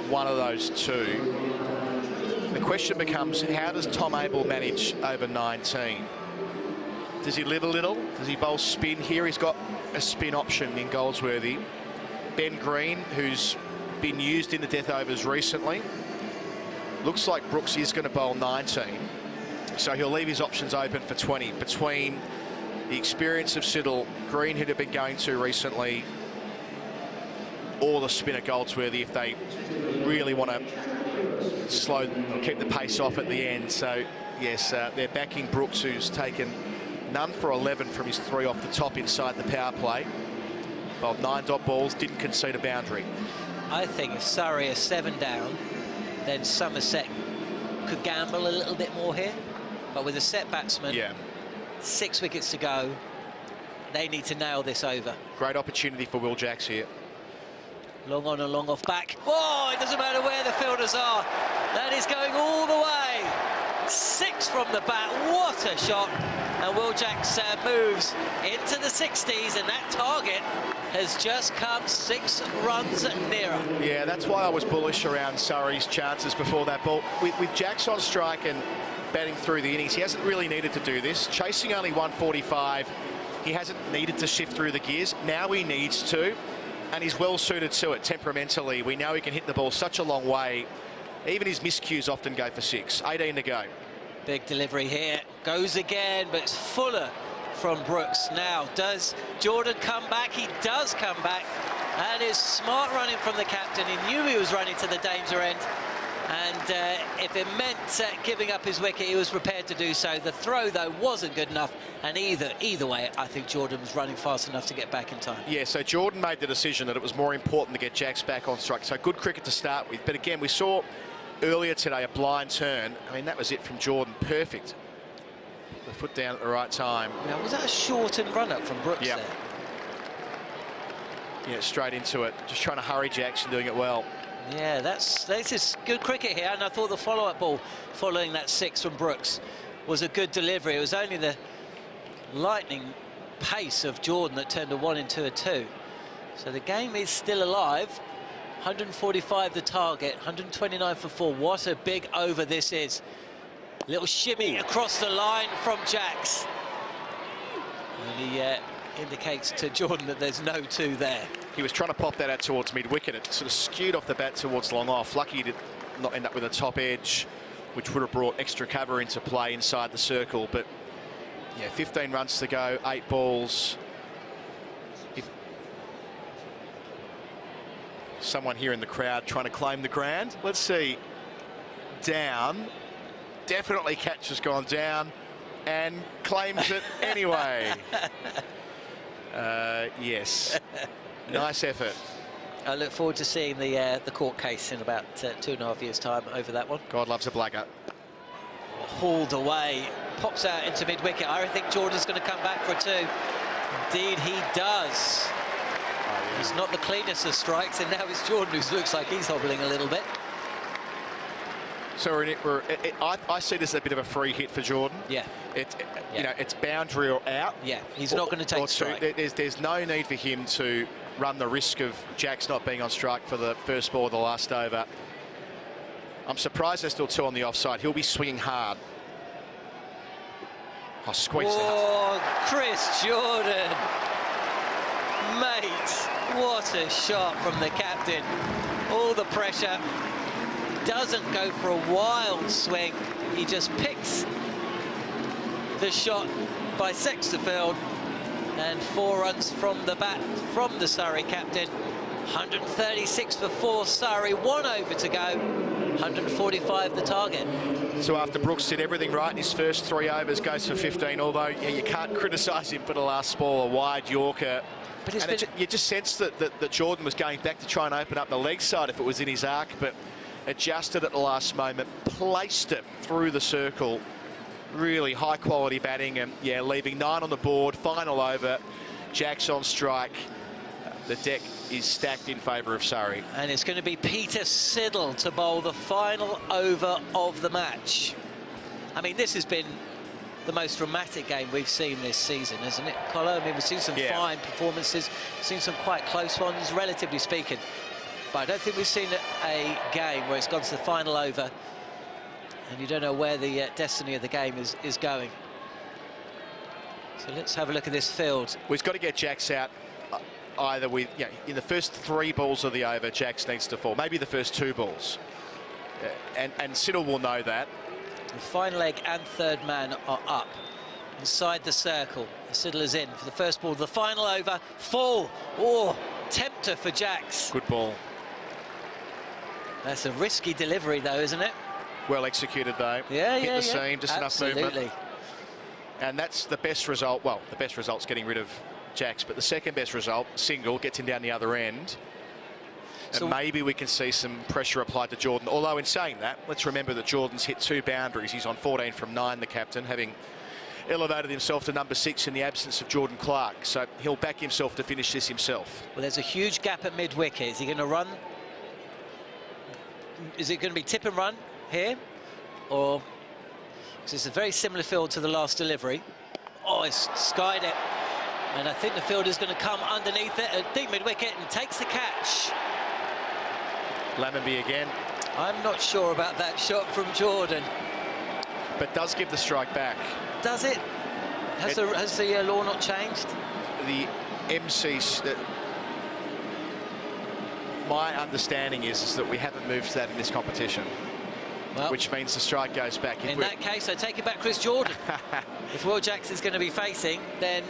E: one of those 2. The question becomes, how does Tom Abel manage over 19? Does he live a little? Does he bowl spin here? He's got a spin option in Goldsworthy. Ben Green, who's been used in the death overs recently. Looks like Brooks is going to bowl 19. So he'll leave his options open for 20. Between the experience of Siddle, Green, who'd have been going to recently, or the spinner Goldsworthy if they really want to keep the pace off at the end. So yes, they're backing Brooks, who's taken none for 11 from his 3 off the top inside the power play. Bowled 9 dot balls, didn't concede a boundary.
F: I think if Surrey are 7 down, then Somerset could gamble a little bit more here. But with a set batsman, 6 wickets to go, they need to nail this over.
E: Great opportunity for Will Jacks here.
F: Long on and long off back. Oh, it doesn't matter where the fielders are. That is going all the way. 6 from the bat. What a shot. And Will Jacks moves into the 60s, and that target has just come 6 runs nearer.
E: Yeah, that's why I was bullish around Surrey's chances before that ball. With Jacks on strike and batting through the innings, he hasn't really needed to do this. Chasing only 145, he hasn't needed to shift through the gears. Now he needs to. And he's well suited to it temperamentally. We know he can hit the ball such a long way. Even his miscues often go for 6. 18 to go.
F: Big delivery here. Goes again, but it's fuller from Brooks. Now, does Jordan come back? He does come back. And is smart running from the captain. He knew he was running to the danger end. And if it meant giving up his wicket, he was prepared to do so. The throw, though, wasn't good enough. And either way, I think Jordan was running fast enough to get back in time.
E: Yeah, so Jordan made the decision that it was more important to get Jacks back on strike. So good cricket to start with. But again, we saw earlier today a blind turn. I mean, that was it from Jordan. Perfect. The foot down at the right time.
F: Now, was that a shortened run-up from Brooks there?
E: Yeah, straight into it. Just trying to hurry Jacks and doing it well.
F: Yeah, this is good cricket here, and I thought the follow-up ball following that 6 from Brooks was a good delivery. It was only the lightning pace of Jordan that turned a 1 into a 2. So the game is still alive. 145 the target, 129 for 4. What a big over this is. Little shimmy across the line from Jacks. And he indicates to Jordan that there's no 2 there.
E: He was trying to pop that out towards mid-wicket. It sort of skewed off the bat towards long off. Lucky he did not end up with a top edge, which would have brought extra cover into play inside the circle. But yeah, 15 runs to go, 8 balls. If someone here in the crowd trying to claim the ground. Let's see. Down. Definitely catch has gone down and claims it anyway. Yes. Nice effort.
F: I look forward to seeing the court case in about 2.5 years' time over that one.
E: God loves a blacker.
F: hauled away. Pops out into mid-wicket. I think Jordan's going to come back for a 2. Indeed, he does. He's not the cleanest of strikes, and now it's Jordan who looks like he's hobbling a little bit.
E: So I see this as a bit of a free hit for Jordan.
F: Yeah.
E: You know, it's boundary or out.
F: Yeah, he's not going to take strike.
E: There's no need for him to run the risk of Jack's not being on strike for the first ball of the last over. I'm surprised there's still 2 on the offside. He'll be swinging hard. Oh, squeeze
F: that. Chris Jordan. Mate, what a shot from the captain. All the pressure. Doesn't go for a wild swing. He just picks the shot by Sexterfield, and 4 runs from the bat from the Surrey captain. 136 for 4 Surrey, 1 over to go. 145 the target.
E: So after Brooks did everything right in his first 3 overs, goes for 15, although you can't criticise him for the last ball, a wide Yorker. But you just sensed that Jordan was going back to try and open up the leg side if it was in his arc, but adjusted at the last moment, placed it through the circle. Really high quality batting, and yeah, leaving 9 on the board. Final over, Jack's on strike. The deck is stacked in favour of Surrey.
F: And it's going to be Peter Siddle to bowl the final over of the match. I mean, this has been the most dramatic game we've seen this season, hasn't it, Colo? I mean, we've seen some fine performances, seen some quite close ones, relatively speaking. But I don't think we've seen a game where it's gone to the final over and you don't know where the destiny of the game is going. So let's have a look at this field.
E: We've got to get Jacks out either with, in the first 3 balls of the over, Jacks needs to fall. Maybe the first 2 balls. And Siddle will know that.
F: The final leg and 3rd man are up inside the circle. Siddle is in for the first ball. The final over, full. Oh, tempter for Jacks.
E: Good ball.
F: That's a risky delivery, though, isn't it?
E: Well executed, though.
F: Yeah,
E: Hit the seam, just
F: absolutely.
E: enough movement. And that's the best result. Well, the best result's getting rid of Jacks, but the second best result, single, gets him down the other end. And maybe we can see some pressure applied to Jordan. Although in saying that, let's remember that Jordan's hit 2 boundaries. He's on 14 from 9, the captain, having elevated himself to number 6 in the absence of Jordan Clark. So he'll back himself to finish this himself.
F: Well, there's a huge gap at mid-wicket. Is he going to run? Is it going to be tip and run here? Or... because it's a very similar field to the last delivery. Oh, it's skied it. And I think the fielder's going to come underneath it at deep mid-wicket and takes the catch.
E: Lemonby again.
F: I'm not sure about that shot from Jordan.
E: But does give the strike back.
F: Does it? Has the law not changed?
E: The MC... my understanding is that we haven't moved to that in this competition. Well, which means the strike goes back.
F: In that case, I take it back Chris Jordan. If Will Jacks is going to be facing, then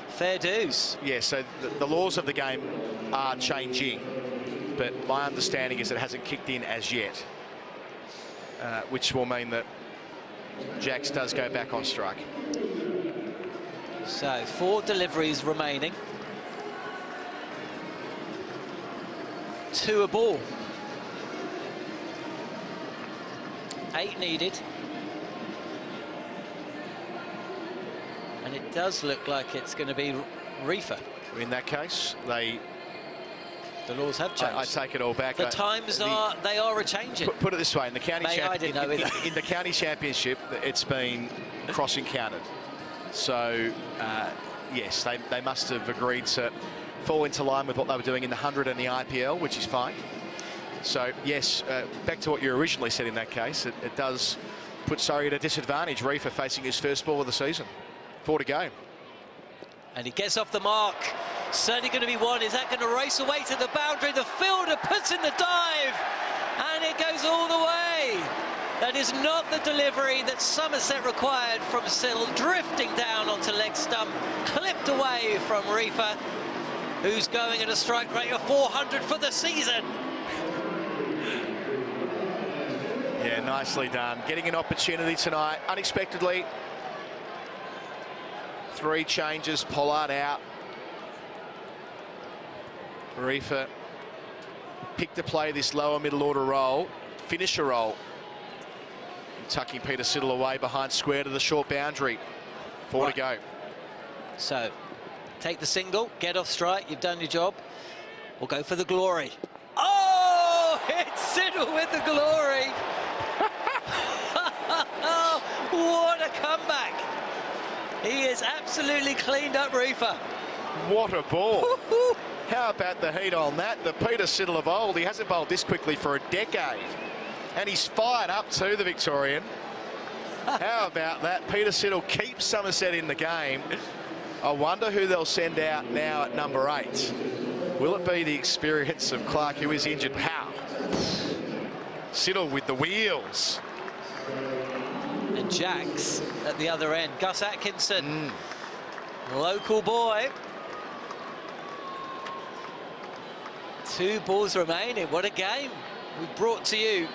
F: fair dues.
E: Yeah, so the laws of the game are changing, but my understanding is it hasn't kicked in as yet, which will mean that Jacks does go back on strike.
F: So 4 deliveries remaining. 2 a ball. 8 needed. And it does look like it's going to be Reefer.
E: In that case, the
F: laws have changed.
E: I take it all back.
F: The times are a-changing.
E: Put it this way, in the county in the county championship, it's been crossing counted. So yes, they must have agreed to fall into line with what they were doing in the 100 and the IPL, which is fine. So, yes, back to what you originally said in that case, it does put Surrey at a disadvantage. Reefer facing his first ball of the season. 4 to go.
F: And he gets off the mark. Certainly going to be 1. Is that going to race away to the boundary? The fielder puts in the dive. And it goes all the way. That is not the delivery that Somerset required from Siddle. Drifting down onto leg stump. Clipped away from Reefer, who's going at a strike rate of 400 for the season.
E: Yeah, nicely done. Getting an opportunity tonight, unexpectedly. 3 changes, Pollard out. Reefer picked to play this lower middle order role, finisher role. tucking Peter Siddle away behind square to the short boundary. 4 to go.
F: So, take the single, get off strike, you've done your job, or go for the glory. Oh, it's Siddle with the glory. What a comeback. He is absolutely cleaned up Reefer.
E: What a ball. How about the heat on that? The Peter Siddle of old. He hasn't bowled this quickly for a decade. And he's fired up too, the Victorian. How about that? Peter Siddle keeps Somerset in the game. I wonder who they'll send out now at number 8. Will it be the experience of Clark, who is injured? How? Siddle with the wheels.
F: And Jacks at the other end. Gus Atkinson, local boy. 2 balls remaining. What a game we've brought to you.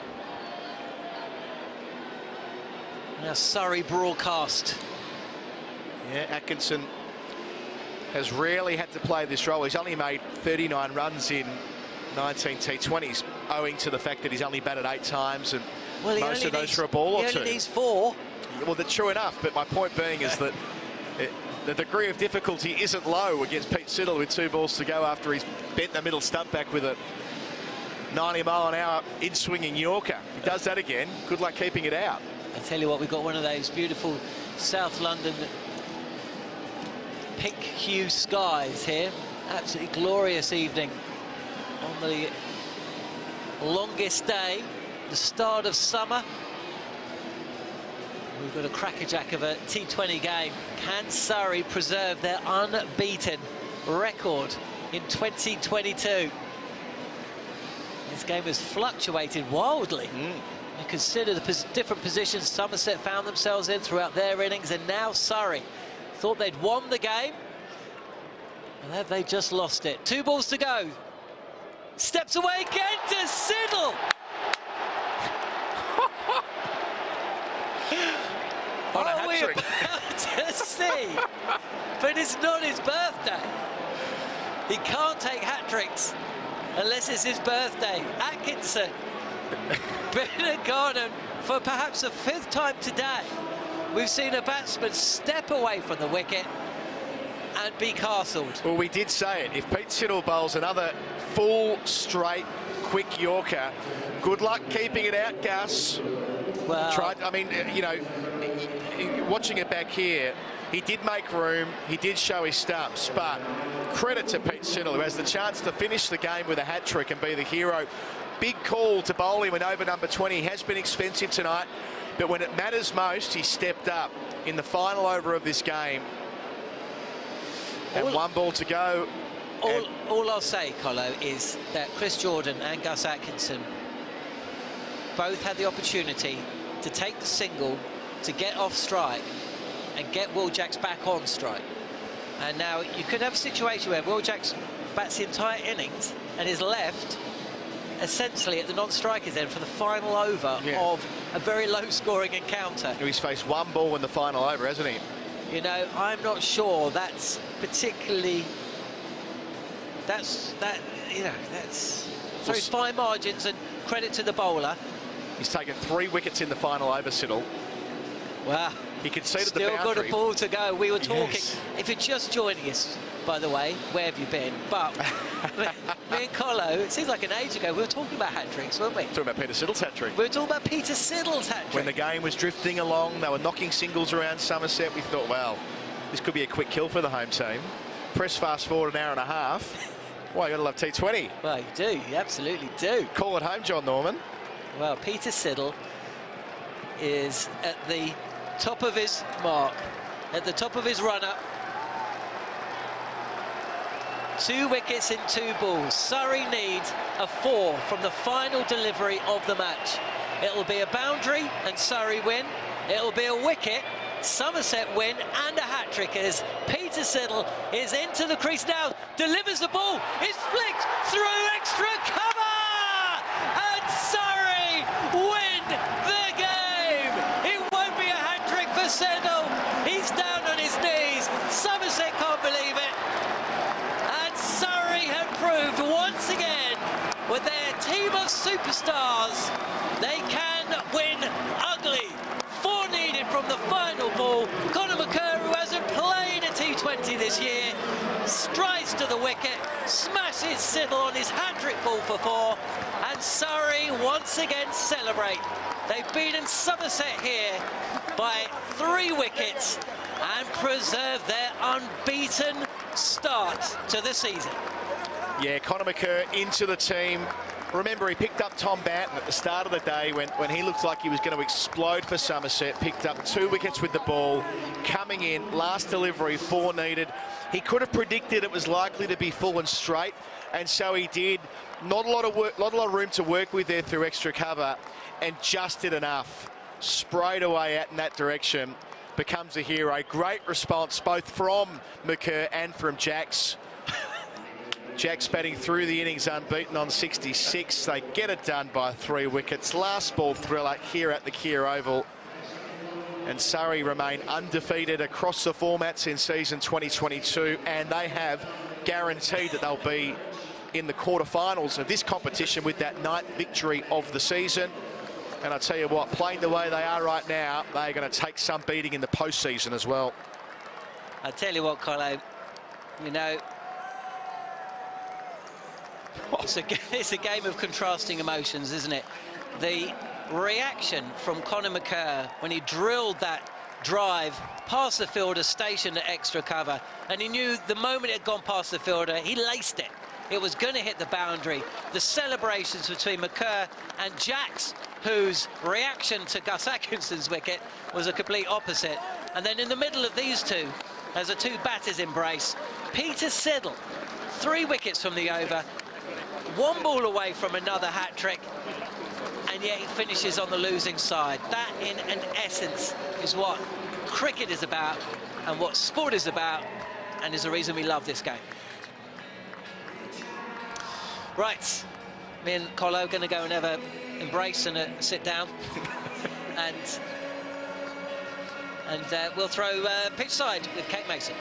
F: Our Surrey broadcast.
E: Yeah, Atkinson has rarely had to play this role. He's only made 39 runs in 19 T20s, owing to the fact that he's only batted 8 times, and most of those for a ball or 2.
F: He only needs 4.
E: Well, that's true enough, but my point being is that the degree of difficulty isn't low against Pete Siddle with 2 balls to go after he's bent the middle stump back with a 90-mile-an-hour in-swinging Yorker. He does that again. Good luck keeping it out.
F: I tell you what, we've got one of those beautiful South London pink hue skies here. Absolutely glorious evening on the longest day, the start of summer. We've got a crackerjack of a T20 game. Can Surrey preserve their unbeaten record in 2022? This game has fluctuated wildly. You consider the different positions Somerset found themselves in throughout their innings, and now Surrey thought they'd won the game, and have they just lost it? 2 balls to go. Steps away again to Siddle. Are we about to see? But it's not his birthday. He can't take hat-tricks unless it's his birthday. Atkinson. Been gone, and for perhaps the 5th time today, we've seen a batsman step away from the wicket and be castled.
E: Well, we did say it. If Pete Siddle bowls another full, straight, quick Yorker, good luck keeping it out, Gus.
F: Well,
E: I mean, you know, watching it back here, he did make room, he did show his stumps, but credit to Pete Siddle, who has the chance to finish the game with a hat-trick and be the hero. Big call to bowl him in over number 20. He has been expensive tonight, but when it matters most, he stepped up in the final over of this game. And 1 ball to go.
F: All I'll say, Colo, is that Chris Jordan and Gus Atkinson both had the opportunity to take the single, to get off strike and get Will Jacks back on strike. And now you could have a situation where Will Jacks bats the entire innings and is left essentially at the non-striker's end for the final over of a very low-scoring encounter.
E: He's faced 1 ball in the final over, hasn't he?
F: You know, I'm not sure that's particularly... That's very fine margins, and credit to the bowler.
E: He's taken 3 wickets in the final over, Siddle.
F: Wow.
E: He conceded the
F: boundary. Still got a ball to go. We were talking, if you're just joining us, by the way, where have you been? But me and Colo, it seems like an age ago, we were talking about hat-tricks, weren't we?
E: Talking about Peter Siddle's hat-trick.
F: We were talking about Peter Siddle's hat-trick.
E: When the game was drifting along, they were knocking singles around Somerset. We thought, well, this could be a quick kill for the home team. Press fast forward an hour and a half. Well, you got to love T20.
F: Well, you do. You absolutely do.
E: Call it home, John Norman.
F: Well, Peter Siddle is at the top of his mark, at the top of his run-up. 2 wickets in 2 balls. Surrey need a 4 from the final delivery of the match. It'll be a boundary and Surrey win. It'll be a wicket, Somerset win, and a hat-trick as Peter Siddle is into the crease now, delivers the ball, it's flicked through extra cover, and Surrey win the game. It won't be a hat-trick for Siddle. He's down on his knees. Somerset can't believe it. And Surrey have proved once again, with their team of superstars, they can win ugly. from the final ball. Conor McCurr, who hasn't played a T20 this year, strides to the wicket, smashes Siddle on his hat-trick ball for 4, and Surrey once again celebrate. They've beaten Somerset here by 3 wickets and preserve their unbeaten start to the season.
E: Yeah, Conor McCurr into the team. Remember, he picked up Tom Banton at the start of the day when he looked like he was going to explode for Somerset. Picked up 2 wickets with the ball, coming in, last delivery, 4 needed. He could have predicted it was likely to be full and straight, and so he did. Not a lot of room to work with there through extra cover, and just did enough. Sprayed away out in that direction. Becomes a hero. Great response both from McCurr and from Jacks. Jacks batting through the innings unbeaten on 66. They get it done by 3 wickets. Last ball thriller here at the Kia Oval. And Surrey remain undefeated across the formats in season 2022, and they have guaranteed that they'll be in the quarterfinals of this competition with that 9th victory of the season. And I tell you what, playing the way they are right now, they're going to take some beating in the postseason as well.
F: I tell you what, Colo, you know, it's a game of contrasting emotions, isn't it? The reaction from Conor McCurr when he drilled that drive past the fielder, stationed at extra cover, and he knew the moment it had gone past the fielder, he laced it. It was going to hit the boundary. The celebrations between McCurr and Jacks, whose reaction to Gus Atkinson's wicket was a complete opposite. And then in the middle of these two, as the 2 batters embrace, Peter Siddle, 3 wickets from the over, 1 ball away from another hat-trick, and yet he finishes on the losing side. That, in an essence, is what cricket is about and what sport is about, and is the reason we love this game. Right, me and Colo are going to go and have a embrace and a sit down, and we'll throw pitch side with Kate Mason.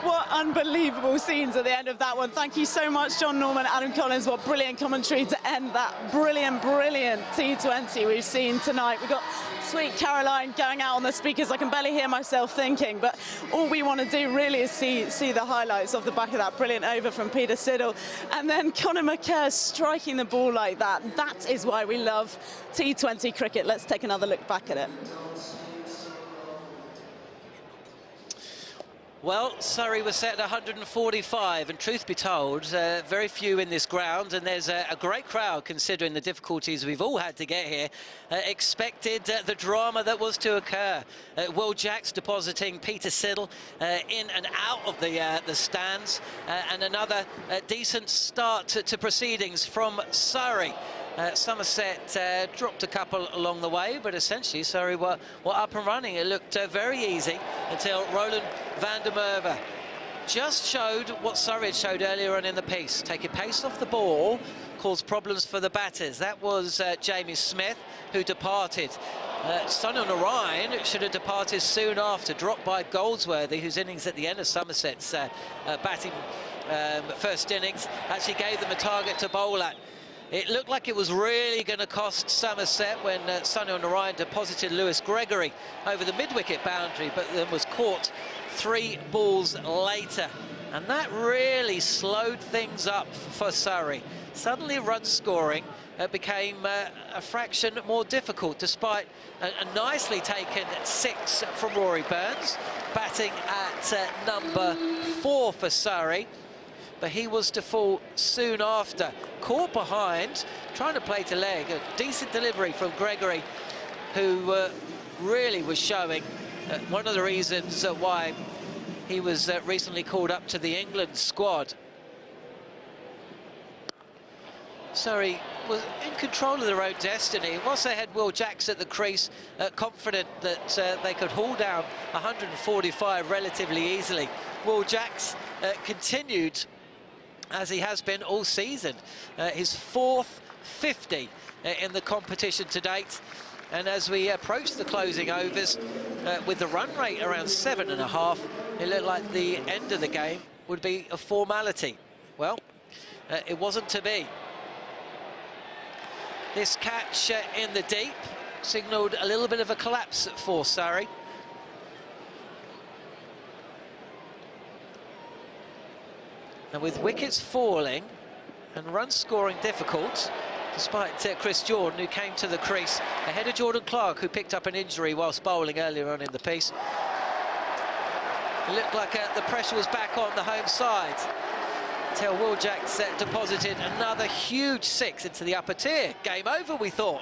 A: What unbelievable scenes at the end of that one. Thank you so much, John Norman, Adam Collins. What brilliant commentary to end that brilliant T20 we've seen tonight. We've got sweet Caroline going out on the speakers. I can barely hear myself thinking, but all we want to do really is see the highlights off the back of that brilliant over from Peter Siddle. And then Conor McCurr striking the ball like that. That is why we love T20 cricket. Let's take another look back at it.
F: Well, Surrey was set at 145, and truth be told, very few in this ground, and there's a great crowd considering the difficulties we've all had to get here. Expected the drama that was to occur. Will Jacks depositing Peter Siddle in and out of the stands, and another decent start to proceedings from Surrey. Somerset dropped a couple along the way, but essentially Surrey were up and running. It looked very easy until Roland van der Merwe just showed what Surrey had showed earlier on in the piece. Taking pace off the ball caused problems for the batters. That was Jamie Smith, who departed. Sunil Narayan should have departed soon after, dropped by Goldsworthy, whose innings at the end of Somerset's batting first innings actually gave them a target to bowl at. It looked like it was really going to cost Somerset when Sunil Narayan deposited Lewis Gregory over the mid-wicket boundary, but then was caught 3 balls later. And that really slowed things up for Surrey. Suddenly run scoring became a fraction more difficult, despite a nicely taken 6 from Rory Burns, batting at number 4 for Surrey. But he was to fall soon after. Caught behind, trying to play to leg. A decent delivery from Gregory, who really was showing one of the reasons why he was recently called up to the England squad. Surrey was in control of their own destiny. Whilst they had Will Jacks at the crease, confident that they could haul down 145 relatively easily. Will Jacks continued as he has been all season. His 4th 50 in the competition to date. And as we approach the closing overs, with the run rate around 7.5, it looked like the end of the game would be a formality. Well, it wasn't to be. This catch in the deep signalled a little bit of a collapse for Surrey. And with wickets falling and runs scoring difficult, despite Chris Jordan, who came to the crease ahead of Jordan Clark, who picked up an injury whilst bowling earlier on in the piece. It looked like the pressure was back on the home side, until Will Jacks deposited another huge 6 into the upper tier. Game over, we thought,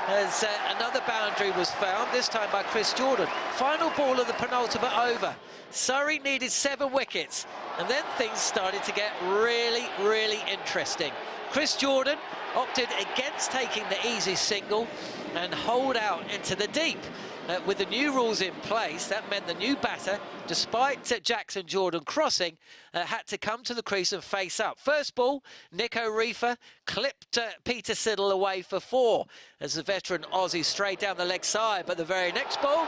F: as another boundary was found, this time by Chris Jordan. Final ball of the penultimate over. Surrey needed 7 wickets, and then things started to get really, really interesting. Chris Jordan opted against taking the easy single and holed out into the deep. With the new rules in place, that meant the new batter, despite Jackson Jordan crossing, had to come to the crease and face up. First ball, Nico Reefer clipped Peter Siddle away for 4 as the veteran Aussie straight down the leg side. But the very next ball,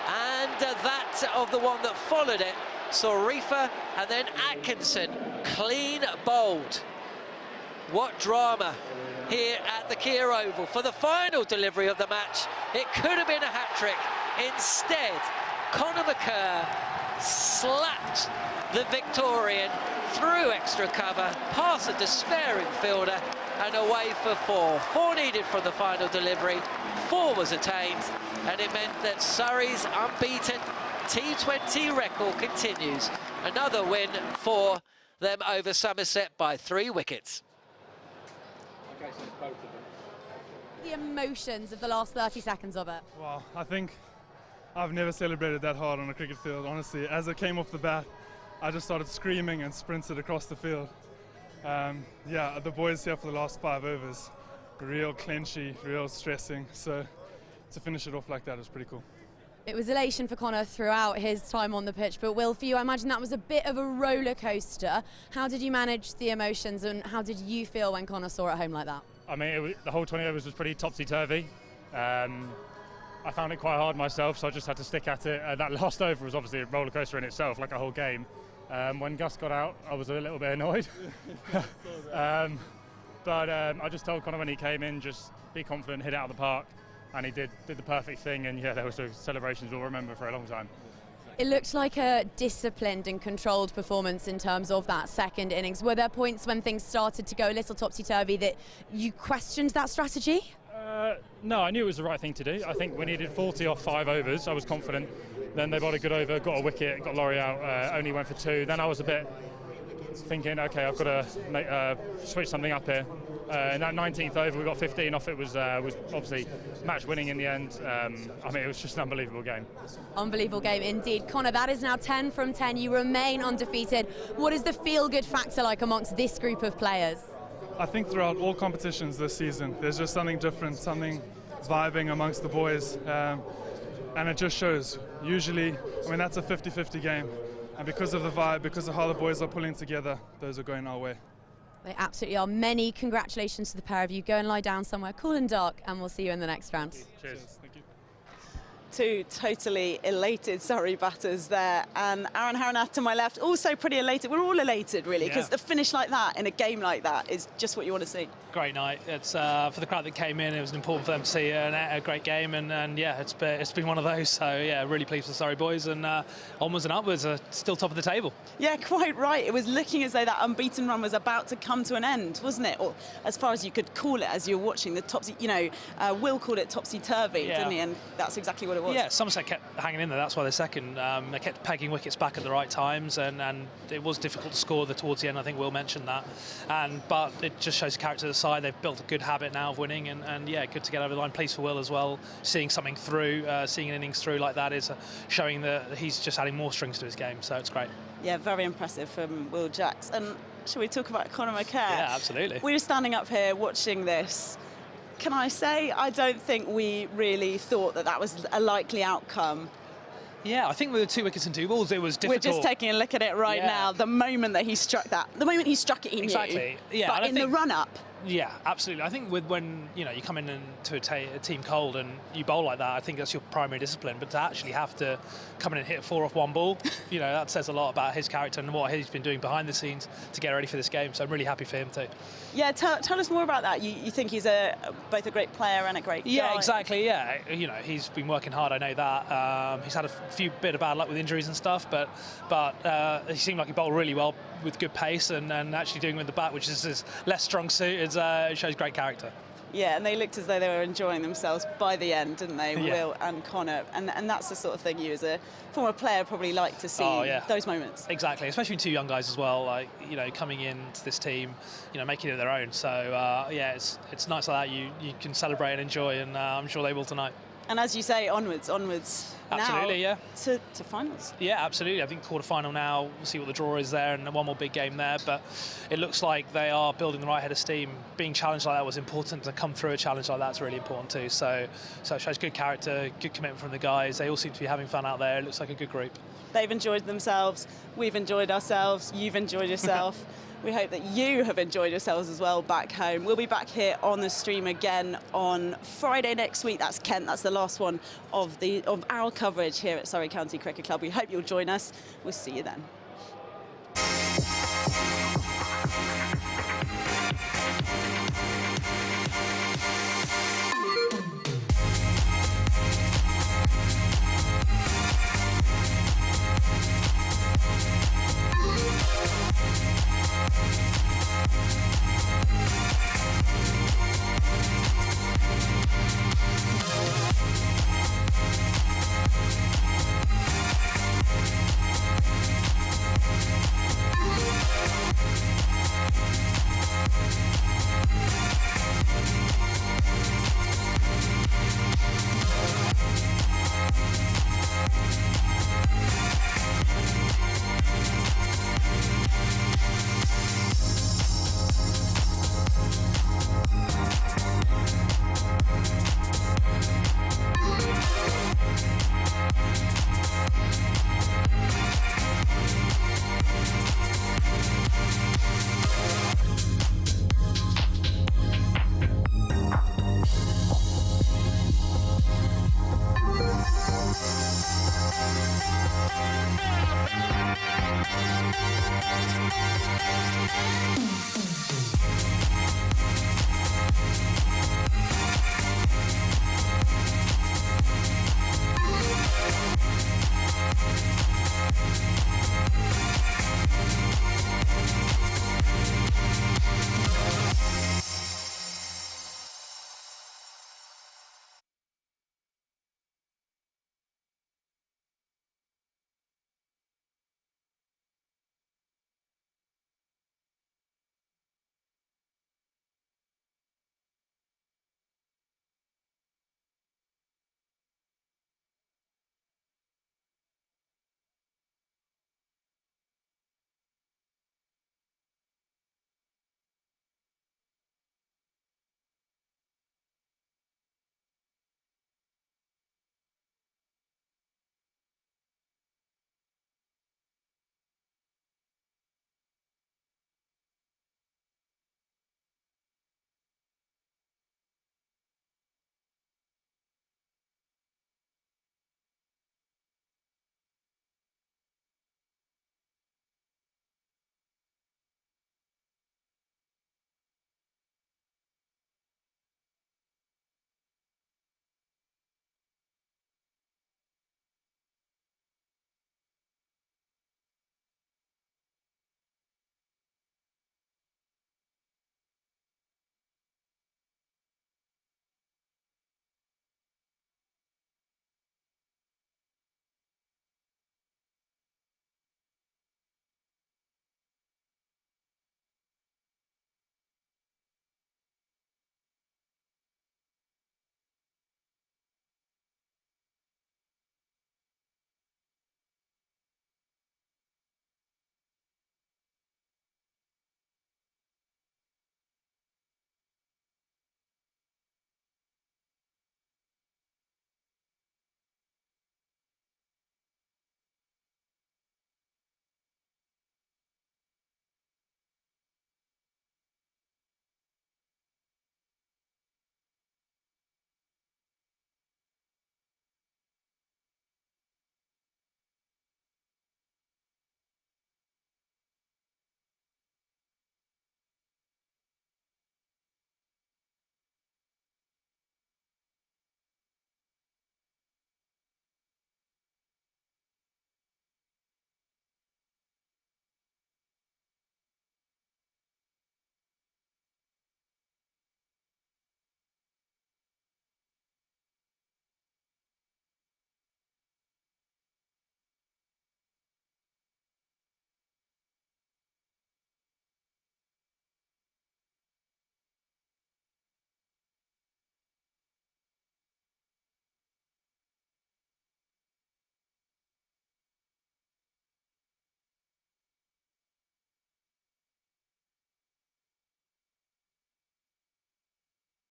F: and that of the one that followed it, saw Reefer and then Atkinson clean bowled. What drama here at the Kia Oval for the final delivery of the match. It could have been a hat-trick. Instead, Conor McCurr slapped the Victorian through extra cover, past a despairing fielder, and away for 4. 4 needed from the final delivery, 4 was attained, and it meant that Surrey's unbeaten T20 record continues. Another win for them over Somerset by 3 wickets.
L: The emotions of the last 30 seconds of it.
K: Wow, I think I've never celebrated that hard on a cricket field, honestly. As it came off the bat, I just started screaming and sprinted across the field. Yeah, the boys here for the last 5 overs, real clenchy, real stressing, so to finish it off like that was pretty cool.
L: It was elation for Conor throughout his time on the pitch, but Will, for you, I imagine that was a bit of a roller coaster. How did you manage the emotions, and how did you feel when Conor saw it home like that?
V: I mean, the whole 20 overs was pretty topsy-turvy. I found it quite hard myself, so I just had to stick at it. That last over was obviously a roller coaster in itself, like a whole game. When Gus got out, I was a little bit annoyed. But I just told Conor when he came in, just be confident, hit it out of the park. And he did the perfect thing, and yeah, there were celebrations we'll remember for a long time.
L: It looked like a disciplined and controlled performance in terms of that second innings. Were there points when things started to go a little topsy-turvy that you questioned that strategy?
V: No, I knew it was the right thing to do. I think we needed 40 off 5 overs. I was confident. Then they bowled a good over, got a wicket, got Rory out, only went for 2. Then I was a bit thinking, okay, I've got to switch something up here. In that 19th over, we got 15 off. It was obviously match winning in the end. I mean, it was just an unbelievable game.
L: Unbelievable game indeed. Conor, that is now 10 from 10. You remain undefeated. What is the feel-good factor like amongst this group of players?
K: I think throughout all competitions this season, there's just something different, something vibing amongst the boys, and it just shows. Usually, I mean, that's a 50-50 game, and because of the vibe, because of how the boys are pulling together, those are going our way.
L: They absolutely are. Many congratulations to the pair of you. Go and lie down somewhere cool and dark, and we'll see you in the next round.
V: Cheers. Thank you.
A: 2 totally elated Surrey batters there, and Aaron Haranath to my left, also pretty elated. We're all elated, really, because the finish like that in a game like that is just what you want to see.
D: Great night. It's for the crowd that came in. It was important for them to see a great game, and yeah, it's been one of those. So yeah, really pleased for the Surrey boys, and onwards and upwards, still top of the table.
A: Yeah, quite right. It was looking as though that unbeaten run was about to come to an end, wasn't it? Or as far as you could call it, as you were watching the topsy. Will called it topsy-turvy, didn't he? And that's exactly what it was.
D: Yeah, Somerset kept hanging in there. That's why they're second. They kept pegging wickets back at the right times, and it was difficult to score towards the end. I think Will mentioned that. But it just shows the character of the side. They've built a good habit now of winning, and yeah, good to get over the line. Pleased for Will as well. Seeing something through, seeing an innings through like that is showing that he's just adding more strings to his game. So it's great.
A: Yeah, very impressive from Will Jacks. And shall we talk about Conor McCurr?
D: Yeah, absolutely.
A: We were standing up here watching this. Can I say, I don't think we really thought that was a likely outcome.
D: Yeah, I think with the 2 wickets and 2 balls, it was difficult.
A: We're just taking a look at it right now. The moment that he struck that, the moment he struck it, he knew.
D: Exactly. Yeah,
A: but in the run-up,
D: Yeah, absolutely. I think when you come in to a team cold and you bowl like that, I think that's your primary discipline. But to actually have to come in and hit 4 off 1 ball, that says a lot about his character and what he's been doing behind the scenes to get ready for this game. So I'm really happy for him too.
A: Yeah, tell us more about that. You think he's both a great player and a great guy?
D: Yeah, exactly. Yeah, he's been working hard. I know that. He's had a few bit of bad luck with injuries and stuff, but he seemed like he bowled really well with good pace and actually doing it with the bat, which is his less strong suit. It shows great character.
A: Yeah, and they looked as though they were enjoying themselves by the end, didn't they,
D: yeah.
A: Will and Connor? And that's the sort of thing you, as a former player, probably like to see, those moments.
D: Exactly, especially 2 young guys as well, coming into this team, making it their own. So, it's nice like that. You can celebrate and enjoy, and I'm sure they will tonight.
A: And as you say, onwards
D: absolutely,
A: now to finals.
D: Yeah, absolutely. I think quarter-final now, we'll see what the draw is there, and one more big game there. But it looks like they are building the right head of steam. Being challenged like that was important. To come through a challenge like that's really important too. So it shows good character, good commitment from the guys. They all seem to be having fun out there. It looks like a good group.
A: They've enjoyed themselves. We've enjoyed ourselves. You've enjoyed yourself. We hope that you have enjoyed yourselves as well back home. We'll be back here on the stream again on Friday next week. That's Kent. That's the last one of our coverage here at Surrey County Cricket Club. We hope you'll join us. We'll see you then.